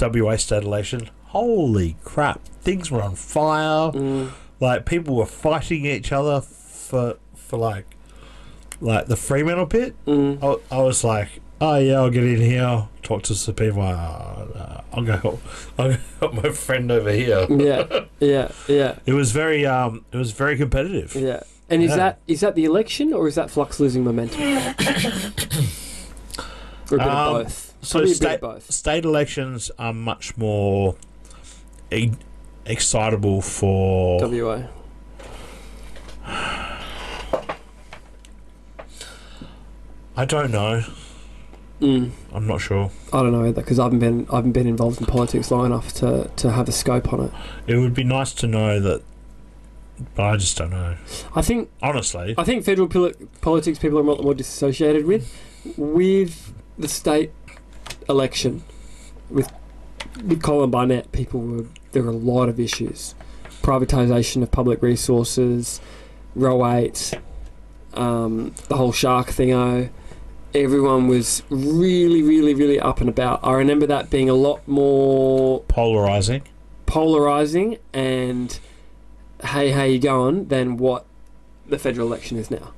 WA state election. Holy crap! Things were on fire. Like people were fighting each other for like the Fremantle pit. I was like, oh yeah, I'll get in here, talk to some people. I'll go help my friend over here. Yeah. It was very competitive. Yeah. And is that the election, or is that Flux losing momentum? Or a bit of both. So Probably a bit of both. State elections are much more excitable for WA. I don't know. I'm not sure. I don't know either, because I haven't been involved in politics long enough to have a scope on it. It would be nice to know that, but I just don't know. I think federal politics people are more disassociated with the state election. With Colin Barnett, there were a lot of issues: privatisation of public resources, Row 8, the whole shark thingo. Everyone was really, really, really up and about. I remember that being a lot more polarising, and hey, how you going, than what the federal election is now.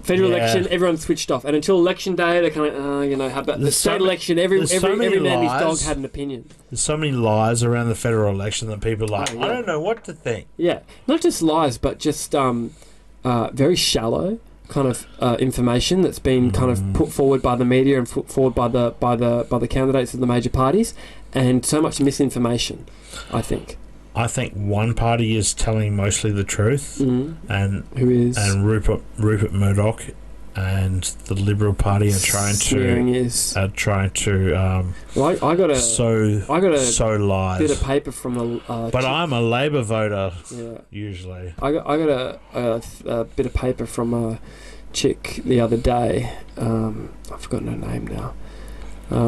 Federal election, everyone switched off, and until election day, they're kind of, how about the state election? Every man and his dog had an opinion. There's so many lies around the federal election that people are like, I don't know what to think. Yeah, not just lies, but just very shallow kind of information that's been kind of put forward by the media and put forward by the candidates of the major parties, and so much misinformation. I think one party is telling mostly the truth, and who is Rupert Murdoch, and the Liberal Party are trying to Well, I got a sow lies. Bit of paper from the. But I'm a Labor voter. Usually. I got a bit of paper from a chick the other day. I've forgotten her name now.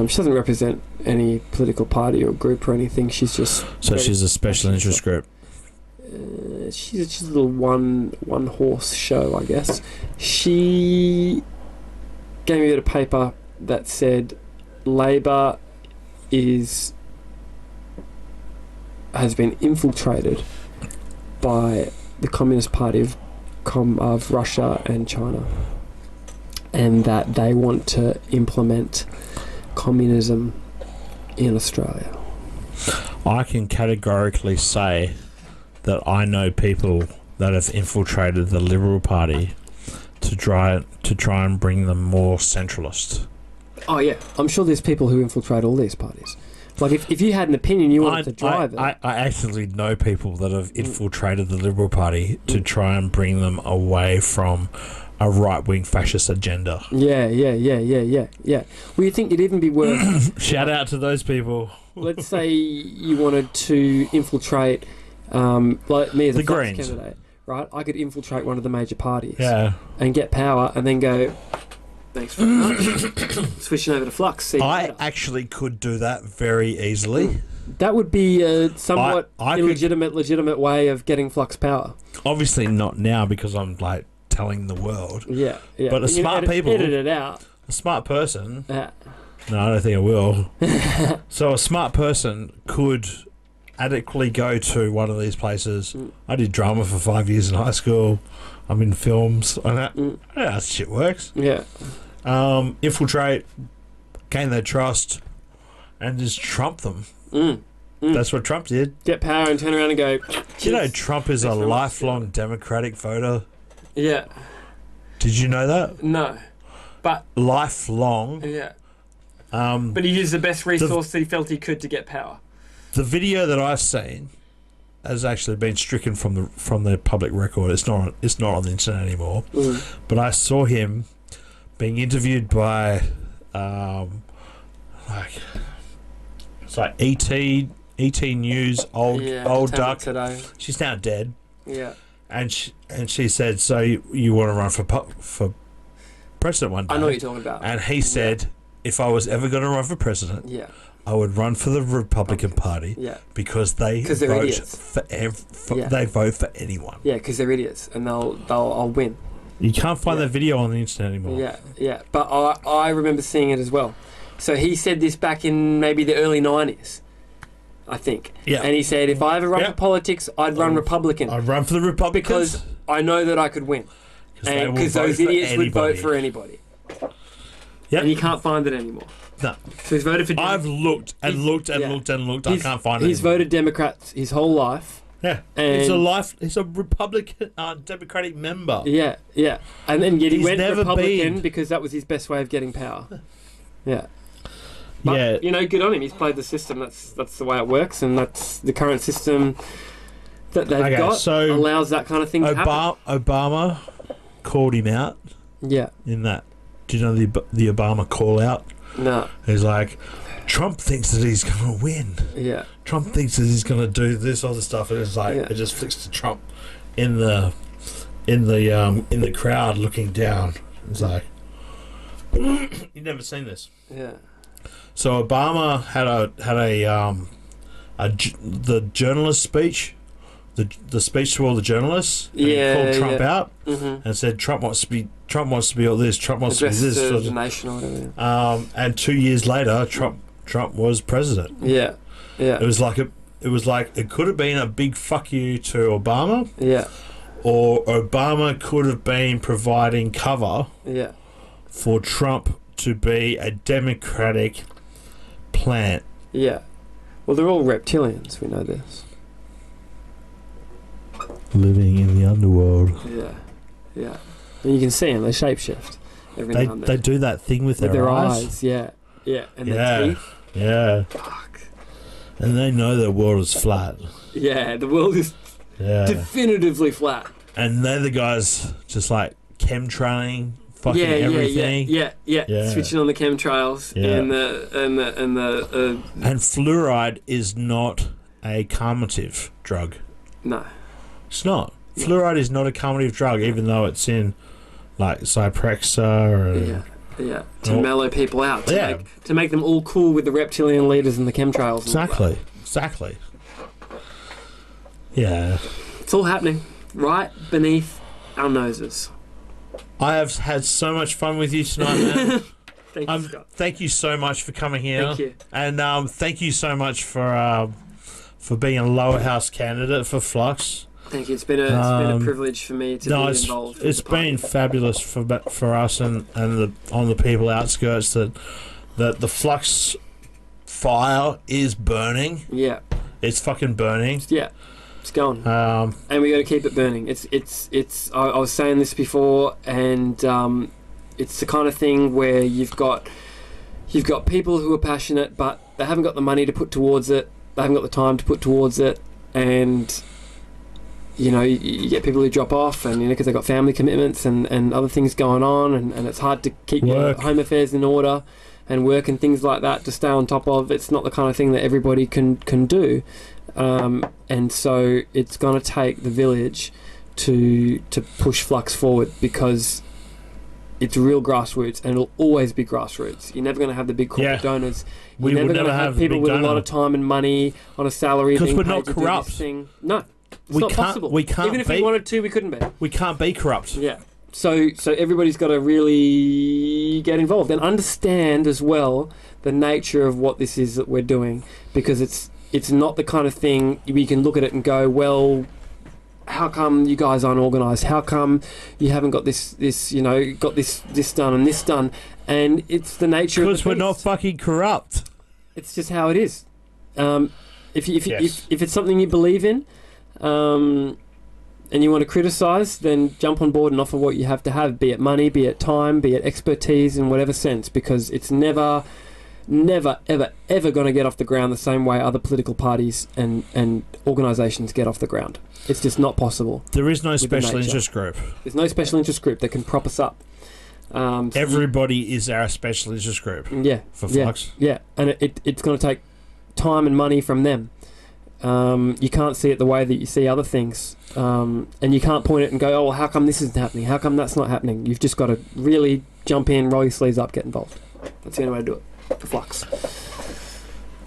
She doesn't represent any political party or group or anything. She's just. So she's a special interest group. She's a little one horse show, I guess. She gave me a bit of paper that said Labor has been infiltrated by the Communist Party of Russia and China, and that they want to implement communism in Australia. I can categorically say that I know people that have infiltrated the Liberal Party to to try and bring them more centralist. Oh yeah, I'm sure there's people who infiltrate all these parties. Like if you had an opinion, you wanted to drive it. I actually know people that have infiltrated the Liberal Party to try and bring them away from a right-wing fascist agenda. Yeah. Well, you think it'd even be worth... Shout out to those people. Let's say you wanted to infiltrate, like me as a Fox candidate, right? I could infiltrate one of the major parties. Yeah. And get power and then go... Thanks very much. Switching over to Flux. I actually could do that very easily. That would be a somewhat legitimate way of getting Flux power. Obviously not now because I'm like telling the world. Yeah. But a smart people, edit it out. A smart person. Yeah. No, I don't think I will. So a smart person could adequately go to one of these places. I did drama for 5 years in high school. I'm in films. And that shit works. Yeah. Infiltrate, gain their trust, and just trump them. That's what Trump did. Get power and turn around and go... You know Trump is a lifelong Democratic voter? Yeah. Did you know that? No. But... Lifelong. Yeah. But he used the best resource that he felt he could to get power. The video that I've seen has actually been stricken from the public record. It's not on the internet anymore. But I saw him being interviewed by it's like ET News, old duck. Today. She's now dead. Yeah. And she said, so you want to run for president one day? I know what you're talking about. And he said, if I was ever going to run for president, I would run for the Republican Party because they vote for they vote for anyone. Yeah, because they're idiots and I'll win. You can't find that video on the internet anymore. Yeah. But I remember seeing it as well. So he said this back in maybe the early 90s, I think. Yeah. And he said, if I ever run for politics, I'd run Republican. I'd run for the Republicans. Because I know that I could win. Because those idiots would vote for anybody. Yep. And you can't find it anymore. No. So he's voted for... I've looked and looked. I can't find it. He's voted Democrats his whole life. Yeah. And he's a Republican Democratic member. Yeah. And then yet he went never Republican because that was his best way of getting power. Yeah. But, good on him. He's played the system. That's the way it works, and that's the current system that they've got allows that kind of thing to happen. Obama called him out. Yeah. In that. Do you know the Obama call out? No. He's like, Trump thinks that he's going to win. Yeah. Trump thinks that he's going to do this other stuff, and it's like it just flicks to Trump in the crowd looking down. It's like you've never seen this. Yeah. So Obama had the journalist speech, the speech to all the journalists. And he called Trump out and said Trump wants to be all this. Trump wants to be this. The nation or whatever. And 2 years later, Trump was president. Yeah. It was like it could have been a big fuck you to Obama. Yeah. Or Obama could have been providing cover. Yeah. For Trump to be a Democratic plant. Yeah. Well, they're all reptilians. We know this. Living in the underworld. Yeah. And you can see them. They shapeshift. They do that thing with their eyes. Yeah. And their teeth. Yeah. Fuck. And they know the world is flat. Yeah, the world is definitively flat. And they're the guys just like chemtrailing fucking everything. Yeah. Switching on the chemtrails and fluoride is not a calmative drug. No. It's not. Fluoride is not a calmative drug, even though it's in like Cyprexa or to mellow people out, to make them all cool with the reptilian leaders and the chemtrails. Exactly. Yeah. It's all happening right beneath our noses. I have had so much fun with you tonight, man. Thank you, Scott. Thank you so much for coming here. Thank you. And thank you so much for being a lower house candidate for Flux. Thank you. It's been a privilege for me to be involved. It's been fabulous for us and on the people outskirts that the Flux fire is burning. Yeah. It's fucking burning. Yeah. It's gone. And we got to keep it burning. I was saying this before, and it's the kind of thing where you've got people who are passionate, but they haven't got the money to put towards it. They haven't got the time to put towards it, and you get people who drop off, and because they've got family commitments and other things going on, and it's hard to keep your home affairs in order and work and things like that to stay on top of. It's not the kind of thing that everybody can do, and so it's going to take the village to push Flux forward, because it's real grassroots, and it'll always be grassroots. You're never going to have the big corporate donors. You're never going to have people with a lot of time and money on a salary. Because we're not corrupt. No, it's not possible. We can't. Even if we wanted to, we couldn't be. We can't be corrupt. Yeah. So everybody's got to really get involved and understand as well the nature of what this is that we're doing, because it's not the kind of thing we can look at it and go, well, how come you guys aren't organised? How come you haven't got this got this done and this done? And it's the nature of the beast. Because we're not fucking corrupt. It's just how it is. If it's something you believe in, and you want to criticise, then jump on board and offer what you have to have, be it money, be it time, be it expertise, in whatever sense, because it's never, ever, ever going to get off the ground the same way other political parties and organisations get off the ground. It's just not possible. There is no special interest group. There's no special interest group that can prop us up. Everybody is our special interest group. Yeah. For Flux. Yeah, and it's going to take time and money from them. You can't see it the way that you see other things, and you can't point it and go, oh, well, how come this isn't happening? How come that's not happening? You've just got to really jump in, roll your sleeves up, get involved. That's the only way to do it for Flux.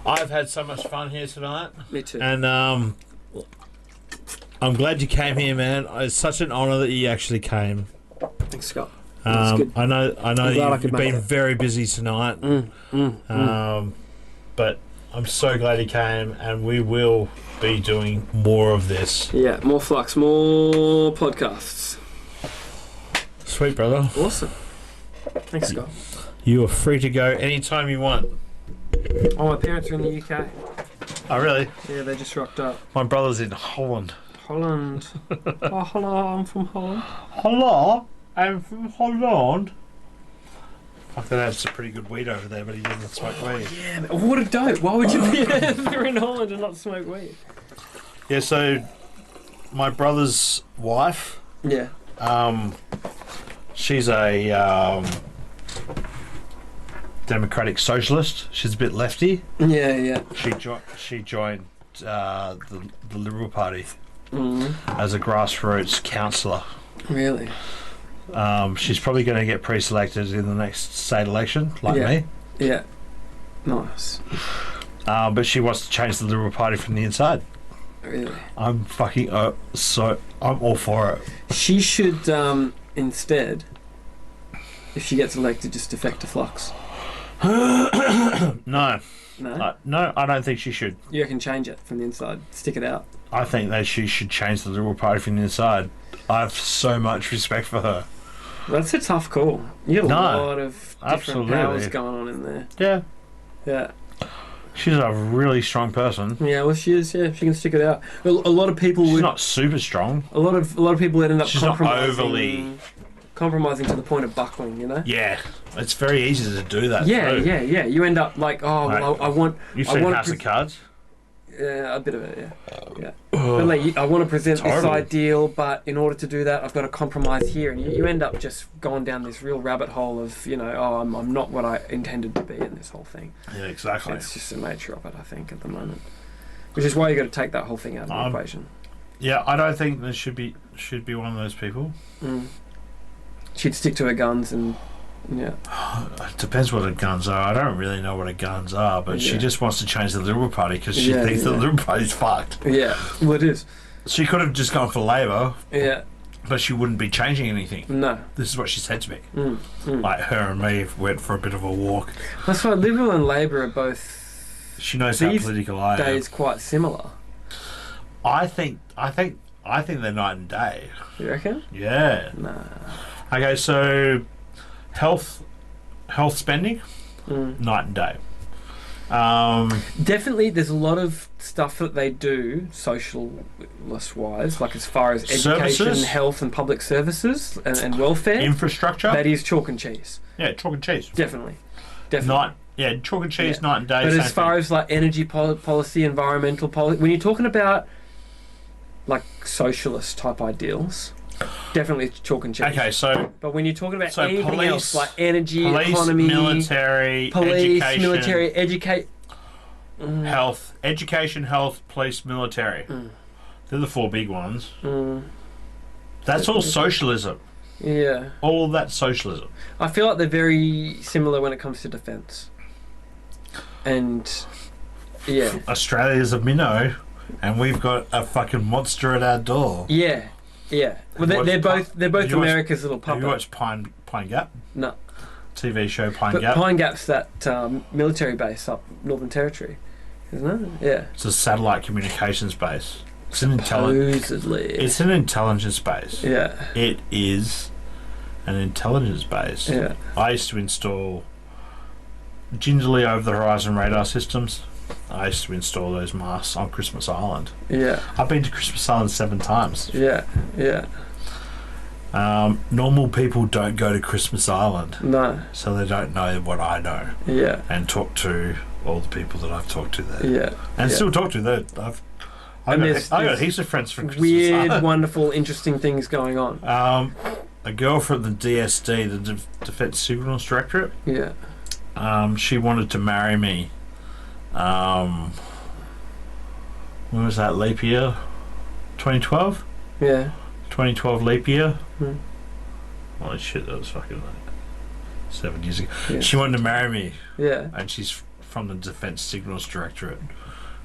I've had so much fun here tonight. Me too. And I'm glad you came here, man. It's such an honour that you actually came. Thanks, Scott. I know you've been very busy tonight, but I'm so glad he came, and we will be doing more of this. Yeah, more Flux, more podcasts. Sweet, brother. Awesome. Thanks, Scott. You are free to go anytime you want. Oh, my parents are in the UK. Oh, really? Yeah, they just rocked up. My brother's in Holland. Holland. Oh, hello, I'm from Holland. Hello, I'm from Holland. Fuck, that has some pretty good weed over there, but he doesn't smoke weed. Yeah, what a dope. Why would you be there in Holland and not smoke weed? Yeah, so my brother's wife, yeah, she's a democratic socialist. She's a bit lefty. Yeah. She joined the Liberal Party as a grassroots councillor. Really? She's probably going to get pre-selected in the next state election, like me. Yeah. Nice. But she wants to change the Liberal Party from the inside. Really? I'm fucking I'm all for it. She should instead, if she gets elected, just defect to Flux. No, I don't think she should. You can change it from the inside, stick it out. I think that she should change the Liberal Party from the inside. I have so much respect for her. That's a tough call. You have a lot of different powers going on in there. Yeah. Yeah. She's a really strong person. Yeah, well, she is. Yeah, she can stick it out. A lot of people. She's not super strong. A lot of people that end up She's compromising to the point of buckling. You know. Yeah, it's very easy to do that. Yeah. You end up like, oh, well, I want. You've seen House of Cards. Yeah, a bit of it, yeah. But like, I want to present this ideal, but in order to do that, I've got to compromise here, and you end up just going down this real rabbit hole of, I'm not what I intended to be in this whole thing. Yeah, exactly. It's just the nature of it, I think, at the moment. Which is why you got to take that whole thing out of the equation. Yeah, I don't think there should be one of those people. She'd stick to her guns and. Yeah. It depends what her guns are. I don't really know what her guns are, but she just wants to change the Liberal Party because she thinks the Liberal Party's fucked. Yeah, well, it is. She could have just gone for Labor. Yeah. But she wouldn't be changing anything. No. This is what she said to me. Like, her and me went for a bit of a walk. That's why Liberal and Labor are both. She knows how political I am. Days quite similar. I think they're night and day. You reckon? Yeah. Nah. Okay, so health spending, night and day. Definitely, there's a lot of stuff that they do, socialist-wise, like as far as education, Services? health, and public services and welfare. Infrastructure? That is chalk and cheese. Yeah, chalk and cheese. Definitely. Chalk and cheese, night and day. But same as far thing. as like energy policy, environmental policy, when you're talking about like socialist type ideals, definitely it's chalk and cheese. Okay, so... But when you're talking about So anything police- else, like energy, police, economy, military, police, education, military, educate, health, education, health, police, military. They're the 4 big ones. That's all socialism. Yeah. All that socialism. I feel like they're very similar when it comes to defence. And yeah, Australia's a minnow, and we've got a fucking monster at our door. yeah. Well, they're both America's little puppet. Have you watched Pine Gap? No. TV show Pine But Gap. Pine Gap's that military base up Northern Territory, isn't it? Yeah. It's a satellite communications base. It's an Supposedly. It's an intelligence base. Yeah. It is an intelligence base. Yeah. I used to install gingerly over the horizon radar systems. I used to install those masts on Christmas Island. Yeah. I've been to Christmas Island 7 times. Yeah. Normal people don't go to Christmas Island. No. So they don't know what I know. Yeah. And talk to all the people that I've talked to there. Yeah. And yeah. still talk to them. I got heaps of friends from Christmas weird, Island. wonderful, interesting things going on. A girl from the DSD, the Defence Signals Directorate. Yeah. She wanted to marry me. When was that, leap year? 2012? Yeah. 2012 leap year? Holy shit, that was fucking like 7 years ago. Yeah. She wanted to marry me. Yeah. And she's from the Defence Signals Directorate.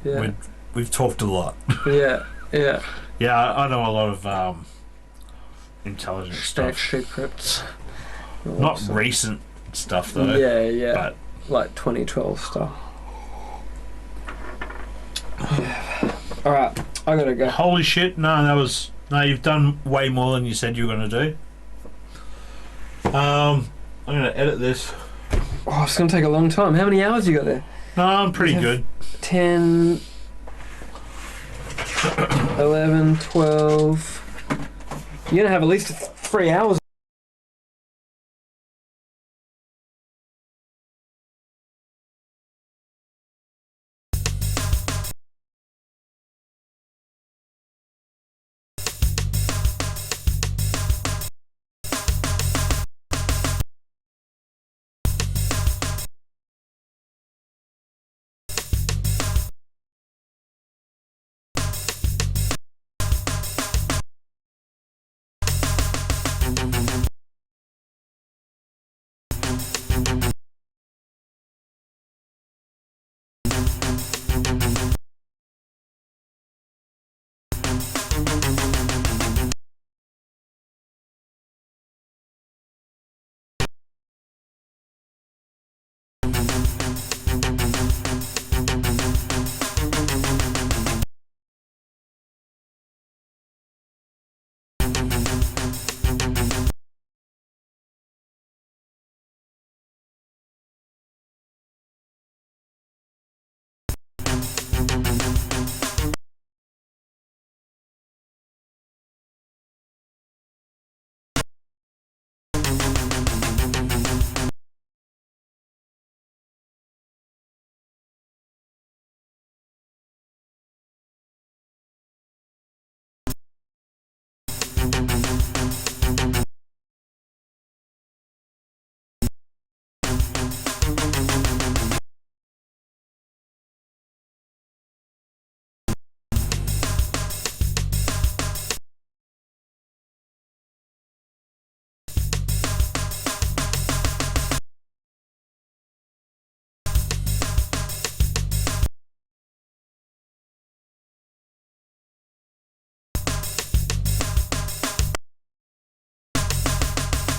Yeah. We've talked a lot. Yeah. Yeah, I know a lot of intelligence stuff. Secrets. Not recent stuff though. Yeah. But like 2012 stuff. All right, I gotta go. Holy shit! No, you've done way more than you said you were gonna do. I'm gonna edit this. Oh, it's gonna take a long time. How many hours you got there? No, I'm pretty good. 10, 11, 12. You're gonna have at least 3 hours.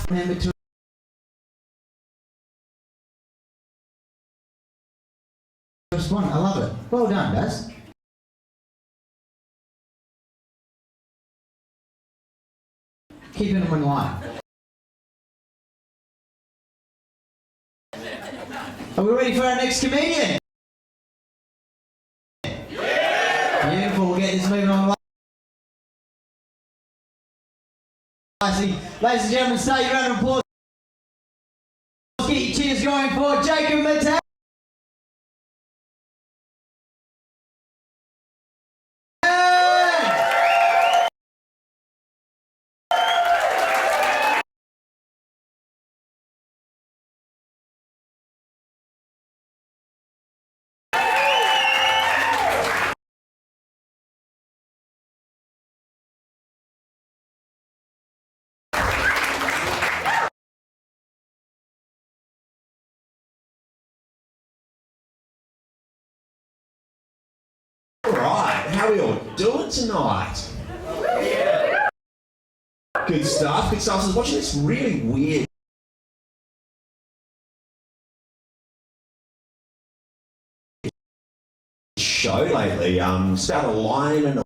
Remember to respond. I love it. Well done, Daz. Keeping them in line. Are we ready for our next comedian? Beautiful, we'll get this moving on. Ladies and gentlemen, stay your round of applause. Get your cheers going for Jacob Mattel. Alright, how are we all doing tonight? Yeah. Good stuff, good stuff. So I was watching this really weird show lately. It's about a lion and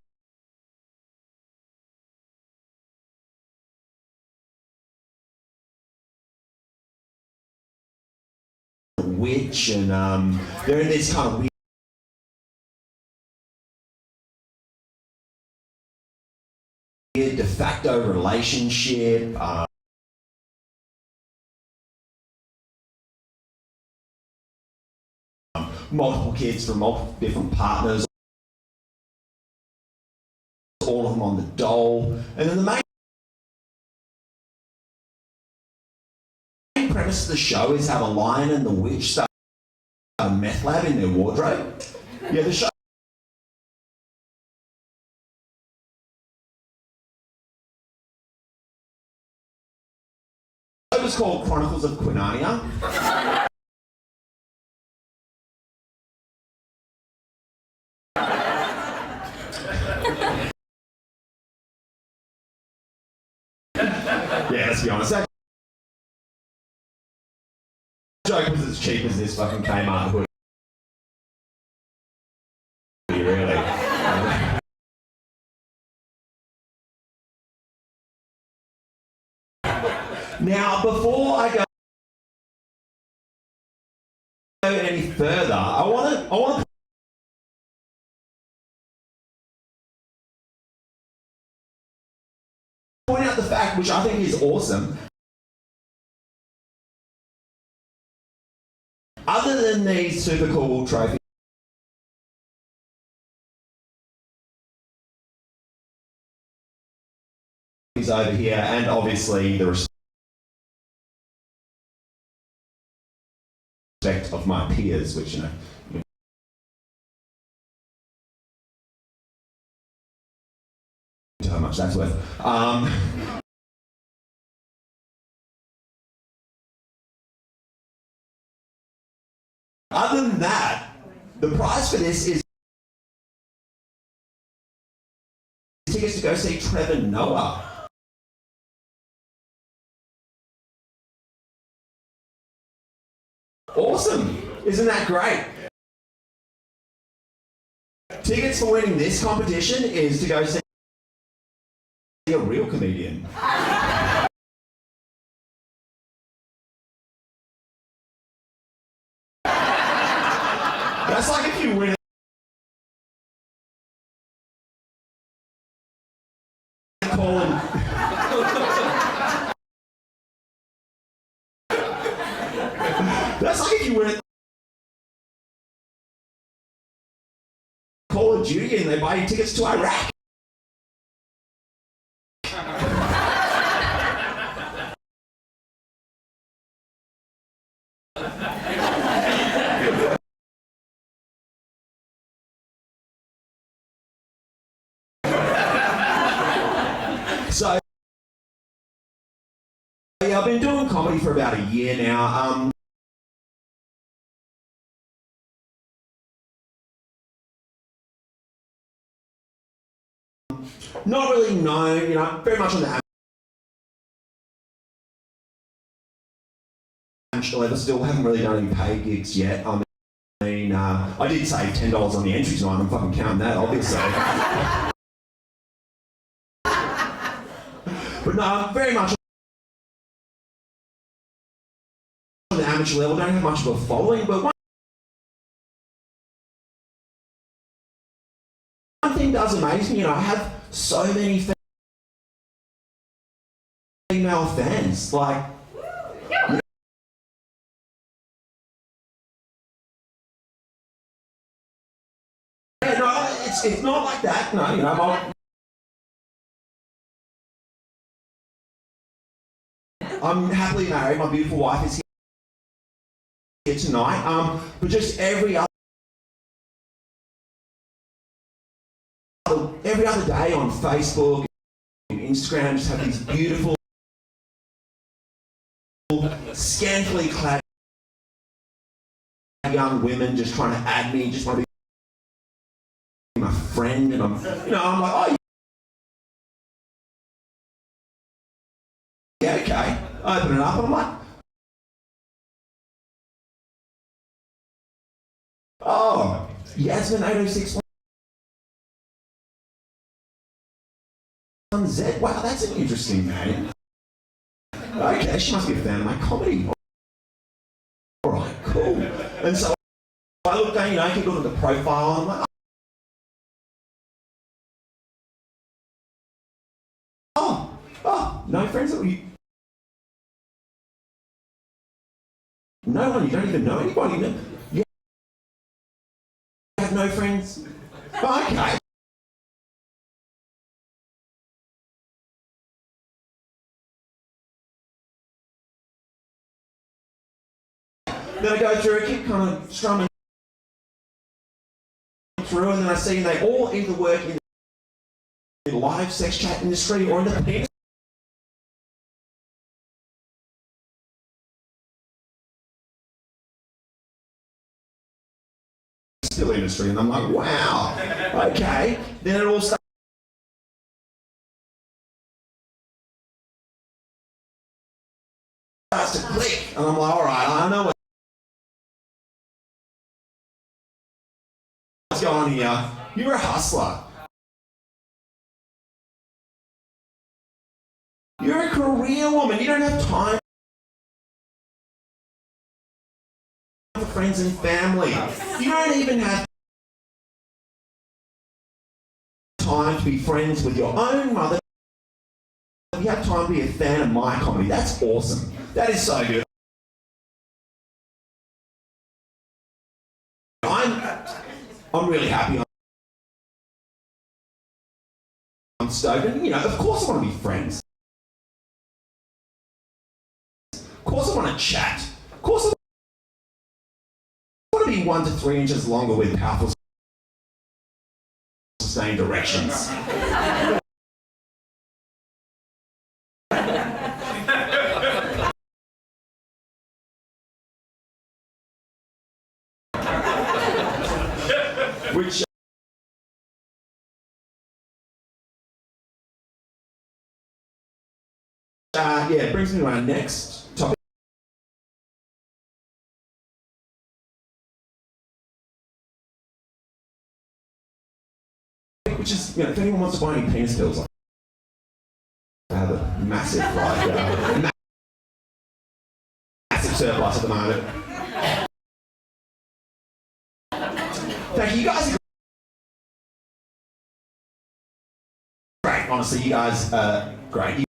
a witch, and they're in this kind of weird de facto relationship. Multiple kids from multiple different partners, all of them on the dole. And then the main premise of the show is how the lion and the witch start a meth lab in their wardrobe. Yeah, the show was called Chronicles of Quinania. Yeah, let's be honest. That joke was as cheap as this fucking Kmart hoodie. Really. Now, before I go any further, I want to point out the fact, which I think is awesome. Other than these super cool trophies over here, and obviously the respect of my peers, which you know how much that's worth. Other than that, the prize for this is tickets to go see Trevor Noah. Awesome! Isn't that great? Tickets for winning this competition is to go see a real comedian. That's like if you win That's like if you win Call of Duty and they buy you tickets to Iraq. So, yeah, I've been doing comedy for about a year now. Not really known, you know, very much on the amateur level. Still haven't really done any paid gigs yet. I mean, I did save $10 on the entry tonight. I'm fucking counting that, obviously. But no, I'm very much on the amateur level. Don't have much of a following, but one thing thing does amaze me, I have so many female fans, like, yeah, no, it's not like that, no, I'm happily married, my beautiful wife is here tonight, but just every other day on Facebook and Instagram, just have these beautiful, scantily clad young women just trying to add me, just want to be my friend, and I'm like, oh, yeah, okay. I open it up and I'm like, oh, Yasmin 8061Z. Wow, that's an interesting name. Okay, she must be a fan of my comedy. All right, cool. And so I look down, I keep looking at the profile, and I'm like, oh, no friends that you. No one, you don't even know anybody. You have no friends. Okay. Then I go through, I keep kind of strumming through, and then I see they all either work in the live sex chat industry or in the penis still industry, and I'm like, wow, okay. Then it all starts to click, and I'm like, all right, I know what's going on here. You're a hustler. You're a career woman. You don't have time for friends and family. You don't even have time to be friends with your own mother. You have time to be a fan of my comedy. That's awesome. That is so good. I'm really happy. I'm stoked. And, of course I want to be friends. Of course I want to chat. Of course I want to be 1 to 3 inches longer with powerful sustained directions. Which yeah, brings me to our next topic. Which is, if anyone wants to buy any penis pills, I have a massive, massive surplus at the moment. Thank you. You guys are great. Honestly, you guys are great.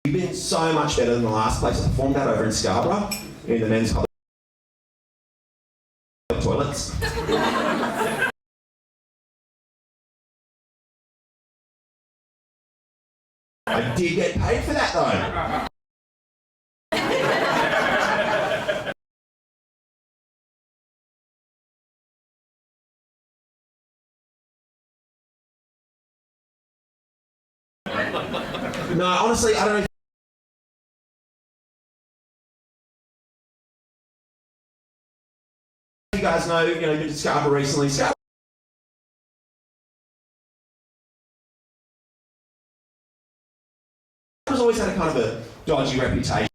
You've been so much better than the last place I performed at over in Scarborough, in the men's public toilets. I did get paid for that though. No, honestly, I don't know. You guys know, been to Scarborough recently. Scarborough's always had a kind of a dodgy reputation.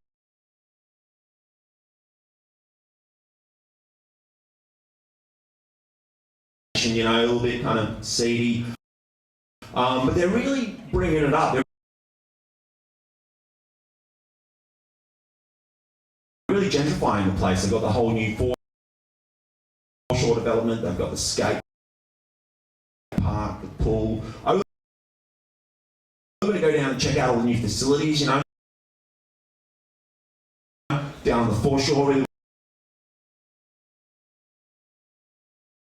A little bit kind of seedy. But they're really bringing it up. They're really gentrifying the place. They've got the whole new foreshore development. They've got the skate park, the pool. I'm going to go down and check out all the new facilities, you know, down on the foreshore. Really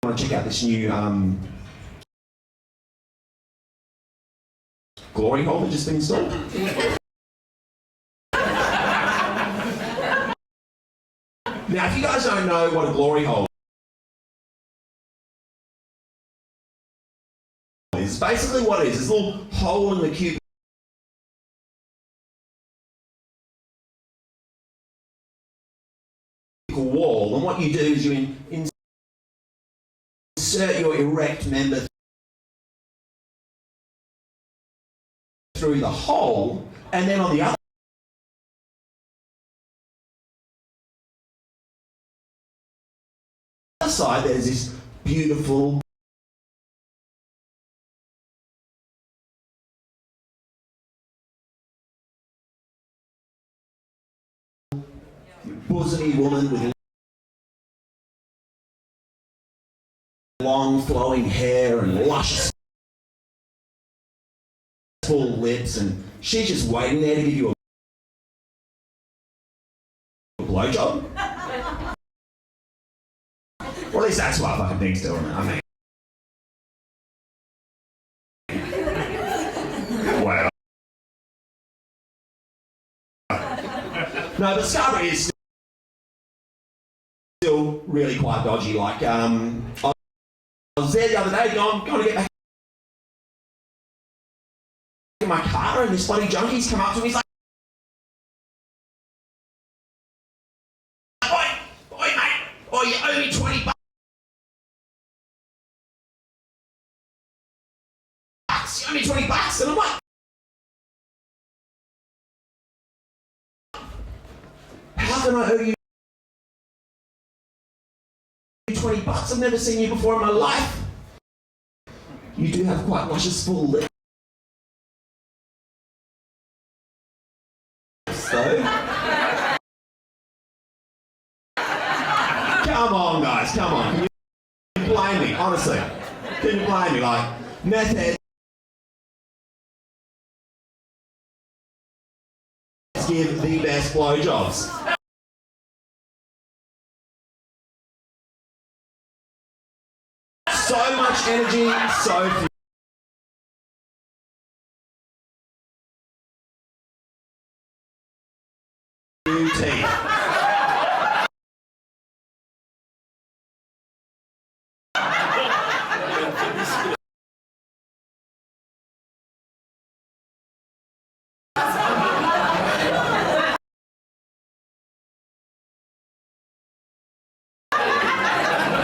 want to check out this new glory hole that just been installed. Now, if you guys don't know what a glory hole is, basically what it is, this little hole in the cubicle wall, and what you do is you insert your erect member through the hole, and then on the other side there's this beautiful bosomy woman with long flowing hair and luscious full lips, and she's just waiting there to give you a blowjob. Well, at least that's what fucking things do, isn't it? I mean, well, no, but Scarborough is still really quite dodgy. Like, I was there the other day, going to get back in my car, and this bloody junkie's come up to me. He's like, "Oi, mate! Oh, you owe me $20. You owe me $20." And I'm like, how can I owe you $20? I've never seen you before in my life. You do have quite luscious full lips, though. Come on, guys, come on. Can you blame me, honestly? Can you blame me? Like, meth heads give the best blowjobs. So much energy, so few. Teeth.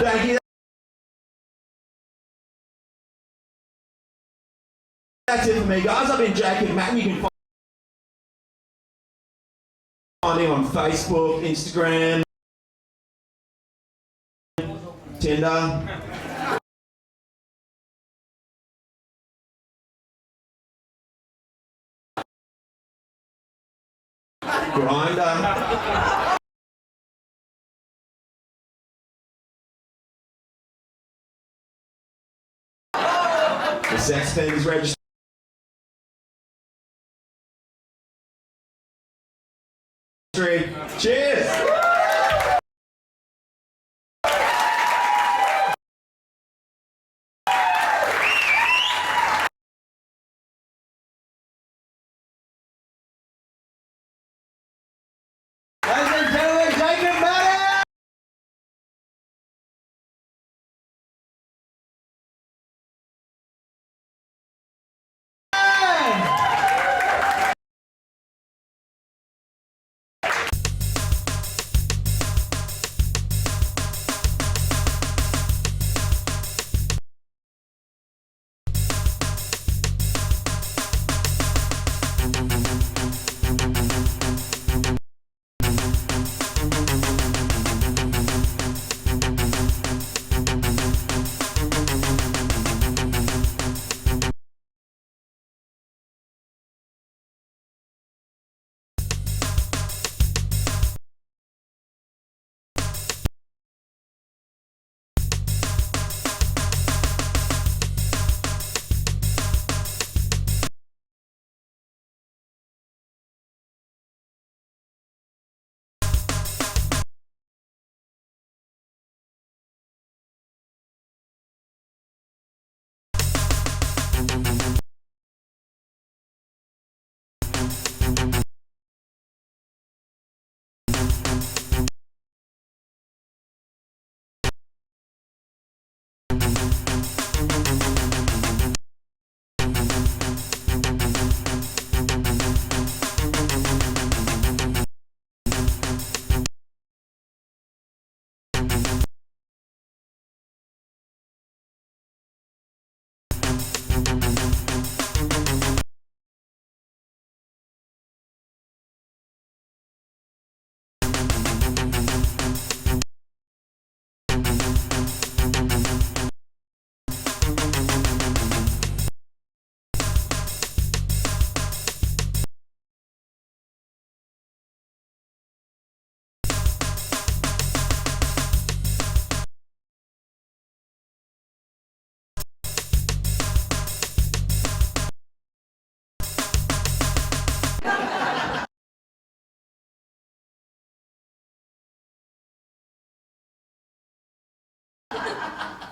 Thank you. That's it for me, guys. I've been Jacob Matten. You can find me on Facebook, Instagram, Tinder. Grindr. The sex offenders registry. Cheers!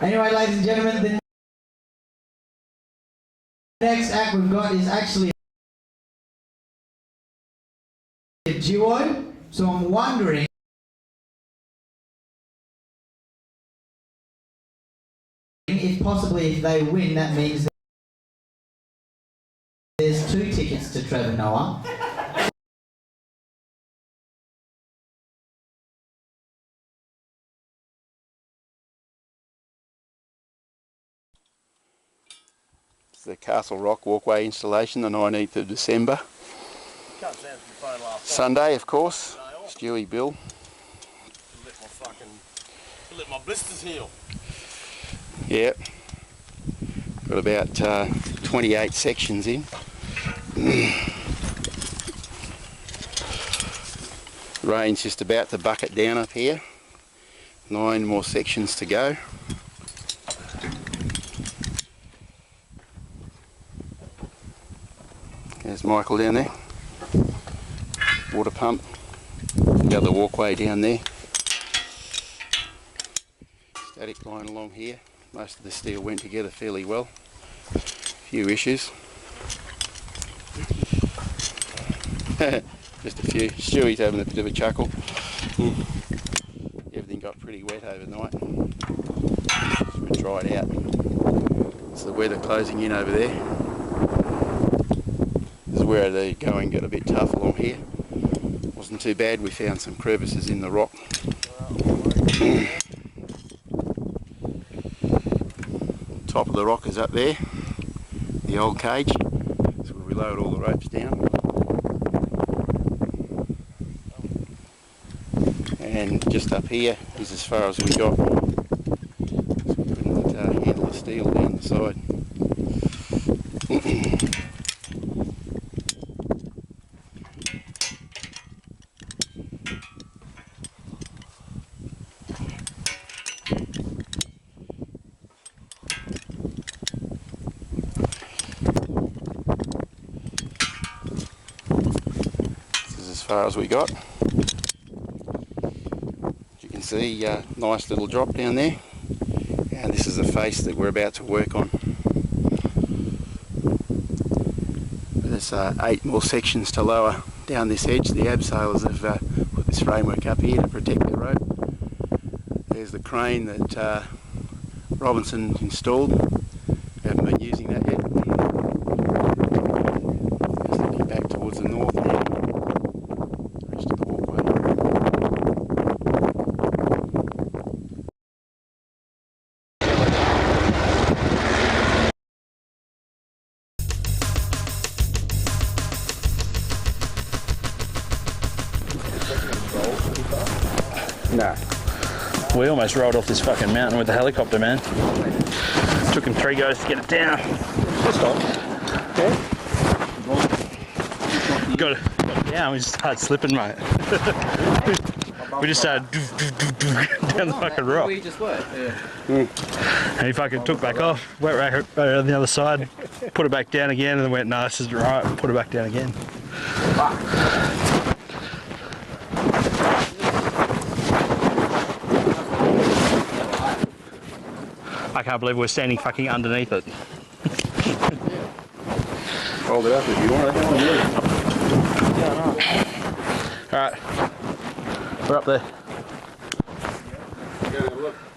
Anyway, ladies and gentlemen, the next act we've got is actually a duo. So I'm wondering if possibly if they win, that means that there's 2 tickets to Trevor Noah. It's the Castle Rock walkway installation, the 19th of December. Sunday, of course. Stewie Bill. Let my blisters heal. Yep. Got about 28 sections in. Rain's just about to bucket down up here. 9 more sections to go. There's Michael down there. Water pump. The other walkway down there. Static line along here. Most of the steel went together fairly well. A few issues. Just a few. Stewie's having a bit of a chuckle. Everything got pretty wet overnight. It's been dried out. It's the weather closing in over there. This is where the going got a bit tough along here. Wasn't too bad. We found some crevices in the rock. Top of the rock is up there, the old cage. That's where we lowered all the ropes down. And just up here is as far as we got. So we couldn't handle the steel down the side. As far as we got. As you can see, nice little drop down there, and this is the face that we're about to work on. There's 8 more sections to lower down this edge. The abseilers have put this framework up here to protect the rope. There's the crane that Robinson installed. We haven't been using that yet. Just looking back towards the north now. Rest of the walkway. No. We almost rolled off this fucking mountain with the helicopter, man. Took him 3 goes to get it down. Got it down, we just started slipping, mate. We just started down the fucking rock. We just were. Yeah. And he fucking took back off, went right on the other side, put it back down again, and then went, no, this isn't right, put it back down again. I can't believe we're standing fucking underneath it. Hold it up if you want. Alright, we're up there.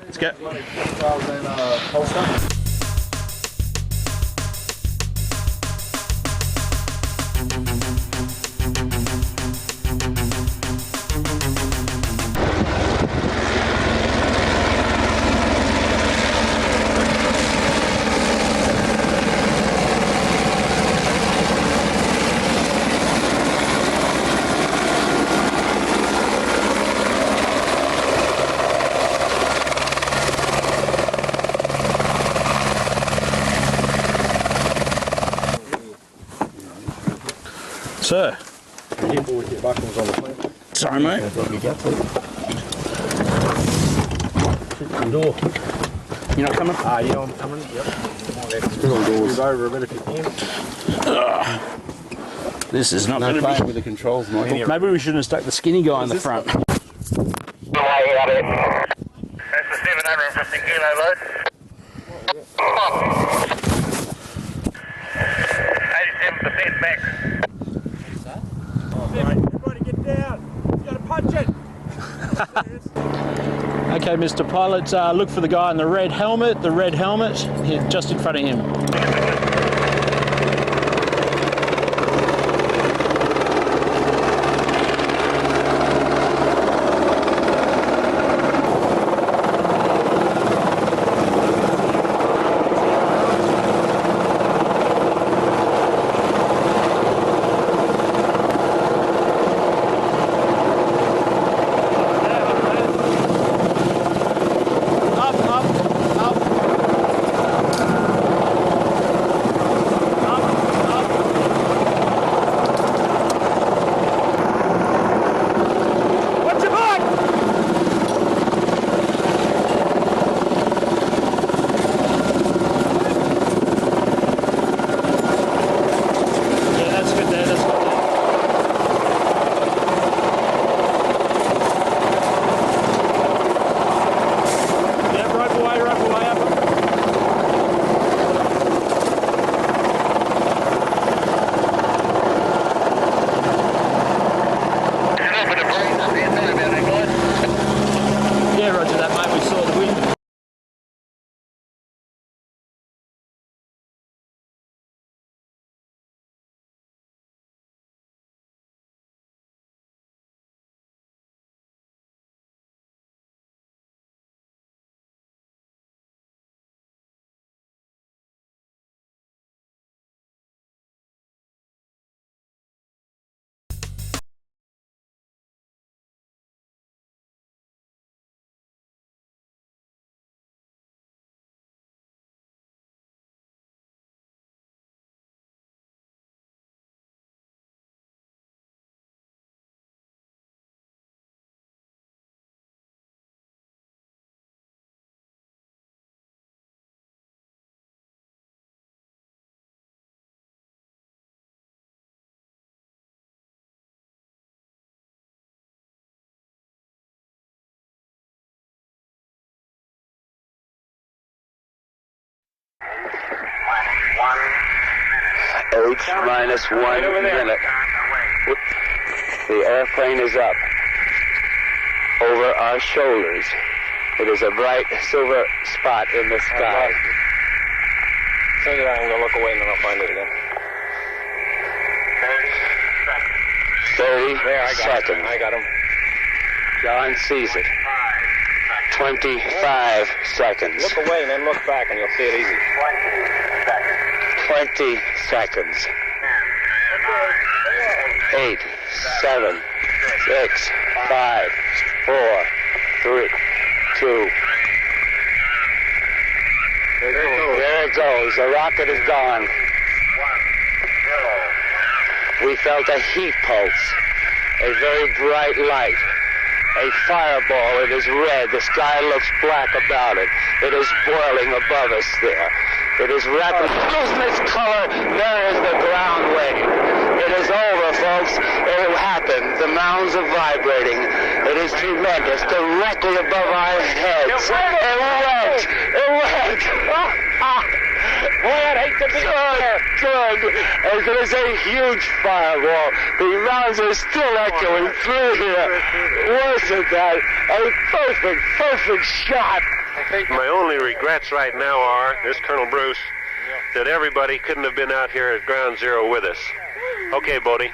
Let's go. Sir. Sorry, mate. You're not coming? Yeah, I'm coming. Yep. Move over a bit if you can. This is not No going to playing be... with the controls, Michael. Maybe we shouldn't have stuck the skinny guy in the front. That's the 750 kilo load. Everybody get down. You gotta punch it. Okay, Mr. Pilot, look for the guy in the red helmet, here, just in front of him. Minus 1 minute. The airplane is up over our shoulders. It is a bright silver spot in the sky. Take it out, I'm going to look away and then I'll find it again. 30 there, seconds. I got him. John sees it. 25 seconds. Look away and then look back and you'll see it easy. 20 seconds. 8, 7, 6, 5, 4, 3, 2. There it goes. The rocket is gone. We felt a heat pulse, a very bright light, a fireball. It is red. The sky looks black about it. It is boiling above us there. It is rapidly losing its color. There is the ground wave. It is over, folks. It happened. The mounds are vibrating. It is tremendous. Directly above our heads. It went. It went. Boy, I'd hate to be there. Good. And it is a huge fireball. The mounds are still echoing through here. Wasn't that a perfect shot? My only regrets right now are, this Colonel Bruce, that everybody couldn't have been out here at Ground Zero with us. Okay, Bodie.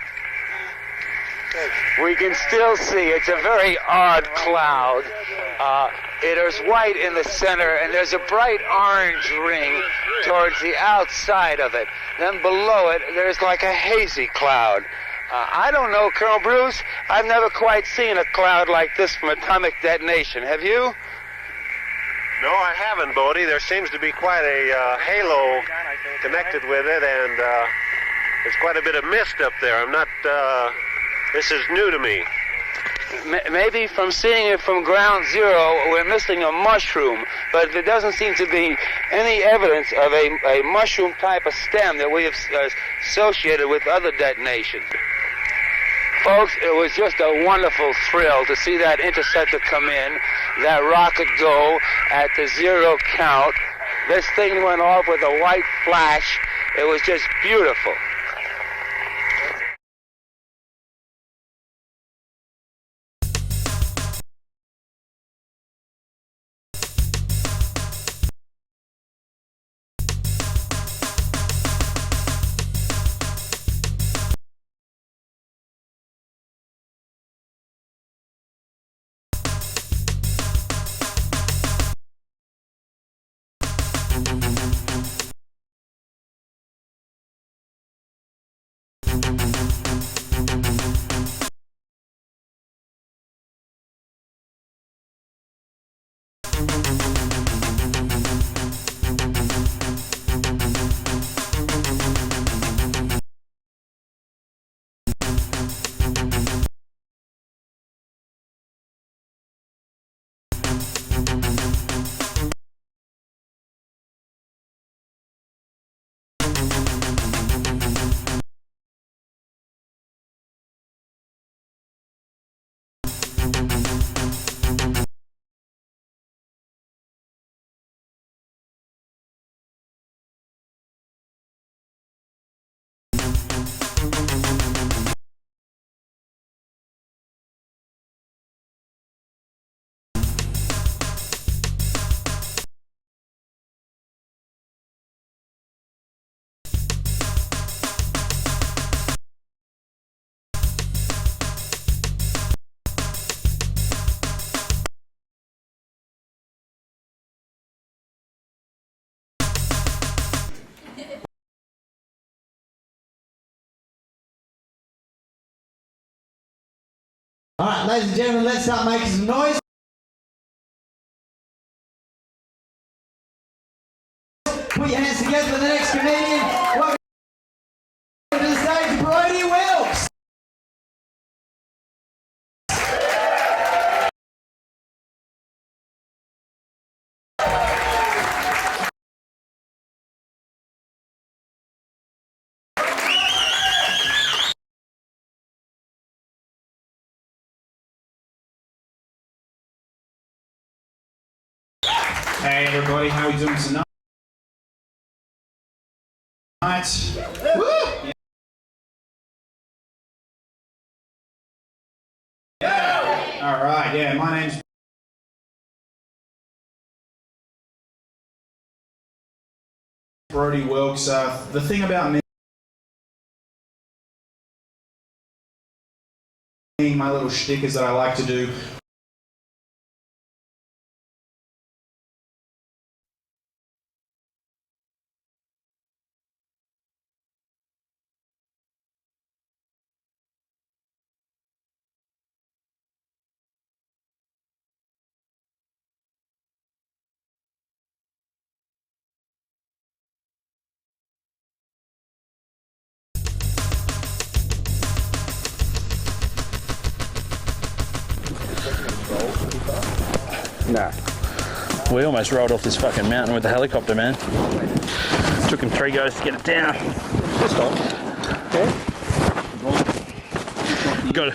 We can still see it's a very odd cloud. It is white in the center, and there's a bright orange ring towards the outside of it. Then below it, there's like a hazy cloud. I don't know, Colonel Bruce, I've never quite seen a cloud like this from atomic detonation. Have you? No, I haven't, Bodie. There seems to be quite a halo connected with it, and there's quite a bit of mist up there. I'm not, this is new to me. Maybe from seeing it from Ground Zero, we're missing a mushroom, but there doesn't seem to be any evidence of a mushroom type of stem that we have associated with other detonations. Folks, it was just a wonderful thrill to see that interceptor come in, that rocket go at the zero count, This thing went off with a white flash. It was just beautiful. Alright, ladies and gentlemen, let's start making some noise. Put your hands together for the next comedian. Welcome to the stage, Brody Wilkes. Hey everybody, how are we doing tonight? Yeah. All right. Yeah, my name's Brody Wilkes. The thing about me, my little shtick is that I like to do. Nah. We almost rolled off this fucking mountain with the helicopter, man. Took him 3 goes to get it down. Got it.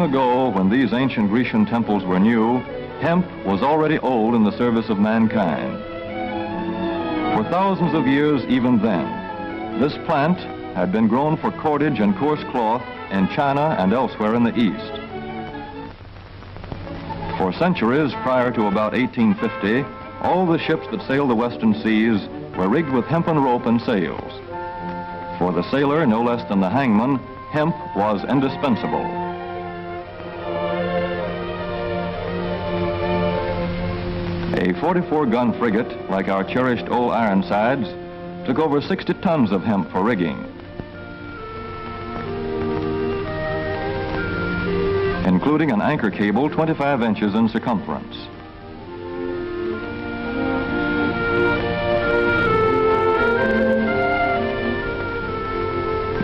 ago, when these ancient Grecian temples were new, hemp was already old in the service of mankind. For thousands of years even then, this plant had been grown for cordage and coarse cloth in China and elsewhere in the East. For centuries prior to about 1850, all the ships that sailed the western seas were rigged with hempen rope and sails. For the sailor, no less than the hangman, hemp was indispensable. A 44-gun frigate, like our cherished old Ironsides, took over 60 tons of hemp for rigging, including an anchor cable 25 inches in circumference.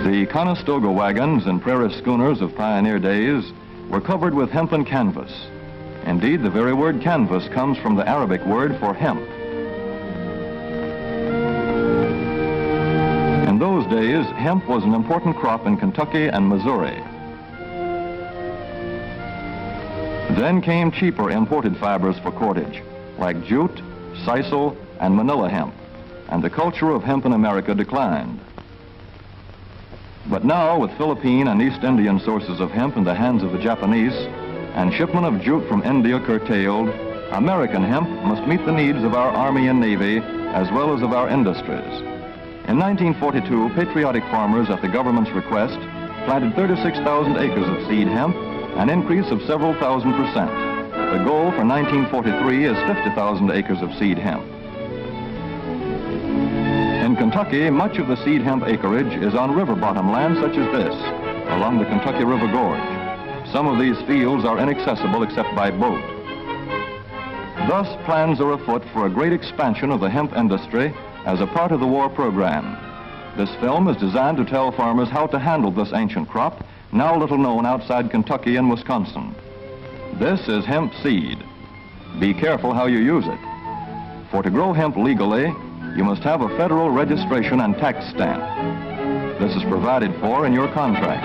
The Conestoga wagons and prairie schooners of pioneer days were covered with hempen canvas. Indeed, the very word canvas comes from the Arabic word for hemp. In those days, hemp was an important crop in Kentucky and Missouri. Then came cheaper imported fibers for cordage, like jute, sisal, and manila hemp, and the culture of hemp in America declined. But now, with Philippine and East Indian sources of hemp in the hands of the Japanese, and shipment of jute from India curtailed, American hemp must meet the needs of our Army and Navy, as well as of our industries. In 1942, patriotic farmers, at the government's request, planted 36,000 acres of seed hemp, an increase of several thousand percent. The goal for 1943 is 50,000 acres of seed hemp. In Kentucky, much of the seed hemp acreage is on river bottom land such as this, along the Kentucky River Gorge. Some of these fields are inaccessible except by boat. Thus, plans are afoot for a great expansion of the hemp industry as a part of the war program. This film is designed to tell farmers how to handle this ancient crop, now little known outside Kentucky and Wisconsin. This is hemp seed. Be careful how you use it. For to grow hemp legally, you must have a federal registration and tax stamp. This is provided for in your contract.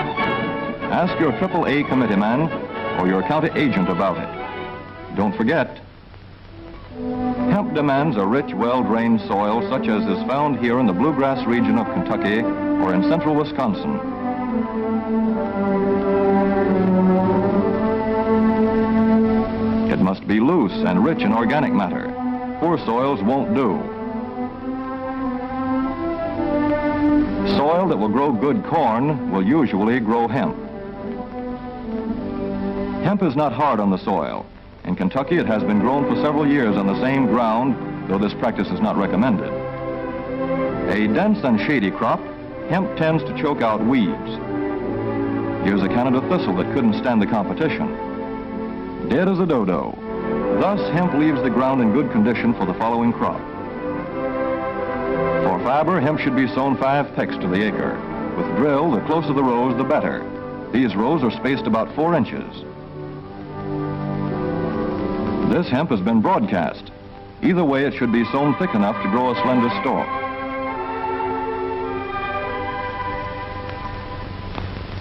Ask your AAA committeeman or your county agent about it. Don't forget, hemp demands a rich, well-drained soil such as is found here in the bluegrass region of Kentucky or in central Wisconsin. It must be loose and rich in organic matter. Poor soils won't do. Soil that will grow good corn will usually grow hemp. Hemp is not hard on the soil. In Kentucky, it has been grown for several years on the same ground, though this practice is not recommended. A dense and shady crop, hemp tends to choke out weeds. Here's a Canada thistle that couldn't stand the competition. Dead as a dodo. Thus, hemp leaves the ground in good condition for the following crop. For fiber, hemp should be sown 5 pecks to the acre. With drill, the closer the rows, the better. These rows are spaced about 4 inches. This hemp has been broadcast. Either way, it should be sown thick enough to grow a slender stalk.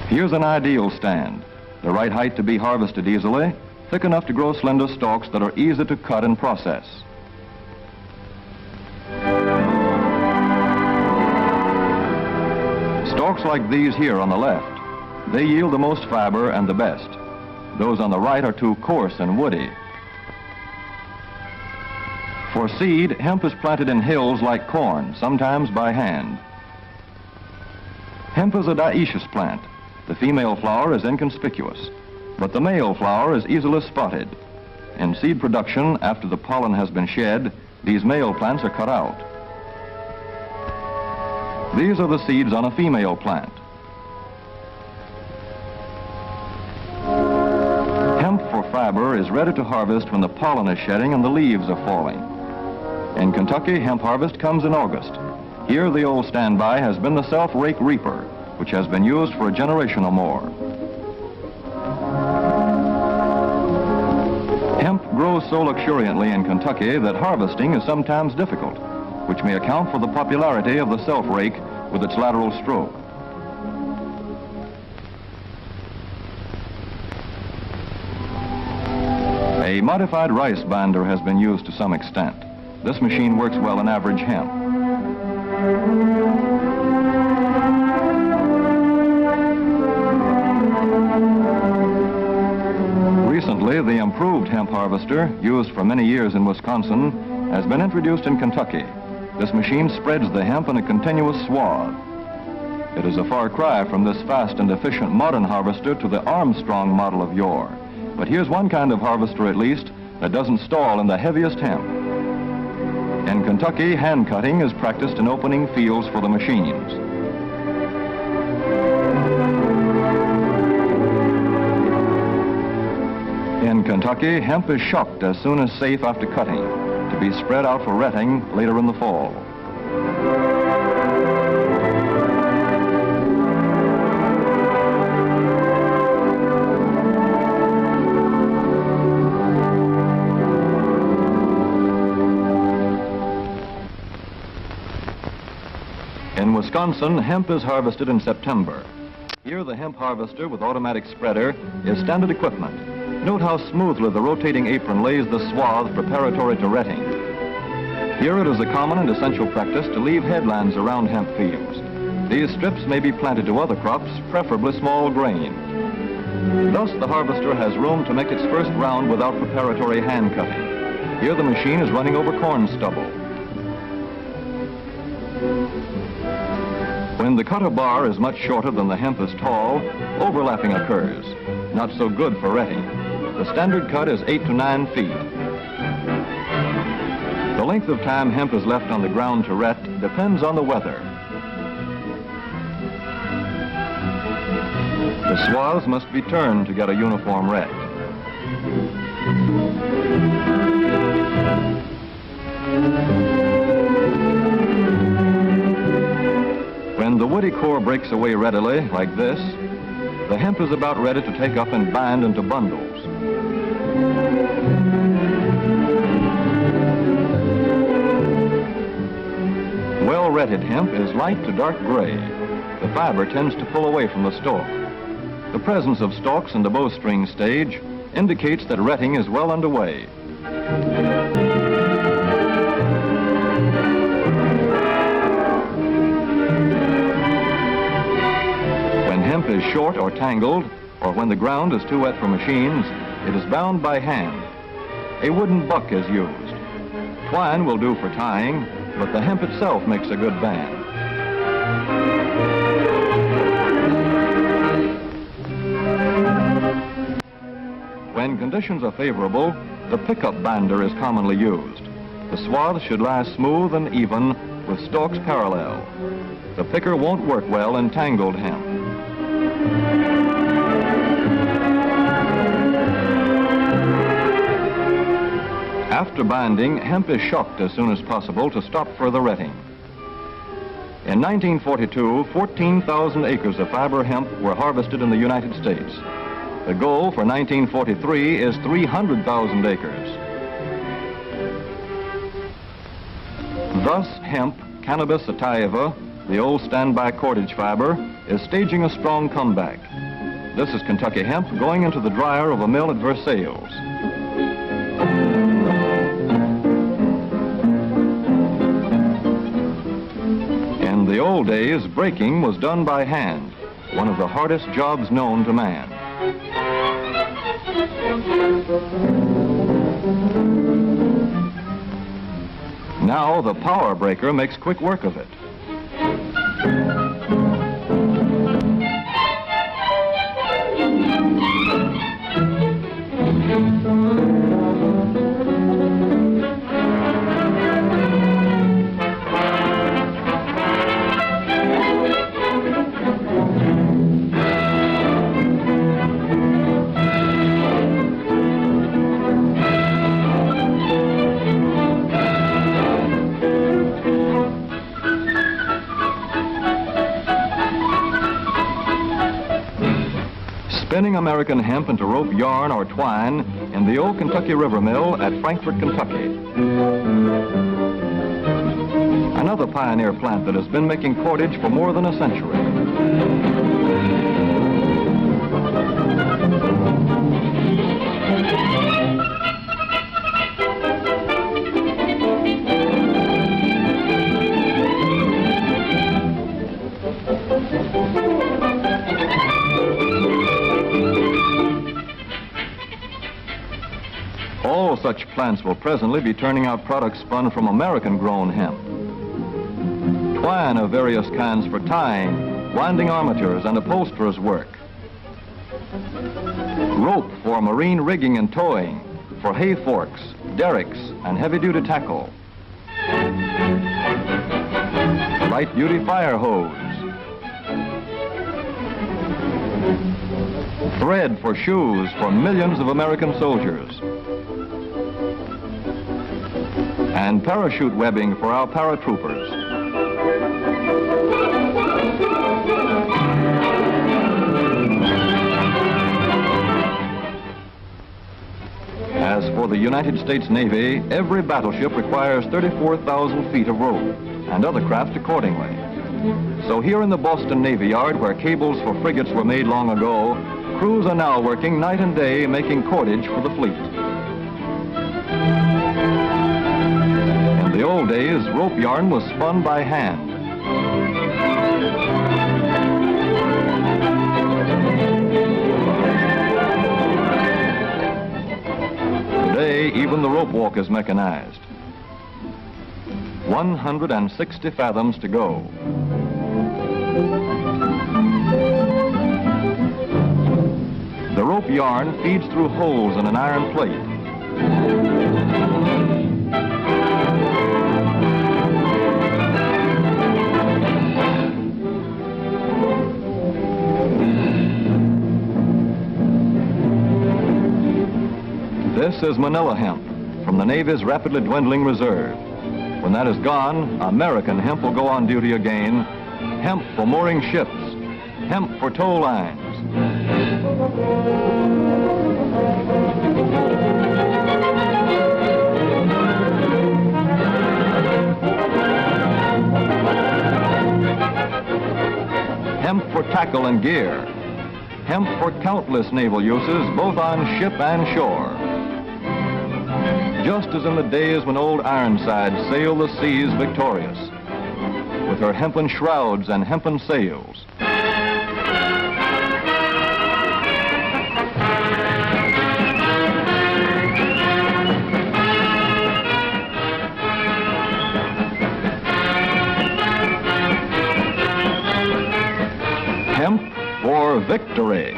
Here's an ideal stand. The right height to be harvested easily, thick enough to grow slender stalks that are easy to cut and process. Stalks like these here on the left, they yield the most fiber and the best. Those on the right are too coarse and woody. For seed, hemp is planted in hills like corn, sometimes by hand. Hemp is a dioecious plant. The female flower is inconspicuous, but the male flower is easily spotted. In seed production, after the pollen has been shed, these male plants are cut out. These are the seeds on a female plant. Hemp for fiber is ready to harvest when the pollen is shedding and the leaves are falling. In Kentucky, hemp harvest comes in August. Here, the old standby has been the self-rake reaper, which has been used for a generation or more. Hemp grows so luxuriantly in Kentucky that harvesting is sometimes difficult, which may account for the popularity of the self-rake with its lateral stroke. A modified rice binder has been used to some extent. This machine works well in average hemp. Recently, the improved hemp harvester, used for many years in Wisconsin, has been introduced in Kentucky. This machine spreads the hemp in a continuous swath. It is a far cry from this fast and efficient modern harvester to the Armstrong model of yore. But here's one kind of harvester, at least, that doesn't stall in the heaviest hemp. In Kentucky, hand cutting is practiced in opening fields for the machines. In Kentucky, hemp is shucked as soon as safe after cutting, to be spread out for retting later in the fall. In Wisconsin, hemp is harvested in September. Here, the hemp harvester with automatic spreader is standard equipment. Note how smoothly the rotating apron lays the swath preparatory to retting. Here it is a common and essential practice to leave headlands around hemp fields. These strips may be planted to other crops, preferably small grain. Thus, the harvester has room to make its first round without preparatory hand cutting. Here the machine is running over corn stubble. When the cutter bar is much shorter than the hemp is tall, overlapping occurs. Not so good for retting. The standard cut is 8 to 9 feet. The length of time hemp is left on the ground to ret depends on the weather. The swaths must be turned to get a uniform ret. When the woody core breaks away readily, like this, the hemp is about ready to take up and bind into bundles. Well-retted hemp is light to dark gray. The fiber tends to pull away from the stalk. The presence of stalks in the bowstring stage indicates that retting is well underway. When hemp is short or tangled, or when the ground is too wet for machines, it is bound by hand. A wooden buck is used. Twine will do for tying, but the hemp itself makes a good band. When conditions are favorable, the pickup binder is commonly used. The swath should lie smooth and even with stalks parallel. The picker won't work well in tangled hemp. After binding, hemp is shucked as soon as possible to stop further retting. In 1942, 14,000 acres of fiber hemp were harvested in the United States. The goal for 1943 is 300,000 acres. Thus, hemp, Cannabis sativa, the old standby cordage fiber, is staging a strong comeback. This is Kentucky hemp going into the dryer of a mill at Versailles. In the old days, breaking was done by hand, one of the hardest jobs known to man. Now the power breaker makes quick work of it. Spinning American hemp into rope yarn or twine in the old Kentucky River Mill at Frankfort, Kentucky. Another pioneer plant that has been making cordage for more than a century. plants will presently be turning out products spun from American-grown hemp. Twine of various kinds for tying, winding armatures, and upholsterers' work. Rope for marine rigging and towing, for hay forks, derricks, and heavy-duty tackle. Light-duty fire hose. Thread for shoes for millions of American soldiers. And parachute webbing for our paratroopers. As for the United States Navy, every battleship requires 34,000 feet of rope, and other craft accordingly. So here in the Boston Navy Yard, where cables for frigates were made long ago, crews are now working night and day making cordage for the fleet. In the old days, rope yarn was spun by hand. Today, even the rope walk is mechanized. 160 fathoms to go. The rope yarn feeds through holes in an iron plate. This is Manila hemp from the Navy's rapidly dwindling reserve. When that is gone, American hemp will go on duty again. Hemp for mooring ships. Hemp for tow lines. Hemp for tackle and gear. Hemp for countless naval uses, both on ship and shore. Just as in the days when old Ironside sailed the seas victorious, with her hempen shrouds and hempen sails. Hemp for victory.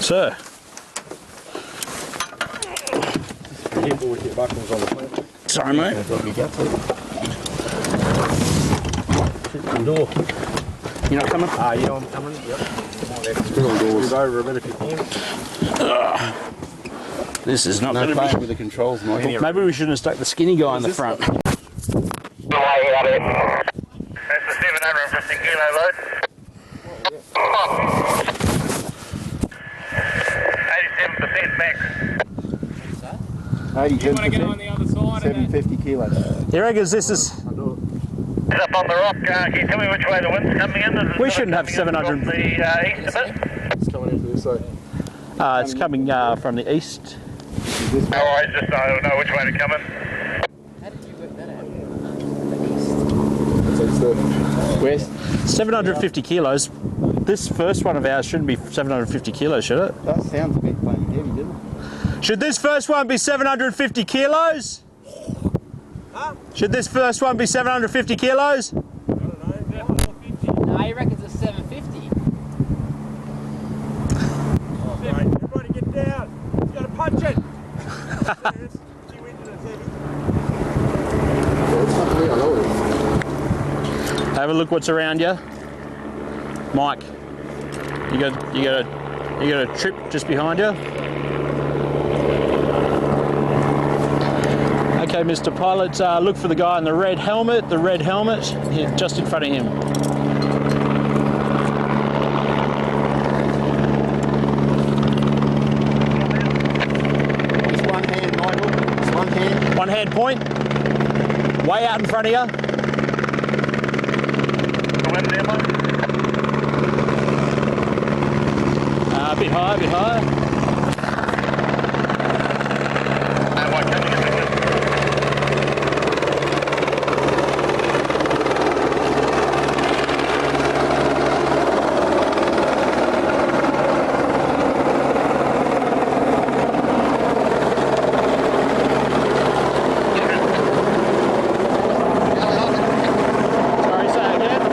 Sir. Careful with your buckles on the plant. Sorry, mate. Door. You're not coming? Ah, you know I'm coming? Yep. Screw on doors. Move over a bit if you can. This is not going to playing be... with the controls, Michael. Maybe we shouldn't have stuck the skinny guy in the front. That's the 750 kilo load. 87% max. 87%. 750 kilos. He reckons this is... It's up on the rock. Can you tell me which way the wind's coming in? We shouldn't have 700... The east of it? It's coming in from this side. It's coming from the east. Oh, I don't know which way to come in. It's the west. 750 kilos. This first one of ours shouldn't be 750 kilos, should it? That sounds a bit plain heavy, doesn't it? Should this first one be 750 kilos? Huh? Should this first one be 750 kilos? I don't know. 450. No, he reckons it's 750. Oh, mate, everybody get down. You gotta punch it. See which is heavy. It's not clear, I know Have a look what's around you. Mike, you got a trip just behind you. Okay, Mr. Pilot, look for the guy in the red helmet. Here, just in front of him. Just one hand, Michael. Just one hand. One hand point. Way out in front of you. A bit higher, a bit higher. Sorry, say again.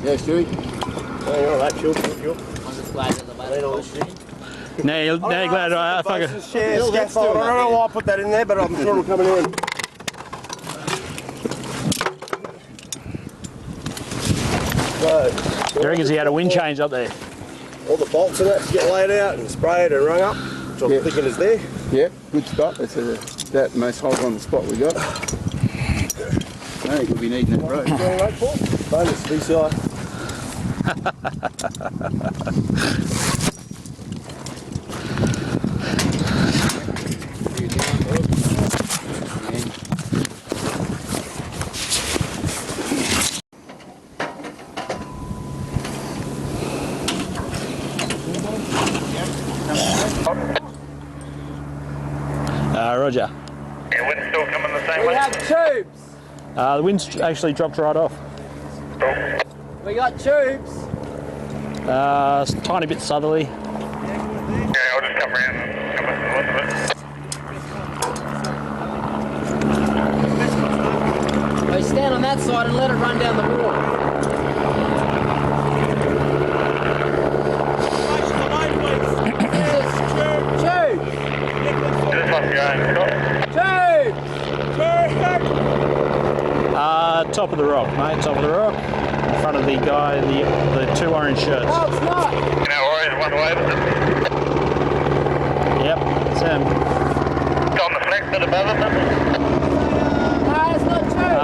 Yeah, Stewie. Oh, you're all right, chill. I'm just glad that the weather. Now you're glad I fucking... Scaffold. I don't know why I put that in there, but I'm sure it'll come in. You reckon he had a wind change up there? All the bolts and that get laid out and sprayed and rung up, which I'm thinking is there. Yeah, good spot. That's about the most holes on the spot we got. I think we'll be needing that road. Bonus VCI. Roger. Yeah, wind's still coming the same We way. have tubes. The wind's actually dropped right off. We got tubes. It's a tiny bit southerly. Yeah, I'll just come around and come up the north of it. We stand on that side and let it run down the wall. This one's going, Top of the rock, mate. Top of the rock. In front of the guy, the two orange shirts. No, it's not. No worries, one way. Yep, it's him. It's on the flex bit above it. No, it's not true.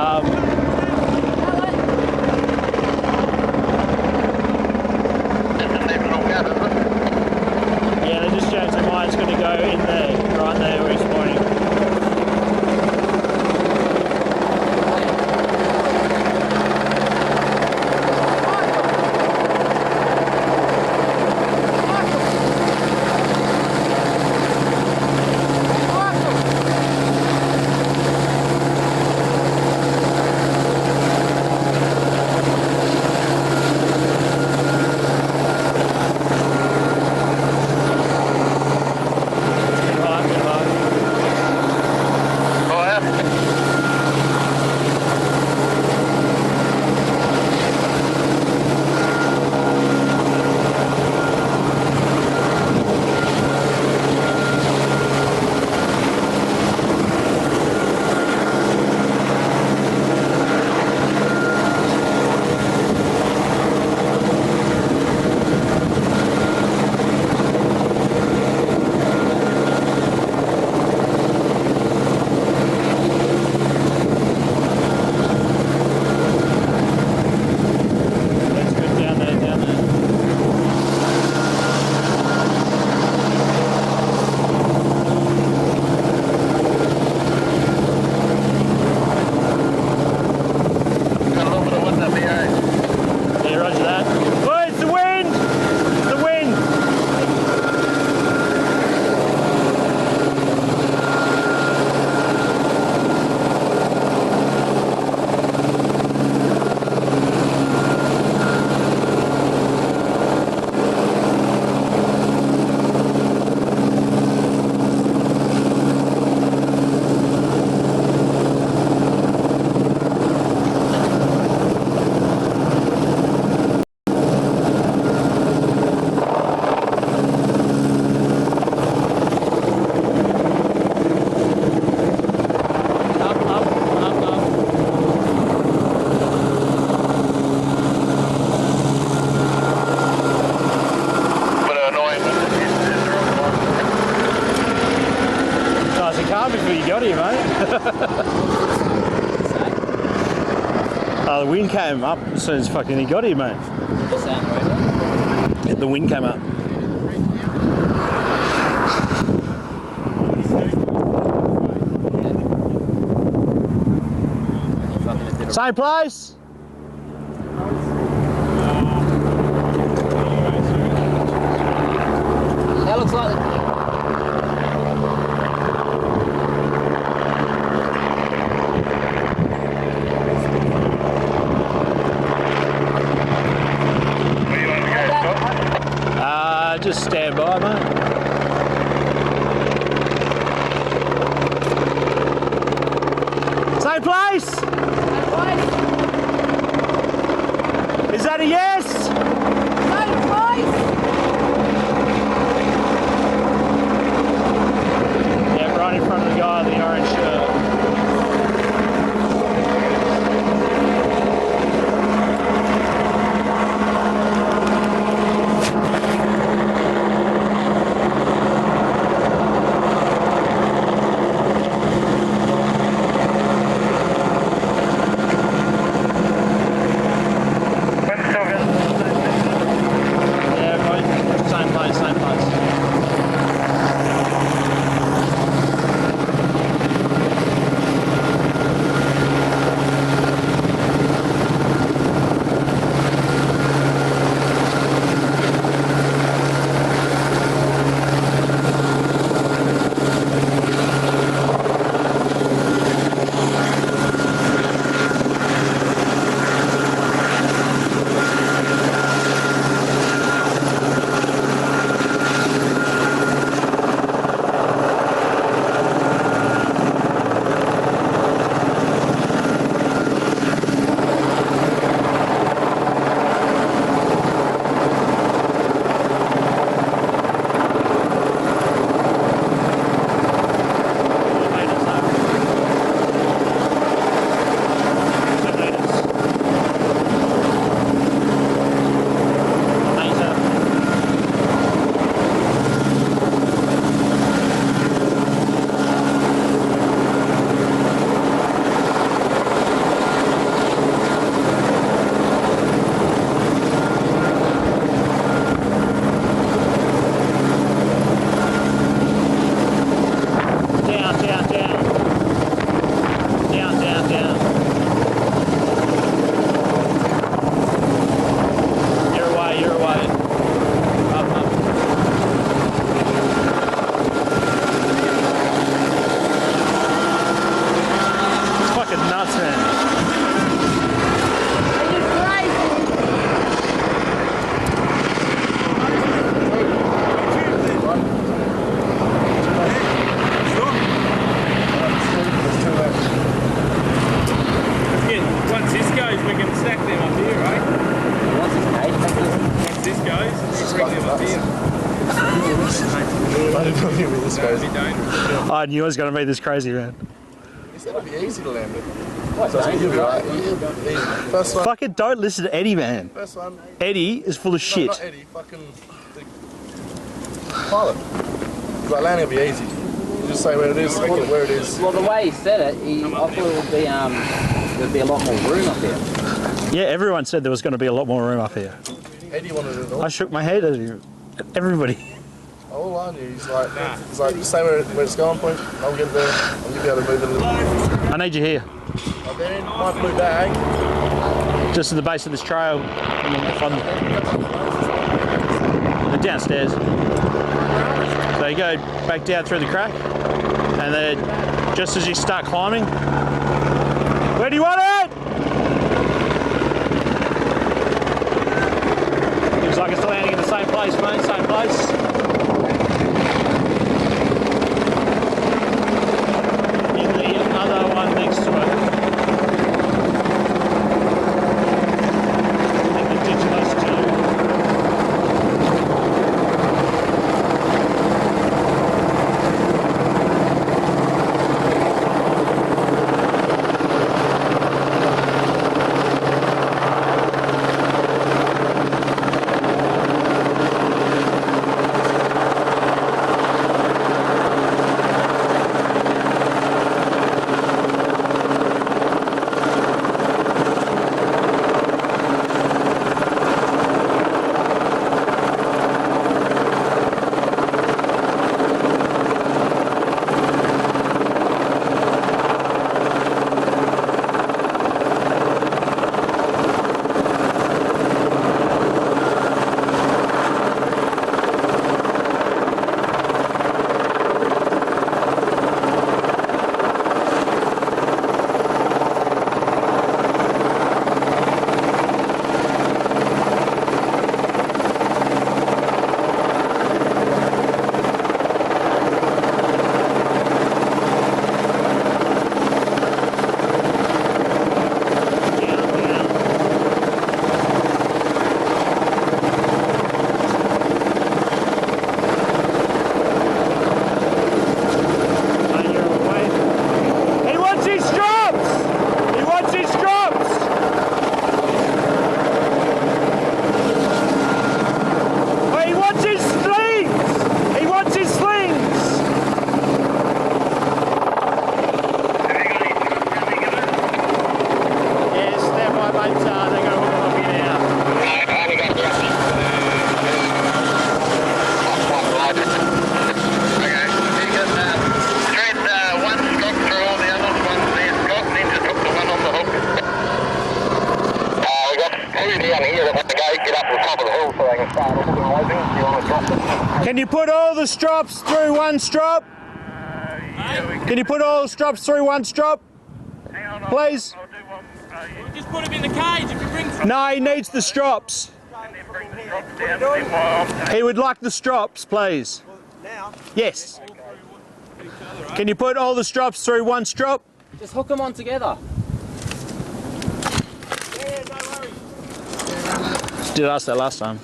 the wind came up as soon as fucking he got here, mate. The wind came up. Same place? That looks like just stand by, mate. Same place? Is that a yes? Same place? Yeah, right in front of the guy in the orange shirt. I knew it was going to be this crazy, man. It's going to be easy to land it. So you'll be right. Easy. First one. Fucking don't listen to Eddie, man. First one. Eddie is full of shit. Not Eddie, fucking the pilot. Like landing will be easy. You just say where it is, where it is. Well, the way he said it, I thought it would be there'd be a lot more room up here. Yeah, everyone said there was going to be a lot more room up here. Eddie wanted it all. I shook my head at everybody. All I knew, he's like, just say where it's going, point. I'll get there, and you'll be able to move it a little. I need you here. Oh, there, my blue bag. Just at the base of this trail. Downstairs. So you go back down through the crack, and then just as you start climbing, where do you want it? Looks like it's landing in the same place, mate, same place. In the other one next to it. I think the ditch of those two. down here that want to go get up to the top of the hill so they can start organising. Do you want to drop them? Can you put all the strops through one strop? Can you put all the strops through one strop? Please? Just put him in the cage if you bring some. No, he needs the strops. He would like the strops, please. Now? Yes. Can you put all the strops through one strop? Just hook them on together. Yeah, no worries. Did ask that last time.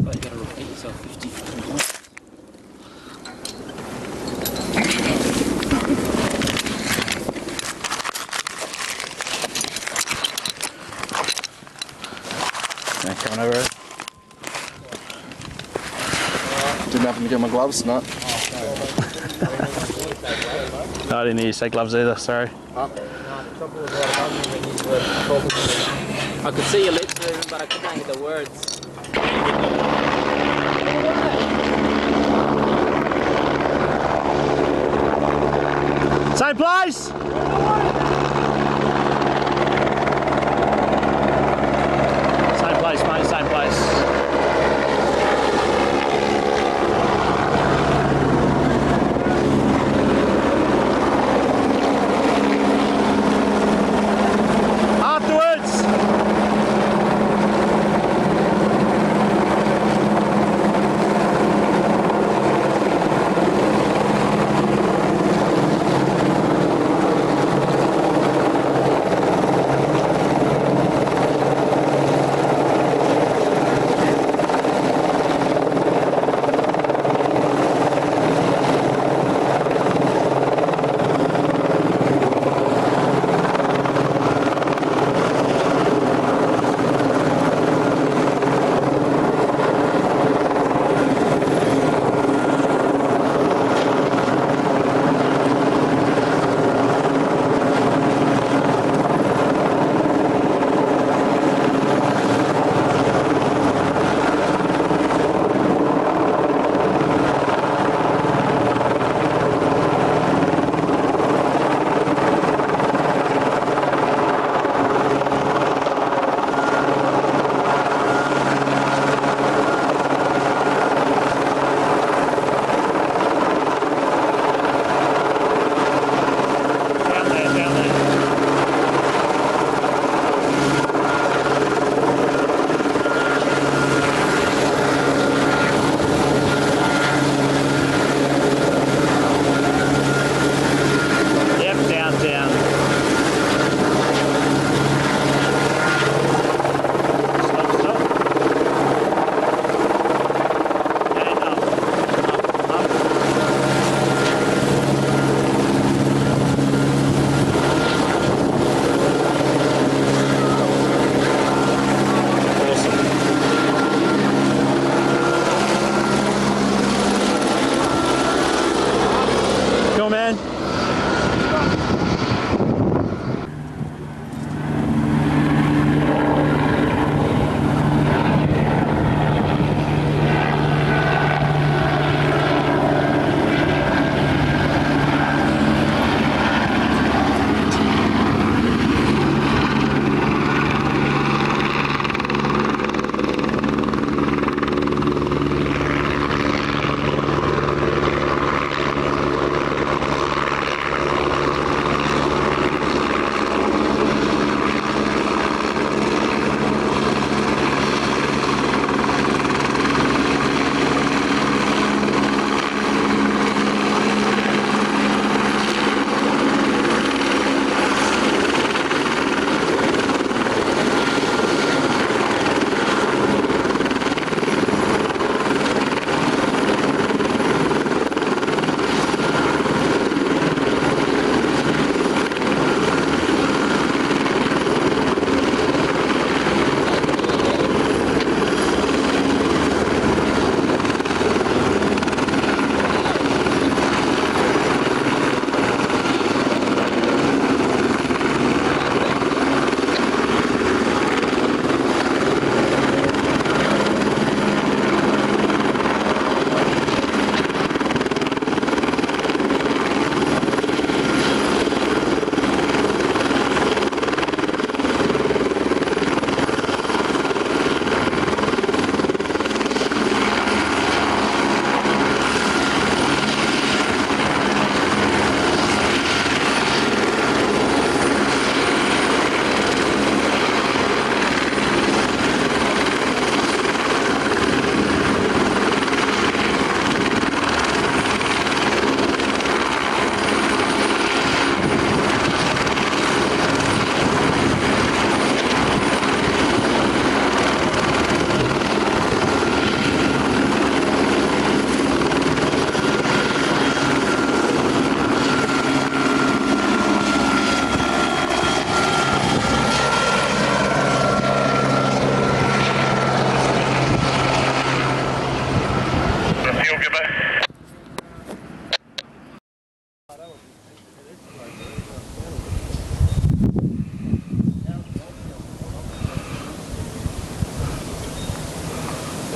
But you gotta repeat yourself 50 fucking times. Coming over it. Didn't happen to get my gloves, no. No, I didn't hear you say gloves either, sorry. I could see your lips moving, but I couldn't get the words. Same place? Same place, mate, same place.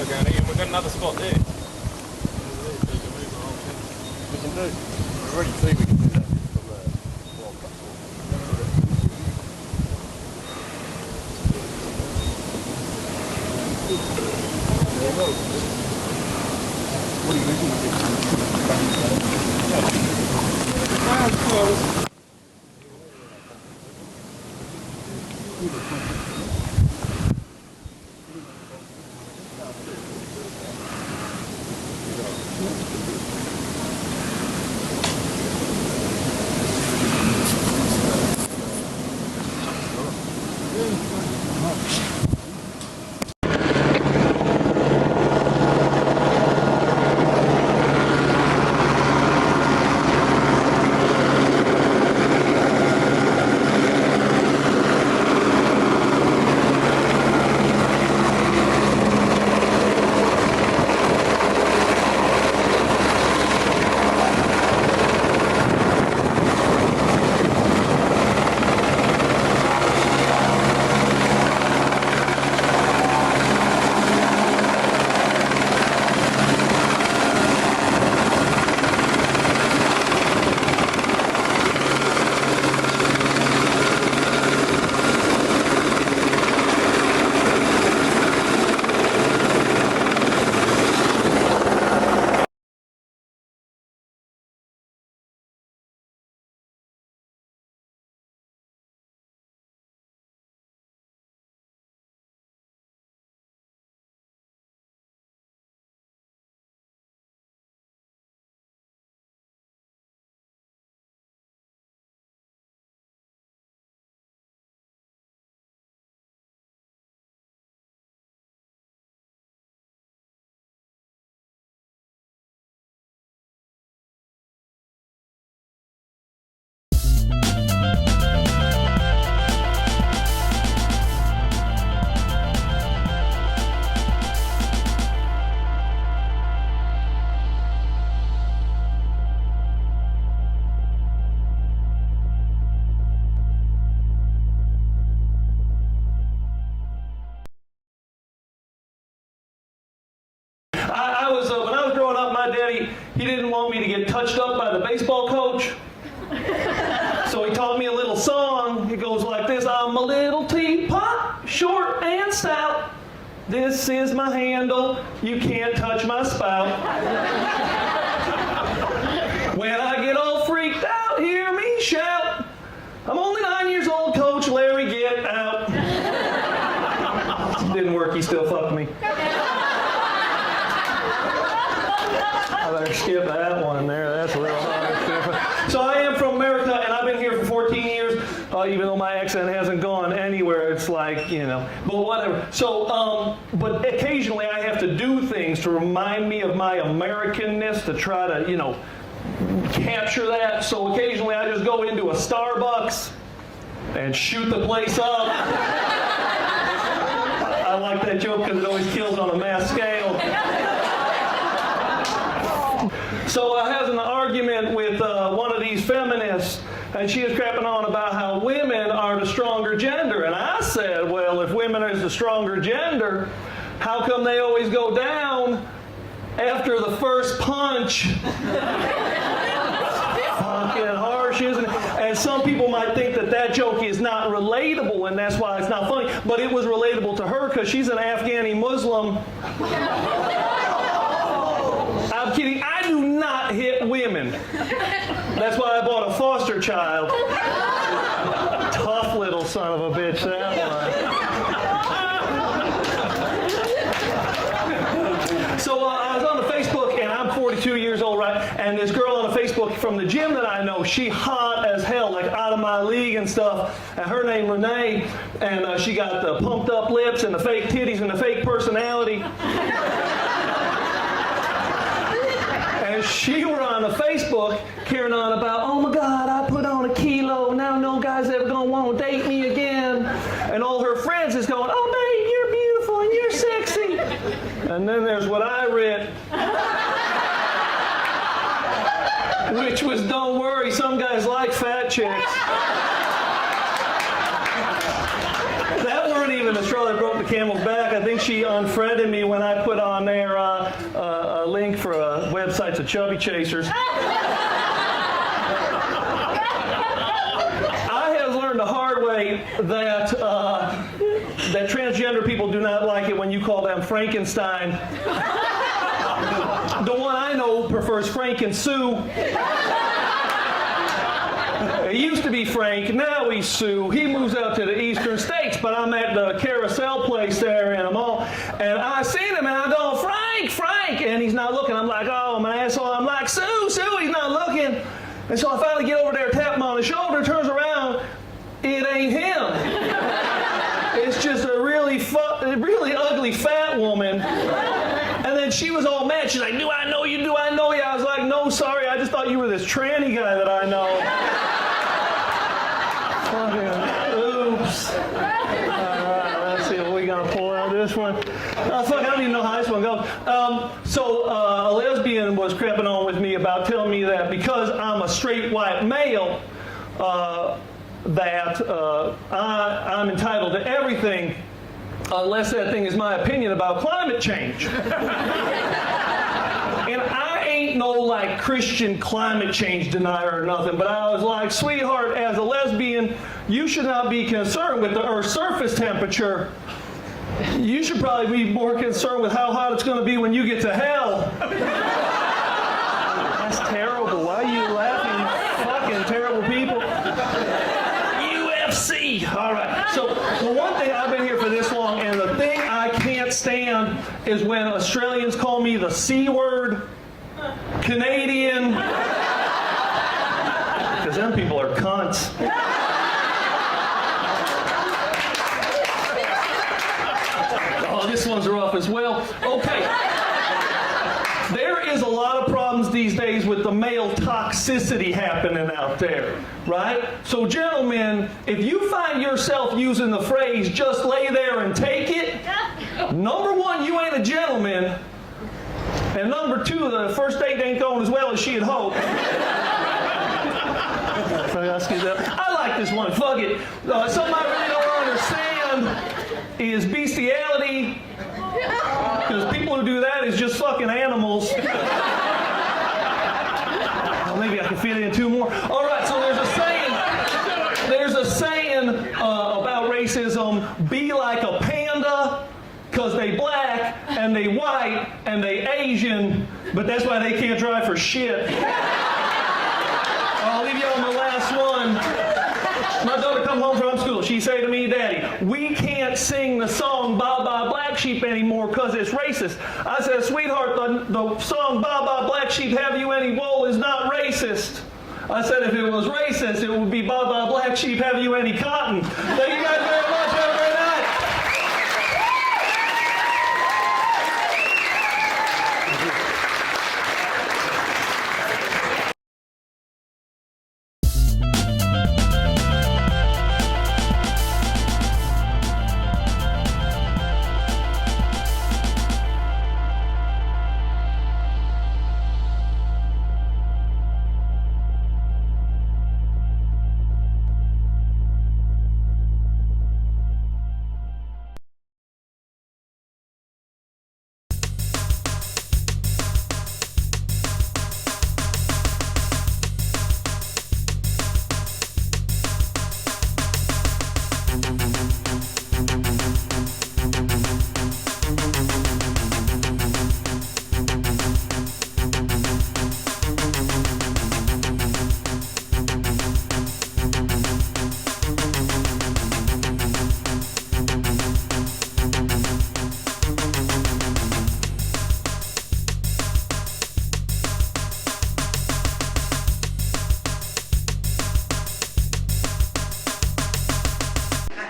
going in. We've got another spot there. We can do. We already see we can do that from the World Cup. There you go. What do you think? When I was growing up, my daddy, he didn't want me to get touched up by the baseball coach. So he taught me a little song. It goes like this: I'm a little teapot, short and stout. This is my handle, you can't touch my spout. When I get all freaked out, hear me shout. I'm only 9 years old, Coach Larry, get out. Didn't work, he still fucked me. I better skip that one there. That's a little hard. So I am from America, and I've been here for 14 years, even though my accent hasn't gone anywhere. It's like, you know, but whatever. So, but occasionally I have to do things to remind me of my Americanness, to try to, you know, capture that. So occasionally I just go into a Starbucks and shoot the place up. I like that joke because it always kills on a mass scale. So I had an argument with one of these feminists, and she was crapping on about how women are the stronger gender. And I said, well, if women are the stronger gender, how come they always go down after the first punch? Fucking harsh, isn't it? And some people might think that that joke is not relatable, and that's why it's not funny. But it was relatable to her because she's an Afghani Muslim. I'm kidding. I do not hit women. That's why I bought a foster child. Tough little son of a bitch, that one. So I was on the Facebook, and I'm 42 years old, right? And this girl on the Facebook from the gym that I know, she hot as hell, like out of my league and stuff. And her name Renee, and she got the pumped up lips and the fake titties and the fake personality. And she were on the Facebook carrying on about, oh my God, I put on a kilo, now no guy's ever gonna want to date me again. And all her friends is going, oh babe, you're beautiful and you're sexy. And then there's what I read, which was, don't worry, some guys like fat chicks. That weren't even even the straw that broke the camel's back. I think she unfriended me when I put on there a link for a website to Chubby Chasers. I have learned the hard way that that transgender people do not like it when you call them Frankenstein. The one I know prefers Frank and Sue. It used to be Frank, now he's Sue. He moves out to the eastern states, but I'm at the carousel place there in the mall, and I seen him, and I go, Frank, Frank, and he's not looking. I'm like, oh, I'm an asshole. I'm like, Sue, Sue, he's not looking. And so I finally get over there, tap him on the shoulder, turns around, it ain't him. It's just a really ugly fat woman. And then she was all mad. She's like, do I know you? Do I know you? I was like, no, sorry. I just thought you were this tranny guy that I know. Oops. All right, let's see what we got to pull out this one. Fuck, I don't even know how this one goes. So a lesbian was creeping on with me about telling me that because I'm a straight white male, that I'm entitled to everything unless that thing is my opinion about climate change. And I ain't no like Christian climate change denier or nothing, but I was like, sweetheart, as a lesbian, you should not be concerned with the Earth's surface temperature. You should probably be more concerned with how hot it's going to be when you get to hell. That's terrible. Why are you laughing, you fucking terrible people? UFC. All right. So the one thing I've been here for this long, and the thing I can't stand is when Australians call me the C word, Canadian, because them people are cunts. Oh, this one's rough as well. Okay. There is a lot of problems these days with the male toxicity happening out there, right? So gentlemen, if you find yourself using the phrase, just lay there and take it, number one, you ain't a gentleman. And number two, the first date ain't going as well as she'd hoped. I like this one, fuck it. Something I really don't understand is bestiality. Because people who do that is just fucking animals. Well, maybe I can fit in two more. All right, so there's a saying about racism, be like a panda, because they black, and they white, and they Asian, but that's why they can't drive for shit. I'll leave you on the last one. My daughter come home from school. She say to me, Daddy, we can't sing the song Bye Bye Black Sheep anymore because it's racist. I said, sweetheart, the song Bye Bye Black Sheep, Have You Any Wool is not racist. I said, if it was racist, it would be Bye Bye Black Sheep, Have You Any Cotton. Thank you guys very much. Have a great night.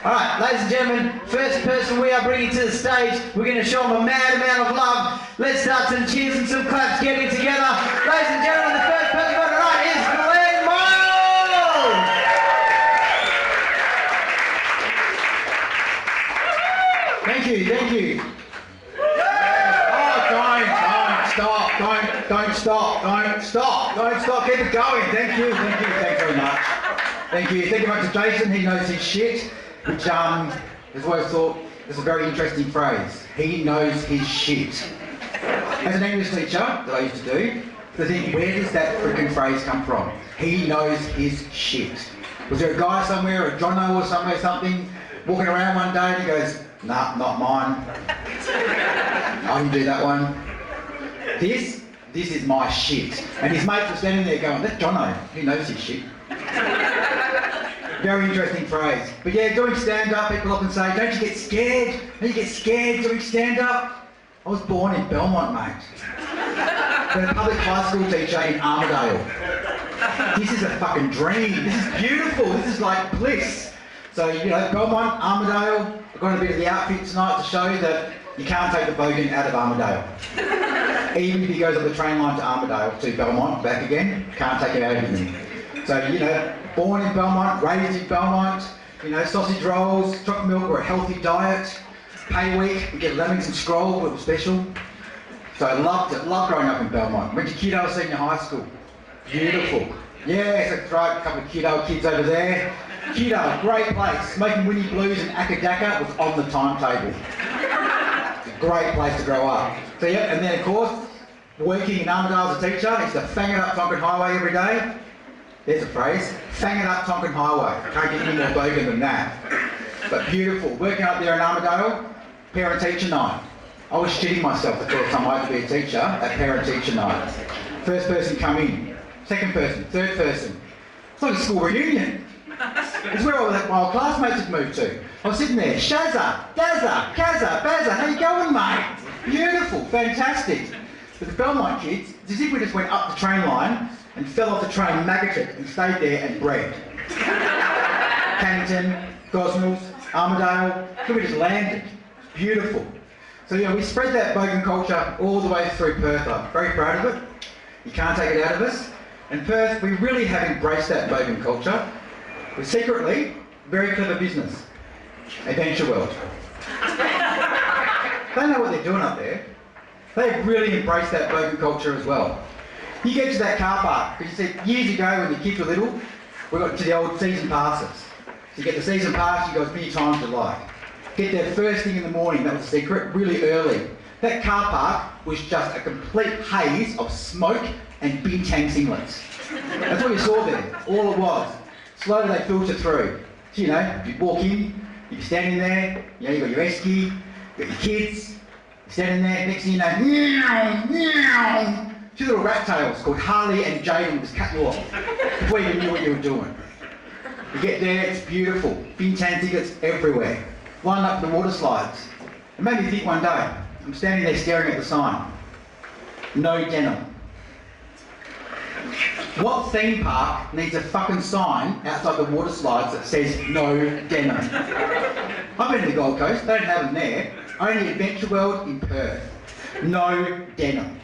Alright, ladies and gentlemen, first person we are bringing to the stage, we're going to show them a mad amount of love. Let's start some cheers and some claps getting together. Ladies and gentlemen, the first person for tonight is Glenn Miles! Thank you. Don't stop, keep it going. Thank you very much. Thank you very much to Jason, he knows his shit, which, has always thought It's a very interesting phrase. He knows his shit. As an English teacher that I used to do, I think, where does that freaking phrase come from? He knows his shit. Was there a guy somewhere, a Jono or something, walking around one day and he goes, nah, not mine. I can do that one. This is my shit. And his mates were standing there going, that's Jono, he knows his shit. Very interesting phrase. But yeah, doing stand-up, people often say, don't you get scared? Don't you get scared doing stand-up? I was born in Belmont, mate. Been a public high school teacher in Armidale. This is a fucking dream. This is beautiful. This is like bliss. So, you know, Belmont, Armidale, I've got a bit of the outfit tonight to show that you can't take the bogan out of Armidale. Even if he goes on the train line to Armidale, to Belmont, back again, can't take it out of him. So, you know, born in Belmont, raised in Belmont, you know, sausage rolls, chocolate milk or a healthy diet. Pay week, we get Leamington Scroll, little special. So I loved it, loved growing up in Belmont. Went to Kiddo Senior High School. Beautiful. Yeah, that's right, a couple of Kiddo kids over there. Kiddo, great place. Smoking Winnie Blues and Akadaka was on the timetable. It's a great place to grow up. So yeah, and then of course, working in Armidale as a teacher, I used to fang it up Tonkin Highway every day. There's a phrase, fang it up Tonkin Highway. Can't get any more bogan than that. But beautiful. Working up there in Armidale, parent-teacher night. I was shitting myself the first time I had to be a teacher at parent-teacher night. First person come in, second person, third person. It's like a school reunion. It's where all my old classmates had moved to. I was sitting there, Shazza, Gazza, Kazza, Bazza, how you going, mate? Beautiful, fantastic. But the Belmont kids, it's as if we just went up the train line and fell off the train, maggoted, and stayed there and bred. Cannington, Gosnells, Armidale, then we just landed. Beautiful. So yeah, we spread that bogan culture all the way through Perth. I'm very proud of it. You can't take it out of us. And Perth, we really have embraced that bogan culture. We're secretly very clever business. Adventure World. They know what they're doing up there. They've really embraced that bogan culture as well. You get to that car park, because you see, years ago when the kids were little, we got to the old season passes. So you get the season pass, you go as many times as you like. Get there first thing in the morning, that was the secret, really early. That car park was just a complete haze of smoke and bintang singlets. That's what you saw there, all it was. Slowly they filter through. So, you know, you walk in, you're standing there, you know, you've got your esky, you've got your kids, you're standing there, next thing you know, meow, meow. Two little rat tails called Harley and Jaden just cut you off before you even knew what you were doing. You get there, it's beautiful. Bintang tickets everywhere. Lined up for the water slides. It made me think one day, I'm standing there staring at the sign. No denim. What theme park needs a fucking sign outside the water slides that says no denim? I've been to the Gold Coast, they don't have them there. Only Adventure World in Perth. No denim.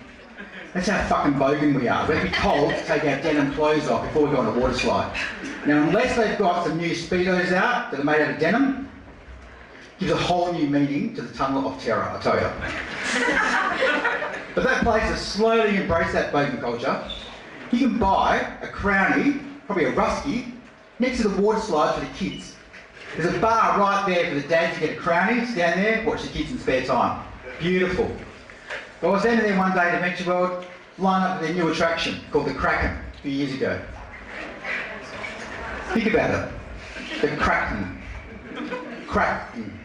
That's how fucking bogan we are. We have to be told to take our denim clothes off before we go on a water slide. Now, unless they've got some new Speedos out that are made out of denim, gives a whole new meaning to the Tunnel of Terror, I tell you. But that place has slowly embraced that bogan culture. You can buy a crownie, probably a rusky, next to the water slide for the kids. There's a bar right there for the dads to get a crownie, stand there, watch the kids in spare time. Beautiful. But I was standing there one day at Adventure World, lined up with their new attraction called the Kraken a few years ago. Think about it. The Kraken. Kraken.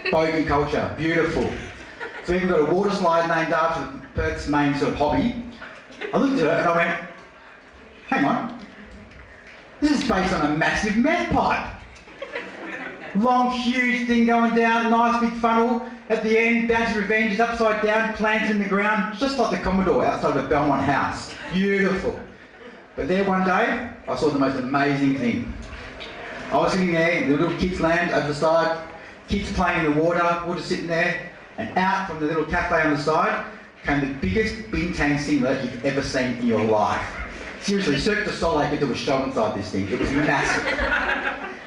Bogan culture, beautiful. So we've even got a water slide named after Perth's main sort of hobby. I looked at it and I went, hang on, this is based on a massive meth pipe. Long, huge thing going down, nice big funnel. At the end, Bounty Revenge is upside down, planted in the ground, just like the Commodore outside of the Belmont house. Beautiful. But there one day, I saw the most amazing thing. I was sitting there in the little kids' land over the side, kids playing in the water, water sitting there, and out from the little cafe on the side came the biggest bintang singlet you've ever seen in your life. Seriously, Cirque du Soleil could do a show inside this thing. It was massive.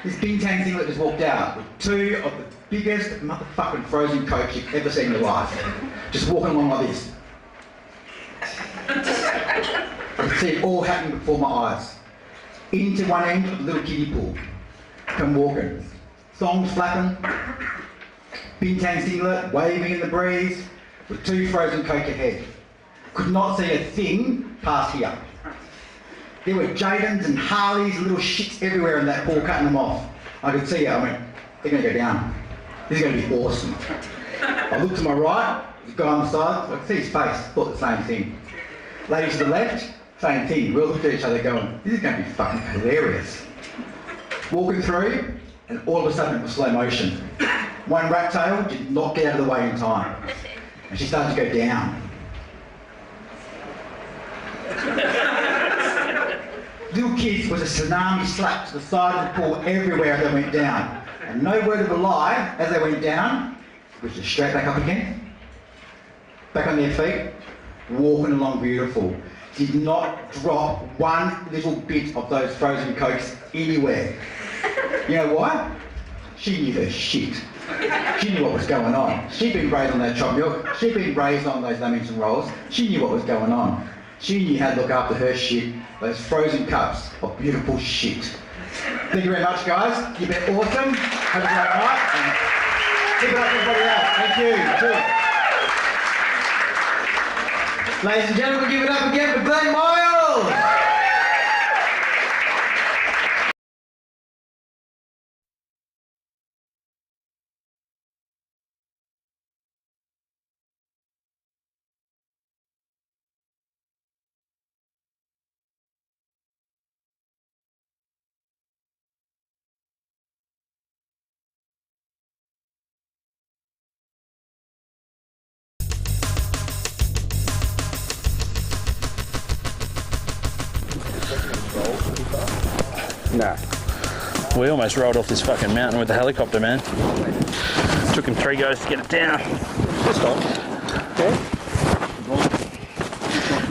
This bintang singlet just walked out with two of the biggest motherfucking frozen cokes you've ever seen in your life. Just walking along like this. I could see it all happening before my eyes. Into one end of the little kiddie pool. Come walking. Thongs flapping. Bintang singlet, waving in the breeze, with 2 frozen Coke ahead. Could not see a thing past here. There were Jadens and Harleys and little shits everywhere in that pool cutting them off. I could see it, I went, they're going to go down. This is going to be awesome. I looked to my right, the guy on the side, I could see his face, thought the same thing. Lady to the left, same thing. We all looked at each other going, this is going to be fucking hilarious. Walking through, and all of a sudden it was slow motion. One rat tail did not get out of the way in time. And she started to go down. Little kids was a tsunami slap to the side of the pool everywhere as they went down. And no word of a lie, as they went down, it was just straight back up again. Back on their feet, walking along beautiful. Did not drop one little bit of those frozen Cokes anywhere. You know why? She knew her shit. She knew what was going on. She'd been raised on that chopped milk. She'd been raised on those lemons rolls. She knew what was going on. She knew how to look after her shit, those frozen cups of beautiful shit. Thank you very much, guys. You've been awesome. Have a great night. And keep it up, everybody else. Thank you. Cheers. Ladies and gentlemen, give it up again for Glenn Miles. Nah. We almost rolled off this fucking mountain with the helicopter, man. Took him 3 goes to get it down.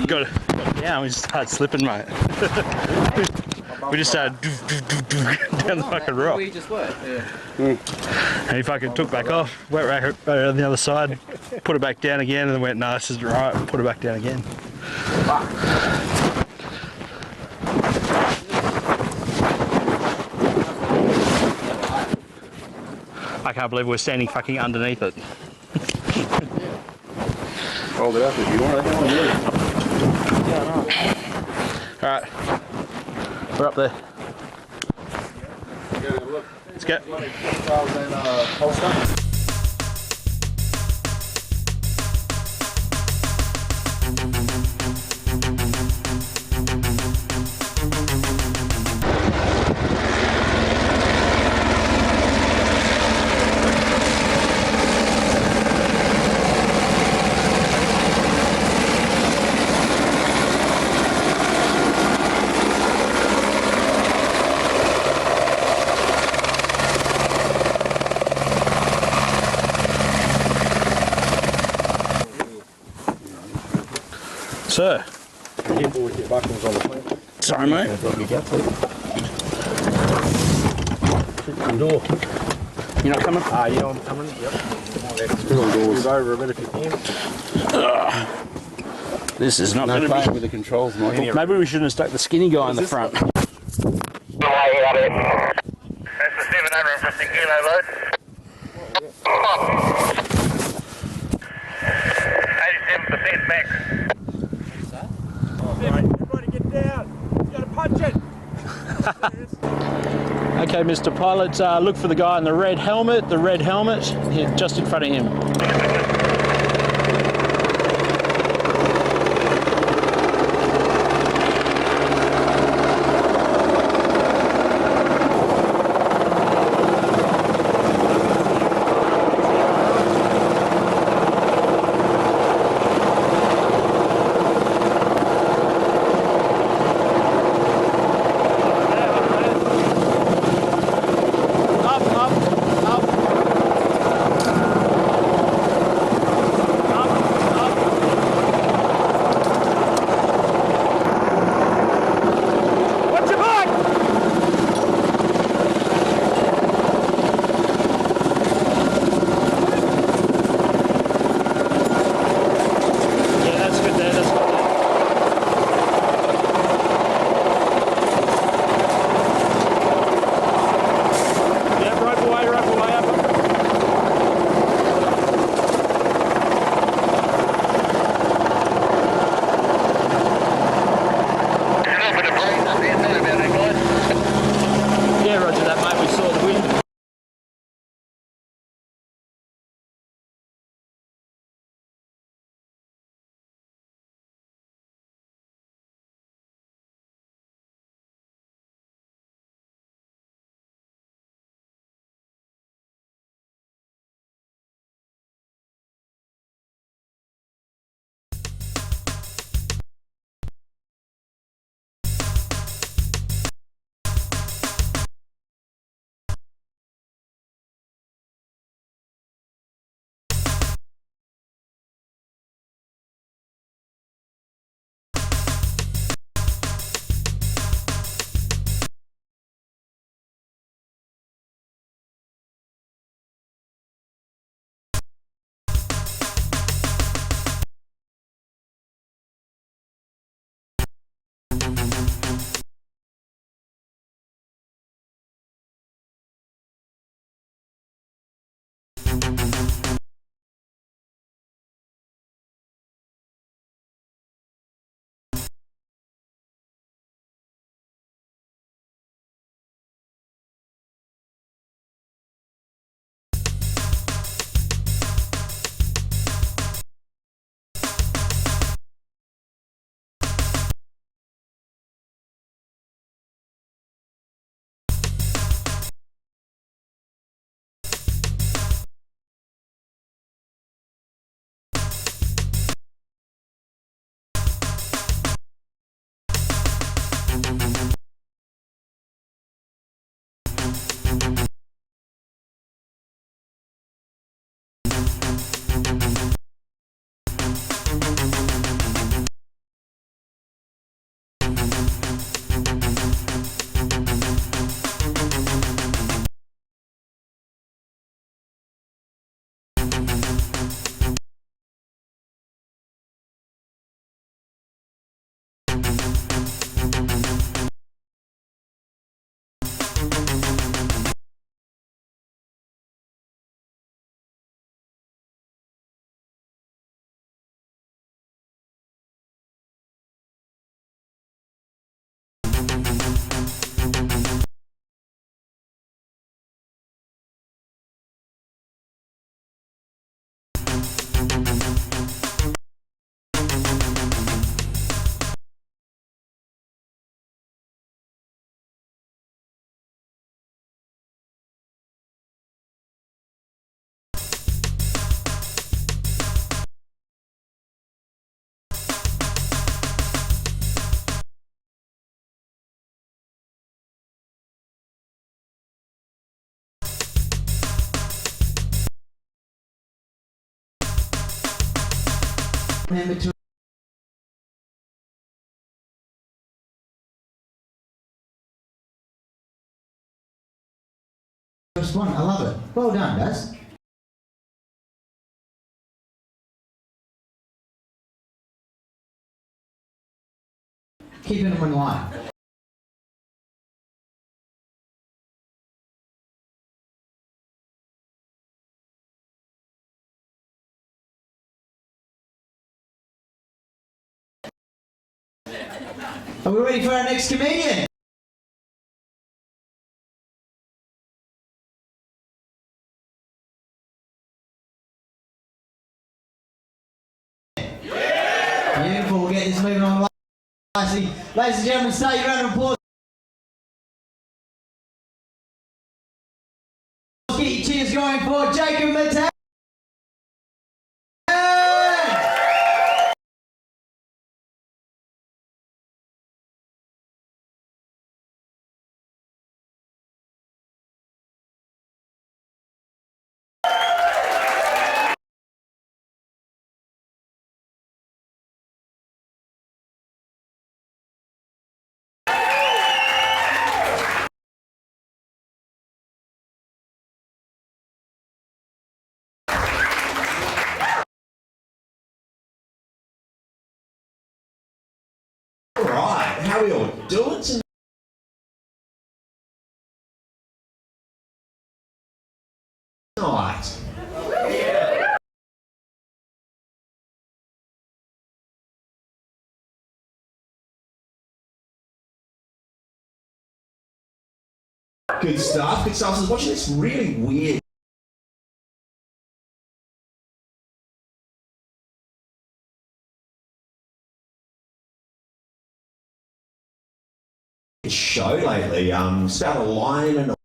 Got it down, we just started slipping, mate. We just started down the fucking rock. We just were. Yeah. And he fucking took back off, went right on the other side, put it back down again, and then went, no, this isn't right, put it back down again. I can't believe we're standing fucking underneath it. Hold it up if you want. Alright. We're up there. Let's go. Sir. Careful with your buckles on the plane. Sorry, mate. Door. You're not coming? You know I'm coming? Yep. Move over a bit if you can. This is not going to be... with the controls, Michael. Maybe we shouldn't have stuck the skinny guy in the front. That's the 7 over and 50 kilo load. 87% max. Everybody get down. You gotta punch it. Okay, Mr. Pilot, look for the guy in the red helmet, here, just in front of him. Remember to respond. I love it. Well done, Daz. Keeping them in line. Are we ready for our next comedian? Beautiful, we'll get this moving on nicely. Ladies and gentlemen, start your round of applause. Get your cheers going for Jacob Mattel. Alright, how are we all doing tonight? Good stuff, good stuff. I was watching this really weird show lately. It's about a lion and a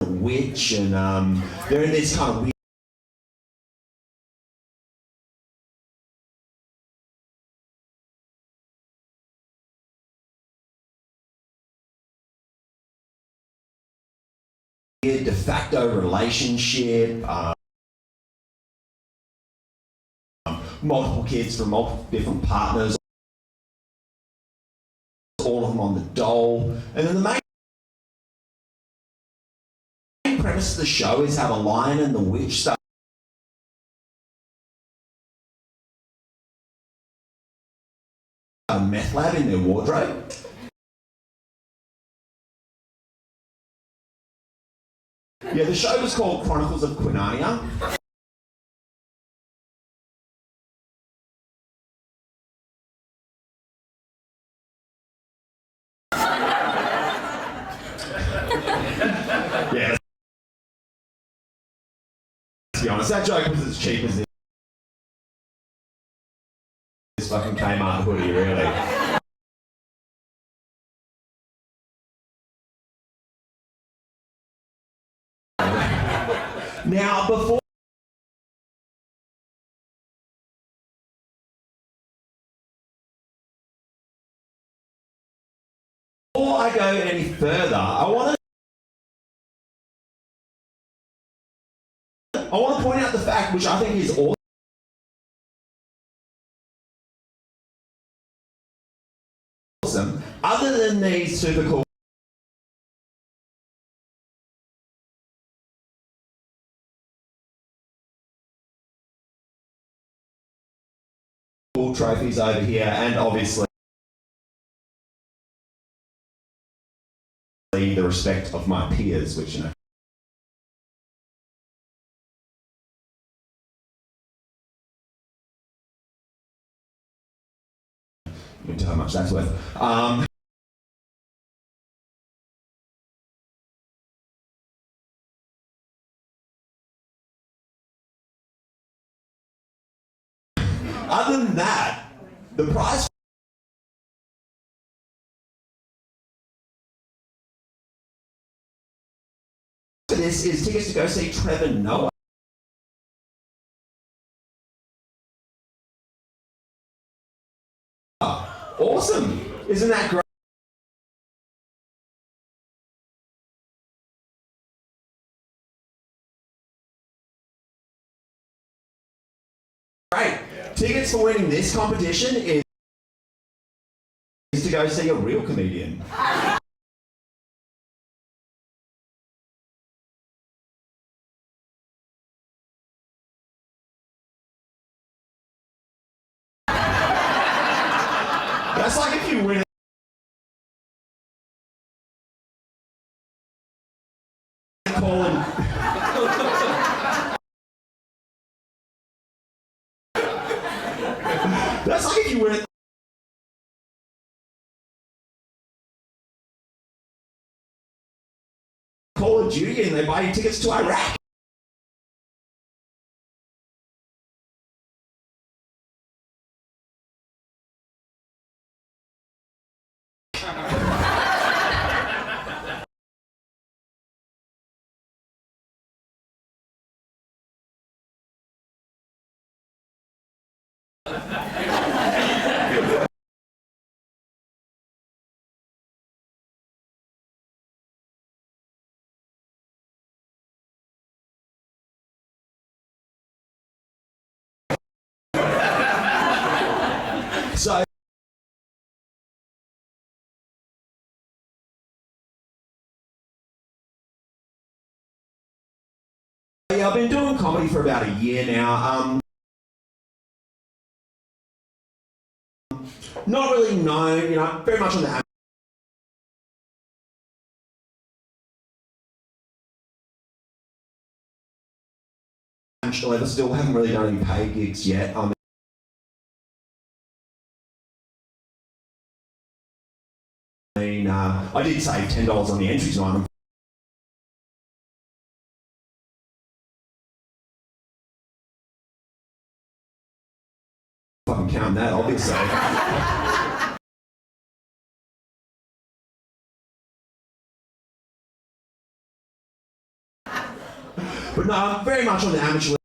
witch, and they're in this kind of weird de facto relationship. Multiple kids from multiple different partners, all of them on the dole. And then the main premise of the show is how the lion and the witch start a meth lab in their wardrobe. Yeah, the show was called Chronicles of Quinania. Yeah. Let's be honest, that joke was as cheap as this fucking Kmart hoodie, really. Now, before I go any further, I want to point out the fact, which I think is awesome, other than these super cool trophies over here, and obviously the respect of my peers, which, you know, you can tell how much that's worth. Other than that, the prize for this is tickets to go see Trevor Noah. Awesome! Isn't that great? chance for winning this competition is to go see a real comedian. That's like if you win calling. That's like if you win Call of Duty and they buy you tickets to Iraq. So yeah, I've been doing comedy for about a year now. Not really known, very much on the amateur level. Still haven't really done any paid gigs yet. I did save $10 on the entries on them. If I can count that, obviously. But no, I'm very much on the amateur level.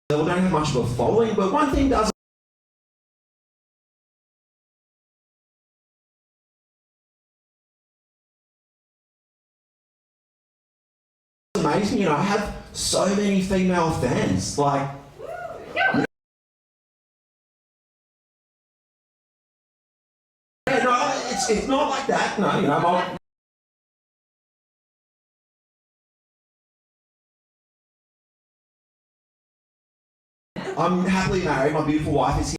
Don't have much of a following, but one thing does amaze me. I have so many female fans. Like, yeah, no, it's not like that. No, I'm happily married. My beautiful wife is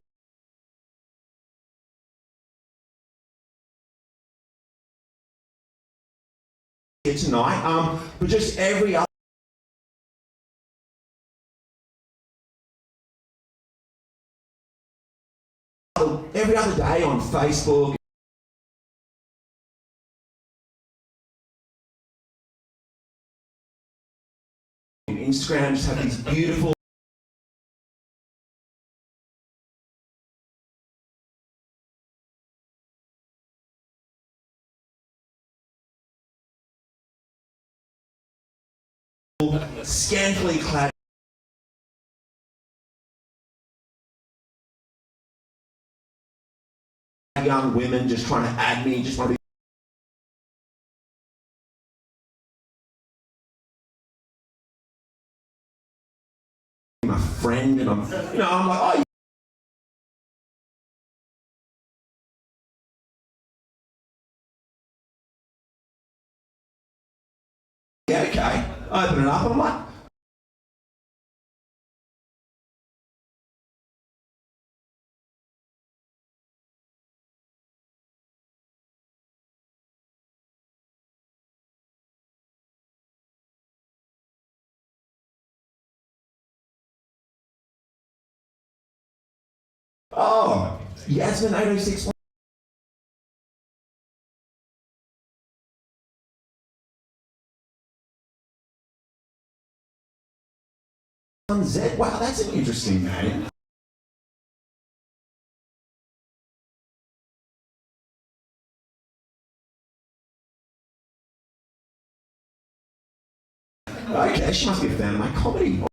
here tonight. But just every other day on Facebook, and Instagram, just have these beautiful scantily clad young women just trying to add me, just want to be my friend, and I'm like, oh. Yeah, okay. Open it up, and I'm like, oh, Yasmin 806. Z. Wow, that's an interesting name. Okay, she must be a fan of my comedy.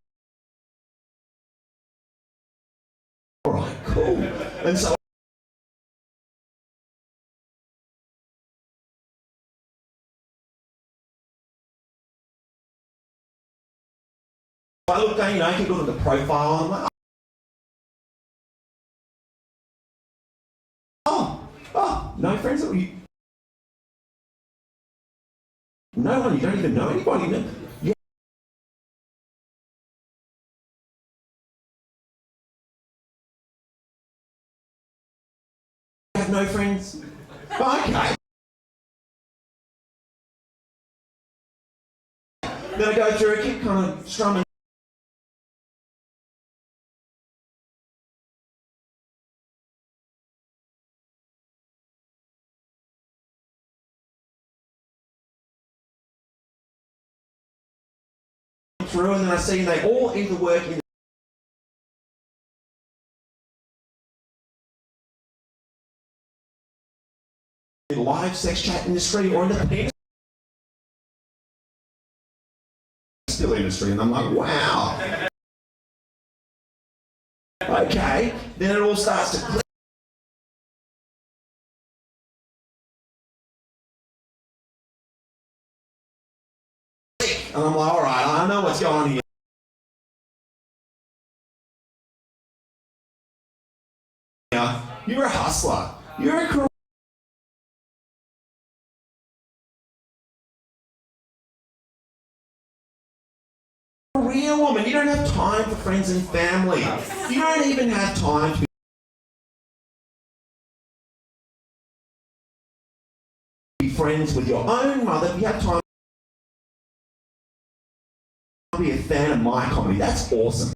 Alright, cool. And so I looked down, you know, keep looking at the profile, and I'm like, oh, no friends that you. No one, you don't even know anybody. Yeah. You have no friends? Okay. Then I go through, I keep kind of strumming. Through, and then I see they all either work in the live sex chat industry or in the penis still industry, and I'm like, wow. Okay, then it all starts to click. And I'm like, all right, I know what's going on here. You're a hustler. You're a career woman. You don't have time for friends and family. You don't even have time to be friends with your own mother. You have time to be a fan of my comedy. That's awesome.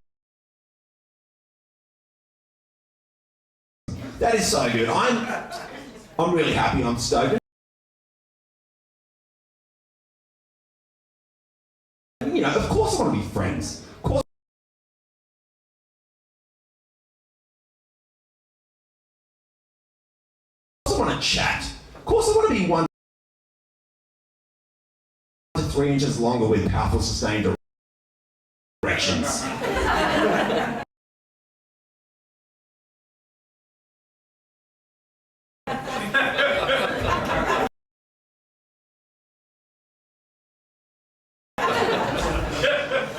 That is so good. I'm really happy. I'm stoked. You know, of course I want to be friends. Of course I want to chat. Of course I want to be 1 to 3 inches longer with powerful sustained directions.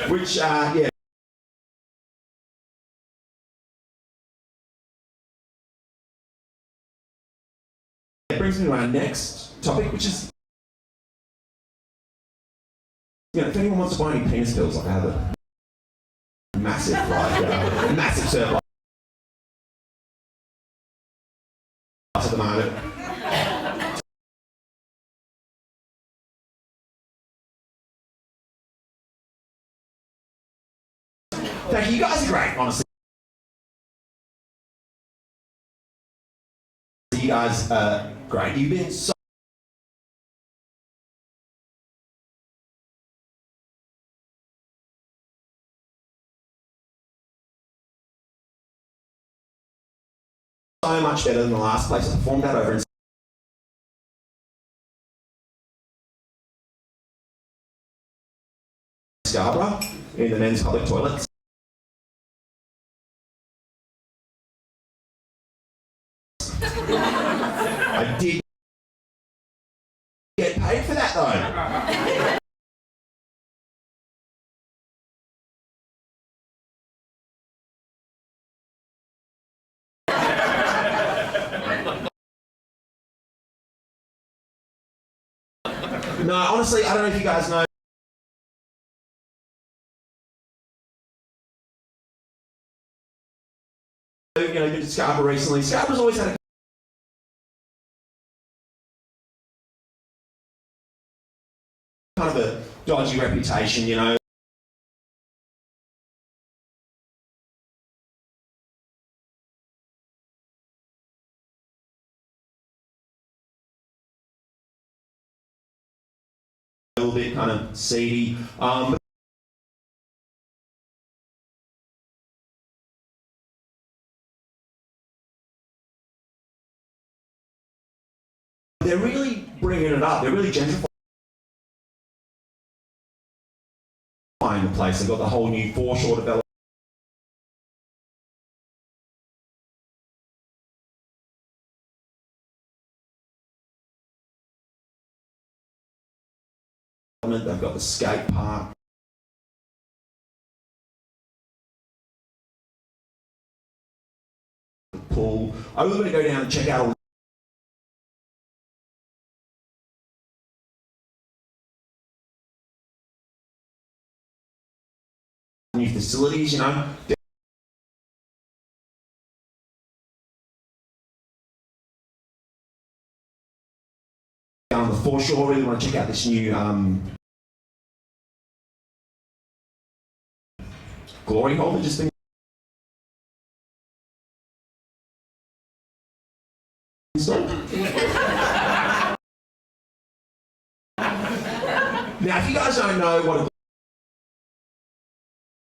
Which, yeah. It brings me to our next topic, which is, you know, if anyone wants to buy any penis pills, like I have a massive, massive surplus at the moment. Thank you. You guys are great, honestly. You guys are great. You've been so much better than the last place I performed at over in Scarborough, in the men's public toilets. I did get paid for that though. No, honestly, I don't know if you guys know. You know, been to Scarborough recently. Scarborough's always had a kind of a dodgy reputation, you know. A little bit kind of seedy. They're really bringing it up. They're really gentrifying the place. They've got the whole new foreshore development. They've got the skate park. pool. I was going to go down and check out all new facilities, you know. Down on the foreshore, really want to check out this new glory hole that just been installed. Now, if you guys don't know what a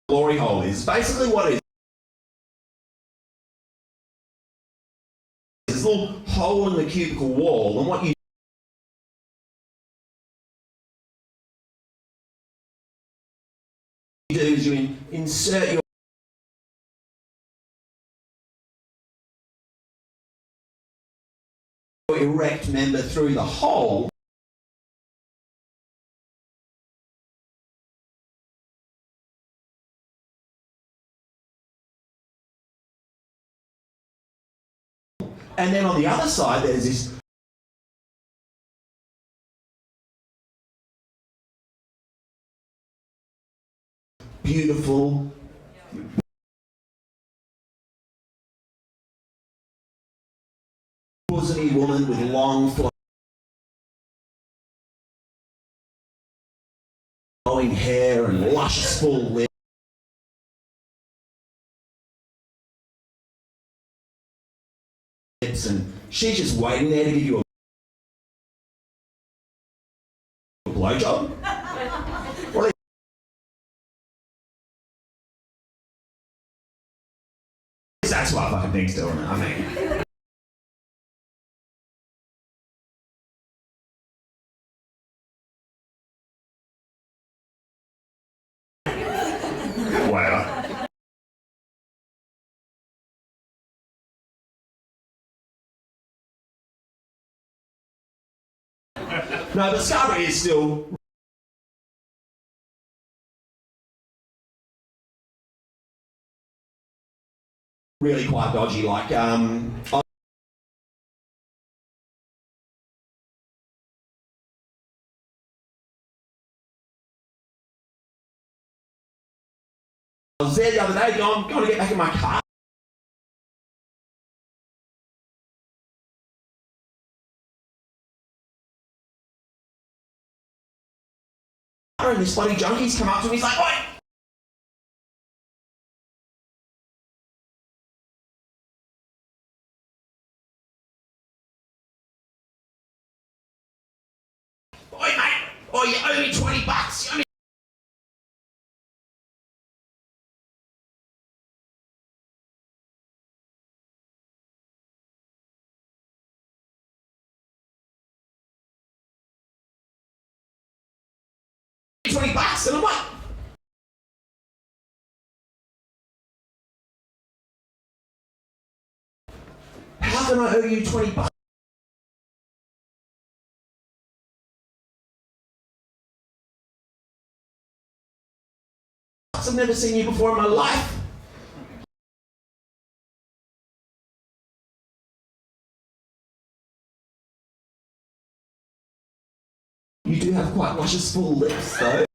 glory hole is, basically what it is, this little hole in the cubicle wall, and what you do is you insert your erect member through the hole, and then on the other side there's this beautiful bosomy woman with long flowing hair and luscious full lips. And she's just waiting there to give you a blowjob. Well, that's what fucking things do, I mean. Whatever. No, but Scarborough is still really quite dodgy. Like, I was there the other day, going to get back in my car. And this bloody junkie's come up to me, he's like, "Oi! Oi, mate! Oh, you owe me $20. You owe me $20. And I'm like, how can I owe you $20? I've never seen you before in my life. You do have quite luscious full lips, though.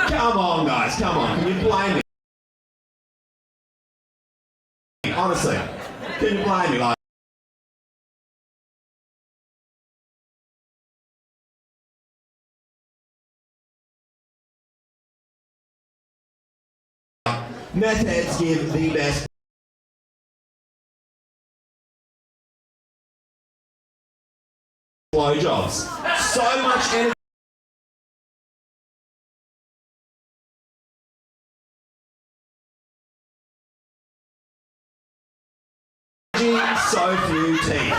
Come on, guys, come on. Can you blame me? Honestly, can you blame me? Like, meth heads give the best blowjobs. So much energy. So few teeth.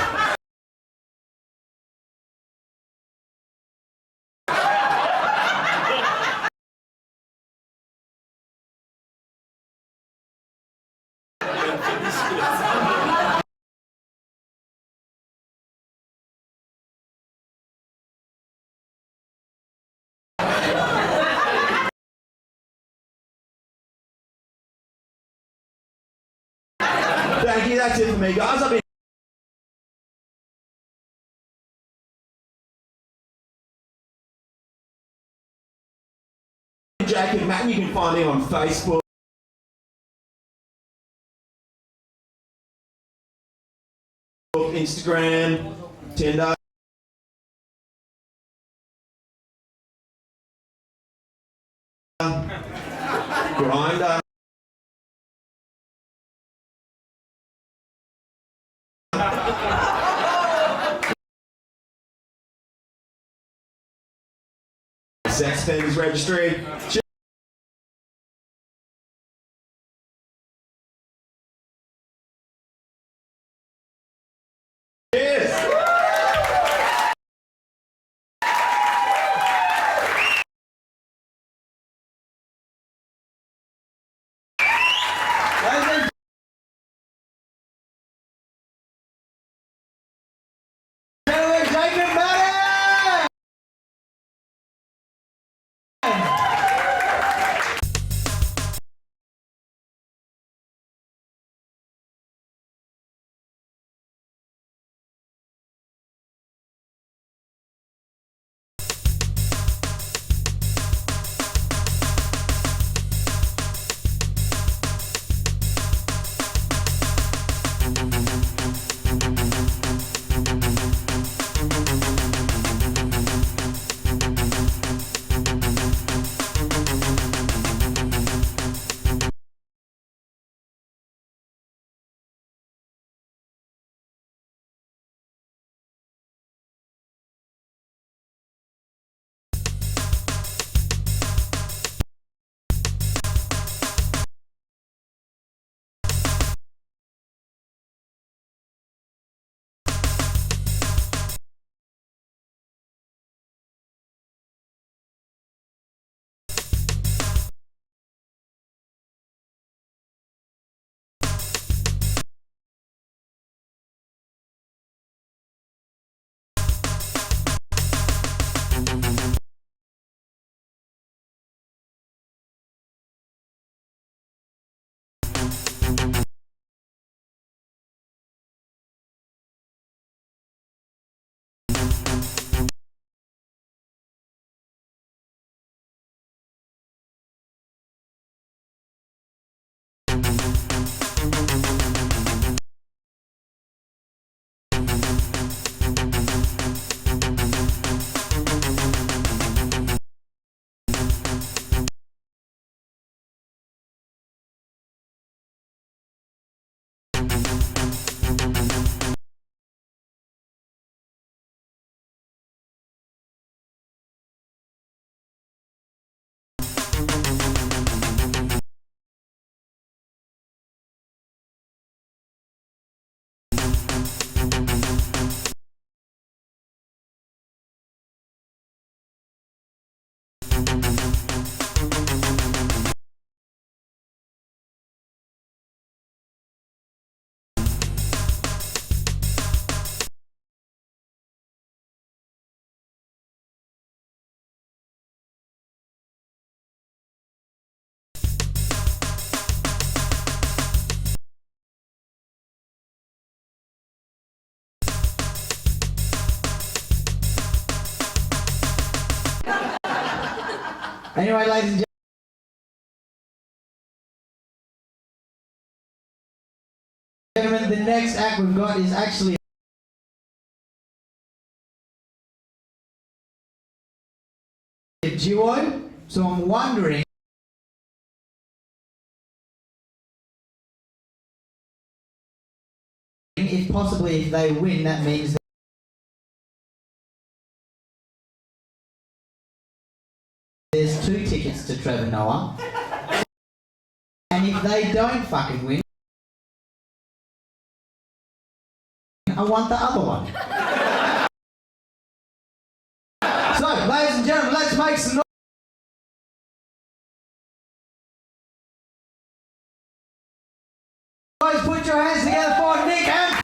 that's it for me, guys. I've been Jacob Matten. You can find me on Facebook. Instagram, Tinder. Grindr. Sex Offenders Registry. Anyway, ladies and gentlemen, the next act we've got is actually a duo, so I'm wondering if possibly if they win, that means that there's 2 tickets to Trevor Noah, and if they don't fucking win, I want the other one. So, ladies and gentlemen, let's make some noise. Put your hands together for Nick and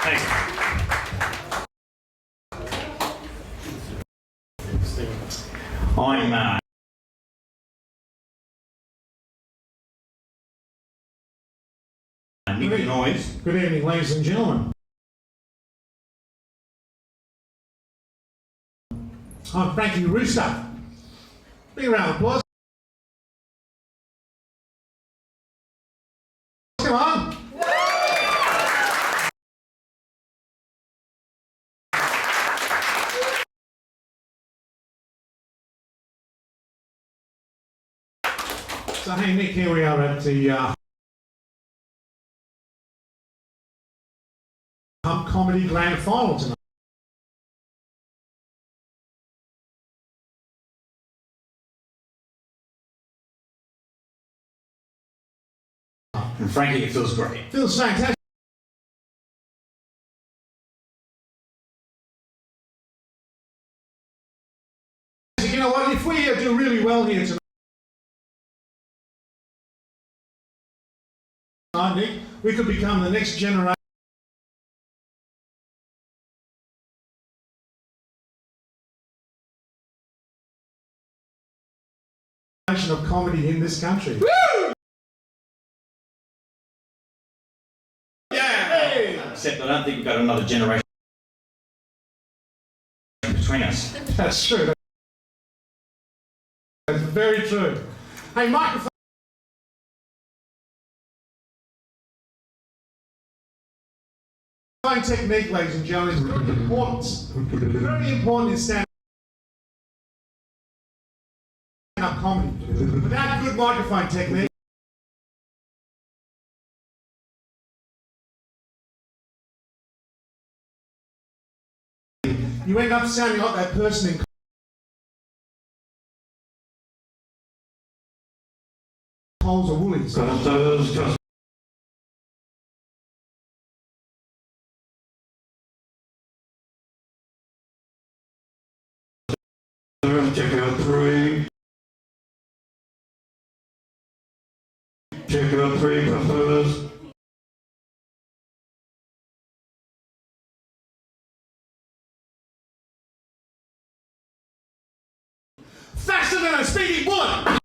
I'm Nick Noise. Good evening, ladies and gentlemen. I'm Frankie Rooster. Big round of applause. Come on. So hey Nick, here we are at the Hump Comedy Grand Final tonight. And frankly, it feels great. Feels fantastic. You know what, if we do really well here tonight, Nick, we could become the next generation of comedy in this country. Woo! Yeah! Hey! Except I don't think we've got another generation between us. That's true. That's very true. Hey, microphone technique, ladies and gentlemen, is very important. Very important in stand-up comedy. Without good microphone technique, you end up sounding like that person in Coles or Woolies. Check out 3. Check out 3, customers. Faster than a speedy bullet!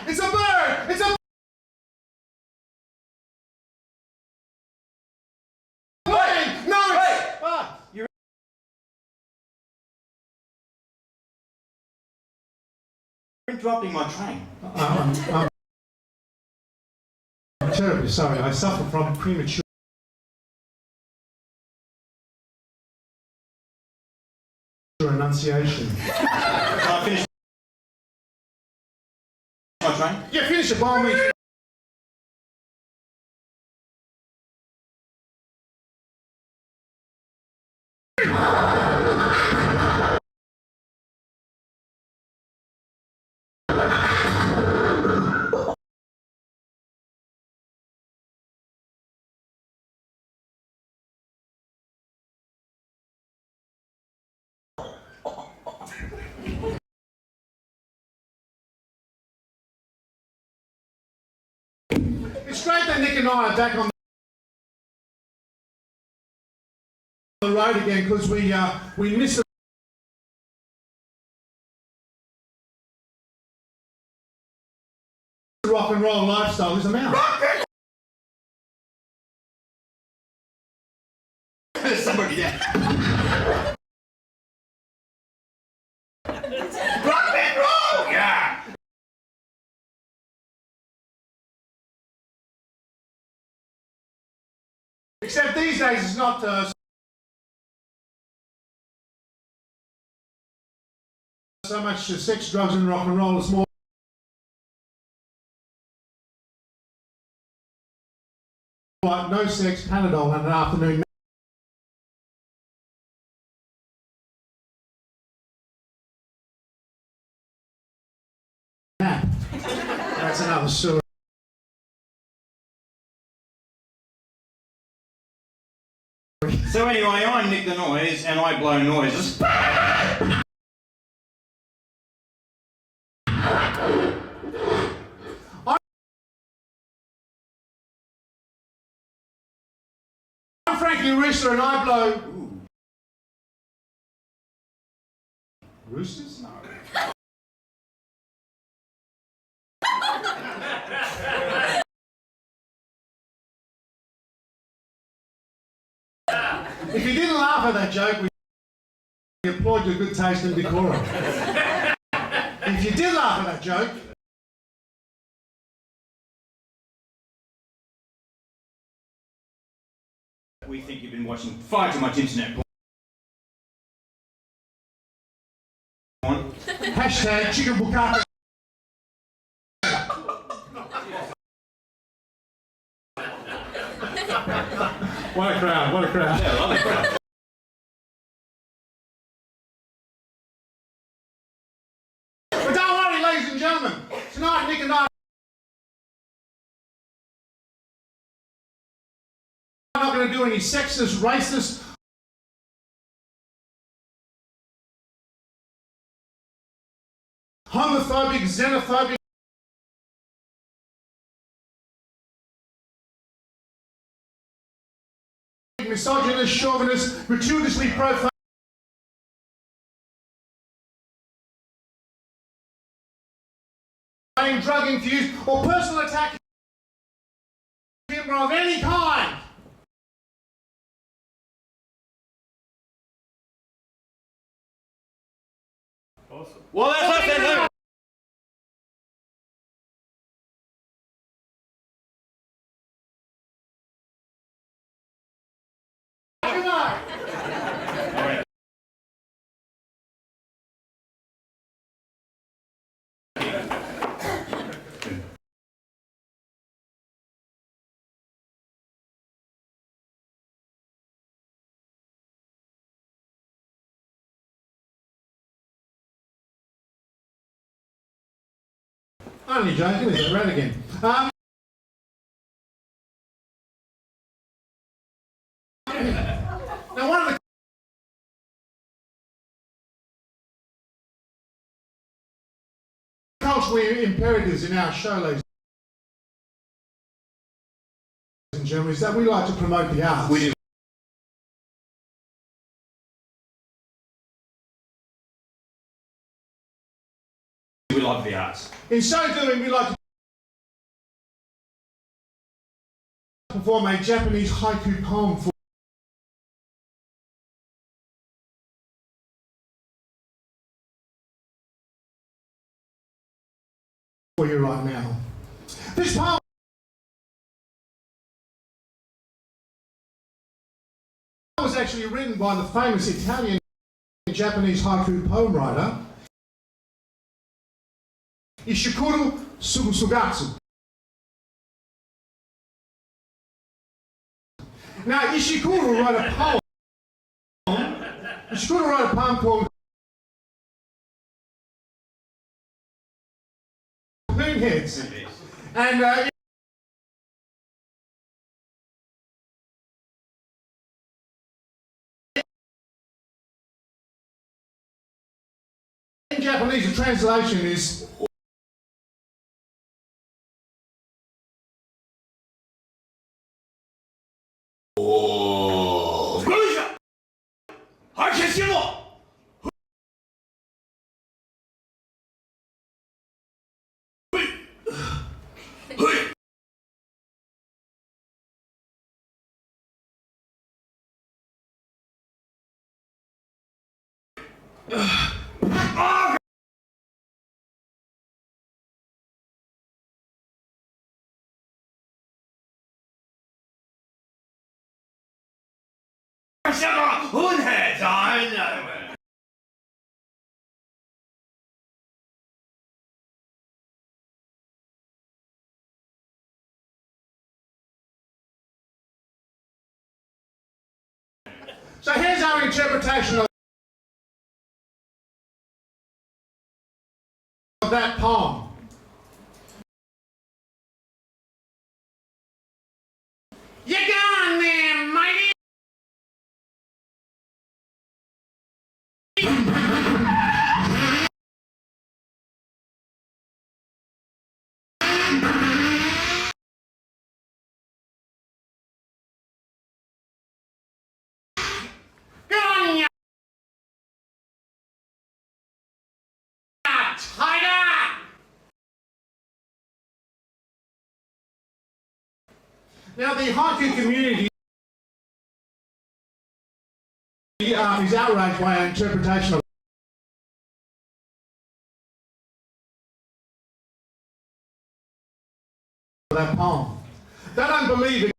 It's a bird! It's a plane! No, it's... You're interrupting my train. I'm terribly sorry. I suffer from premature enunciation. Can I finish my train? Yeah, finish it by all means. It's great that Nick and I are back on the road again because we missed the rock and roll lifestyle. There's a mouse. There's somebody there. Except these days it's not so much sex, drugs and rock and roll, it's more like no sex, Panadol and an afternoon nap. That's another story. So anyway, I nick the noise and I blow noises. I'm Frankie Rooster and I blow... Ooh. Roosters? No. If you didn't laugh at that joke, we applaud your good taste and decorum. If you did laugh at that joke, We think you've been watching far too much internet porn. hashtag chicken bukkake. What a crowd, what a crowd. Yeah, love the crowd. But don't worry, ladies and gentlemen, tonight Nick and I are not going to do any sexist, racist, homophobic, xenophobic, misogynist, chauvinist, gratuitously profane, drug-infused, or personal attack humor of any kind. Awesome. Well, that's us then. Good night. All right. Only joking, is it? Right again. Now, one of the cultural imperatives in our show, ladies and gentlemen, is that we like to promote the arts. We do. We love the arts. In so doing, we like to perform a Japanese haiku poem for you right now. This poem was actually written by the famous Italian and Japanese haiku poem writer Ishikuro Sugatsu. Now, Ishikuro wrote a poem called Moonheads. And in Japanese, the translation is interpretation of that poem? You gone there, mighty! Gone, ya tiger! Now, the haiku community is outraged by our interpretation of that poem. They don't believe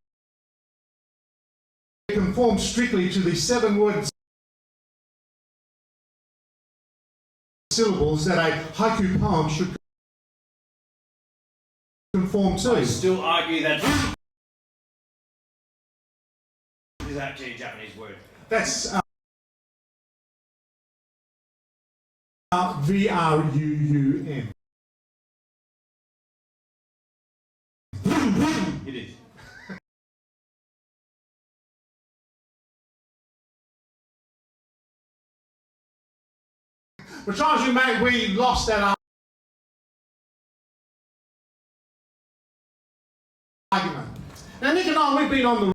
it conforms strictly to the 7 words syllables that a haiku poem should conform to. I still argue that is actually a Japanese word. That's V-R-U-U-M. It is. But try as you may, we lost that argument. Now, Nick and I, we've been on the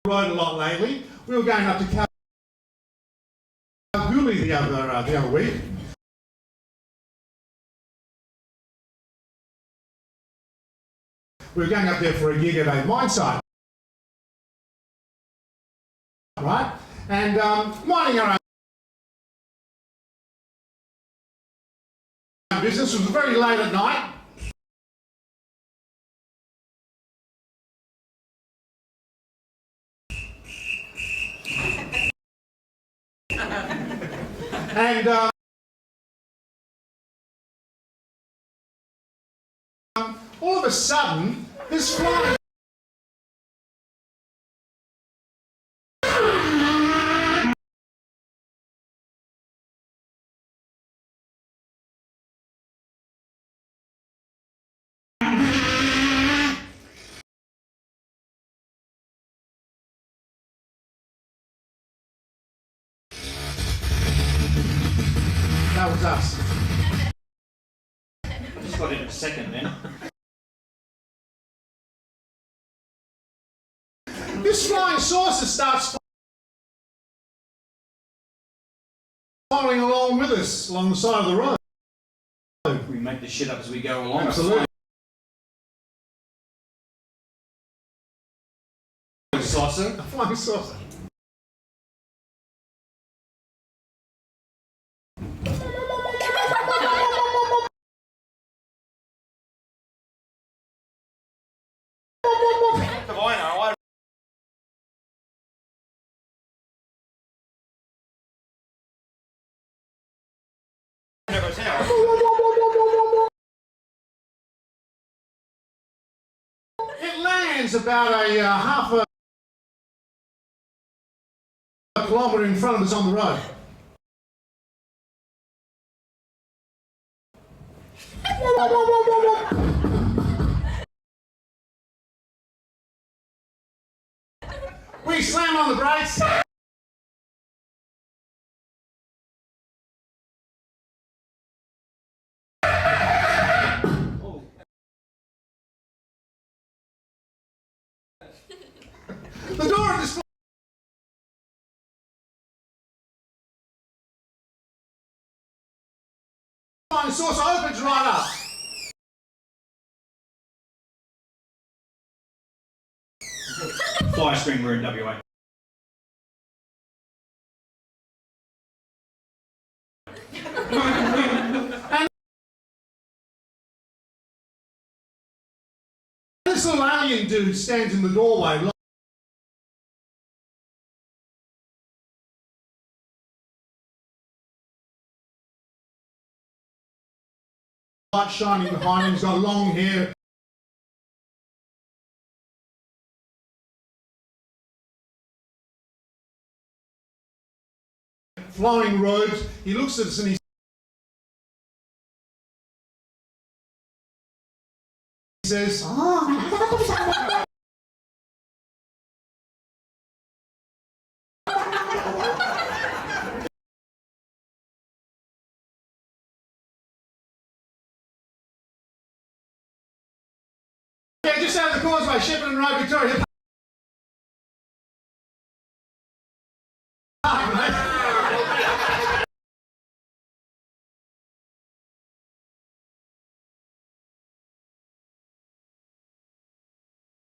road a lot lately. We were going up to Kalgoorlie the other week. We were going up there for a gig at a mine site, right? And mining our own business. It was very late at night. And all of a sudden, this fly that was us. I just got in a second then. This flying saucer starts following along with us along the side of the road. We make the shit up as we go along. Absolutely. Saucer. A flying saucer. It lands about a half a kilometre in front of us on the road. We slam on the brakes. The door of this flying saucer opens right up. Fly screen, we're in WA. And this little alien dude stands in the doorway. Light shining behind him, he's got long hair. flowing robes. He looks at us and he says, yeah, just out of the causeway, Shepparton Road, Victoria.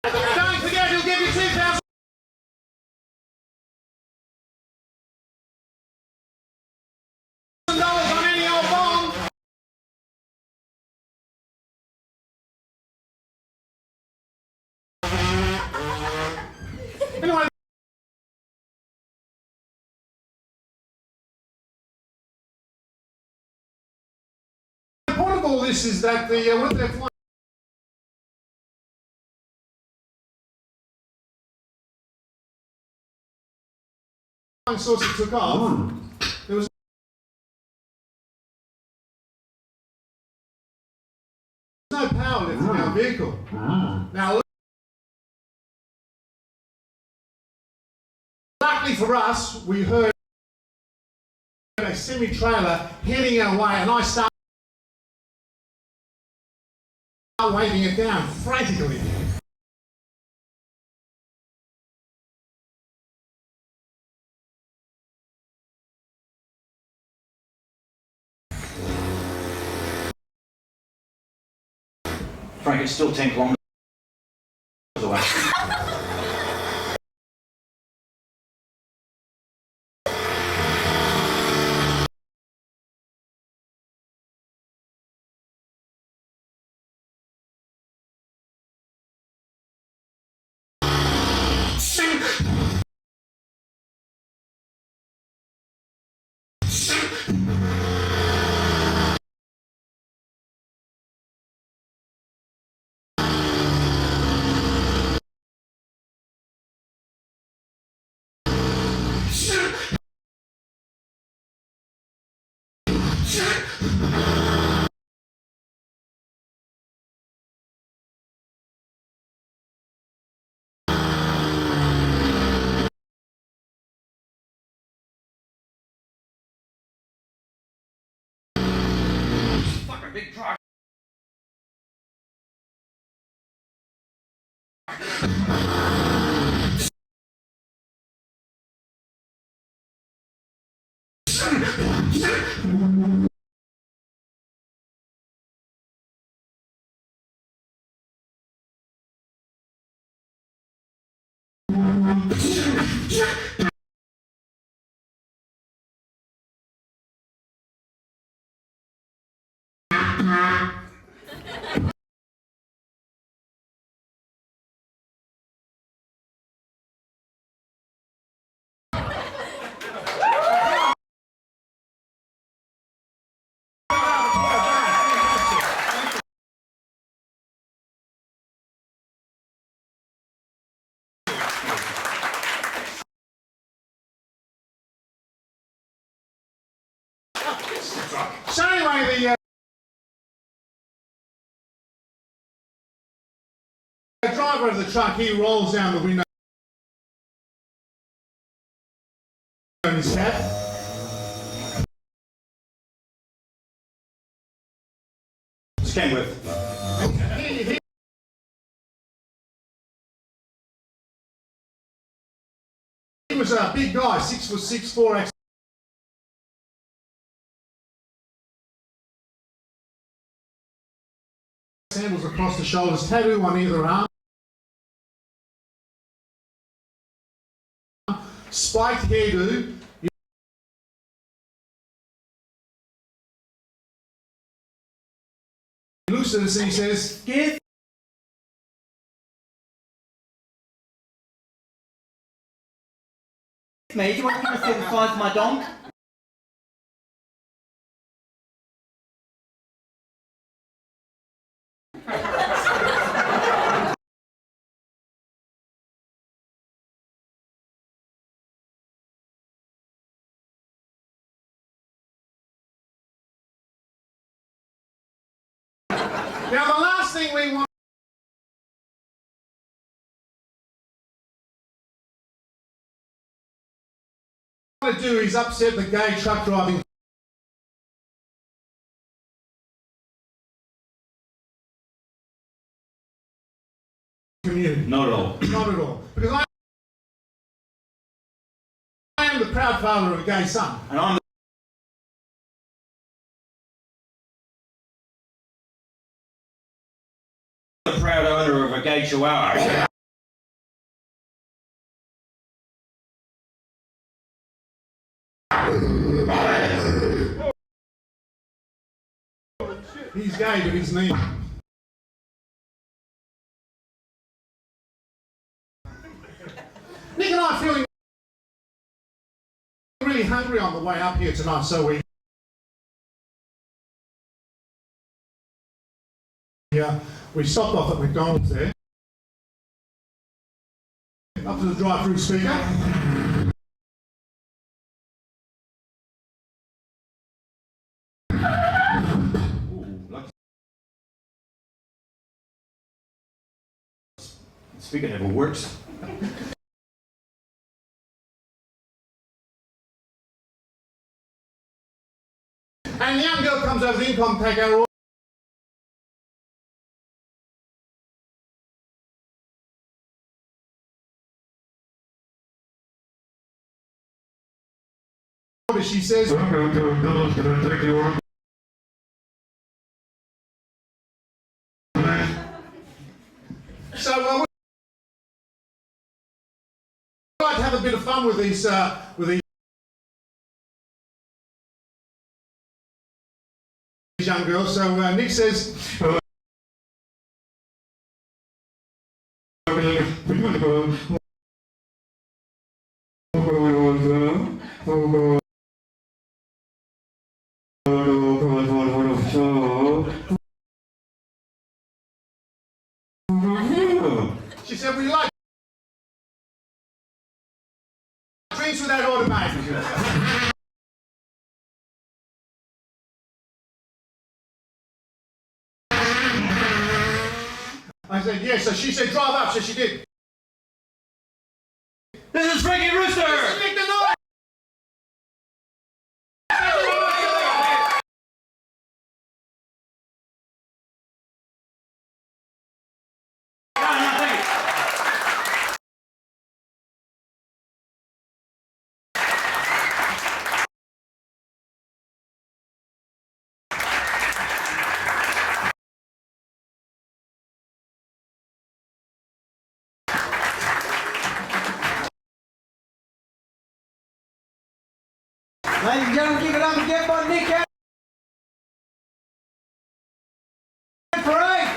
Don't forget, he'll give you $2,000 on any old bond. Anyway, the point of all this is that when they're flying saucer took off, there was no power left in our vehicle. Now, luckily for us, we heard a semi-trailer heading our way, and I started waving it down frantically. Frank, it's still 10 kilometres away. Fucking big truck. So anyway, the driver of the truck, he rolls down the window in his cab. Scanworth. He was a big guy, 6'6", 4'. Sandals across the shoulders, tattoo on either arm. Spiked hairdo. He looks at us and he says, "Give me, do you want to give me a size of my donk?" Now, the last thing we want to do is upset the gay truck driving community. Not at all. Not at all. Because I am the proud father of a gay son. And I'm the proud owner of a gay chihuahua. He's gay, but he's mean. Nick and I are feeling really hungry on the way up here tonight, so we stopped off at McDonald's there. Up to the drive-through speaker. Speaker never works. And the young girl comes over the income taker. She says, so we'd like to have a bit of fun with these young girls. So Nick says, she said, we like drinks without automatic. I said, yes. So she said, drive up. So she did. This is Frankie Rooster! This is Nick the Noise! Ladies and gentlemen, give it up again for Nick and Parade.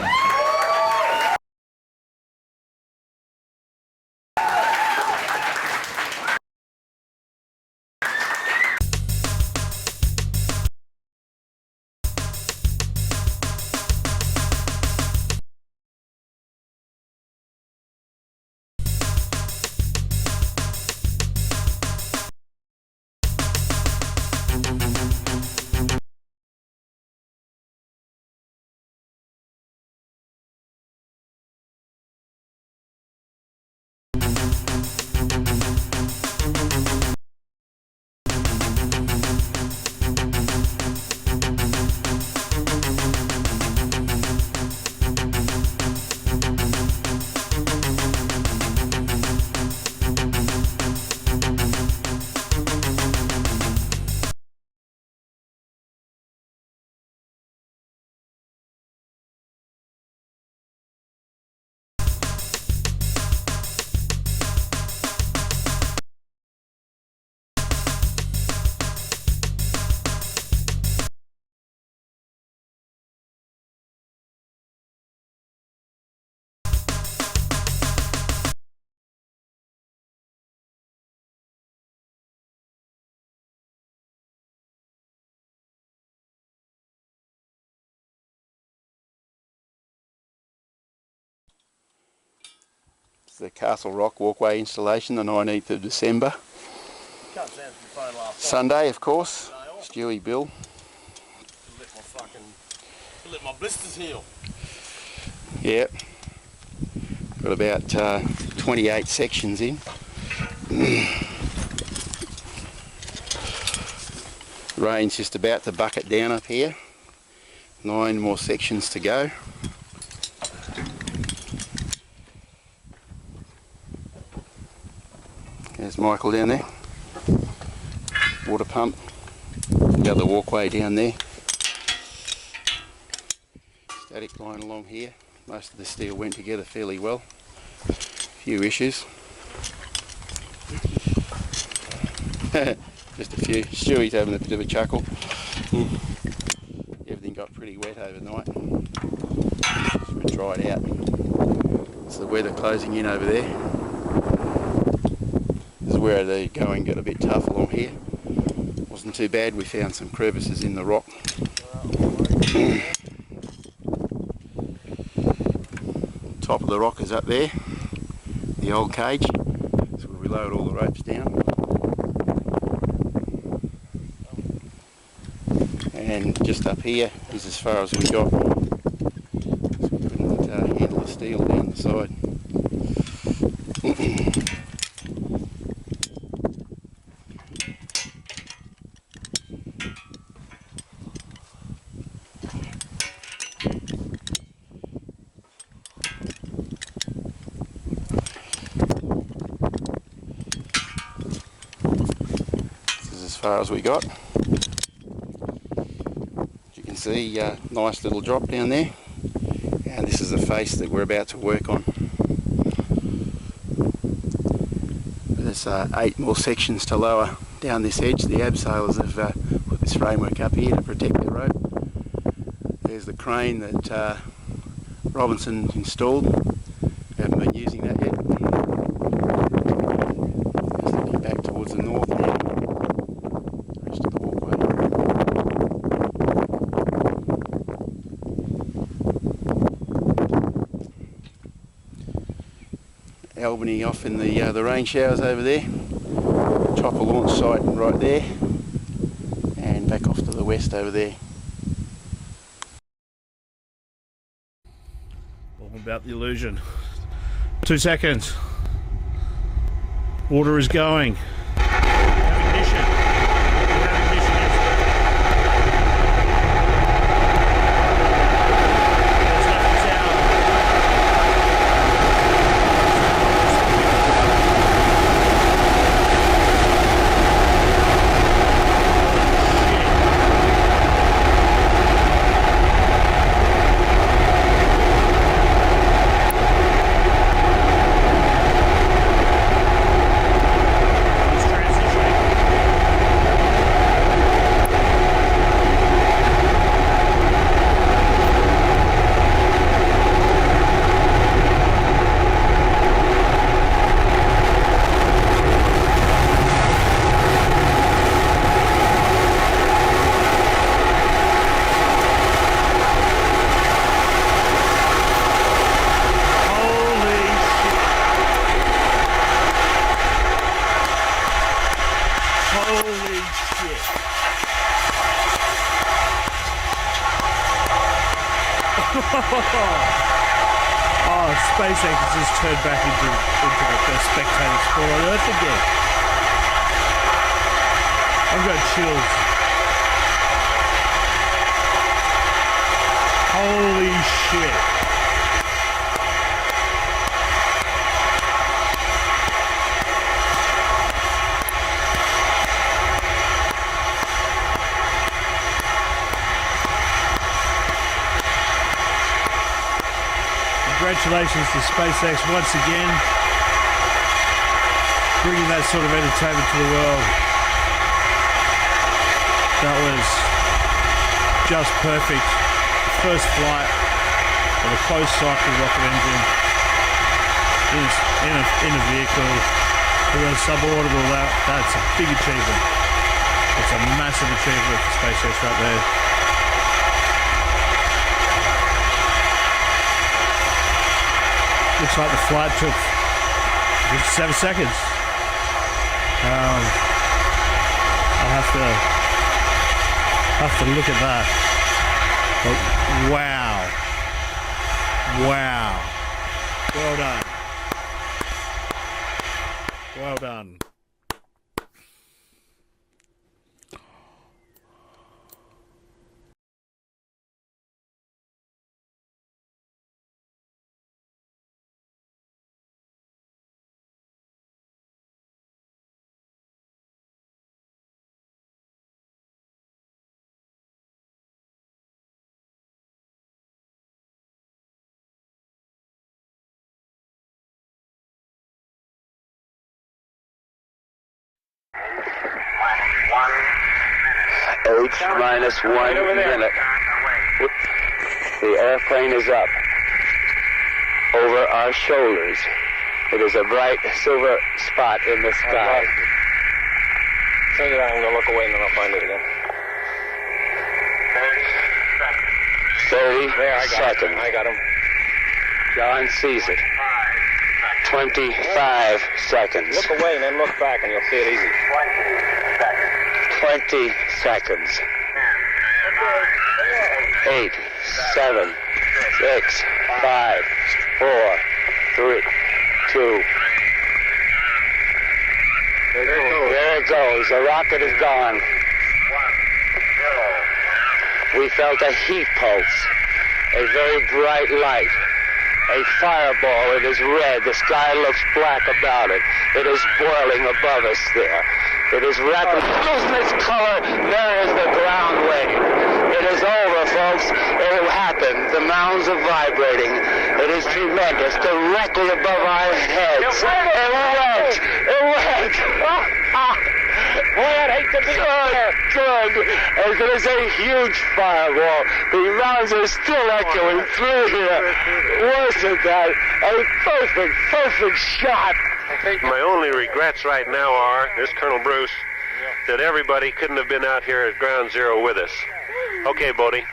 The Castle Rock walkway installation, the 19th of December. Sunday, of course. Stewie Bill. Let my blisters heal. Yep. Got about 28 sections in. Rain's just about to bucket down up here. 9 more sections to go. There's Michael down there. Water pump. The other walkway down there. Static line along here. Most of the steel went together fairly well. A few issues. Just a few. Stewie's having a bit of a chuckle. Everything got pretty wet overnight. It's been dried out. It's the weather closing in over there. This is where the going got a bit tough along here. Wasn't too bad. We found some crevices in the rock. Top of the rock is up there, the old cage. That's where we lowered all the ropes down. And just up here is as far as we got. So we couldn't handle the steel down the side. As far as we got. As you can see, nice little drop down there, and this is the face that we're about to work on. There's 8 more sections to lower down this edge. The abseilers have put this framework up here to protect their rope. There's the crane that Robinson installed. We haven't been using that yet. Just looking back towards the north now. Albany off in the rain showers over there. Chopper launch site right there, and back off to the west over there. All about the illusion. 2 seconds. Water is going. Oh, SpaceX has just turned back into the best spectator sport on Earth again. I've got chills. Holy shit. Congratulations to SpaceX once again, bringing that sort of entertainment to the world. That was just perfect. First flight of a closed cycle rocket engine in a vehicle with a suborbital. That's a big achievement. It's a massive achievement for SpaceX right there. Looks like the flight took 7 seconds. I'll have to look at that. But wow. Wow. Well done. Well done. -1 minute. The airplane is up over our shoulders. It is a bright silver spot in the sky. Take it out, I'm gonna look away and then I'll find it again. 30 There, I got seconds. him. I got him. John sees it. 25 seconds. Look away and then look back and you'll see it easy. 20 seconds. 8, 7, 6, 5, 4, 3, 2. There it goes. The rocket is gone. We felt a heat pulse, a very bright light, a fireball. It is red. The sky looks black about it. It is boiling above us there. It is rapidly losing its color. There is the ground wave. It is over, folks. It happened. The mounds are vibrating. It is tremendous. Directly above our heads. It went. It went. Boy, I'd hate to be there. Good. And there's a huge fireball. The mounds are still echoing through here. Wasn't that a perfect shot? My only regrets right now are, this Colonel Bruce, that everybody couldn't have been out here at Ground Zero with us. Okay, Bodie.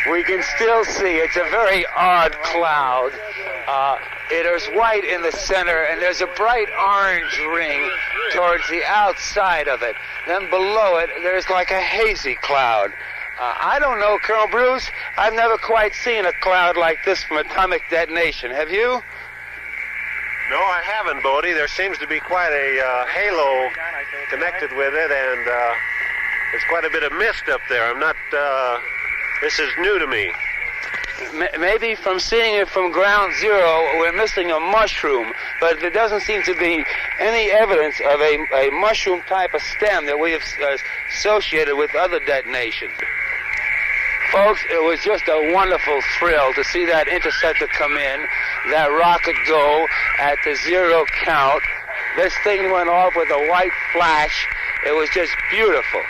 We can still see it's a very odd cloud. It is white in the center, and there's a bright orange ring towards the outside of it. Then below it, there's like a hazy cloud. I don't know, Colonel Bruce. I've never quite seen a cloud like this from atomic detonation. Have you? No, I haven't, Bodie. There seems to be quite a halo connected with it, and there's quite a bit of mist up there. I'm not, this is new to me. Maybe from seeing it from Ground Zero, we're missing a mushroom, but there doesn't seem to be any evidence of a mushroom type of stem that we have associated with other detonations. Folks, it was just a wonderful thrill to see that interceptor come in, that rocket go at the zero count. This thing went off with a white flash. It was just beautiful.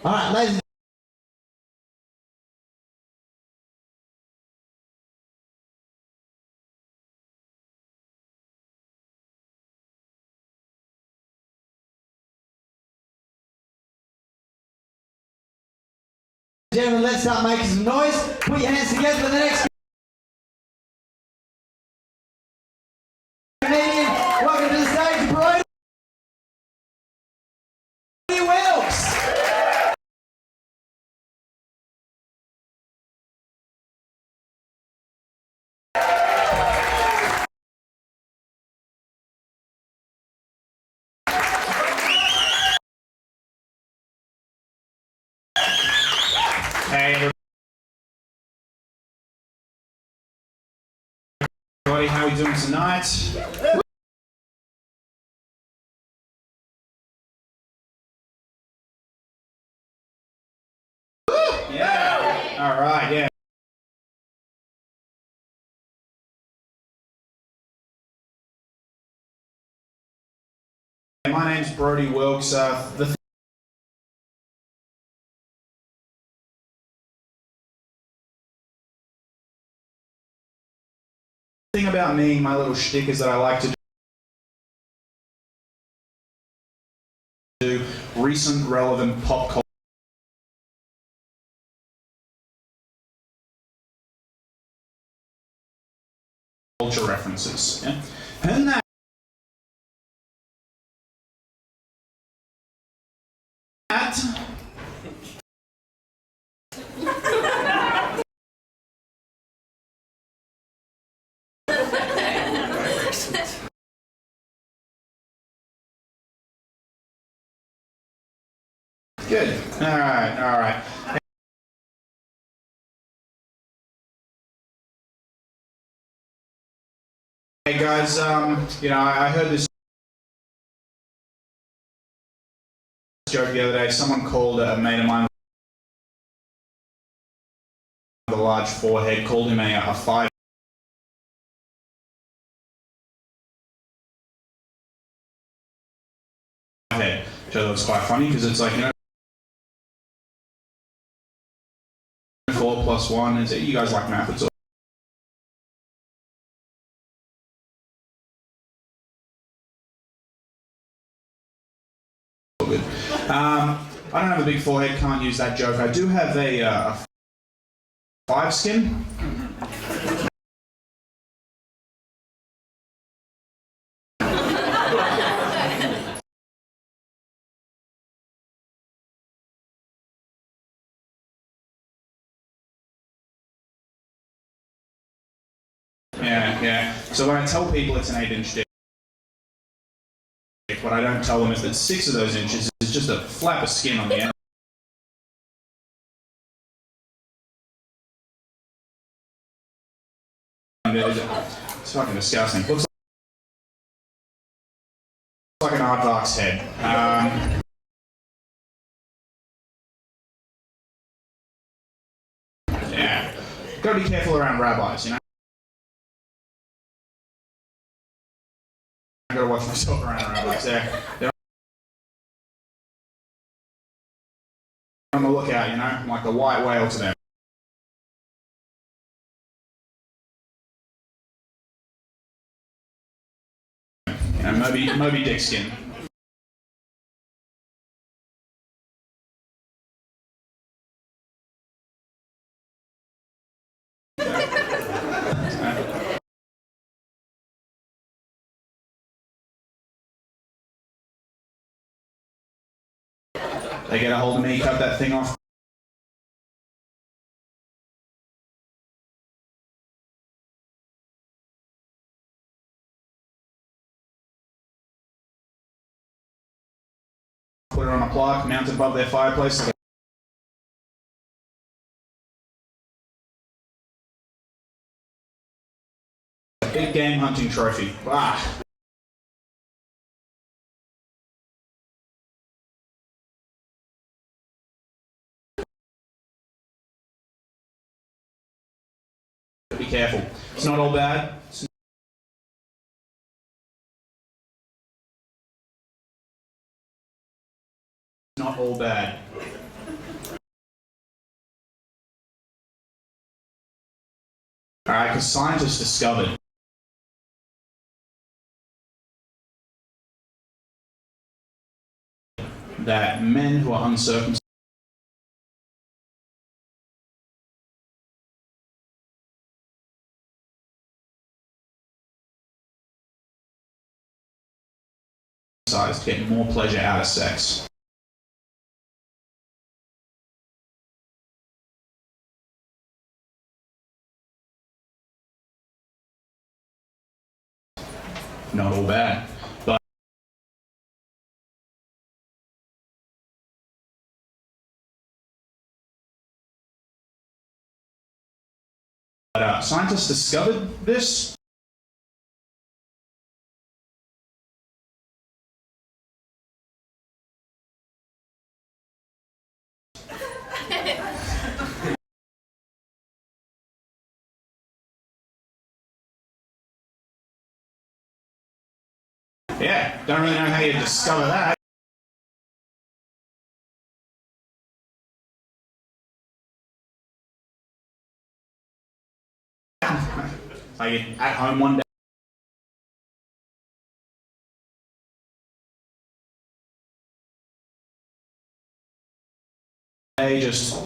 All right, ladies and gentlemen, let's start making some noise. Put your hands together for the next comedian. Welcome to the stage, Brody Wilkes. Hey everybody, how are we doing tonight? Yeah. All right. Yeah. My name's Brody Wilkes. The thing about me, my little shtick, is that I like to do recent, relevant pop culture references. Yeah? And that good. All right. All right. Hey guys, you know, I heard this joke the other day. Someone called a mate of mine with a large forehead, called him a five head. So that was quite funny because it's like, you know, 4 plus 1 is it? You guys like math? It's all good. I don't have a big forehead, can't use that joke. I do have a 5 skin. Yeah. So when I tell people it's an 8-inch dick, what I don't tell them is that 6 of those inches is just a flap of skin on the end. It's fucking disgusting. Looks like an aardvark's head. Yeah. Gotta be careful around rabbis, you know? I gotta watch myself around rabbis. They're on the lookout, you know? I'm like the white whale to them. You know, Moby Dick skin. They get a hold of me, cut that thing off. Put it on a plaque, mount it above their fireplace. A big game hunting trophy. Ah. Be careful. It's not all bad. It's not all bad. Alright, because scientists discovered that men who are uncircumcised get more pleasure out of sex. Not all bad, but scientists discovered this. Yeah, don't really know how you discover that. Like at home one day, just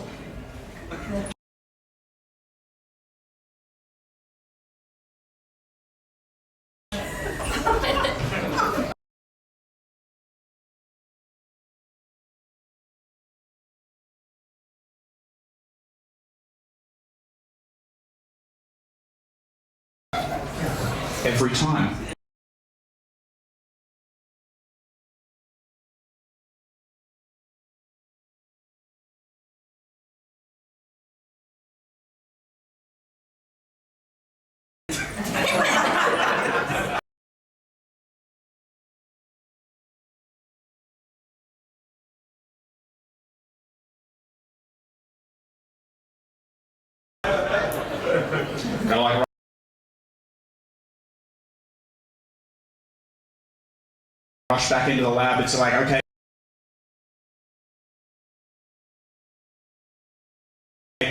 every time. Gotta like rush back into the lab. It's like, okay,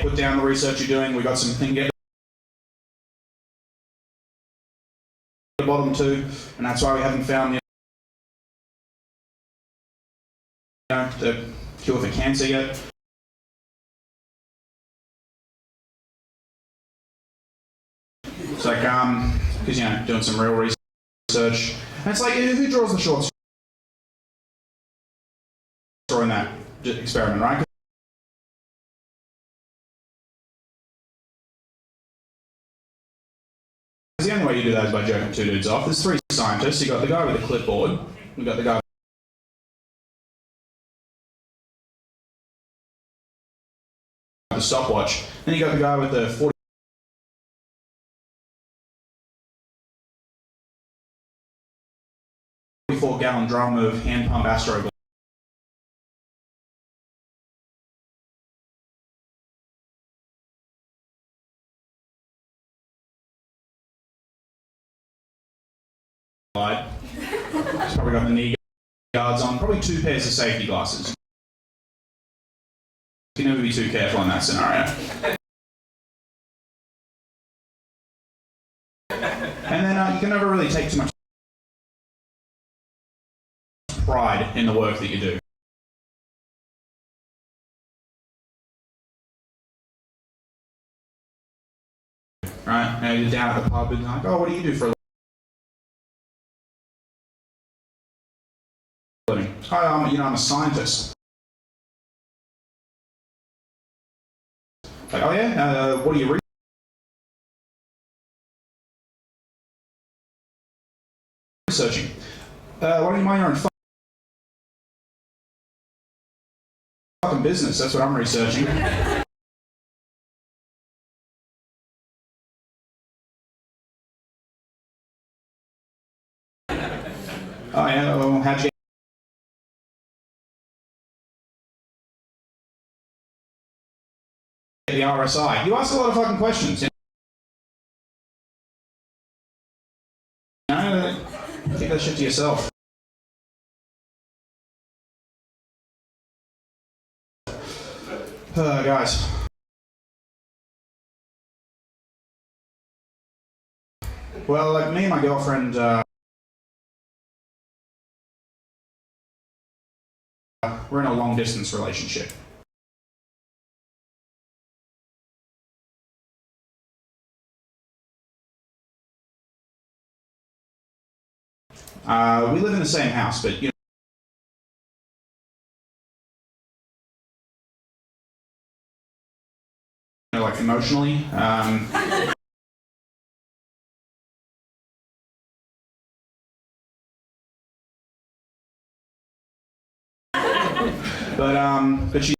put down the research you're doing. We got some thing get the bottom two, and that's why we haven't found the cure for cancer yet. It's like, because doing some real research. And it's like, who draws the short straw in that experiment, right? The only way you do that is by jerking two dudes off. There's three scientists. You got the guy with the clipboard. You got the guy with the stopwatch. Then you got the guy with the 44-gallon drum of hand pump Astro. He's probably got the knee guards on, probably 2 pairs of safety glasses. You can never be too careful in that scenario. And then you can never really take too much pride in the work that you do. Right? Now you're down at the pub and like, oh, what do you do for a living? Oh, I'm a scientist. Like, oh yeah? What do you researching? Why don't you mind your own fucking business? That's what I'm researching. Oh yeah, well, how'd you get the RSI? You ask a lot of fucking questions. Keep that shit to yourself. Guys. Well, like me and my girlfriend, we're in a long-distance relationship. We live in the same house, but you know, like emotionally. But she.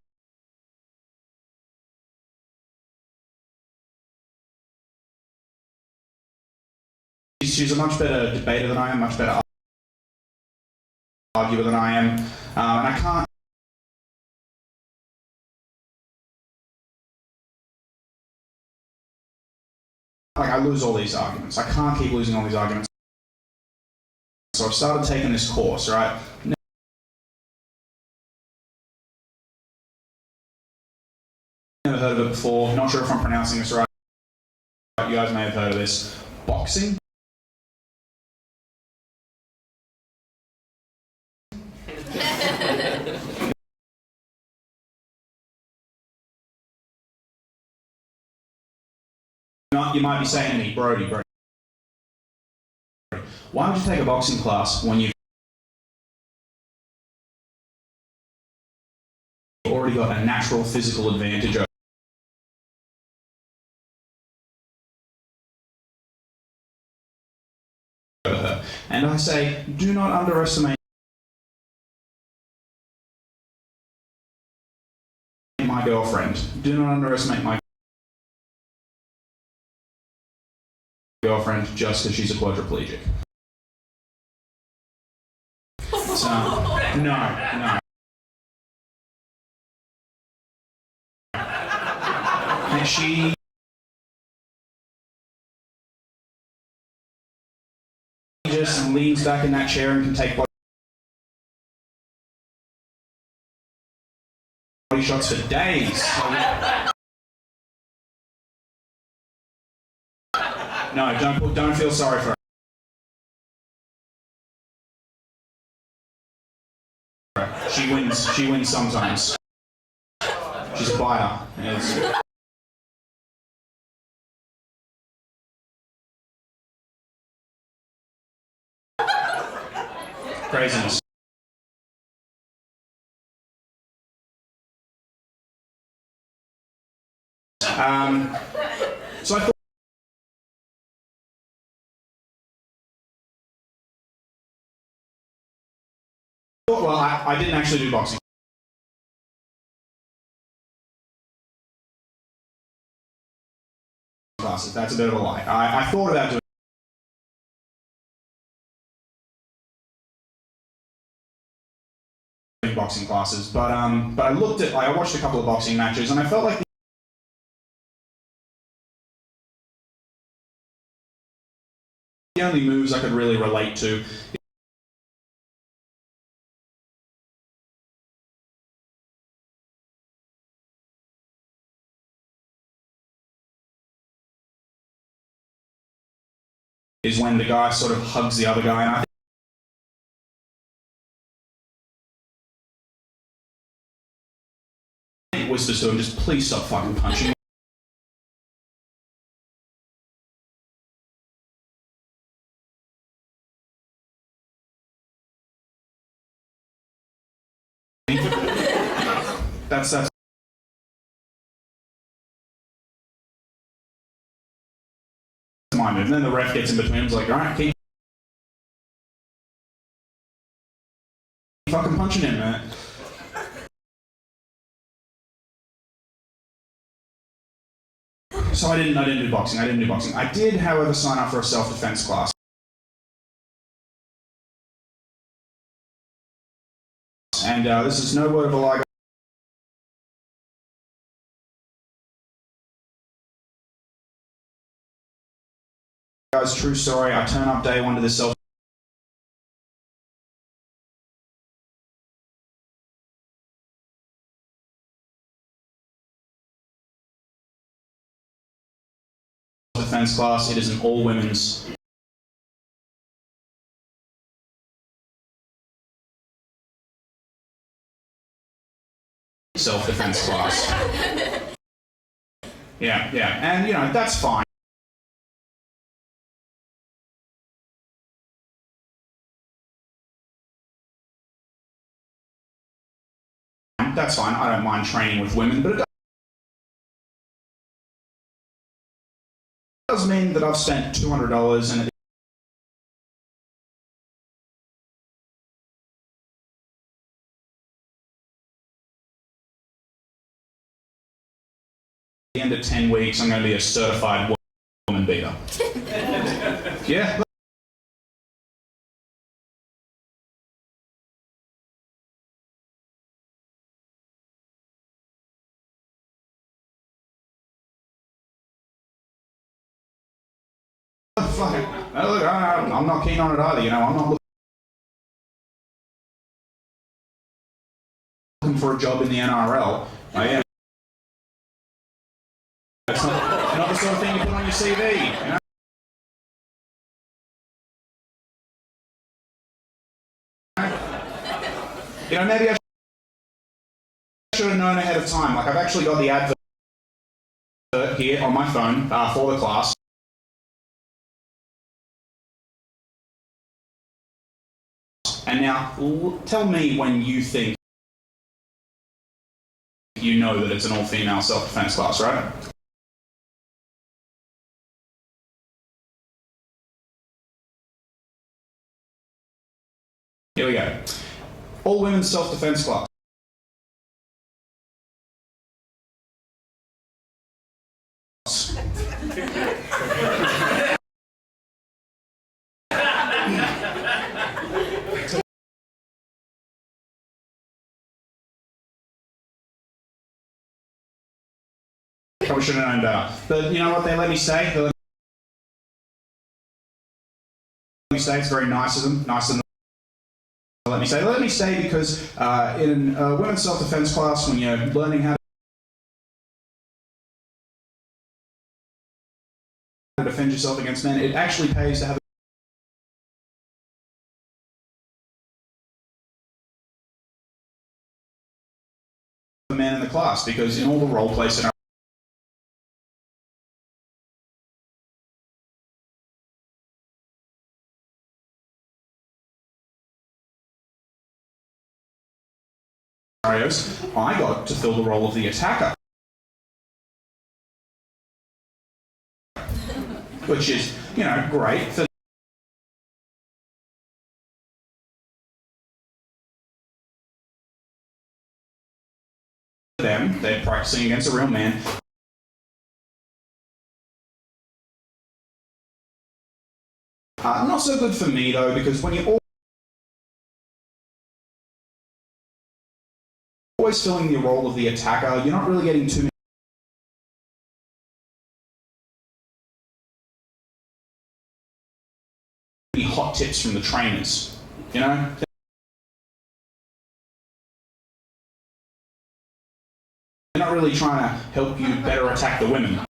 She's a much better debater than I am, much better arguer than I am, and I can't. Like, I lose all these arguments. I can't keep losing all these arguments. So I've started taking this course, right? Never heard of it before. Not sure if I'm pronouncing this right. You guys may have heard of this. Boxing. You might be saying to me, Brody, why would you take a boxing class when you've already got a natural physical advantage over her? And I say, do not underestimate my girlfriend. Do not underestimate my girlfriend just because she's a quadriplegic. So, no. And she just leans back in that chair and can take body shots for days. No, don't feel sorry for her. She wins sometimes. She's a fighter. It's craziness. So I thought, well, I didn't actually do boxing classes. That's a bit of a lie. I thought about doing boxing classes, but I watched a couple of boxing matches, and I felt like the only moves I could really relate to is when the guy sort of hugs the other guy, and I think whispers to him, just please stop fucking punching me. That's my move. And then the ref gets in between and is like, alright, keep fucking punching him, man. So I didn't do boxing. I did, however, sign up for a self-defense class. And this is no word of a lie. Guys, true story. I turn up day one to this self defense class. It is an all women's self-defense class. Yeah, and you know, that's fine. That's fine, I don't mind training with women, but it does mean that I've spent $200 and at the end of 10 weeks, I'm going to be a certified woman beater. Yeah. Fuck it. No, look, I'm not keen on it either, you know, I'm not looking for a job in the NRL. I am. It's not the sort of thing you put on your CV, you know? You know, maybe I should have known ahead of time. Like, I've actually got the advert here on my phone for the class. And now, tell me when you think you know that it's an all-female self-defense class, right? Here we go. All women self-defense class. Probably should have known better. But you know what they let me say? They let me say it's very nice of them. Nice of them to let me say. They let me say because in a women's self-defense class, when you're learning how to defend yourself against men, it actually pays to have a man in the class, because in all the role play scenarios, I got to fill the role of the attacker. Which is, you know, great for them. They're practicing against a real man. Not so good for me though, because when you're always filling the role of the attacker, you're not really getting too many hot tips from the trainers, you know? They're not really trying to help you better attack the women.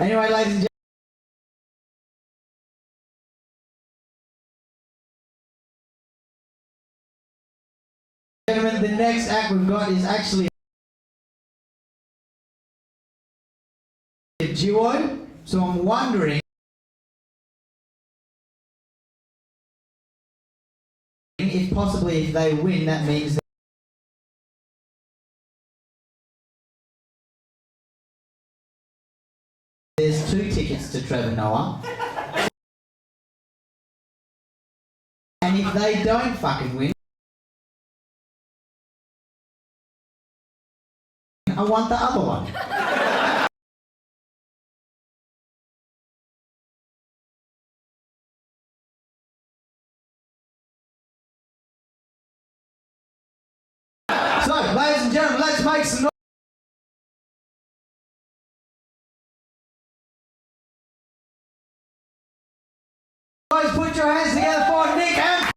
Anyway, ladies and gentlemen, the next act we've got is actually a duo. So I'm wondering if possibly if they win, that means that there's 2 tickets to Trevor Noah. And if they don't fucking win, I want the other one. So, ladies and gentlemen, let's make some noise. Guys, put your hands together for Nick and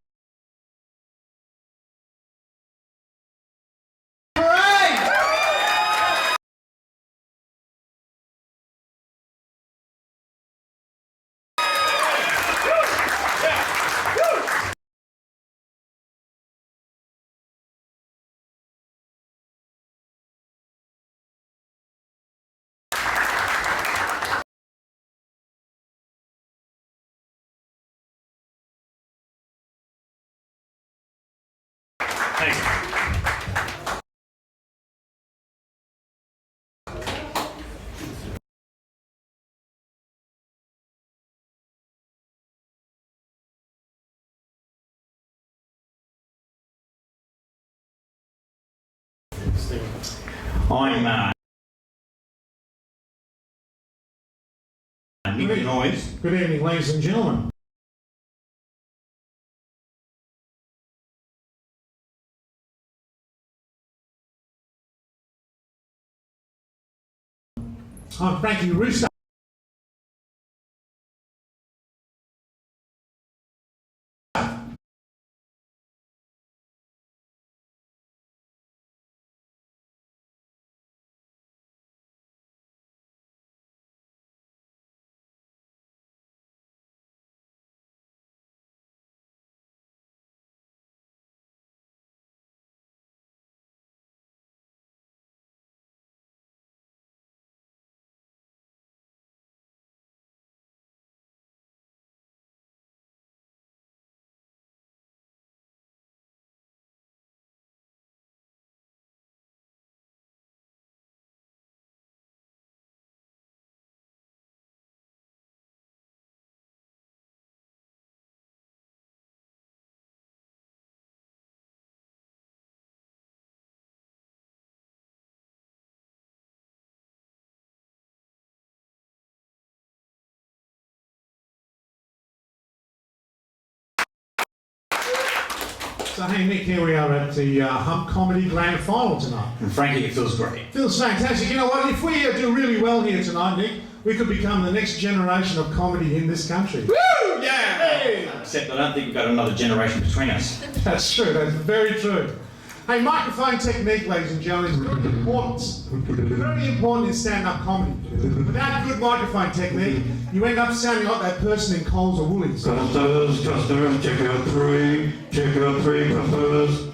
I'm Nick the Noise. Good evening, ladies and gentlemen. I'm Frankie Rooster. So hey Nick, here we are at the Hump Comedy Grand Final tonight. And Frankie, it feels great. Feels fantastic. You know what, if we do really well here tonight, Nick, we could become the next generation of comedy in this country. Woo! Yeah! Hey! Except I don't think we've got another generation between us. That's true, that's very true. Hey, microphone technique, ladies and gentlemen, is very important. Very important in stand-up comedy. Without good microphone technique, you end up sounding like that person in Coles or Woolies. Customers, check out 3, customers.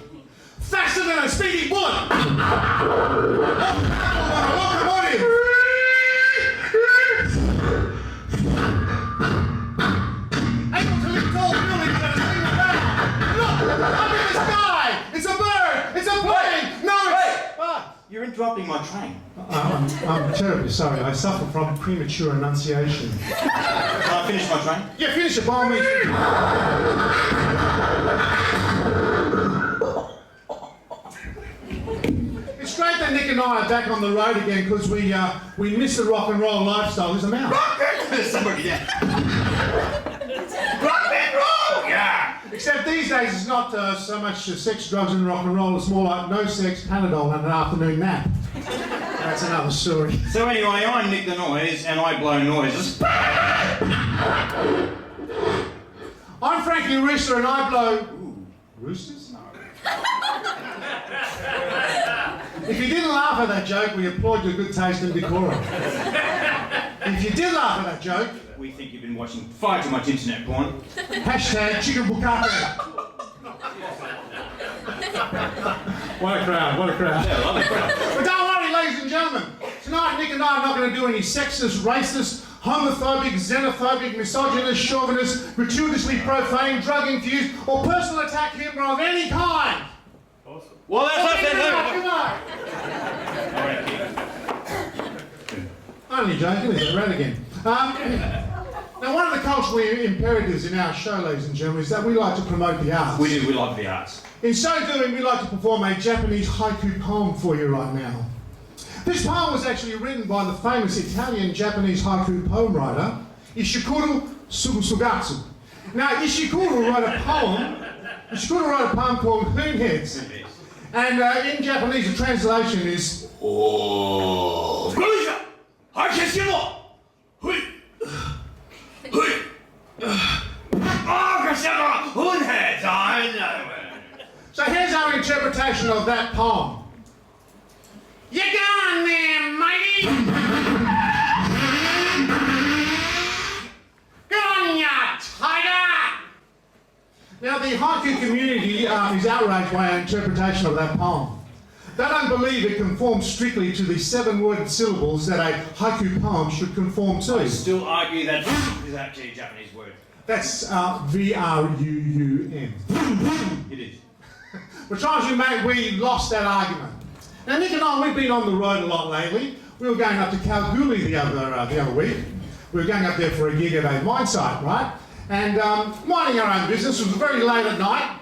Faster than a speedy bullet! Welcome on in! Able to lift tall buildings at a single bound. Look, up in the sky! It's a bird! It's a plane! No, it's... But you're interrupting my train. I'm terribly sorry. I suffer from premature enunciation. Can I finish my train? Yeah, finish it, by all means. It's great that Nick and I are back on the road again because we miss the rock and roll lifestyle. There's a mouse. Rock and roll! Somebody, yeah. Rock and roll! Yeah! Except these days it's not so much sex, drugs and rock and roll. It's more like no sex, Panadol and an afternoon nap. That's another story. So anyway, I'm Nick the Noise and I blow noises. I'm Frankie Rooster and I blow... Ooh, roosters? No. If you didn't laugh at that joke, we applaud your good taste and decorum. If you did laugh at that joke, We think you've been watching far too much internet porn. hashtag chicken bukkake. What a crowd, what a crowd. Yeah, love the crowd. But don't worry, ladies and gentlemen. Tonight, Nick and I are not going to do any sexist, racist, homophobic, xenophobic, misogynist, chauvinist, gratuitously profane, drug-infused, or personal attack humour of any kind. Awesome. Well, that's us then. Only joking, is it? Right again. Now, one of the cultural imperatives in our show, ladies and gentlemen, is that we like to promote the arts. We do, we like the arts. In so doing, we like to perform a Japanese haiku poem for you right now. This poem was actually written by the famous Italian-Japanese haiku poem writer, Ishikuro Sugatsu. Now, Ishikuro wrote a poem called Hoonheads. And in Japanese, the translation is... Oh. So here's our interpretation of that poem. You gone there, matey? Good on ya, tiger! Now the haiku community is outraged by our interpretation of that poem. They don't believe it conforms strictly to the 7-word syllables that a haiku poem should conform to. I still argue that is actually a Japanese word. That's V-R-U-U-N. It is. But try as we may, we lost that argument. Now, Nick and I, we've been on the road a lot lately. We were going up to Kalgoorlie the other week. We were going up there for a gig at a mine site, right? And minding our own business. It was very late at night.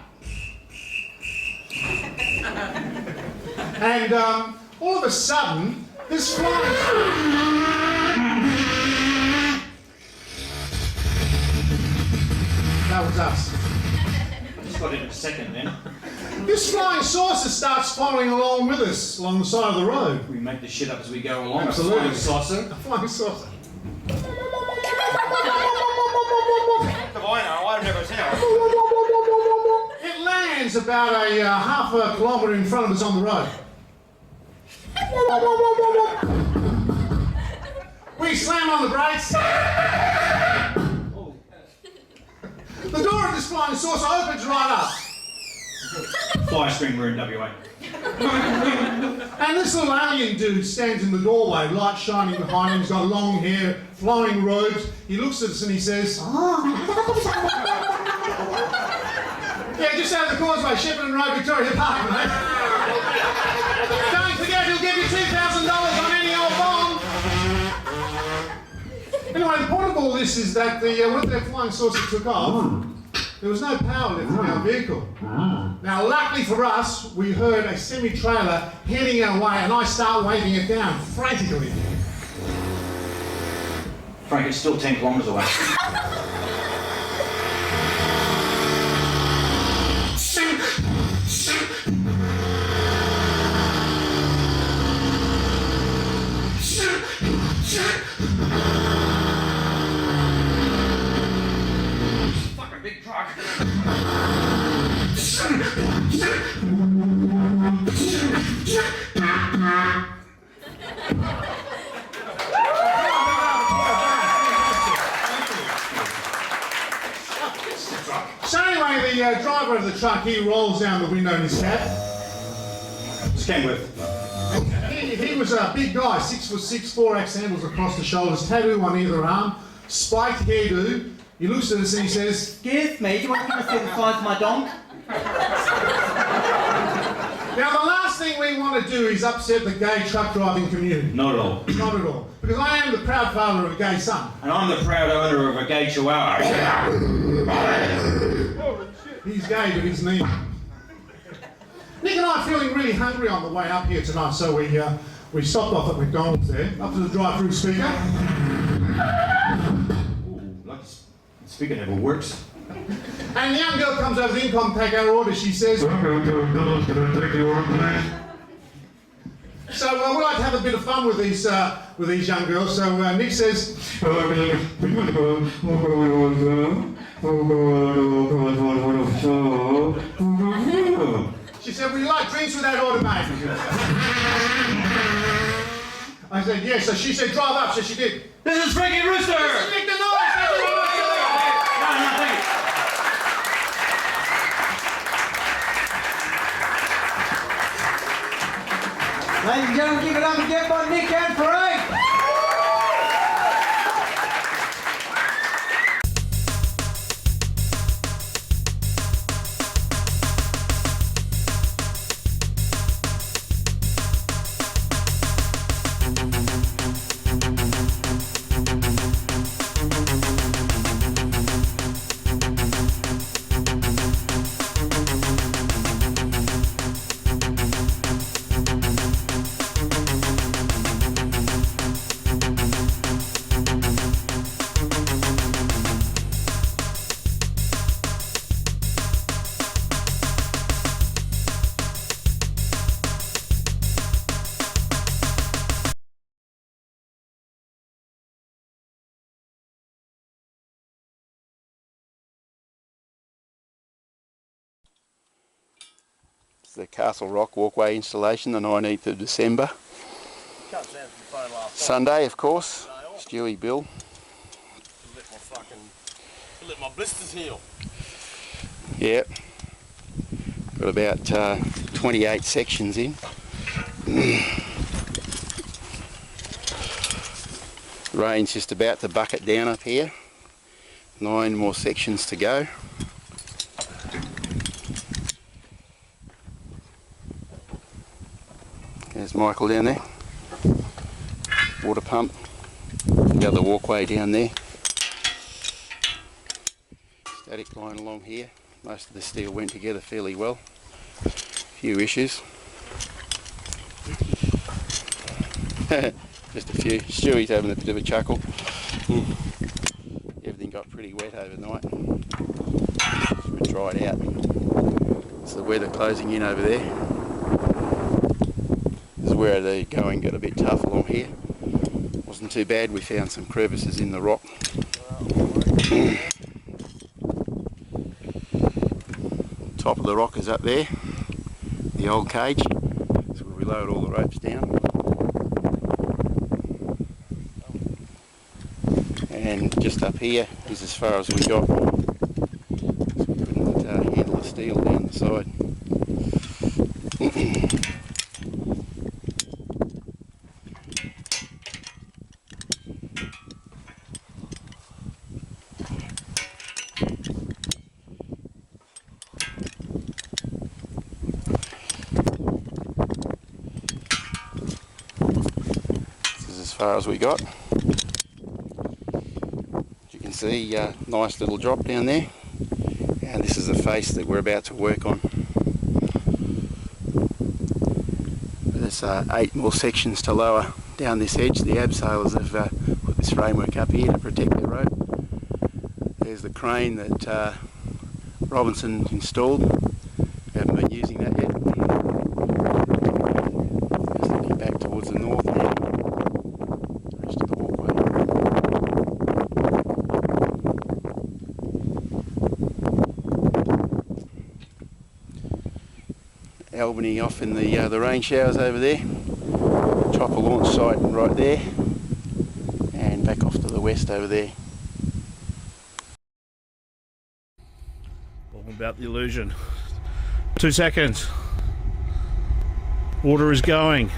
And all of a sudden, this flying... That was us. Just got in a second then. This flying saucer starts following along with us along the side of the road. We make this shit up as we go along. Absolutely. A flying saucer. A flying saucer. I've never seen it. It lands about a half a kilometre in front of us on the road. We slam on the brakes. The door of this flying saucer opens right up. Fly screen, we're in WA. And this little alien dude stands in the doorway, light shining behind him. He's got long hair, flowing robes. He looks at us and he says, yeah, just out of the causeway, Shepparton Road, Victoria Park, mate. Don't forget, he'll give you $2,000 on any old bomb. Anyway, the point of all this is that when that flying saucer took off, there was no power left in our vehicle. Now, luckily for us, we heard a semi-trailer heading our way, and I start waving it down frantically. Frank, it's still 10 kilometres away. Fucking big truck. So anyway, the driver of the truck, he rolls down the window in his cab. Scanworth. He was a big guy, 6'6", 4-axe handles across the shoulders, tattoo on either arm, spiked hairdo. He looks at us and he says, Excuse me, do you want to see the size of my donk? now the last thing we want to do is upset the gay truck driving community. Not at all. Not at all. Because I am the proud father of a gay son. And I'm the proud owner of a gay chihuahua. He's gay, but he's mean. Nick and I are feeling really hungry on the way up here tonight, so we stopped off at McDonald's there, up to the drive-through speaker. Ooh, lucky speaker never works. And the young girl comes over the intercom to take our order. She says, Can I take the order, please? so we like to have a bit of fun with these young girls. So Nick says, she said, would you like drinks with that order, mate? I said, yes. So she said, drive up. So she did. This is Frankie Rooster! This is Nick the Noise! Ladies and gentlemen, give it up again by Nick and Frank. The Castle Rock walkway installation, the 19th of December. Sunday, of course. Stewie Bill. Let my blisters heal. Yep. Got about 28 sections in. Rain's just about to bucket down up here. 9 more sections to go. There's Michael down there. Water pump. The other walkway down there. Static line along here. Most of the steel went together fairly well. A few issues. Just a few. Stewie's having a bit of a chuckle. Everything got pretty wet overnight. It's been dried out. It's the weather closing in over there. This is where the going got a bit tough along here. Wasn't too bad, we found some crevices in the rock. Top of the rock is up there, the old cage. So we lowered all the ropes down. And just up here is as far as we got. So we couldn't handle the steel down the side. As far as we got. As you can see, nice little drop down there, and this is the face that we're about to work on. There's 8 more sections to lower down this edge. The abseilers have put this framework up here to protect their rope. There's the crane that Robinson installed. We haven't been using that yet. Just looking back towards the north now. Albany off in the rain showers over there. Chopper launch site right there, and back off to the west over there. All about the illusion. 2 seconds. Water is going.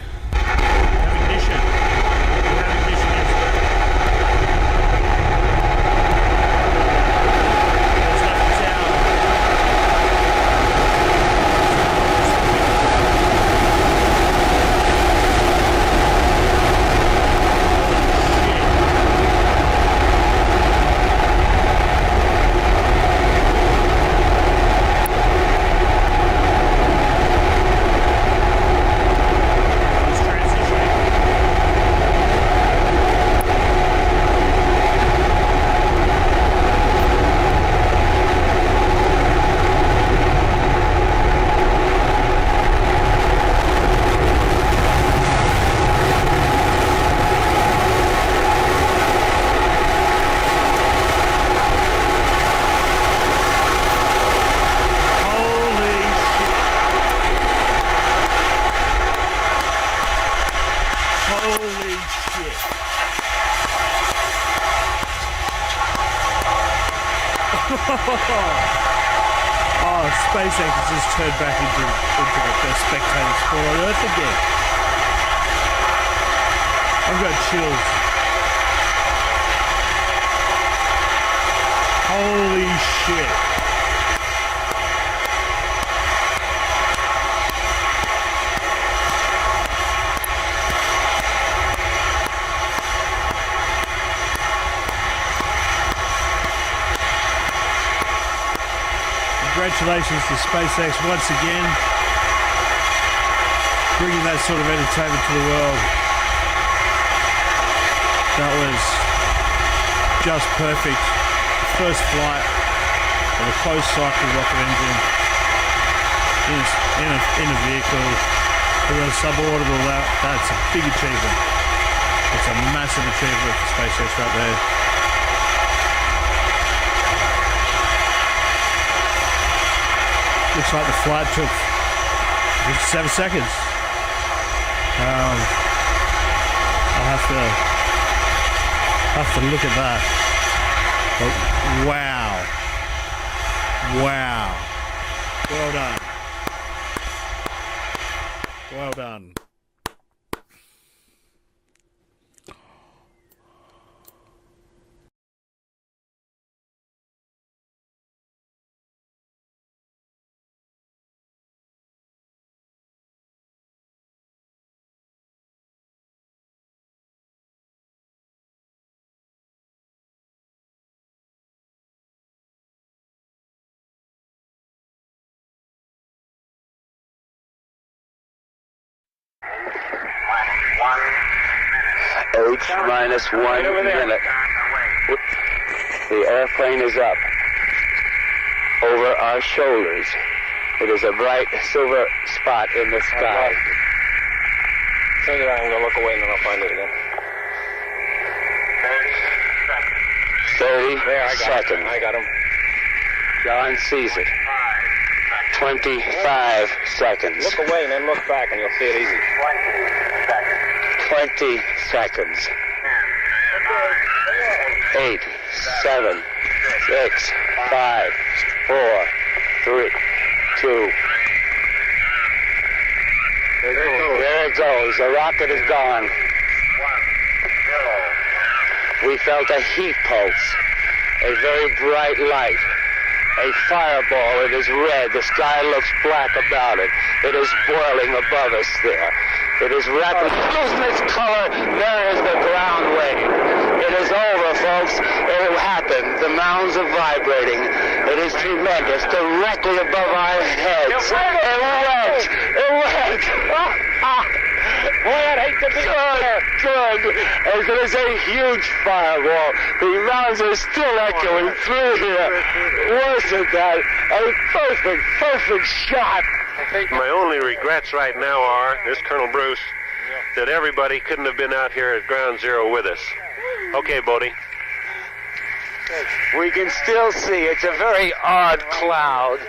Oh, SpaceX has just turned back into the best spectator sport on Earth again. I've got chills. Holy shit. Congratulations to SpaceX once again, bringing that sort of entertainment to the world. That was just perfect. First flight of a closed cycle rocket engine in a vehicle with a suborbital. That's a big achievement. It's a massive achievement for SpaceX right there. Looks like the flight took 7 seconds. I'll have to look at that. But wow. Wow. Well done. Well done. H-minus 1 minute. The airplane is up over our shoulders. It is a bright silver spot in the sky. Take it out and go look away and then I'll find it again. 30 there, seconds. I got him. John sees it. 25 seconds. Look away and then look back and you'll see it easy. 20 seconds. 8, 7, 6, 5, 4, 3, 2. There it goes. The rocket is gone. We felt a heat pulse, a very bright light, a fireball. It is red. The sky looks black about it. It is boiling above us there. It is rapidly losing its color. There is the ground wave. It is over, folks. It happened. The mounds are vibrating. It is tremendous. Directly above our heads. It went. It went. Boy, I'd hate to be there. Good. As it is a huge fireball. The mounds are still echoing through here. Wasn't that a perfect shot? My only regrets right now are, this Colonel Bruce, that everybody couldn't have been out here at Ground Zero with us. Okay, Bodie. We can still see it's a very odd cloud.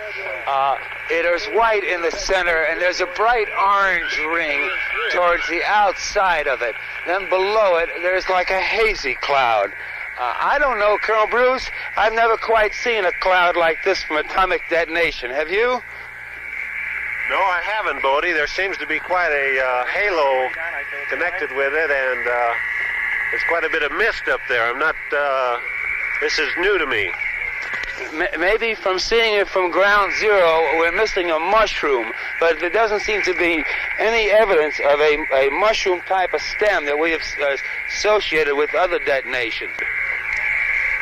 It is white in the center, and there's a bright orange ring towards the outside of it. Then below it, there's like a hazy cloud. I don't know, Colonel Bruce, I've never quite seen a cloud like this from atomic detonation. Have you? No, I haven't, Bodie. There seems to be quite a halo connected with it, and there's quite a bit of mist up there. I'm not, this is new to me. Maybe from seeing it from Ground Zero, we're missing a mushroom, but there doesn't seem to be any evidence of a mushroom type of stem that we have associated with other detonations.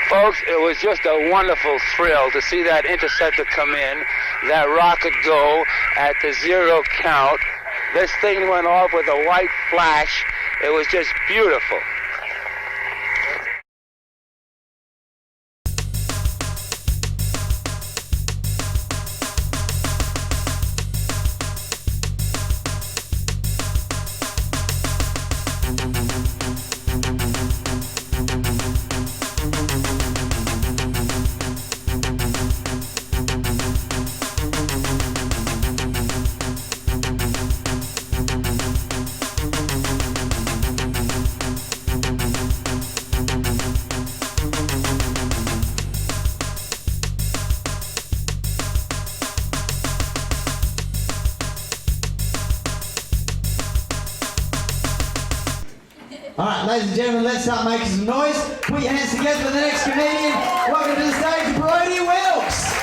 Folks, it was just a wonderful thrill to see that interceptor come in, that rocket go at the zero count. This thing went off with a white flash. It was just beautiful. Alright, ladies and gentlemen, let's start making some noise. Put your hands together for the next comedian. Welcome to the stage, Brody Wilkes.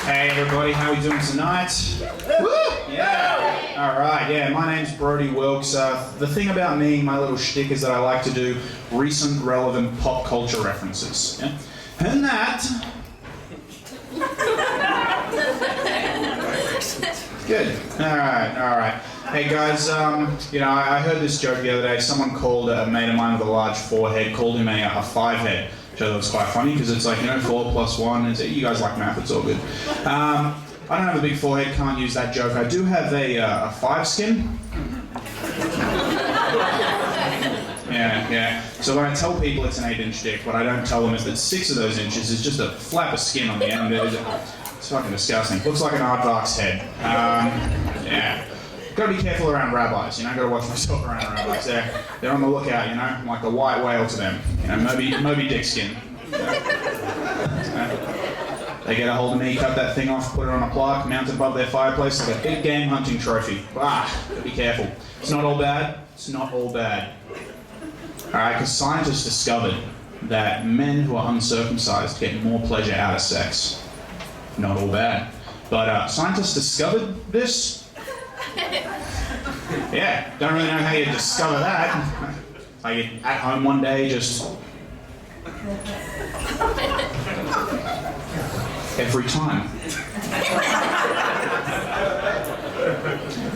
Hey everybody, how are we doing tonight? Woo! Yeah. Alright, yeah, my name's Brody Wilkes. The thing about me, my little shtick, is that I like to do recent, relevant pop culture references. Yeah? And that... Good. Alright. Hey guys, I heard this joke the other day. Someone called a mate of mine with a large forehead, called him a five-head. Which I thought was quite funny because it's like, 4 plus 1. You guys like math, it's all good. I don't have a big forehead, can't use that joke. I do have a 5 skin. Yeah. So when I tell people it's an 8-inch dick, what I don't tell them is that 6 of those inches is just a flap of skin on the end. It's fucking disgusting. Looks like an aardvark's head. Yeah. Gotta be careful around rabbis, gotta watch myself around rabbis. They're on the lookout, I'm like a white whale to them. Moby Dick skin. They get a hold of me, cut that thing off, put it on a plaque, mount it above their fireplace like a big game hunting trophy. Gotta be careful. It's not all bad. Alright, because scientists discovered that men who are uncircumcised get more pleasure out of sex. Not all bad. But scientists discovered this. Yeah, don't really know how you discover that. Like you're at home one day, just... every time.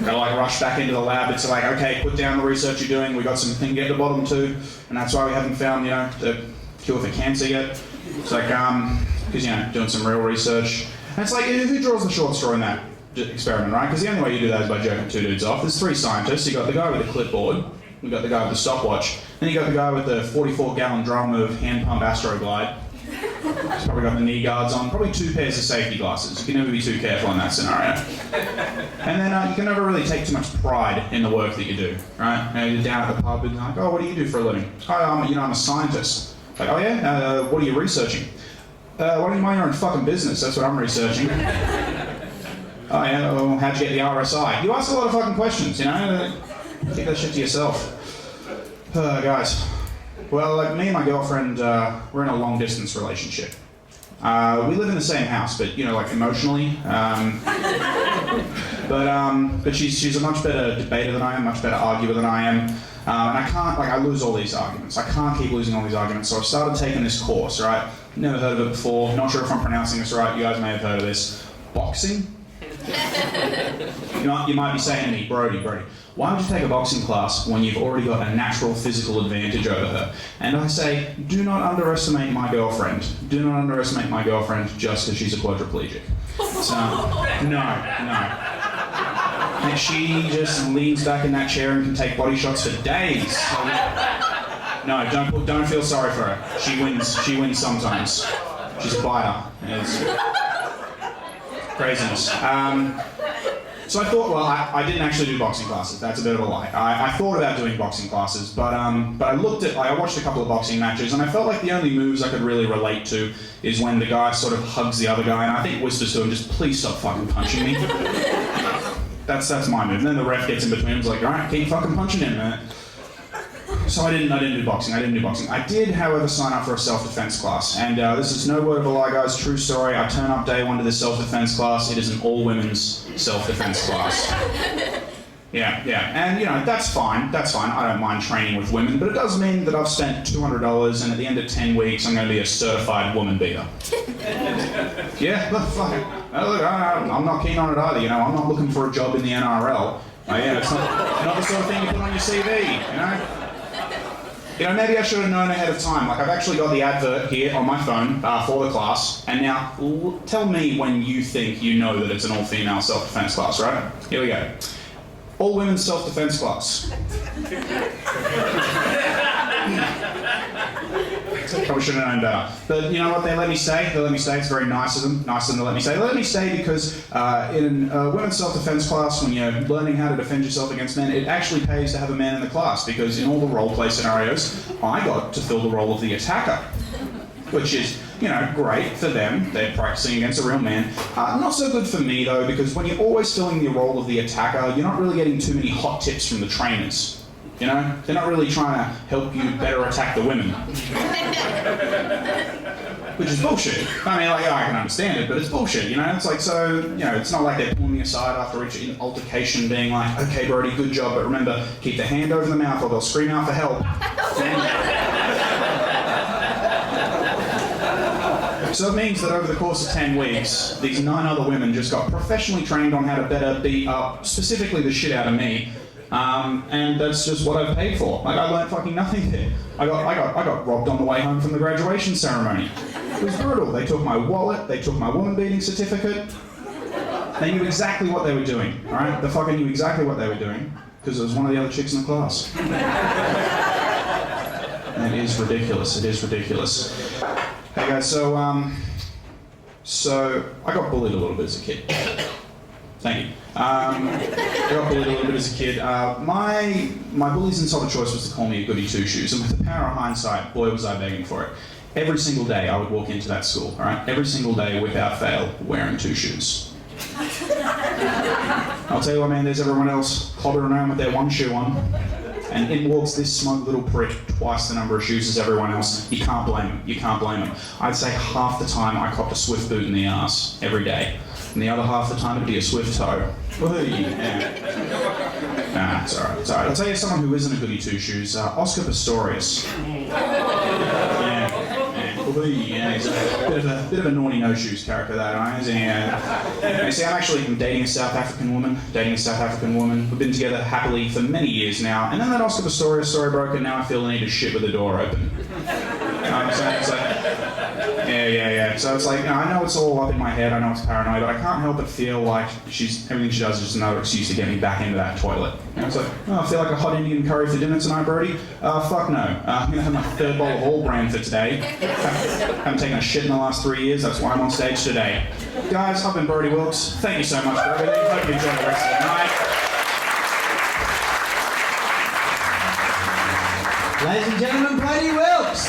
Gotta rush back into the lab. It's like, okay, put down the research you're doing. We got something to get to the bottom to, and that's why we haven't found, the cure for cancer yet. It's like, because doing some real research. And it's like, who draws the short straw in that experiment, right? Because the only way you do that is by jerking 2 dudes off. There's 3 scientists. You got the guy with the clipboard. You got the guy with the stopwatch. Then you got the guy with the 44-gallon drum of hand pump Astroglide. He's probably got the knee guards on. Probably 2 pairs of safety glasses. You can never be too careful in that scenario. And then you can never really take too much pride in the work that you do, right? You're down at the pub and like, oh, what do you do for a living? Oh, I'm a scientist. Like, oh yeah? What are you researching? Why don't you mind your own fucking business? That's what I'm researching. Oh yeah, well, how'd you get the RSI? You ask a lot of fucking questions, Keep that shit to yourself. Guys. Well, like me and my girlfriend, we're in a long distance relationship. We live in the same house, but emotionally. But she's a much better debater than I am, much better arguer than I am. And I can't, I lose all these arguments. I can't keep losing all these arguments, so I've started taking this course, right? Never heard of it before, not sure if I'm pronouncing this right, you guys may have heard of this. Boxing? You might be saying to me, Brody, why would you take a boxing class when you've already got a natural physical advantage over her? And I say, do not underestimate my girlfriend. Do not underestimate my girlfriend just because she's a quadriplegic. So, no. And she just leans back in that chair and can take body shots for days. No, don't feel sorry for her. She wins sometimes. She's a fighter. It's craziness. So I thought, I didn't actually do boxing classes. That's a bit of a lie. I thought about doing boxing classes, but I watched a couple of boxing matches, and I felt like the only moves I could really relate to is when the guy sort of hugs the other guy, and I think whispers to him, just please stop fucking punching me. That's my move. And then the ref gets in between and is like, all right, keep fucking punching him, man. So I didn't do boxing. I did, however, sign up for a self-defense class. And this is no word of a lie, guys. True story. I turn up day 1 to this self-defense class. It is an all-women's self-defense class. Yeah. And, that's fine. I don't mind training with women. But it does mean that I've spent $200, and at the end of 10 weeks, I'm going to be a certified woman beater. Yeah, look, fuck it. Look, I'm not keen on it either. I'm not looking for a job in the NRL. It's not the sort of thing you put on your CV, maybe I should have known ahead of time. I've actually got the advert here on my phone for the class, and now tell me when you think you know that it's an all-female self-defense class, right? Here we go. All-women's self-defense class. Probably should have known better. But you know what, they let me stay. It's very nice of them to let me stay. They let me stay because in a women's self-defense class, when you're learning how to defend yourself against men, it actually pays to have a man in the class, because in all the role-play scenarios, I got to fill the role of the attacker. Which is, you know, great for them. They're practicing against a real man. Not so good for me, though, because when you're always filling the role of the attacker, you're not really getting too many hot tips from the trainers. You know? They're not really trying to help you better attack the women. Which is bullshit. I mean, like, I can understand it, but it's bullshit, you know? It's like, so, you know, it's not like they're pulling me aside after each altercation being like, okay, Brody, good job, but remember, keep the hand over the mouth or they'll scream out for help. So it means that over the course of 10 weeks, these 9 other women just got professionally trained on how to better beat up, specifically the shit out of me. And that's just what I've paid for. Like, I learned fucking nothing there. I got robbed on the way home from the graduation ceremony. It was brutal. They took my wallet, they took my woman beating certificate. They knew exactly what they were doing, alright? The fucker knew exactly what they were doing, because it was one of the other chicks in the class. It is ridiculous, it is ridiculous. Hey guys, so I got bullied a little bit as a kid. Thank you. I got bullied a little bit as a kid. My bully's insult of choice was to call me a goody two-shoes, and with the power of hindsight, boy was I begging for it. Every single day I would walk into that school, alright? Every single day, without fail, wearing 2 shoes. I'll tell you what, man, there's everyone else clobbering around with their 1 shoe on, and in walks this smug little prick, twice the number of shoes as everyone else. You can't blame him, you can't blame him. I'd say half the time I copped a Swift boot in the arse, every day. And the other half of the time it'd be a Swift toe. Yeah. Nah, it's alright, it's alright. I'll tell you someone who isn't a goody two-shoes, Oscar Pistorius. Yeah, he's a bit of a naughty no-shoes character, that, right? You see, I'm dating a South African woman. We've been together happily for many years now, and then that Oscar Pistorius story broke, and now I feel the need to shit with the door open. Yeah. So it's like, you know, I know it's all up in my head, I know it's paranoid, but I can't help but feel like everything she does is just another excuse to get me back into that toilet. You know, it's like, oh, I feel like a hot Indian curry for dinner tonight, Brody? Fuck no. I'm gonna have my 3rd bowl of all brand for today. Haven't taken a shit in the last 3 years, that's why I'm on stage today. Guys, I've been Brody Wilkes. Thank you so much for everything. Hope you enjoy the rest of the night. Ladies and gentlemen, Brody Wilkes.